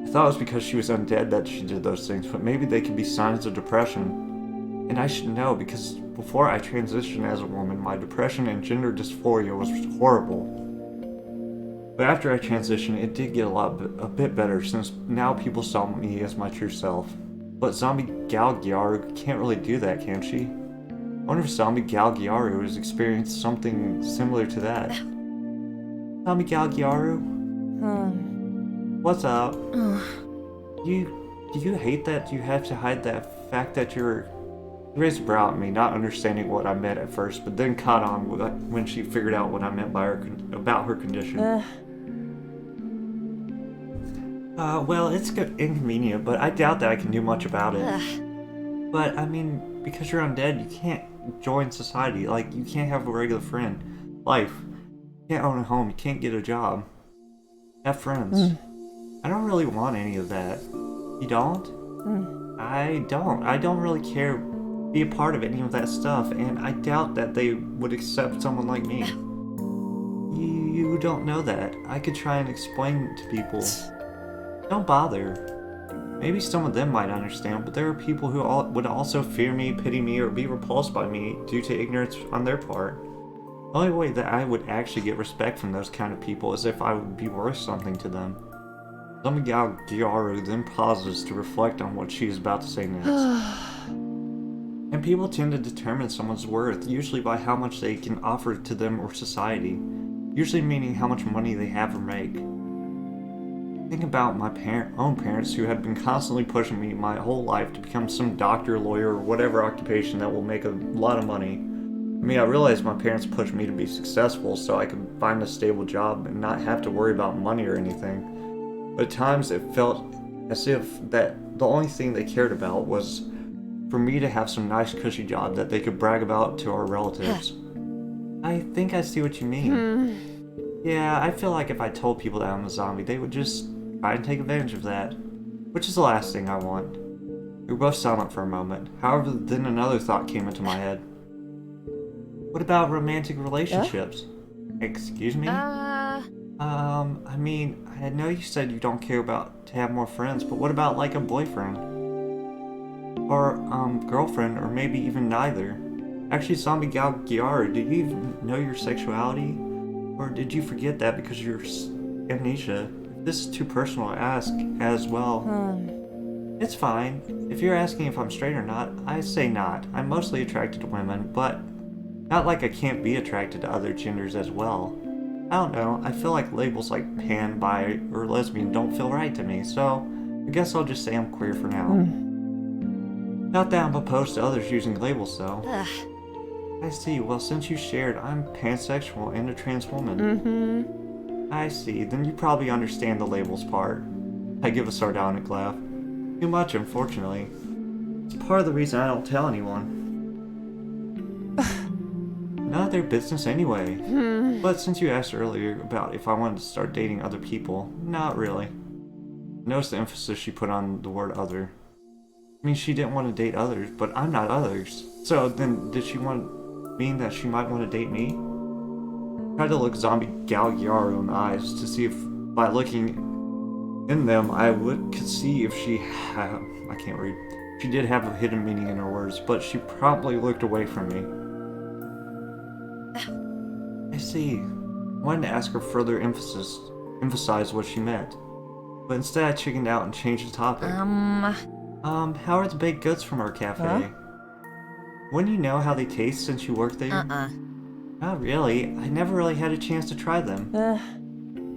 I thought it was because she was undead that she did those things, but maybe they could be signs of depression. And I should know, because before I transitioned as a woman, my depression and gender dysphoria was horrible. But after I transitioned, it did get a bit better, since now people saw me as my true self. But Zombie Galgiaru can't really do that, can she? I wonder if Zombie Galgiaru has experienced something similar to that. Zombie Galgiaru? What's up? Do you hate that you have to hide that fact that you're... She raised a brow at me, not understanding what I meant at first, but then caught on when she figured out what I meant by about her condition. Well, it's inconvenient, but I doubt that I can do much about it. But, I mean, because you're undead, you can't join society. Like, you can't have a regular friend. Life. You can't own a home. You can't get a job. Have friends. I don't really want any of that. You don't? I don't. I don't really care be a part of any of that stuff, and I doubt that they would accept someone like me. You don't know that. I could try and explain to people. Don't bother. Maybe some of them might understand, but there are people who would also fear me, pity me, or be repulsed by me due to ignorance on their part. The only way that I would actually get respect from those kind of people is if I would be worth something to them. Zombie Galgiaru then pauses to reflect on what she is about to say next. And people tend to determine someone's worth, usually by how much they can offer to them or society, usually meaning how much money they have or make. Think about my own parents who have been constantly pushing me my whole life to become some doctor, lawyer, or whatever occupation that will make a lot of money. I realized my parents pushed me to be successful so I could find a stable job and not have to worry about money or anything. But at times it felt as if that the only thing they cared about was for me to have some nice cushy job that they could brag about to our relatives. I think I see what you mean. Yeah, I feel like if I told people that I'm a zombie, they would just try and take advantage of that. Which is the last thing I want. We were both silent for a moment. However, then another thought came into my head. What about romantic relationships? Excuse me? I mean, I know you said you don't care about to have more friends, but what about like a boyfriend? Or, girlfriend, or maybe even neither? Actually, Zombie Gal Giara, do you even know your sexuality? Or did you forget that because of your amnesia? If this is too personal to ask as well. It's fine. If you're asking if I'm straight or not, I say not. I'm mostly attracted to women, but not like I can't be attracted to other genders as well. I don't know, I feel like labels like pan, bi, or lesbian don't feel right to me, so I guess I'll just say I'm queer for now. Not that I'm opposed to others using labels though. I see, well since you shared, I'm pansexual and a trans woman. I see, then you probably understand the labels part. I give a sardonic laugh. Too much, unfortunately. It's part of the reason I don't tell anyone. Not their business anyway. But since you asked earlier about if I wanted to start dating other people, not really. Notice the emphasis she put on the word other. I mean, she didn't want to date others, but I'm not others. So then, did she mean that she might want to date me? Tried to look Zombie Gal Giara in the eyes to see if, by looking in them, could see if she I can't read. She did have a hidden meaning in her words, but she promptly looked away from me. I see. I wanted to ask her further emphasize what she meant. But instead I chickened out and changed the topic. How are the baked goods from our cafe? Wouldn't you know how they taste since you work there? Not really. I never really had a chance to try them.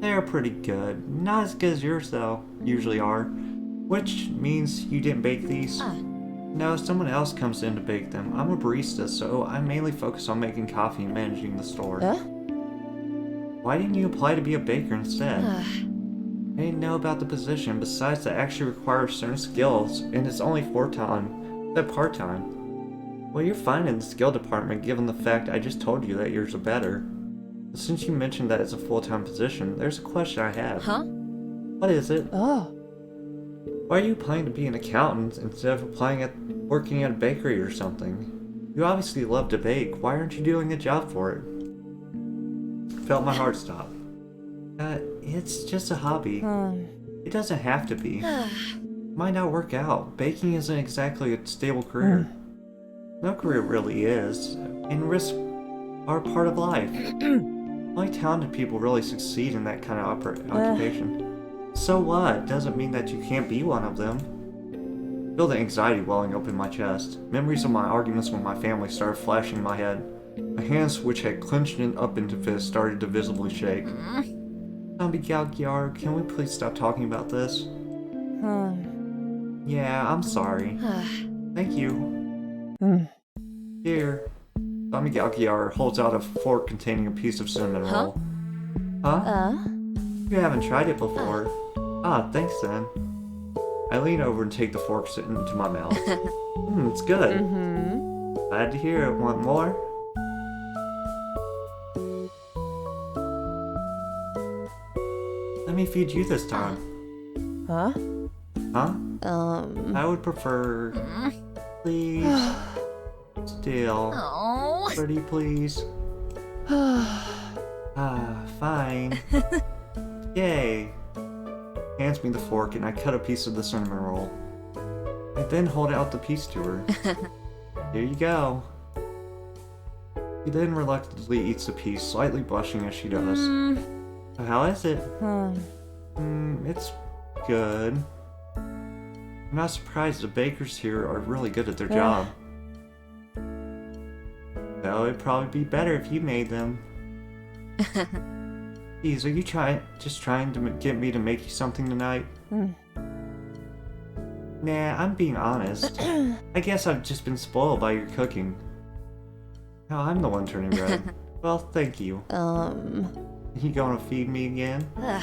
They're pretty good. Not as good as yours though, usually are. Which means you didn't bake these? No, someone else comes in to bake them. I'm a barista, so I mainly focus on making coffee and managing the store. Why didn't you apply to be a baker instead? I didn't know about the position, besides that actually requires certain skills, and it's only part-time. Well, you're fine in the skill department given the fact I just told you that yours are better. But since you mentioned that it's a full-time position, there's a question I have. What is it? Why are you applying to be an accountant instead of working at a bakery or something? You obviously love to bake. Why aren't you doing a job for it? Felt my heart stop. It's just a hobby. It doesn't have to be. Might not work out. Baking isn't exactly a stable career. No career really is, and risks are part of life. Only talented people really succeed in that kind of occupation. So what? Doesn't mean that you can't be one of them. Feel the anxiety welling up in my chest. Memories of my arguments with my family started flashing in my head. My hands, which had clenched up into fists, started to visibly shake. Zombie Gal Giara, can we please stop talking about this? Yeah, I'm sorry. Thank you. Here. Zombie Gal Giara holds out a fork containing a piece of cinnamon roll. You haven't tried it before. Thanks then. I lean over and take the fork into my mouth. It's good. Glad to hear it. Want more? Let me feed you this time. Huh? I would prefer... Please. Still. Pretty please. Fine. Yay. Hands me the fork and I cut a piece of the cinnamon roll. I then hold out the piece to her. Here you go. She then reluctantly eats the piece, slightly blushing as she does. So how is it? It's good. I'm not surprised the bakers here are really good at their job. Though it'd probably be better if you made them. Geez, are you just trying to get me to make you something tonight? Nah, I'm being honest. I guess I've just been spoiled by your cooking. Now I'm the one turning red. Well, thank you. You gonna feed me again? Ugh.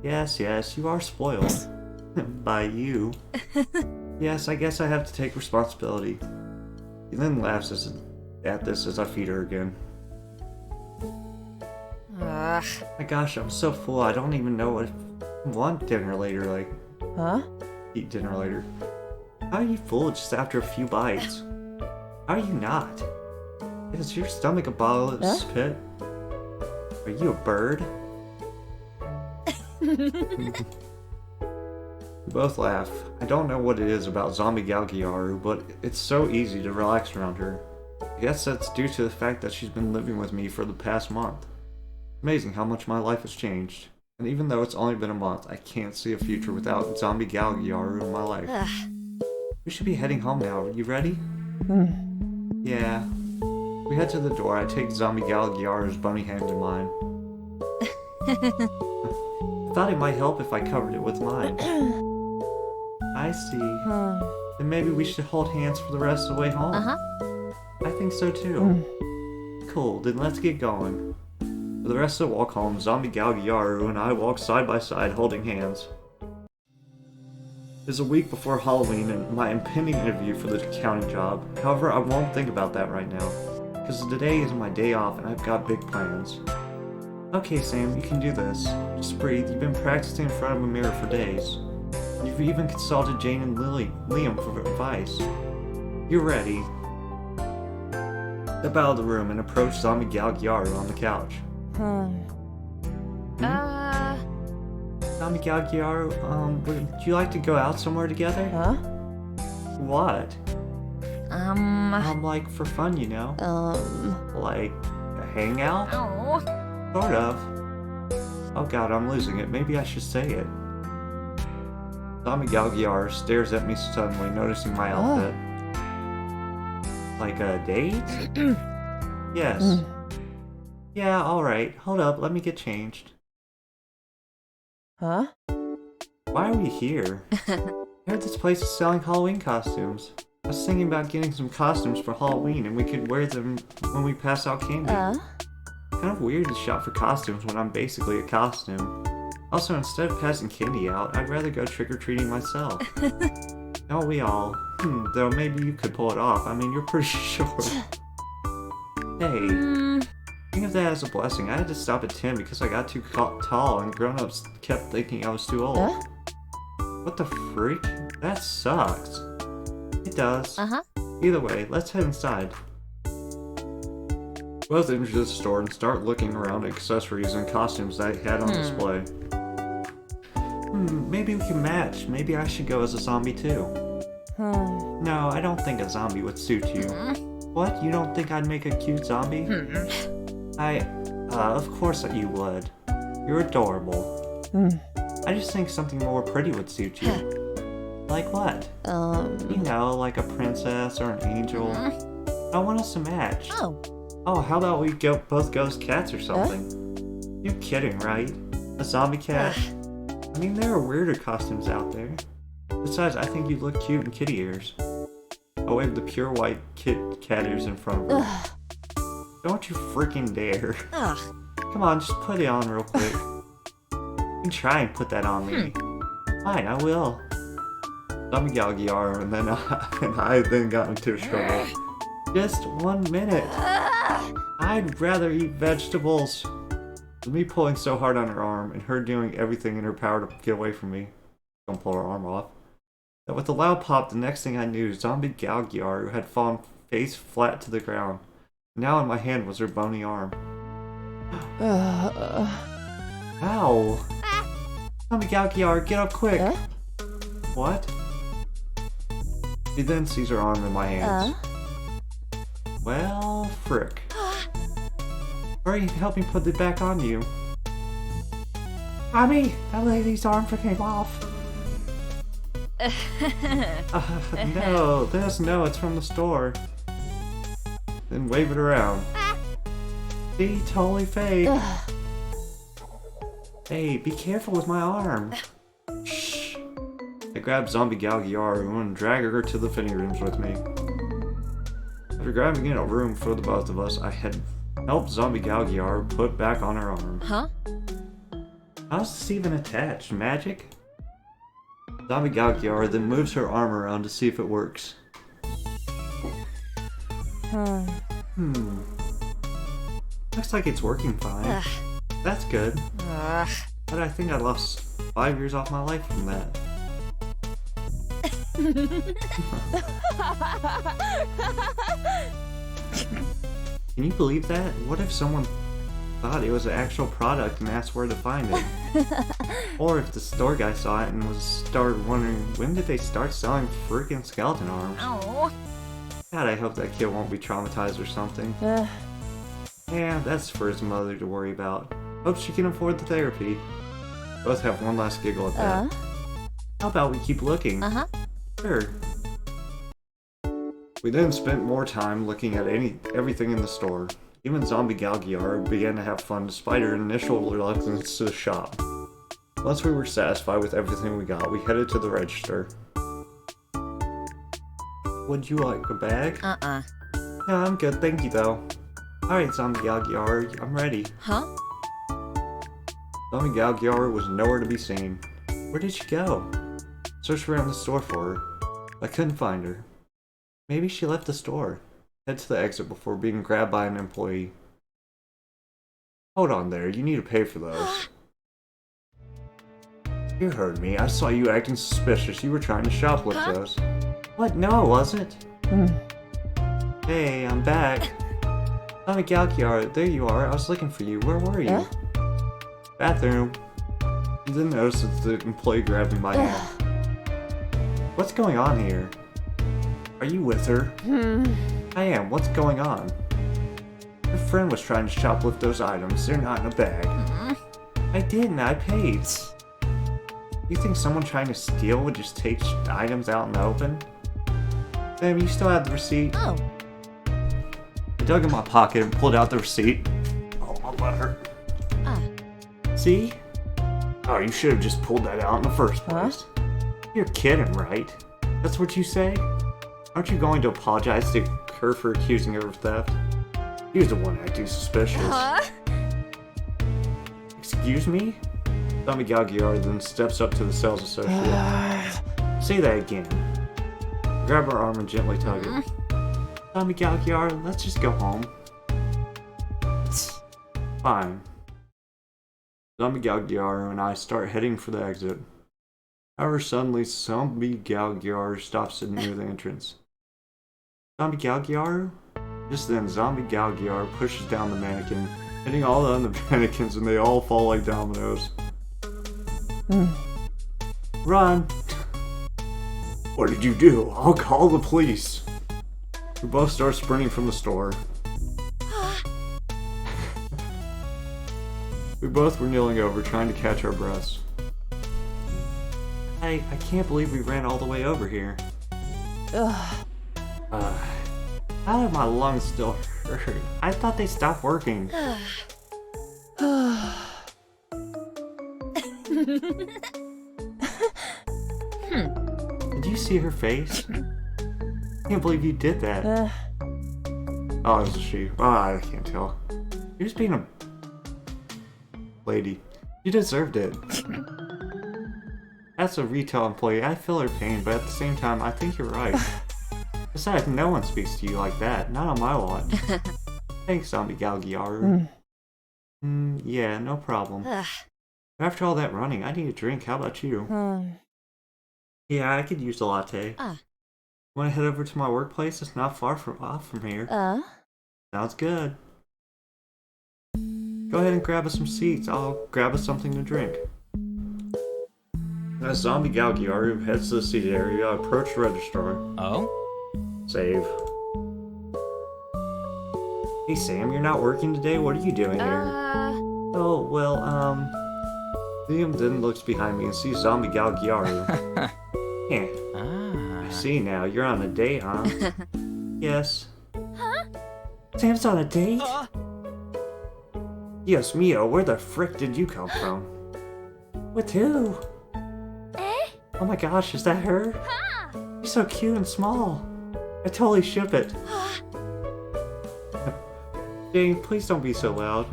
Yes, you are spoiled. By you. Yes, I guess I have to take responsibility. He then laughs at this as I feed her again. Ugh. My gosh, I'm so full, I don't even know what I want dinner later, like, eat dinner later. How are you full just after a few bites? How are you not? Is your stomach a bottomless pit? Are you a bird? We both laugh. I don't know what it is about Zombie Galgiaru, but it's so easy to relax around her. I guess that's due to the fact that she's been living with me for the past month. Amazing how much my life has changed. And even though it's only been a month, I can't see a future without Zombie Galgiaru in my life. Ugh. We should be heading home now. Are you ready? Yeah. We head to the door. I take Zombie Galgiaru's bony hand in mine. I thought it might help if I covered it with mine. I see. Then maybe we should hold hands for the rest of the way home. I think so too. Cool, then let's get going. For the rest of the walk home, Zombie Galgiaru and I walk side by side holding hands. It's a week before Halloween and my impending interview for the accounting job. However, I won't think about that right now, because today is my day off and I've got big plans. Okay, Sam, you can do this. Just breathe. You've been practicing in front of a mirror for days. You've even consulted Jane and Liam for advice. You're ready. Step out of the room and approach Zombie Galgiaru on the couch. Zombie Galgiaru, would you like to go out somewhere together? What? Like for fun, you know? Like a hangout? Oh. Sort of. Oh god, I'm losing it. Maybe I should say it. Zombie Galgiaru stares at me suddenly, noticing my outfit. Like a date? Yes. Yeah, alright. Hold up, let me get changed. Why are we here? I heard this place is selling Halloween costumes. I was thinking about getting some costumes for Halloween and we could wear them when we pass out candy. Kind of weird to shop for costumes when I'm basically a costume. Also, instead of passing candy out, I'd rather go trick-or-treating myself. Don't we all? Though maybe you could pull it off. I mean, you're pretty short. Hey, think of that as a blessing. I had to stop at 10 because I got too tall and grown-ups kept thinking I was too old. What the freak? That sucks. It does. Either way, let's head inside. Both enter the store and start looking around at accessories and costumes that I had on display. Maybe we can match. Maybe I should go as a zombie too. No, I don't think a zombie would suit you. What? You don't think I'd make a cute zombie? Of course you would. You're adorable. I just think something more pretty would suit you. Like what? You know, like a princess or an angel. I want us to match. Oh, how about we both go as cats or something? You're kidding, right? A zombie cat? I mean, there are weirder costumes out there. Besides, I think you'd look cute in kitty ears. I wave the pure white cat ears in front of her. Don't you freaking dare. Come on, just put it on real quick. You can try and put that on me. Fine, I will. Zombie Galgiaru and I then got into a struggle. Just 1 minute. I'd rather eat vegetables. With me pulling so hard on her arm and her doing everything in her power to get away from me. Don't pull her arm off. That with a loud pop, the next thing I knew, Zombie Galgiaru had fallen face flat to the ground. Now in my hand was her bony arm. Ow! Zombie Galgiaru, get up quick! What? He then sees her arm in my hands. Well, frick. Hurry, help me put it back on you. Abby, that lady's arm came off. No, it's from the store. Then wave it around. See, totally fake. Hey, be careful with my arm. Shh. I grab Zombie Galgiaru and drag her to the fitting rooms with me. After grabbing in a room for the both of us, I had helped Zombie Galgiar put back on her arm. Huh? How's this even attached? Magic? Zombie Galgiar then moves her arm around to see if it works. Looks like it's working fine. Ugh. That's good. Ugh. But I think I lost 5 years off my life from that. Can you believe that? What if someone thought it was an actual product and asked where to find it? Or if the store guy saw it and started wondering, when did they start selling freaking skeleton arms? Oh. God, I hope that kid won't be traumatized or something. Yeah, that's for his mother to worry about. Hope she can afford the therapy. Both have one last giggle at that. How about we keep looking? Sure. We then spent more time looking at everything in the store. Even Zombie Galgiar began to have fun despite her initial reluctance to shop. Once we were satisfied with everything we got, we headed to the register. Would you like a bag? No, I'm good, thank you though. Alright, Zombie Galgiar, I'm ready. Huh? Zombie Galgiar was nowhere to be seen. Where did she go? Searched around the store for her. I couldn't find her. Maybe she left the store. Head to the exit before being grabbed by an employee. Hold on there, you need to pay for those. You heard me, I saw you acting suspicious. You were trying to shoplift those. What? No, I wasn't. Hey, I'm back. Zombie Galgiar, there you are. I was looking for you. Where were you? Bathroom. You then noticed that the employee grabbed him by hand. What's going on here? Are you with her? I am. What's going on? Your friend was trying to shoplift those items. They're not in a bag. I didn't. I paid. You think someone trying to steal would just take items out in the open? Damn, you still have the receipt? Oh. I dug in my pocket and pulled out the receipt. Oh, my butt hurt. See? Oh, you should have just pulled that out in the first place. You're kidding, right? That's what you say? Aren't you going to apologize to her for accusing her of theft? He was the one acting suspicious. Excuse me? Zombie Galgiar then steps up to the sales associate. Say that again. Grab her arm and gently tug it. Zombie Galgiar, let's just go home. Fine. Zombie Galgiar and I start heading for the exit. However, suddenly Zombie Galgiar stops near the entrance. Zombie Galgiar? Just then, Zombie Galgiar pushes down the mannequin, hitting all the other mannequins, and they all fall like dominoes. Run! What did you do? I'll call the police. We both start sprinting from the store. We both were kneeling over, trying to catch our breaths. I can't believe we ran all the way over here. How do my lungs still hurt? I thought they stopped working. Did you see her face? I can't believe you did that. Oh, it was a she. Oh, I can't tell. You're just being a lady. You deserved it. As a retail employee, I feel her pain, but at the same time, I think you're right. Besides, no one speaks to you like that. Not on my watch. Thanks, Zombie Galgiar. Yeah, no problem. After all that running, I need a drink. How about you? Yeah, I could use a latte. Want to head over to my workplace? It's not far off from here. Sounds good. Go ahead and grab us some seats. I'll grab us something to drink. As Zombie Galgiar, who heads to the seated area, approached the registrar. Oh? Save. Hey Sam, you're not working today? What are you doing here? Oh, well, Liam then looks behind me and sees Zombie Galgiar. Yeah. I see now, you're on a date, huh? Yes. Sam's on a date? Yes, Mio, where the frick did you come from? With who? Oh my gosh, is that her? She's so cute and small. I totally ship it. Jane, please don't be so loud.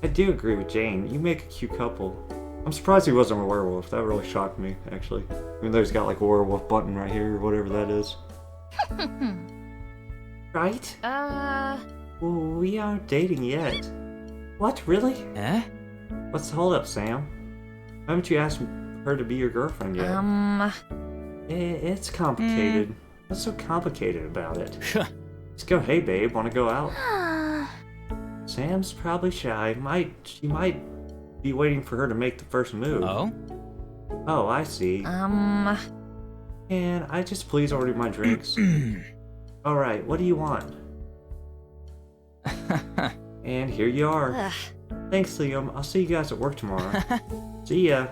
I do agree with Jane. You make a cute couple. I'm surprised he wasn't a werewolf. That really shocked me, actually. Even though he's got like a werewolf button right here, or whatever that is. Right? Well, we aren't dating yet. What, really? Eh? What's the hold up, Sam? Why haven't you asked her to be your girlfriend yet? It's complicated. What's so complicated about it? Just go, hey babe, wanna go out? Sam's probably shy. She might be waiting for her to make the first move. Oh? Oh, I see. Can I just please order my drinks? Alright, what do you want? And here you are. Thanks, Liam. I'll see you guys at work tomorrow. See ya.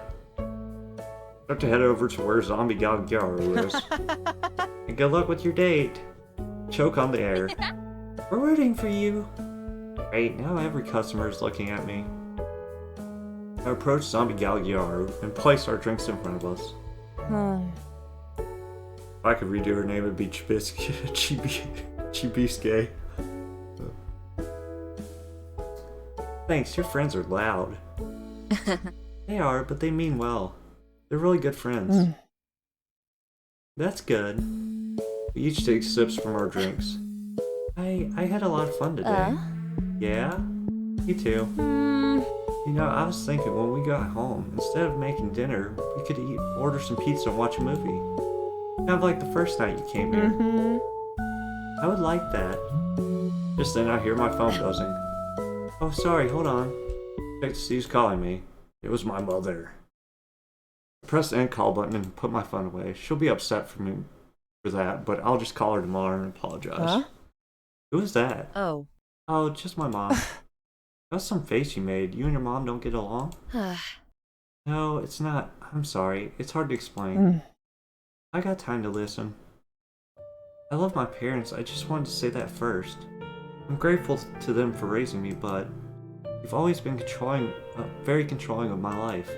Have to head over to where Zombie Galgaro is. And good luck with your date. Choke on the air. We're rooting for you. Great, now every customer is looking at me. I approach Zombie Galgaro and place our drinks in front of us. If I could redo her name, it'd be Chibisque. Thanks, your friends are loud. They are, but they mean well. They're really good friends. That's good. We each take sips from our drinks. I had a lot of fun today. Yeah? Me too. You know, I was thinking when we got home, instead of making dinner, we could order some pizza and watch a movie. Kind of like the first night you came here. I would like that. Just then I hear my phone buzzing. Oh, sorry, hold on. Check to see who's calling me. It was my mother. I press the end call button and put my phone away. She'll be upset for me for that, but I'll just call her tomorrow and apologize. Who is that? Oh, just my mom. That's some face you made. You and your mom don't get along? No, it's not. I'm sorry. It's hard to explain. I got time to listen. I love my parents. I just wanted to say that first. I'm grateful to them for raising me, but they've always been very controlling of my life.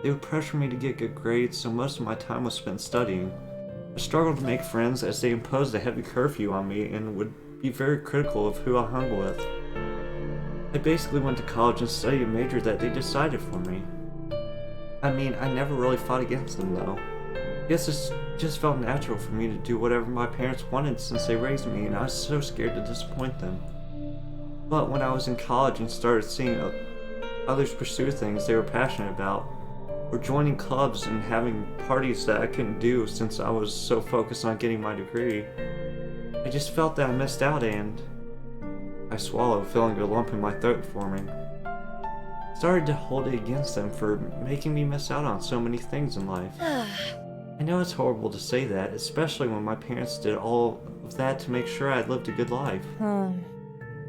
They would pressure me to get good grades, so most of my time was spent studying. I struggled to make friends as they imposed a heavy curfew on me and would be very critical of who I hung with. I basically went to college and studied a major that they decided for me. I mean, I never really fought against them though. I guess it just felt natural for me to do whatever my parents wanted since they raised me, and I was so scared to disappoint them. But when I was in college and started seeing others pursue things they were passionate about, or joining clubs and having parties that I couldn't do since I was so focused on getting my degree, I just felt that I missed out, and I swallowed, feeling a lump in my throat forming. I started to hold it against them for making me miss out on so many things in life. I know it's horrible to say that, especially when my parents did all of that to make sure I lived a good life.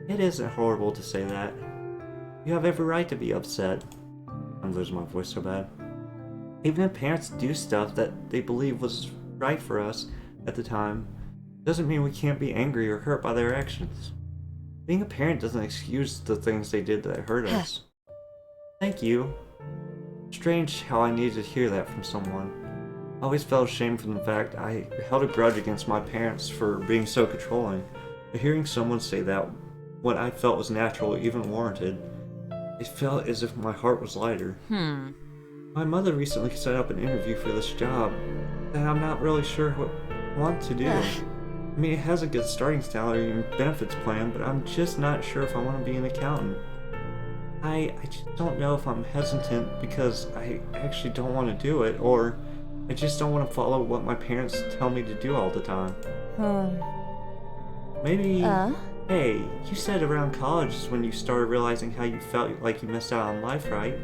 It isn't horrible to say that. You have every right to be upset. I'm losing my voice so bad. Even if parents do stuff that they believe was right for us at the time, doesn't mean we can't be angry or hurt by their actions. Being a parent doesn't excuse the things they did that hurt us. Thank you. Strange how I needed to hear that from someone. I always felt ashamed from the fact I held a grudge against my parents for being so controlling. But hearing someone say that, what I felt was natural, even warranted, it felt as if my heart was lighter. My mother recently set up an interview for this job that I'm not really sure what I want to do. I mean, it has a good starting salary and benefits plan, but I'm just not sure if I want to be an accountant. I just don't know if I'm hesitant because I actually don't want to do it, or I just don't want to follow what my parents tell me to do all the time. Maybe... Hey, you said around college is when you started realizing how you felt like you missed out on life, right?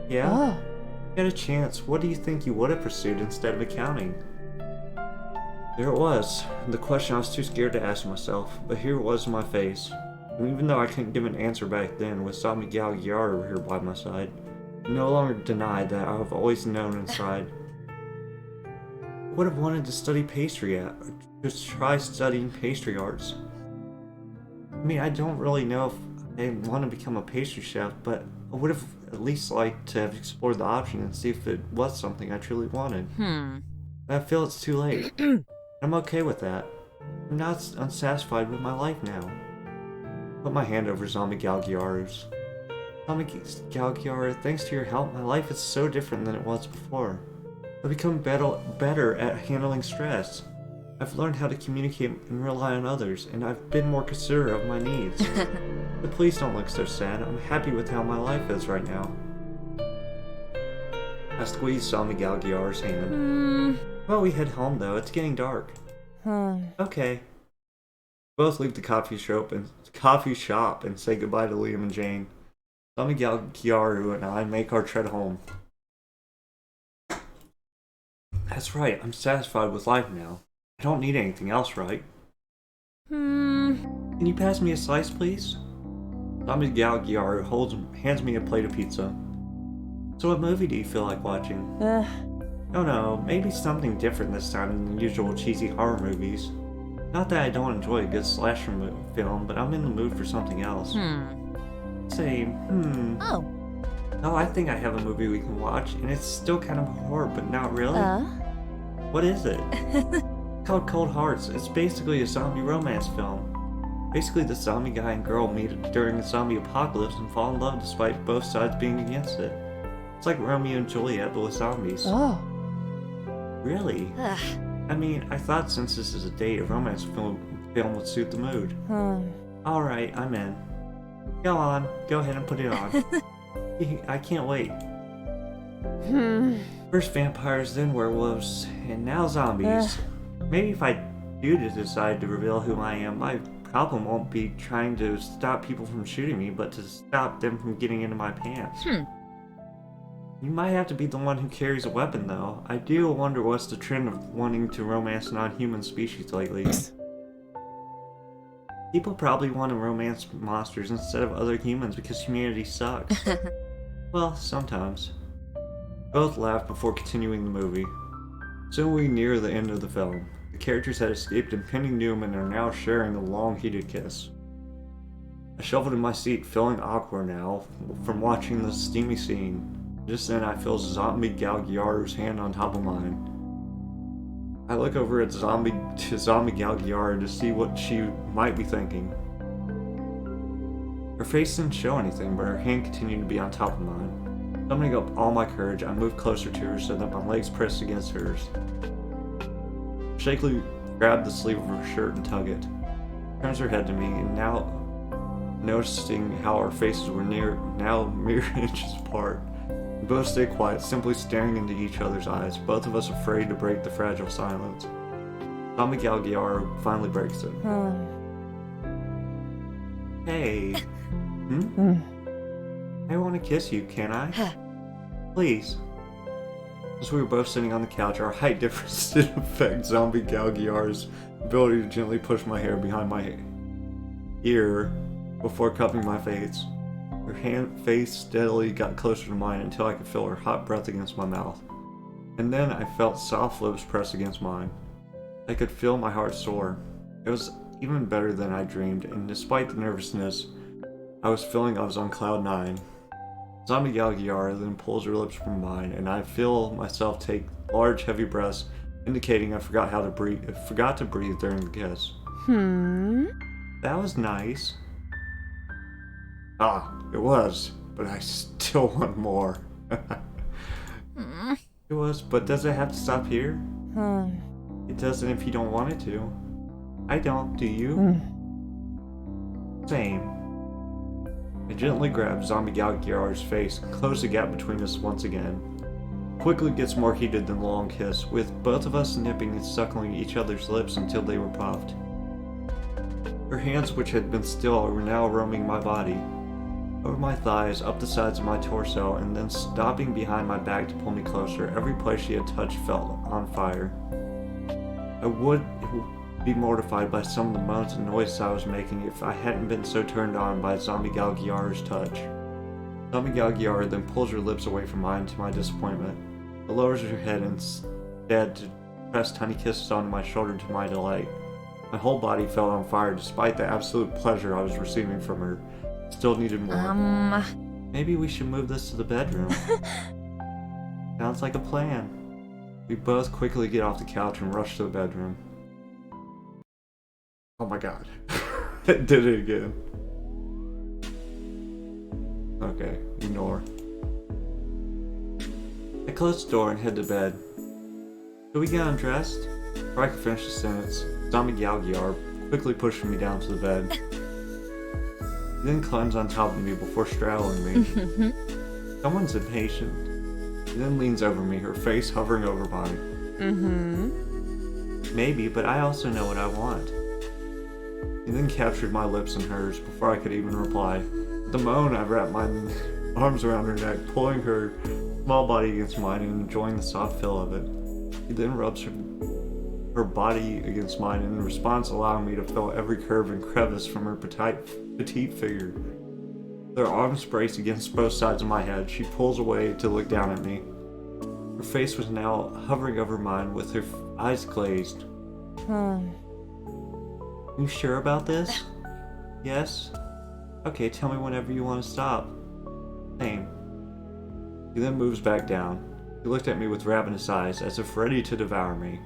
Yeah? If you had a chance, what do you think you would have pursued instead of accounting? There it was, the question I was too scared to ask myself, but here it was in my face. And even though I couldn't give an answer back then, with Zombie Galgiaro here by my side, I no longer denied that I've always known inside. I would have wanted to study pastry or just try studying pastry arts. I mean, I don't really know if I want to become a pastry chef, but I would have at least liked to have explored the option and see if it was something I truly wanted. But I feel it's too late. I'm okay with that. I'm not unsatisfied with my life now. Put my hand over Zombie Galgiaru's. Zombie Galgiaru, thanks to your help, my life is so different than it was before. I've become better at handling stress. I've learned how to communicate and rely on others, and I've been more considerate of my needs. But please don't look so sad. I'm happy with how my life is right now. I squeezed Zombie Galgiaru's hand. Well, we head home though. It's getting dark. Okay. Both leave the coffee shop and say goodbye to Liam and Jane. Zombie Galgiaru and I make our tread home. That's right. I'm satisfied with life now. I don't need anything else, right? Can you pass me a slice, please? Zombie Galgiaru hands me a plate of pizza. So what movie do you feel like watching? Oh no, maybe something different this time than the usual cheesy horror movies. Not that I don't enjoy a good slasher film, but I'm in the mood for something else. Oh, I think I have a movie we can watch, and it's still kind of horror, but not really. What is it? It's called Cold Hearts. It's basically a zombie romance film. Basically, the zombie guy and girl meet during a zombie apocalypse and fall in love despite both sides being against it. It's like Romeo and Juliet, but with zombies. Oh. Really? I mean, I thought since this is a date, a romance film would suit the mood. Alright, I'm in. Go on, go ahead and put it on. I can't wait. First vampires, then werewolves, and now zombies. Maybe if I do decide to reveal who I am, my problem won't be trying to stop people from shooting me, but to stop them from getting into my pants. You might have to be the one who carries a weapon, though. I do wonder what's the trend of wanting to romance non-human species lately. People probably want to romance monsters instead of other humans because humanity sucks. Well, sometimes. Both laughed before continuing the movie. Soon we near the end of the film. The characters had escaped impending doom and are now sharing a long heated kiss. I shuffled in my seat, feeling awkward now from watching the steamy scene. Just then I feel Zombie Galgiaru's hand on top of mine. I look over at Zombie Galgiaru to see what she might be thinking. Her face didn't show anything, but her hand continued to be on top of mine. Summoning up all my courage, I moved closer to her so that my legs pressed against hers. Shakily grabbed the sleeve of her shirt and tug it. Turns her head to me, and now noticing how our faces were now mere inches apart. We both stayed quiet, simply staring into each other's eyes, both of us afraid to break the fragile silence. Zombie Galgiaru finally breaks it. Hey. I want to kiss you, can I? Please. As we were both sitting on the couch, our height difference didn't affect Zombie Galgiaru's ability to gently push my hair behind my ear before cupping my face. Her face steadily got closer to mine until I could feel her hot breath against my mouth. And then I felt soft lips press against mine. I could feel my heart soar. It was even better than I dreamed, and despite the nervousness, I was feeling I was on cloud 9. Zombie Galgiaru then pulls her lips from mine, and I feel myself take large, heavy breaths, indicating I forgot to breathe during the kiss. That was nice. It was, but I still want more. It was, but does it have to stop here? It doesn't if you don't want it to. I don't, do you? Same. I gently grabbed Zombie Galgiaru's face and closed the gap between us once again. Quickly gets more heated than the long kiss, with both of us nipping and suckling each other's lips until they were puffed. Her hands, which had been still, were now roaming my body. Over my thighs, up the sides of my torso, and then stopping behind my back to pull me closer. Every place she had touched felt on fire. I would be mortified by some of the moans and noises I was making if I hadn't been so turned on by Zombie Galgiaru's touch. Zombie Galgiaru then pulls her lips away from mine to my disappointment. It lowers her head instead to press tiny kisses onto my shoulder to my delight. My whole body felt on fire despite the absolute pleasure I was receiving from her. Still needed more. Maybe we should move this to the bedroom. Sounds like a plan. We both quickly get off the couch and rush to the bedroom. Oh my god. Did it again. Okay, ignore. I closed the door and head to bed. Shall we get undressed? Before I could finish the sentence, Zombie Galgiar quickly pushed me down to the bed. He then climbs on top of me before straddling me. Someone's impatient. He then leans over me, her face hovering over mine. Maybe, but I also know what I want. He then captured my lips in hers before I could even reply. With a moan, I wrapped my arms around her neck, pulling her small body against mine and enjoying the soft feel of it. He then rubs her body against mine, and in response allowing me to feel every curve and crevice from her petite figure. Their arms braced against both sides of my head, she pulls away to look down at me. Her face was now hovering over mine with her eyes glazed. You sure about this? Yes? Okay, tell me whenever you want to stop. Same. He then moves back down. He looked at me with ravenous eyes, as if ready to devour me.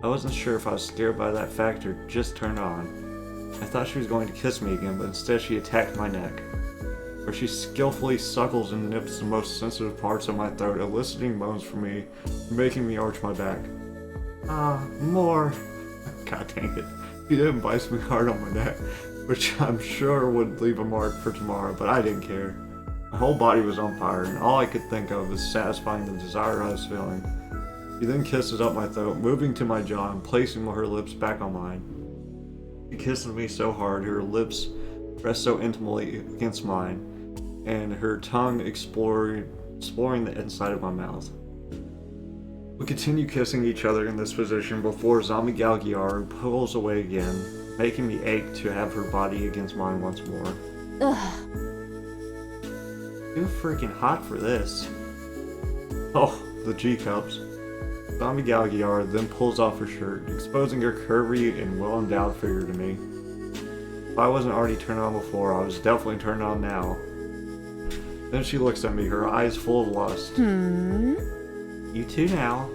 I wasn't sure if I was scared by that fact or just turned on. I thought she was going to kiss me again, but instead she attacked my neck, where she skillfully suckles and nips the most sensitive parts of my throat, eliciting moans from me, making me arch my back. More. God dang it. He then bites me hard on my neck, which I'm sure would leave a mark for tomorrow, but I didn't care. My whole body was on fire, and all I could think of was satisfying the desire I was feeling. She then kisses up my throat, moving to my jaw and placing her lips back on mine. She kisses me so hard, her lips pressed so intimately against mine, and her tongue exploring the inside of my mouth. We continue kissing each other in this position before Zombie Galgiar pulls away again, making me ache to have her body against mine once more. Too freaking hot for this. Oh, the G-cups. Zombie Galgiar then pulls off her shirt, exposing her curvy and well-endowed figure to me. If I wasn't already turned on before, I was definitely turned on now. Then she looks at me, her eyes full of lust. You too now.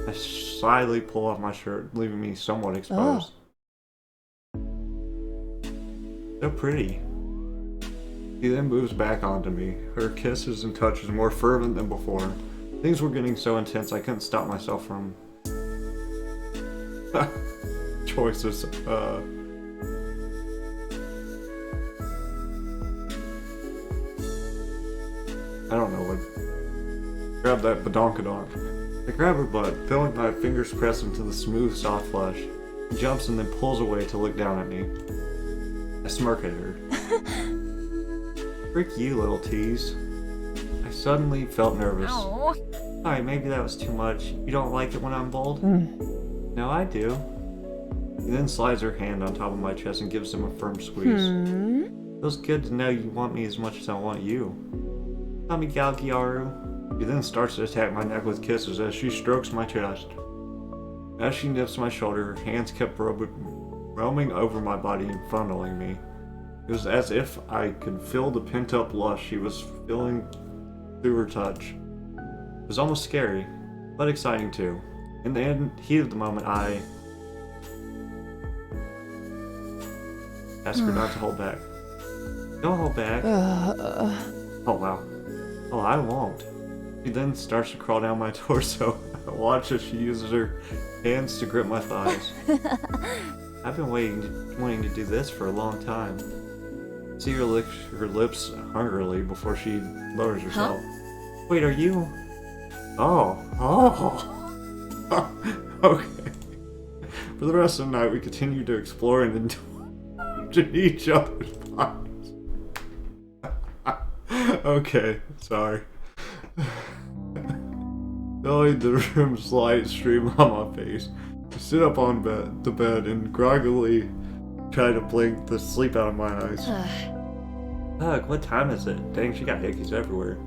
I slyly pull off my shirt, leaving me somewhat exposed. So pretty. She then moves back onto me, her kisses and touches more fervent than before. Things were getting so intense I couldn't stop myself from choices. I don't know what. Grab that badonkadonk. I grab her butt, feeling my fingers press into the smooth, soft flesh. She jumps and then pulls away to look down at me. I smirk at her. Frick you, little tease. I suddenly felt nervous. Sorry, maybe that was too much. You don't like it when I'm bold? No, I do. He then slides her hand on top of my chest and gives him a firm squeeze. Feels good to know you want me as much as I want you. Zombie Galgiaru. He then starts to attack my neck with kisses as she strokes my chest. As she nips my shoulder, her hands kept roaming over my body and fondling me. It was as if I could feel the pent-up lust she was feeling through her touch. It was almost scary, but exciting too. In the heat of the moment, I asked her not to hold back. Don't hold back. Oh wow. Oh, I won't. She then starts to crawl down my torso. I watch as she uses her hands to grip my thighs. I've been wanting to do this for a long time. See her lick her lips hungrily before she lowers herself. Wait, are you? Oh. Okay. For the rest of the night, we continue to explore and indulge in each other's bodies. Okay, sorry. Feeling the room's light stream on my face, I sit up on the bed and groggily try to blink the sleep out of my eyes. Ugh, what time is it? Dang, she got hickeys everywhere.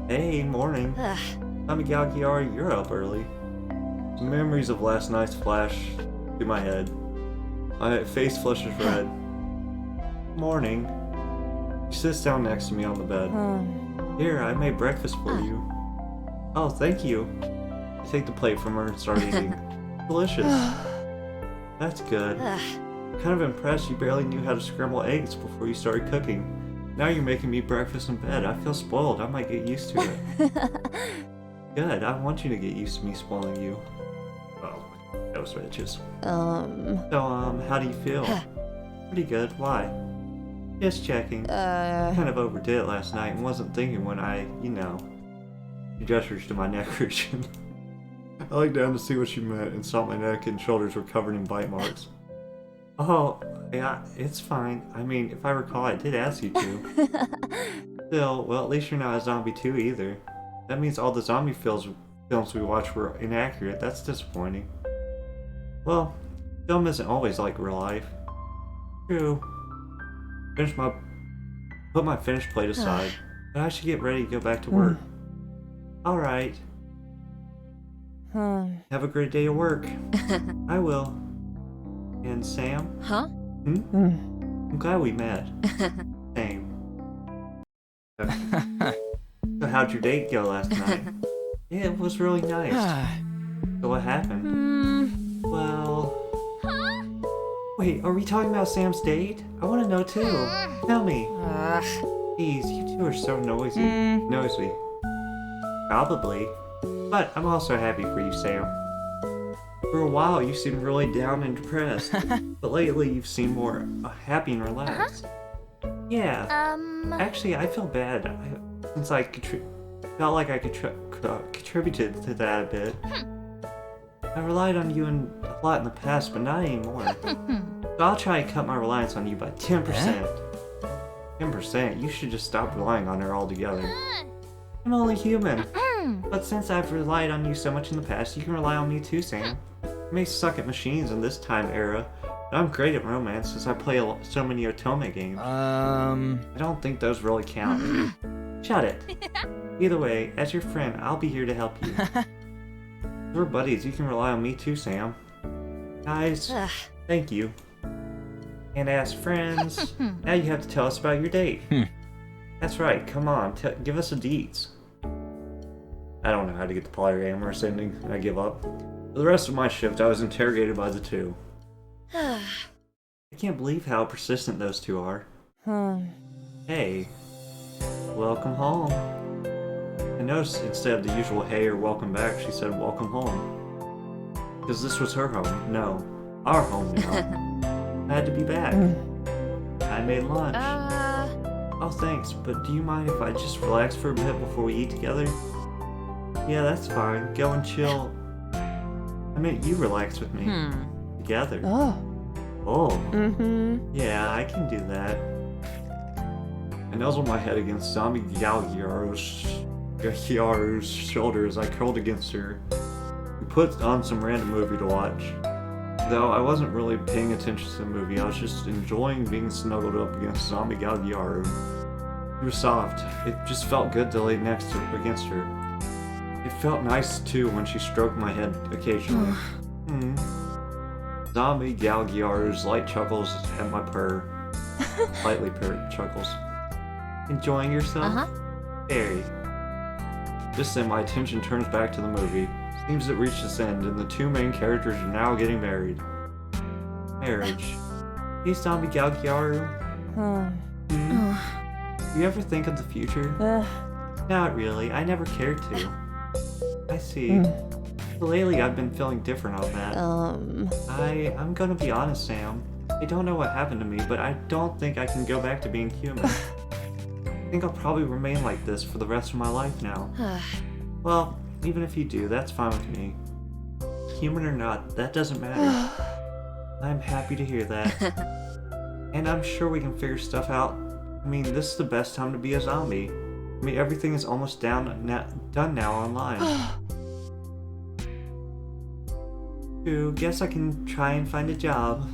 Hey, morning. Zombie Galgiar, you're up early. Some memories of last night's flash through my head. My face flushes red. Morning. She sits down next to me on the bed. Here, I made breakfast for you. Oh, thank you. I take the plate from her and start eating. Delicious. That's good. Kind of impressed you barely knew how to scramble eggs before you started cooking. Now you're making me breakfast in bed. I feel spoiled. I might get used to it. Good. I want you to get used to me spoiling you. Oh, those bitches. So, how do you feel? Pretty good. Why? Just checking. Kind of overdid it last night and wasn't thinking when I, she gestures to my neck region. I looked down to see what she meant and saw my neck and shoulders were covered in bite marks. Oh, yeah, it's fine. I mean, if I recall, I did ask you to. Still, well, at least you're not a zombie too either. That means all the zombie films we watched were inaccurate. That's disappointing. Well, film isn't always like real life. True. Put my finished plate aside, but I should get ready to go back to work. Alright. Have a great day at work. I will. And Sam? Huh? I'm glad we met. Same. So how'd your date go last night? Yeah, it was really nice. So what happened? Well... Wait, are we talking about Sam's date? I want to know too. Tell me. Jeez, you two are so nosy. Probably. But I'm also happy for you, Sam. For a while, you seemed really down and depressed. But lately, you've seemed more happy and relaxed. Yeah. Actually, I feel bad. Since I felt like I contributed to that a bit. I relied on you a lot in the past, but not anymore. So I'll try to cut my reliance on you by 10%. 10%? You should just stop relying on her altogether. I'm only human. But since I've relied on you so much in the past, you can rely on me too, Sam. I may suck at machines in this time era, but I'm great at romance since I play so many Otome games. I don't think those really count. Shut it. Either way, as your friend, I'll be here to help you. We're buddies, you can rely on me too, Sam. Guys, thank you. And as friends, now you have to tell us about your date. That's right, come on, give us a deets. I don't know how to get the polyamorous ending, I give up. For the rest of my shift, I was interrogated by the two. I can't believe how persistent those two are. Hey, welcome home. I noticed instead of the usual hey or welcome back, she said welcome home. Because this was her home. No, our home now. I had to be back. I made lunch. Oh, thanks, but do you mind if I just relax for a bit before we eat together? Yeah, that's fine. Go and chill. I meant you relax with me. Together. Oh. Yeah, I can do that. I nuzzled my head against zombie Galgiaro's shoulder as I curled against her. We put on some random movie to watch. Though I wasn't really paying attention to the movie, I was just enjoying being snuggled up against zombie Galgiaro. She was soft. It just felt good to lay against her. It felt nice too when she stroked my head occasionally. Zombie Galgiaro's light chuckles at my purr. Lightly purr chuckles. Enjoying yourself? Very. Just then my attention turns back to the movie. Seems it reached its end and the two main characters are now getting married. Marriage. Hey, Zombie Galgiaro. Do you ever think of the future? Not really. I never cared to. I see. But lately I've been feeling different on that. I'm gonna be honest, Sam. I don't know what happened to me, but I don't think I can go back to being human. I think I'll probably remain like this for the rest of my life now. Well, even if you do, that's fine with me. Human or not, that doesn't matter. I'm happy to hear that. And I'm sure we can figure stuff out. I mean, this is the best time to be a zombie. I mean, everything is almost done now online. Guess I can try and find a job.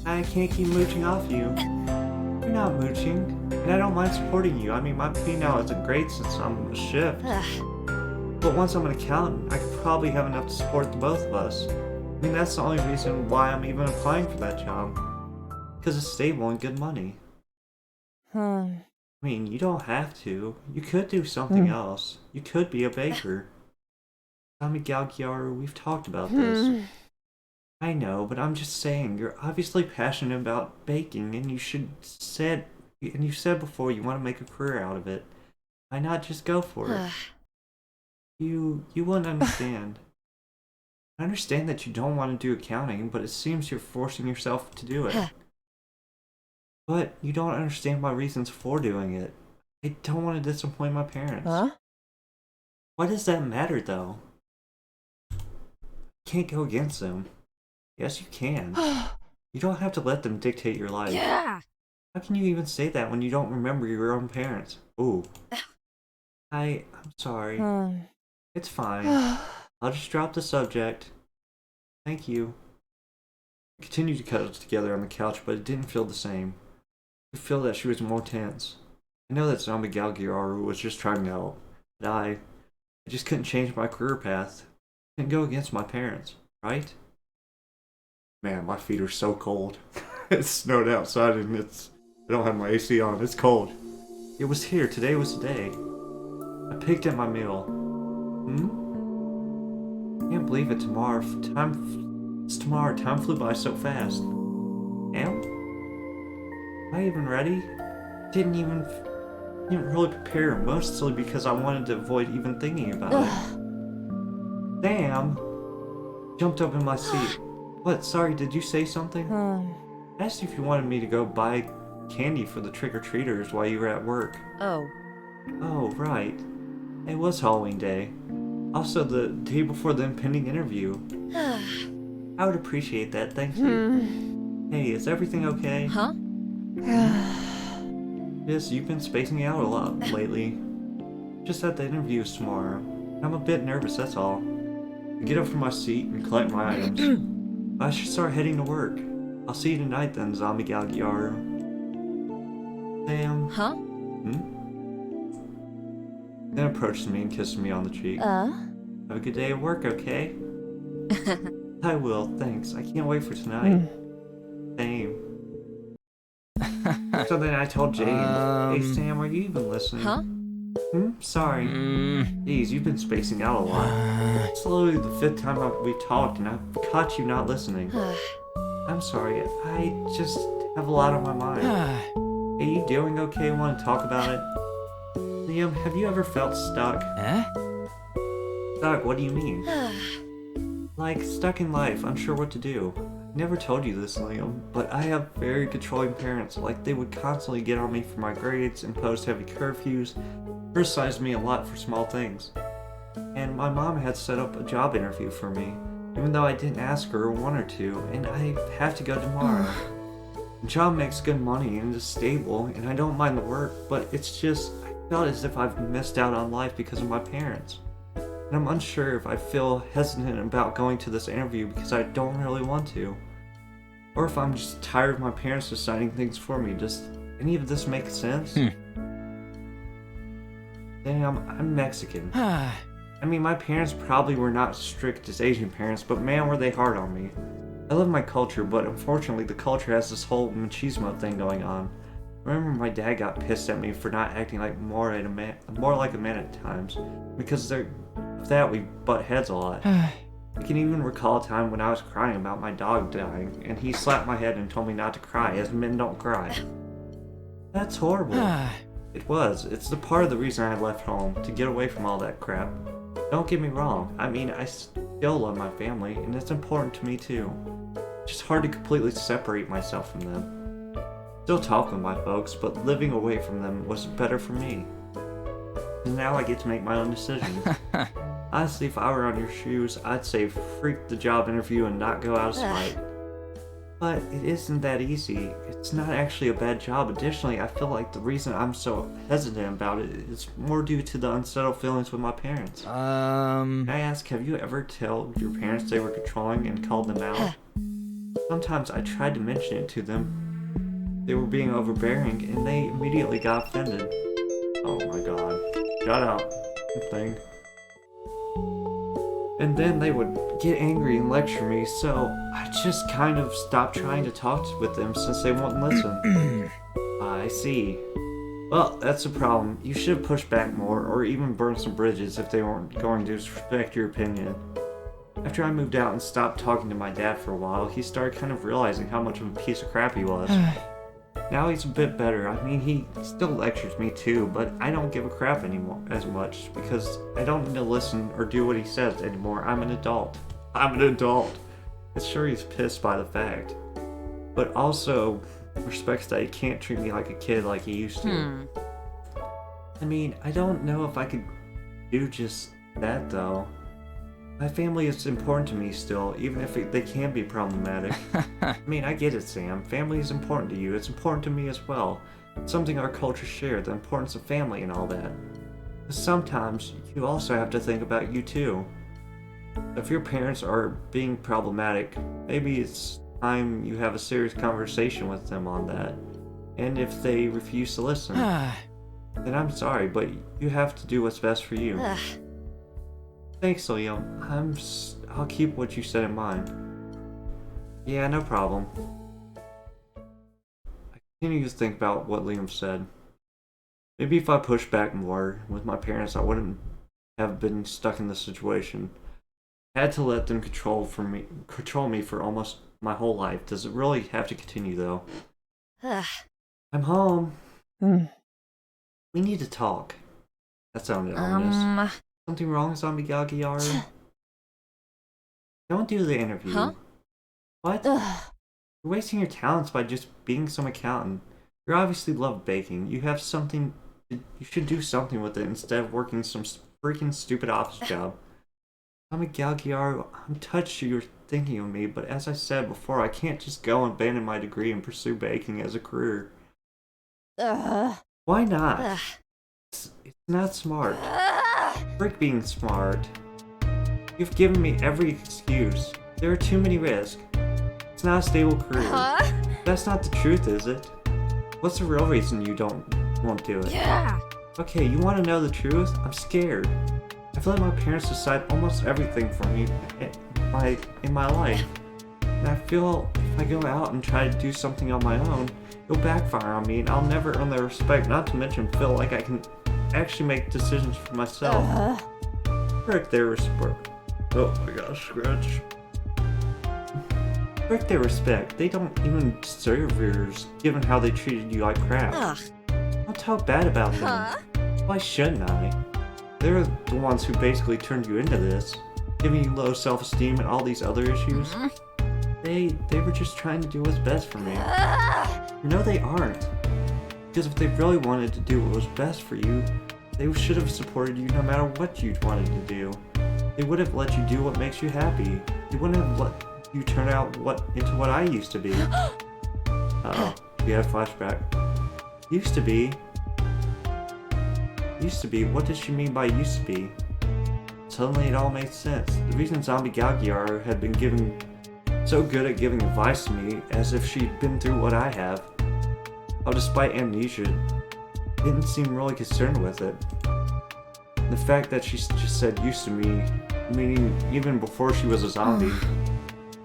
I can't keep mooching off you. You're not mooching, and I don't mind supporting you. I mean, my pay now isn't great since I'm a shift. But once I'm an accountant, I could probably have enough to support the both of us. I mean, that's the only reason why I'm even applying for that job. Because it's stable and good money. I mean, you don't have to. You could do something else. You could be a baker. Tommy Galgiaro, we've talked about this. I know, but I'm just saying, you're obviously passionate about baking, and you should said And you said before you want to make a career out of it. Why not just go for it? You wouldn't understand. I understand that you don't want to do accounting, but it seems you're forcing yourself to do it. But you don't understand my reasons for doing it. I don't want to disappoint my parents. Huh? Why does that matter, though? You can't go against them. Yes, you can. You don't have to let them dictate your life. Yeah. How can you even say that when you don't remember your own parents? Ooh. I'm sorry. It's fine. I'll just drop the subject. Thank you. We continued to cuddle together on the couch, but it didn't feel the same. I could feel that she was more tense. I know that Zombie Galgiaru was just trying to help, but I just couldn't change my career path. I couldn't go against my parents, right? Man, my feet are so cold. It snowed outside and I don't have my AC on. It's cold. It was here. Today was the day. I picked at my meal. I can't believe it. It's tomorrow. Time flew by so fast. Am I even ready? Didn't really prepare, mostly because I wanted to avoid even thinking about it. Sam jumped up in my seat. What? Sorry, did you say something? I asked you if you wanted me to go buy candy for the trick-or-treaters while you were at work. Oh. Oh, right. It was Halloween Day. Also, the day before the impending interview. I would appreciate that, thank you. Hey, is everything okay? Huh? Yes, you've been spacing out a lot lately. Just at the interviews tomorrow. I'm a bit nervous, that's all. I get up from my seat and collect my items. I should start heading to work. I'll see you tonight then, Zombie Galgiaru. Sam. Huh? Then approached me and kissed me on the cheek. Have a good day at work, okay? I will, thanks. I can't wait for tonight. Same. So then I told Jane, hey Sam, are you even listening? Huh? Sorry. Geez, you've been spacing out a lot. It's literally the 5th time we've talked and I've caught you not listening. I'm sorry, I just have a lot on my mind. Are you doing okay? Want to talk about it? Liam, have you ever felt stuck? Stuck, what do you mean? Like, stuck in life, unsure what to do. I never told you this, Liam, but I have very controlling parents. Like, they would constantly get on me for my grades, impose heavy curfews, criticize me a lot for small things. And my mom had set up a job interview for me, even though I didn't ask her or want her to, and I have to go tomorrow. The job makes good money and is stable, and I don't mind the work, but it's just, I felt as if I've missed out on life because of my parents. And I'm unsure if I feel hesitant about going to this interview because I don't really want to. Or if I'm just tired of my parents deciding things for me. Does any of this make sense? Damn, I'm Mexican. I mean, my parents probably were not strict as Asian parents, but man, were they hard on me. I love my culture, but unfortunately the culture has this whole machismo thing going on. I remember my dad got pissed at me for not acting like more like a man at times, because of that we butt heads a lot. I can even recall a time when I was crying about my dog dying, and he slapped my head and told me not to cry, as men don't cry. That's horrible. It was. It's the part of the reason I left home, to get away from all that crap. Don't get me wrong, I mean, I still love my family, and it's important to me too. It's just hard to completely separate myself from them. Still talk with my folks, but living away from them was better for me. And now I get to make my own decisions. Honestly, if I were on your shoes, I'd say freak the job interview and not go out of spite. But it isn't that easy. It's not actually a bad job. Additionally, I feel like the reason I'm so hesitant about it is more due to the unsettled feelings with my parents. Can I ask, have you ever told your parents they were controlling and called them out? Sometimes I tried to mention it to them. They were being overbearing, and they immediately got offended. Oh my god. Shut up. Thing. And then they would get angry and lecture me, so I just kind of stopped trying to talk with them since they won't listen. I see. Well, that's a problem. You should have pushed back more, or even burned some bridges if they weren't going to respect your opinion. After I moved out and stopped talking to my dad for a while, he started kind of realizing how much of a piece of crap he was. Now he's a bit better. I mean, he still lectures me too, but I don't give a crap anymore as much because I don't need to listen or do what he says anymore. I'm an adult. I'm an adult. And sure, he's pissed by the fact, but also respects that he can't treat me like a kid like he used to. I mean, I don't know if I could do just that though. My family is important to me still, even if they can be problematic. I mean, I get it, Sam. Family is important to you. It's important to me as well. It's something our culture shares, the importance of family and all that. But sometimes, you also have to think about you too. If your parents are being problematic, maybe it's time you have a serious conversation with them on that. And if they refuse to listen, then I'm sorry, but you have to do what's best for you. Thanks, Liam. I'll keep what you said in mind. Yeah, no problem. I continue to think about what Liam said. Maybe if I pushed back more with my parents, I wouldn't have been stuck in this situation. I had to let them control me for almost my whole life. Does it really have to continue, though? I'm home. We need to talk. That sounded ominous. Something wrong, Zombie Galgiaru? Don't do the interview. Huh? What? You're wasting your talents by just being some accountant. You obviously love baking. You have something. You should do something with it instead of working some freaking stupid office job. Zombie Galgiaru, I'm touched you're thinking of me, but as I said before, I can't just go and abandon my degree and pursue baking as a career. Why not? It's not smart. Frick being smart. You've given me every excuse. There are too many risks. It's not a stable career. That's not the truth, is it? What's the real reason you won't do it? Yeah. Okay, you want to know the truth? I'm scared. I've let my parents decide almost everything for me in my life. And I feel if I go out and try to do something on my own, it'll backfire on me and I'll never earn their respect, not to mention feel like I can actually make decisions for myself. Frick their respect. Oh my gosh, scratch. Frick their respect. They don't even deserve yours, given how they treated you like crap. Don't talk bad about them. Why shouldn't I? They're the ones who basically turned you into this, giving you low self-esteem and all these other issues. They were just trying to do what's best for me. No, they aren't. Because if they really wanted to do what was best for you, they should have supported you no matter what you wanted to do. They would have let you do what makes you happy. They wouldn't have let you turn out into what I used to be. Uh-oh, you had a flashback. Used to be? Used to be? What does she mean by used to be? Suddenly it all made sense. The reason Zombie Galgiaru had been so good at giving advice to me, as if she'd been through what I have, how despite amnesia, didn't seem really concerned with it. The fact that she just said used to me, meaning even before she was a zombie,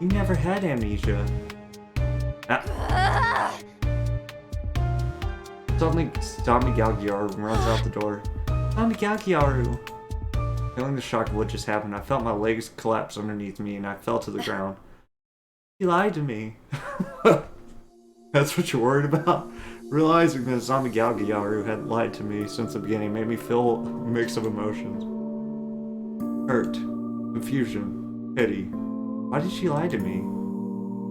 you never had amnesia. Suddenly, Zombie Galgiaru runs out the door. Zombie Galgiaru! Feeling the shock of what just happened, I felt my legs collapse underneath me and I fell to the ground. He lied to me. That's what you're worried about? Realizing that Zombie Galgiaru had lied to me since the beginning made me feel a mix of emotions. Hurt, confusion, pity. Why did she lie to me?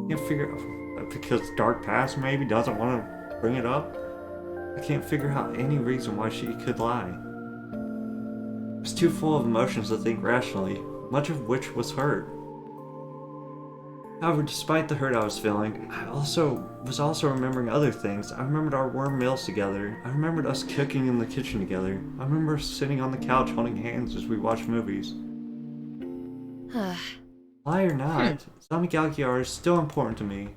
Can't figure out, because Dark Past maybe doesn't want to bring it up? I can't figure out any reason why she could lie. I was too full of emotions to think rationally, much of which was hurt. However, despite the hurt I was feeling, I was also remembering other things. I remembered our warm meals together. I remembered us cooking in the kitchen together. I remember us sitting on the couch holding hands as we watched movies. Lie or not, Zombie Galgiaru is still important to me.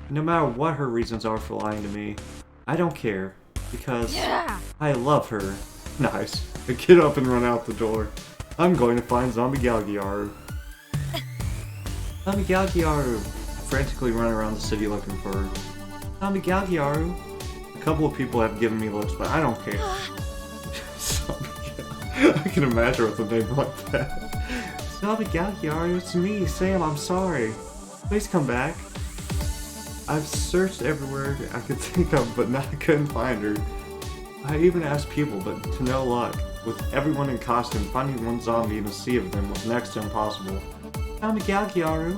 No matter what her reasons are for lying to me, I don't care. Because I love her. Nice. I get up and run out the door. I'm going to find Zombie Galgiaru. Zombie Galgiaru! I frantically run around the city looking for her. Zombie Galgiaru! A couple of people have given me looks, but I don't care. I can imagine with a name like that. Zombie Galgiaru, it's me, Sam, I'm sorry. Please come back. I've searched everywhere I could think of, but I couldn't find her. I even asked people, but to no luck. With everyone in costume, finding one zombie in a sea of them was next to impossible. Found a Galgyaru.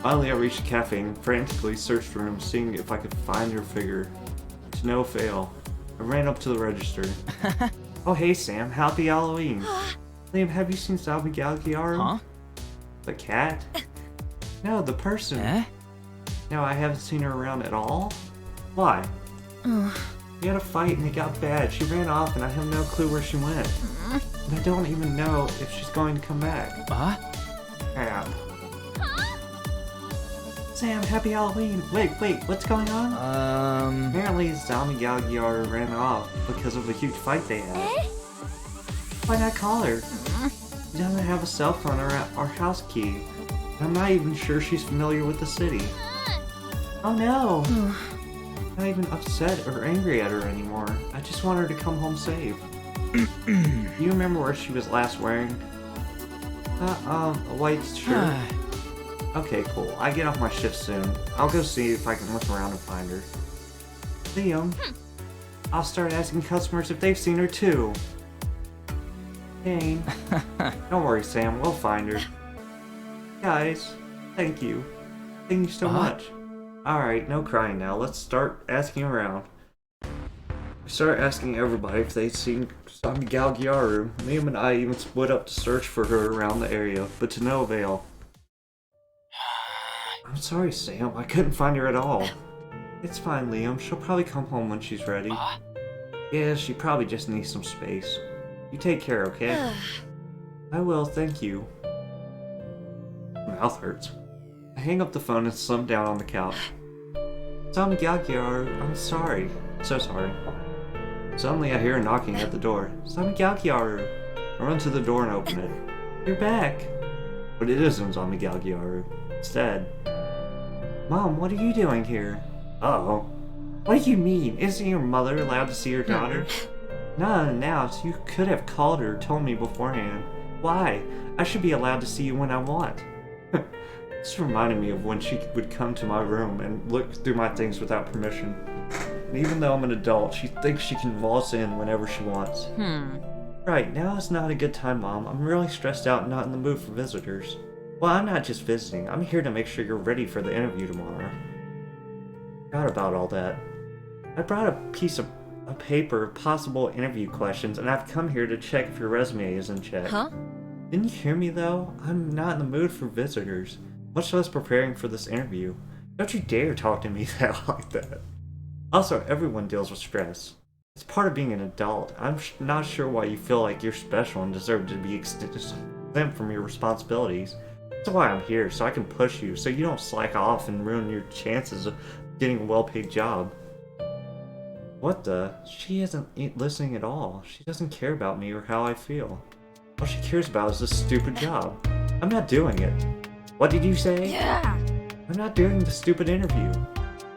Finally, I reached a cafe and frantically searched for him, seeing if I could find her figure. To no avail. I ran up to the register. Oh, hey Sam, happy Halloween. Liam, have you seen Zombie Galgyaru? Huh? The cat? No, the person. Eh? No, I haven't seen her around at all. Why? We had a fight and it got bad. She ran off and I have no clue where she went. And I don't even know if she's going to come back. Crap. Sam, happy Halloween. Wait, what's going on? Apparently Zombie Galgyaru ran off because of a huge fight they had. Why not call her? She doesn't have a cell phone or house key. I'm not even sure she's familiar with the city. Oh no! I'm not even upset or angry at her anymore. I just want her to come home safe. Do you remember what she was last wearing? A white shirt. Okay, cool. I get off my shift soon. I'll go see if I can look around and find her. Liam, I'll start asking customers if they've seen her too. Dang. Don't worry, Sam. We'll find her. Guys, thank you. Thank you so much. Alright, no crying now. Let's start asking around. We started asking everybody if they'd seen Zombie Galgyaru. Liam and I even split up to search for her around the area, but to no avail. I'm sorry, Sam. I couldn't find her at all. It's fine, Liam. She'll probably come home when she's ready. Yeah, she probably just needs some space. You take care, okay? I will, thank you. My mouth hurts. I hang up the phone and slump down on the couch. Zombie Galgyaru, I'm sorry. So sorry. Suddenly I hear a knocking at the door. Zombie Galgyaru! I run to the door and open it. You're back! But it isn't Zombie Galgyaru. Instead, Mom, what are you doing here? Uh-oh. What do you mean? Isn't your mother allowed to see her daughter? Not unannounced. You could have called her or told me beforehand. Why? I should be allowed to see you when I want. This reminded me of when she would come to my room and look through my things without permission. And even though I'm an adult, she thinks she can waltz in whenever she wants. Right, now is not a good time, Mom. I'm really stressed out and not in the mood for visitors. Well, I'm not just visiting. I'm here to make sure you're ready for the interview tomorrow. Forgot about all that. I brought a piece of paper, possible interview questions, and I've come here to check if your resume is in check. Didn't you hear me, though? I'm not in the mood for visitors, much less preparing for this interview. Don't you dare talk to me like that. Also, everyone deals with stress. It's part of being an adult. I'm not sure why you feel like you're special and deserve to be exempt from your responsibilities. That's why I'm here, so I can push you, so you don't slack off and ruin your chances of getting a well-paid job. What the? She isn't listening at all. She doesn't care about me or how I feel. All she cares about is this stupid job. I'm not doing it. What did you say? Yeah. I'm not doing the stupid interview.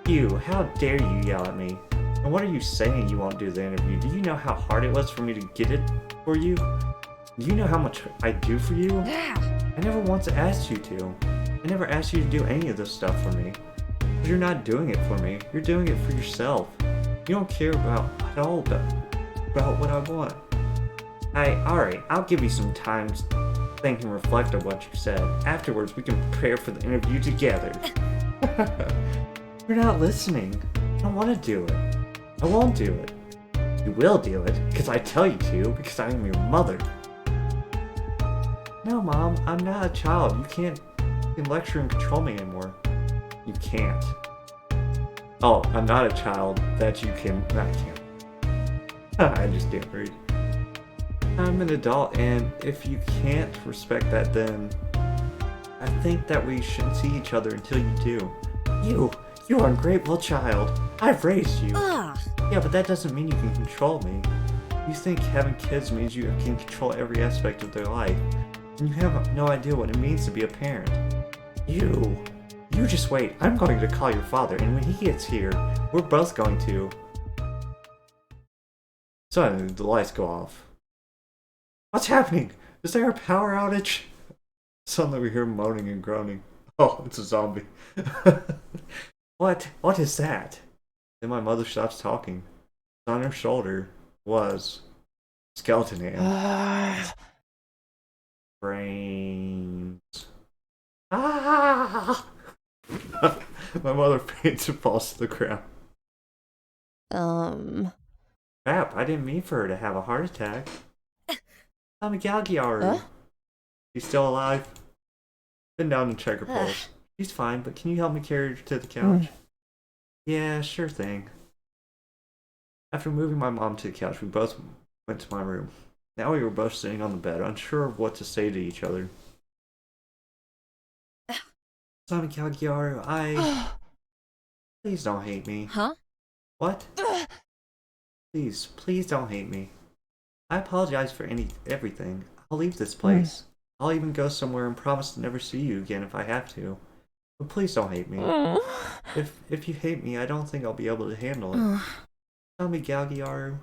You, how dare you yell at me? And what are you saying you won't do the interview? Do you know how hard it was for me to get it for you? Do you know how much I do for you? Yeah. I never once asked you to. I never asked you to do any of this stuff for me. But you're not doing it for me. You're doing it for yourself. You don't care at all about what I want. Alright, I'll give you some time to think and reflect on what you said. Afterwards, we can prepare for the interview together. You're not listening. I don't want to do it. I won't do it. You will do it, because I tell you to, because I am your mother. No, Mom, I'm not a child. You can't lecture and control me anymore. You can't. Oh, I'm not a child that you can... I can't. I just can't read. I'm an adult, and if you can't respect that, then I think that we shouldn't see each other until you do. You are a ungrateful child. I've raised you. Yeah, but that doesn't mean you can control me. You think having kids means you can control every aspect of their life, and you have no idea what it means to be a parent. You just wait. I'm going to call your father, and when he gets here, we're both going to... Suddenly, the lights go off. What's happening? Is there a power outage? Suddenly we hear moaning and groaning. Oh, it's a zombie. What? What is that? Then my mother stops talking. On her shoulder was skeleton hand. Brains. Ah! My mother faints and falls to the ground. Crap, I didn't mean for her to have a heart attack. I'm a Galgiaru. She's still alive? Been down and check her pulse. She's fine, but can you help me carry her to the couch? Yeah, sure thing. After moving my mom to the couch, we both went to my room. Now we were both sitting on the bed, unsure of what to say to each other. Sami Galgiaru, Please don't hate me. Huh? What? Please don't hate me. I apologize for everything. I'll leave this place. I'll even go somewhere and promise to never see you again if I have to. But please don't hate me. If you hate me, I don't think I'll be able to handle it. Tell me, Galgiaru.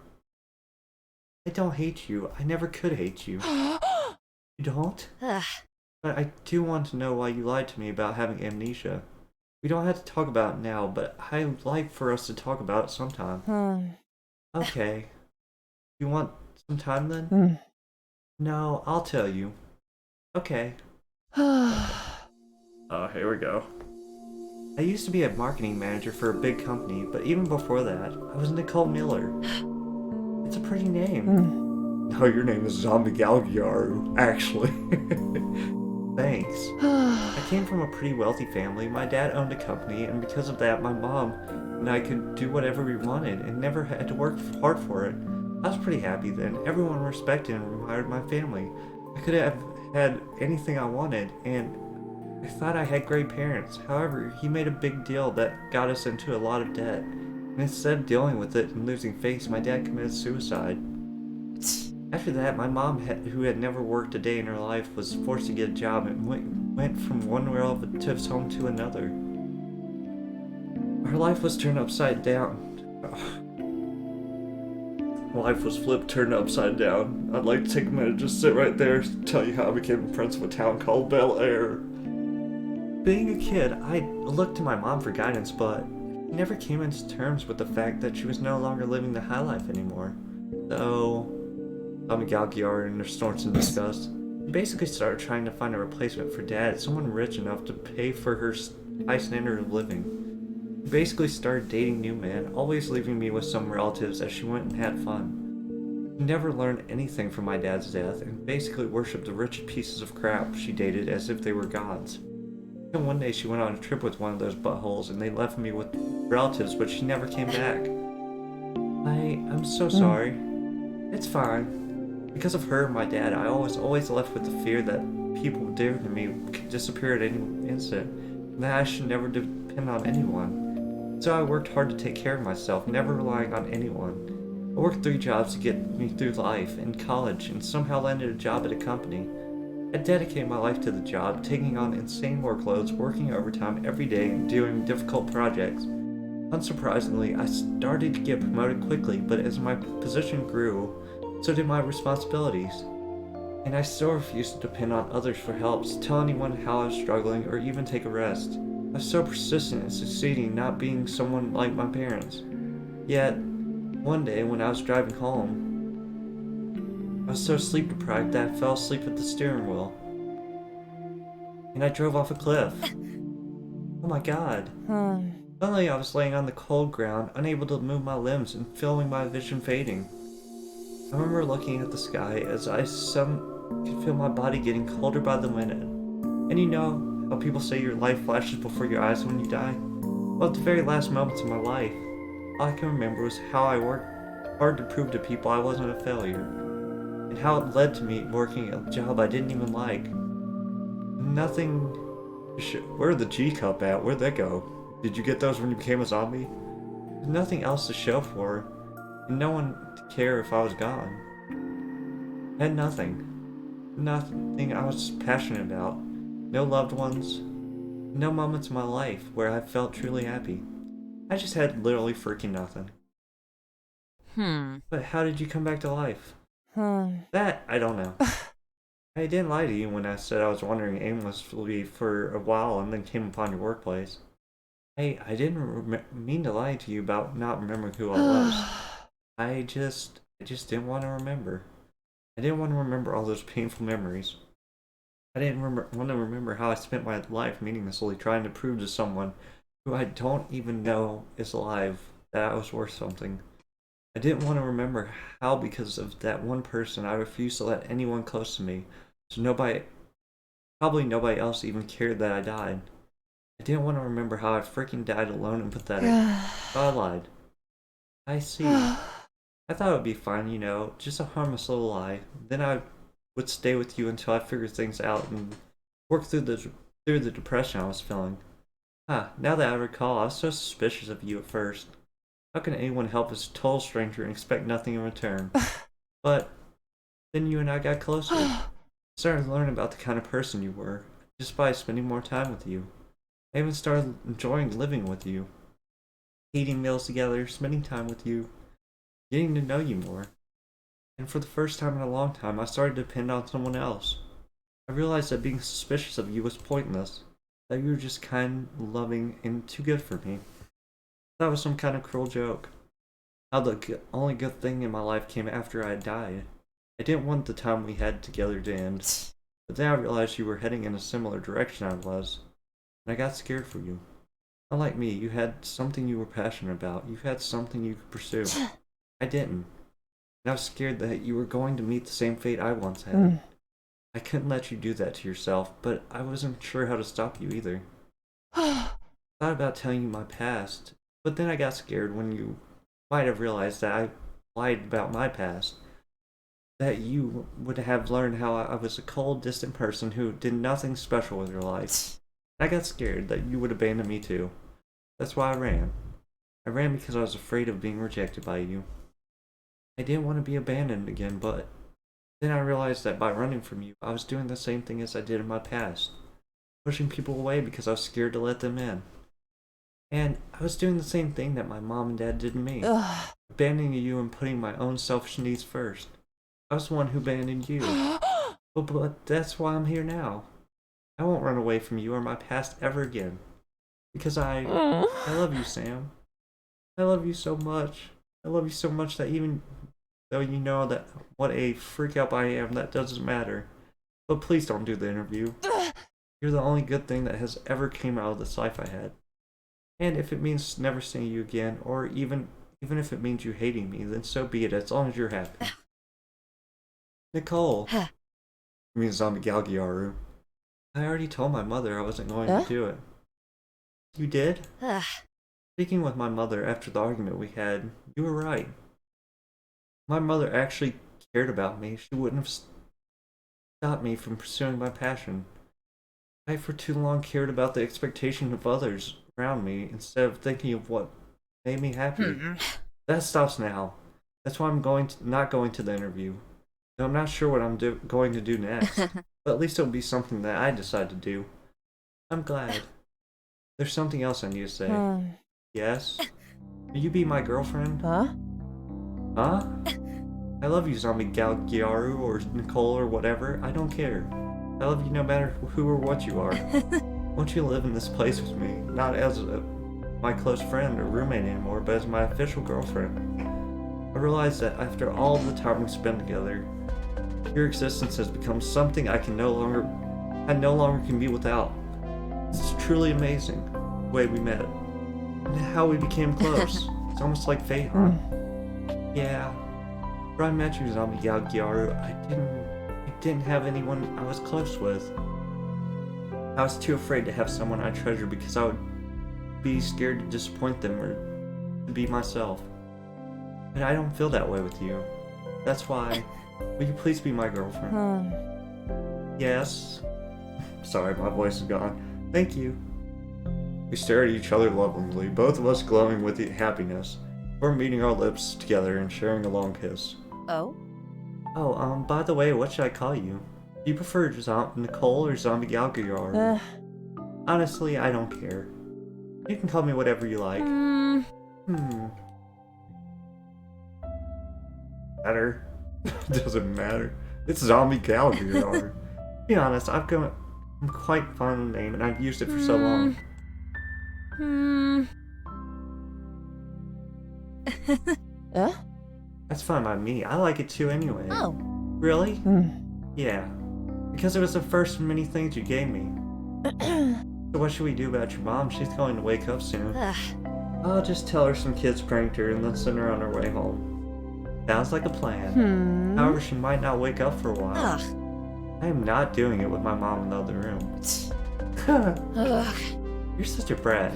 I don't hate you. I never could hate you. You don't? But I do want to know why you lied to me about having amnesia. We don't have to talk about it now, but I'd like for us to talk about it sometime. Okay. You want some time then? No, I'll tell you. Okay. Oh, here we go. I used to be a marketing manager for a big company, but even before that, I was Nicole Miller. It's a pretty name. No, your name is Zombie Galgiaru, actually. Thanks. I came from a pretty wealthy family. My dad owned a company, and because of that, my mom and I could do whatever we wanted and never had to work hard for it. I was pretty happy then. Everyone respected and admired my family. I could have had anything I wanted, and I thought I had great parents. However, he made a big deal that got us into a lot of debt. And instead of dealing with it and losing face, my dad committed suicide. After that, my mom, who had never worked a day in her life, was forced to get a job and went from one relative's home to another. Her life was turned upside down. Life was flipped, turned upside down. I'd like to take a minute, just sit right there, tell you how I became a prince of a town called Bel Air. Being a kid, I looked to my mom for guidance, but I never came into terms with the fact that she was no longer living the high life anymore. So, I'm a Galgiar and snorts in disgust. I basically started trying to find a replacement for Dad, someone rich enough to pay for her high standard of living. She basically started dating new men, always leaving me with some relatives as she went and had fun. She never learned anything from my dad's death, and basically worshipped the rich pieces of crap she dated as if they were gods. And one day she went on a trip with one of those buttholes, and they left me with relatives, but she never came back. I'm so sorry. It's fine. Because of her and my dad, I was always left with the fear that people dear to me could disappear at any instant, and that I should never depend on anyone. So I worked hard to take care of myself, never relying on anyone. I worked 3 jobs to get me through life and college, and somehow landed a job at a company. I dedicated my life to the job, taking on insane workloads, working overtime every day, and doing difficult projects. Unsurprisingly, I started to get promoted quickly, but as my position grew, so did my responsibilities. And I still refused to depend on others for help, to tell anyone how I was struggling, or even take a rest. I was so persistent in succeeding, not being someone like my parents. Yet, one day when I was driving home, I was so sleep deprived that I fell asleep at the steering wheel. And I drove off a cliff. Oh my god. Suddenly I was laying on the cold ground, unable to move my limbs and feeling my vision fading. I remember looking at the sky as I could feel my body getting colder by the minute. And you know how people say your life flashes before your eyes when you die? Well, at the very last moments of my life, all I can remember was how I worked hard to prove to people I wasn't a failure, and how it led to me working a job I didn't even like. Nothing. Where'd the G cup at? Where'd that go? Did you get those when you became a zombie? There's nothing else to show for, and no one to care if I was gone. I had nothing. Nothing I was passionate about. No loved ones. No moments in my life where I felt truly happy. I just had literally freaking nothing. But how did you come back to life? That, I don't know. I didn't lie to you when I said I was wandering aimlessly for a while and then came upon your workplace. Hey, I didn't mean to lie to you about not remembering who I was. I just didn't want to remember. I didn't want to remember all those painful memories. I didn't want to remember how I spent my life meaninglessly trying to prove to someone who I don't even know is alive that I was worth something. I didn't want to remember how, because of that one person, I refused to let anyone close to me, so probably nobody else even cared that I died. I didn't want to remember how I freaking died alone and pathetic. So I lied. I see. I thought it would be fine, just a harmless little lie. Then I would stay with you until I figured things out and work through the depression I was feeling. Now that I recall, I was so suspicious of you at first. How can anyone help a total stranger and expect nothing in return? But then you and I got closer. I started learning about the kind of person you were, just by spending more time with you. I even started enjoying living with you, eating meals together, spending time with you, getting to know you more. And for the first time in a long time, I started to depend on someone else. I realized that being suspicious of you was pointless, that you were just kind, loving, and too good for me. That was some kind of cruel joke. How the only good thing in my life came after I had died. I didn't want the time we had together to end, but then I realized you were heading in a similar direction I was, and I got scared for you. Unlike me, you had something you were passionate about. You had something you could pursue. I didn't. And I was scared that you were going to meet the same fate I once had. I couldn't let you do that to yourself, but I wasn't sure how to stop you either. I thought about telling you my past, but then I got scared when you might have realized that I lied about my past. That you would have learned how I was a cold, distant person who did nothing special with your life. I got scared that you would abandon me too. That's why I ran. I ran because I was afraid of being rejected by you. I didn't want to be abandoned again, but then I realized that by running from you, I was doing the same thing as I did in my past. Pushing people away because I was scared to let them in. And I was doing the same thing that my mom and dad did to me. Abandoning you and putting my own selfish needs first. I was the one who abandoned you. But that's why I'm here now. I won't run away from you or my past ever again. Because I love you, Sam. I love you so much. I love you so much that even though you know that what a freak out I am, that doesn't matter. But please don't do the interview. You're the only good thing that has ever came out of this life I had. And if it means never seeing you again, or even if it means you hating me, then so be it, as long as you're happy. Nicole. I mean Zombie Galgiaru. I already told my mother I wasn't going to do it. You did? Speaking with my mother after the argument we had, you were right. My mother actually cared about me. She wouldn't have stopped me from pursuing my passion. I for too long cared about the expectation of others around me instead of thinking of what made me happy. That stops now. That's why I'm not going to the interview. Though I'm not sure what I'm going to do next. But at least it'll be something that I decide to do. I'm glad. There's something else I need to say. Yes? Will you be my girlfriend? Huh? Huh? I love you, Zombie Galgiaru or Nicole or whatever. I don't care. I love you no matter who or what you are. Won't you live in this place with me? Not as my close friend or roommate anymore, but as my official girlfriend. I realize that after all the time we spend together, your existence has become something I no longer can be without. It's truly amazing the way we met and how we became close. It's almost like fate, huh? Yeah. When I met you, Zombie Galgiaru, I didn't have anyone I was close with. I was too afraid to have someone I treasure because I would be scared to disappoint them or to be myself. But I don't feel that way with you. That's why, will you please be my girlfriend? Yes. Sorry, my voice is gone. Thank you. We stared at each other lovingly, both of us glowing with happiness, before meeting our lips together and sharing a long kiss. Oh? Oh, by the way, what should I call you? Do you prefer Nicole or Zombie Galgiar? Honestly, I don't care. You can call me whatever you like. Matter? Doesn't matter. It's Zombie Galgiar. be honest, I'm quite fond of the name, and I've used it for so long. That's fine by me. I like it too anyway. Oh. Really? Yeah. Because it was the first of many things you gave me. So what should we do about your mom? She's going to wake up soon. I'll just tell her some kids pranked her and then send her on her way home. Sounds like a plan. However, she might not wake up for a while. I am not doing it with my mom in the other room. You're such a brat.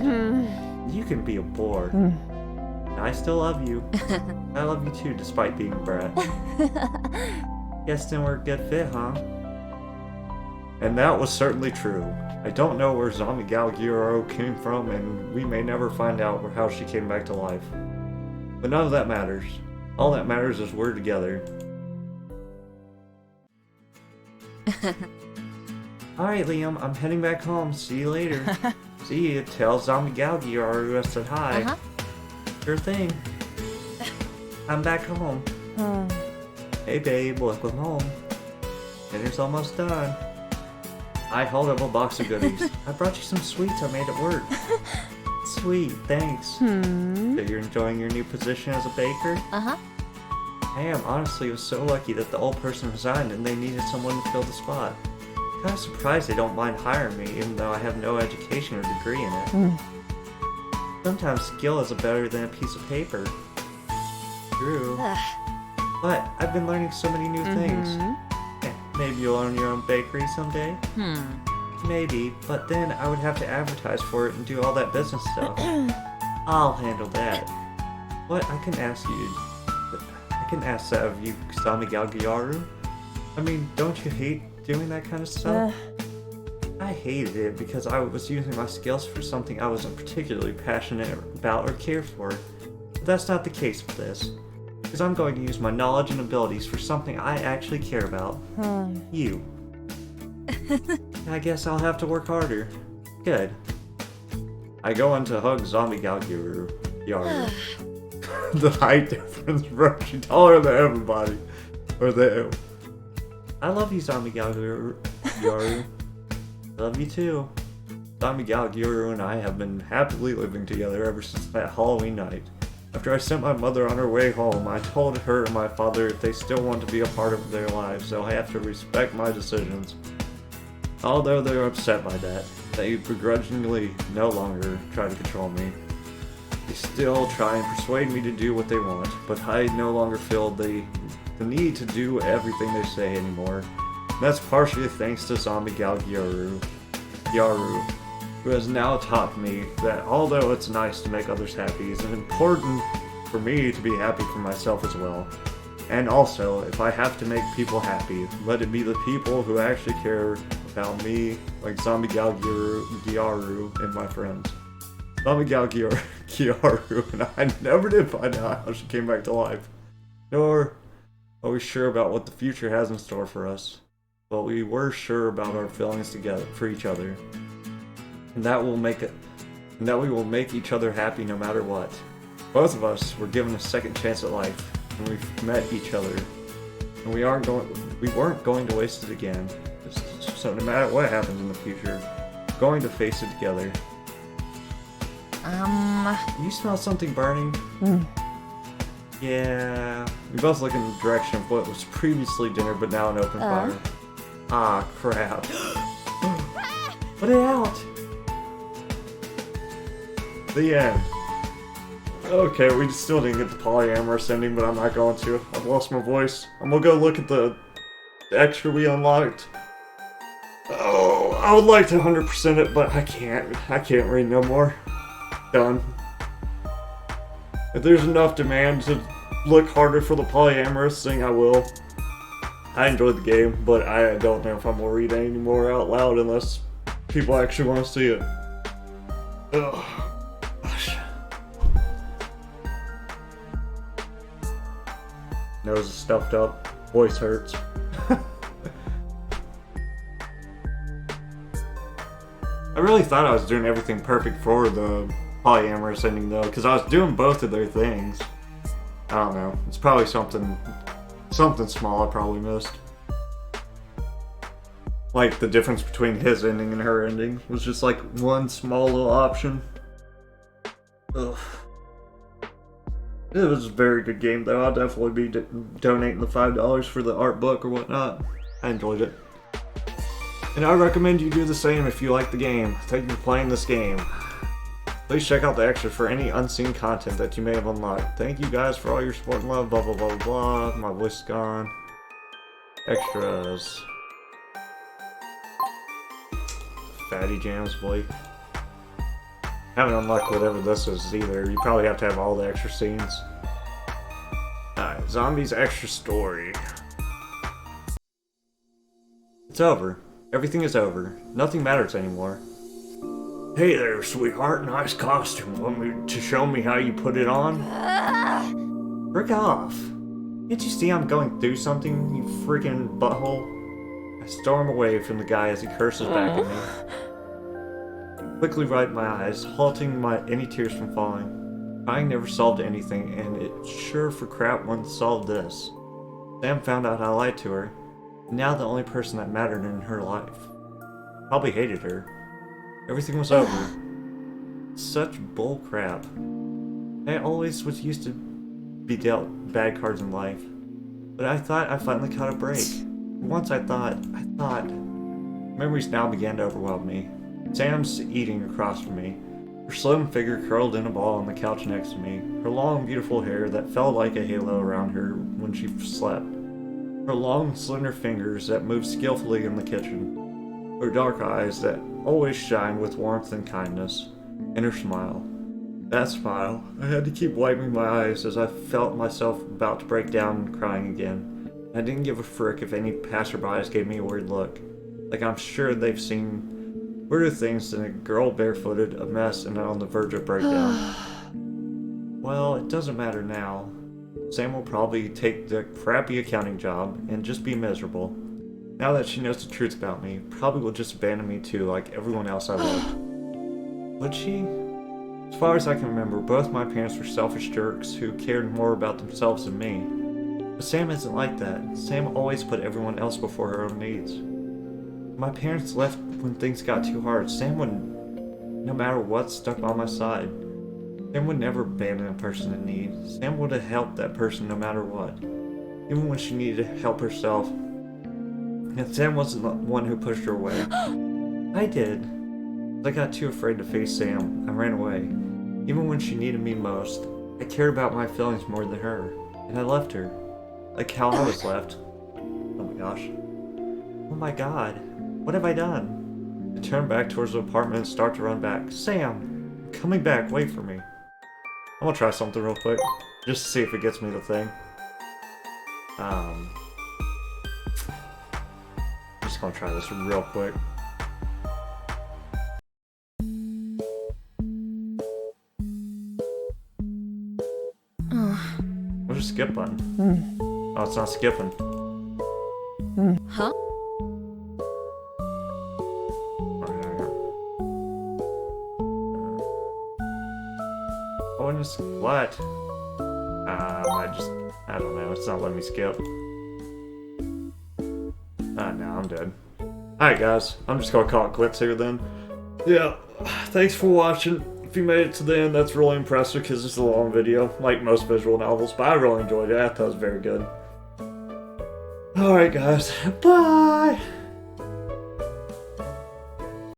You can be a bore. I still love you. I love you too, despite being a brat. Guess then we're a good fit, huh? And that was certainly true. I don't know where Zombie Gal Gyro came from, and we may never find out how she came back to life. But none of that matters. All that matters is we're together. Alright, Liam, I'm heading back home. See you later. See you. Tell Zombie Gal Gyro I said hi. Sure thing. I'm back home. Hey babe, welcome home. Dinner's almost done. I hold up a box of goodies. I brought you some sweets I made at work. Sweet, thanks. So you're enjoying your new position as a baker? I am. Honestly, I was so lucky that the old person resigned and they needed someone to fill the spot. I'm kind of surprised they don't mind hiring me, even though I have no education or degree in it. Sometimes skill is better than a piece of paper. True. But I've been learning so many new things. Maybe you'll own your own bakery someday? Maybe, but then I would have to advertise for it and do all that business stuff. I'll handle that. What? I can ask that of you, Zombie Gal Gyro. I mean, don't you hate doing that kind of stuff? I hated it because I was using my skills for something I wasn't particularly passionate about or cared for. But that's not the case with this. Because I'm going to use my knowledge and abilities for something I actually care about. You. I guess I'll have to work harder. Good. I go on to hug Zombie Gal Gyro. The height difference, bro. She's taller than everybody. Or the... I love you, Zombie Gal Gyro. I love you too. Zombie Gal Gyro and I have been happily living together ever since that Halloween night. After I sent my mother on her way home, I told her and my father if they still want to be a part of their lives, they'll have to respect my decisions. Although they're upset by that, they begrudgingly no longer try to control me. They still try and persuade me to do what they want, but I no longer feel the need to do everything they say anymore. And that's partially thanks to Zombie Gal Gyro, who has now taught me that although it's nice to make others happy, it's important for me to be happy for myself as well. And also, if I have to make people happy, let it be the people who actually care about me, like Zombie Gal Gyro and my friends. Zombie Gal Gyro and I never did find out how she came back to life. Nor are we sure about what the future has in store for us. But we were sure about our feelings together for each other. And that we will make each other happy no matter what. Both of us were given a second chance at life, and we've met each other. And we weren't going to waste it again. So no matter what happens in the future, we're going to face it together. You smell something burning? Yeah. We both look in the direction of what was previously dinner, but now an open fire. Ah, crap. Put it out! The end. Okay, we still didn't get the polyamorous ending, but I'm not going to. I've lost my voice. I'm gonna go look at the extra we unlocked. Oh, I would like to 100% it, but I can't. I can't read no more. Done. If there's enough demand to look harder for the polyamorous thing, I will. I enjoyed the game, but I don't know if I'm gonna read any more out loud unless people actually want to see it. Ugh. Gosh. Nose is stuffed up. Voice hurts. I really thought I was doing everything perfect for the polyamorous ending though, because I was doing both of their things. I don't know. It's probably something small I probably missed. Like, the difference between his ending and her ending was just like one small little option. Ugh. It was a very good game, though. I'll definitely be donating the $5 for the art book or whatnot. I enjoyed it. And I recommend you do the same if you like the game. Thank you for playing this game. Please check out the extras for any unseen content that you may have unlocked. Thank you guys for all your support and love, blah blah blah blah. My voice is gone. Extras. Fatty Jams, boy. Haven't unlocked whatever this is either. You probably have to have all the extra scenes. Alright, Zombies Extra Story. It's over. Everything is over. Nothing matters anymore. Hey there, sweetheart. Nice costume. Want me to show me how you put it on? Frick off. Can't you see I'm going through something, you freaking butthole? I storm away from the guy as he curses back at me. Quickly wipe my eyes, halting any tears from falling. Crying never solved anything, and it sure for crap wouldn't solve this. Sam found out I lied to her. Now the only person that mattered in her life. Probably hated her. Everything was over. Such bull crap. I always was used to be dealt bad cards in life. But I thought I finally caught a break. Once I thought. Memories now began to overwhelm me. Sam's eating across from me. Her slim figure curled in a ball on the couch next to me. Her long, beautiful hair that fell like a halo around her when she slept. Her long, slender fingers that moved skillfully in the kitchen. Her dark eyes that always shine with warmth and kindness. And her smile. That smile. I had to keep wiping my eyes as I felt myself about to break down and crying again. I didn't give a frick if any passerbys gave me a weird look. Like I'm sure they've seen weirder things than a girl barefooted, a mess, and on the verge of breakdown. Well, it doesn't matter now. Sam will probably take the crappy accounting job and just be miserable. Now that she knows the truth about me, probably will just abandon me too, like everyone else I loved. Would she? As far as I can remember, both my parents were selfish jerks who cared more about themselves than me. But Sam isn't like that. Sam always put everyone else before her own needs. My parents left when things got too hard. Sam would, no matter what, stuck by my side. Sam would never abandon a person in need. Sam would have helped that person no matter what. Even when she needed help herself. And Sam wasn't the one who pushed her away. I did. I got too afraid to face Sam. I ran away. Even when she needed me most. I cared about my feelings more than her. And I left her. Like how I was left. Oh my gosh. Oh my god. What have I done? I turn back towards the apartment and start to run back. Sam! I'm coming back. Wait for me. I'm gonna try something real quick. Just to see if it gets me the thing. I'm just gonna try this real quick. Where's the skip button? Oh, it's not skipping. Huh? Oh, and it's what? I don't know. It's not letting me skip. No, I'm dead. Alright, guys. I'm just gonna call it quits here then. Yeah, thanks for watching. If you made it to the end, that's really impressive because it's a long video, like most visual novels, but I really enjoyed it. I thought it was very good. Alright, guys. Bye!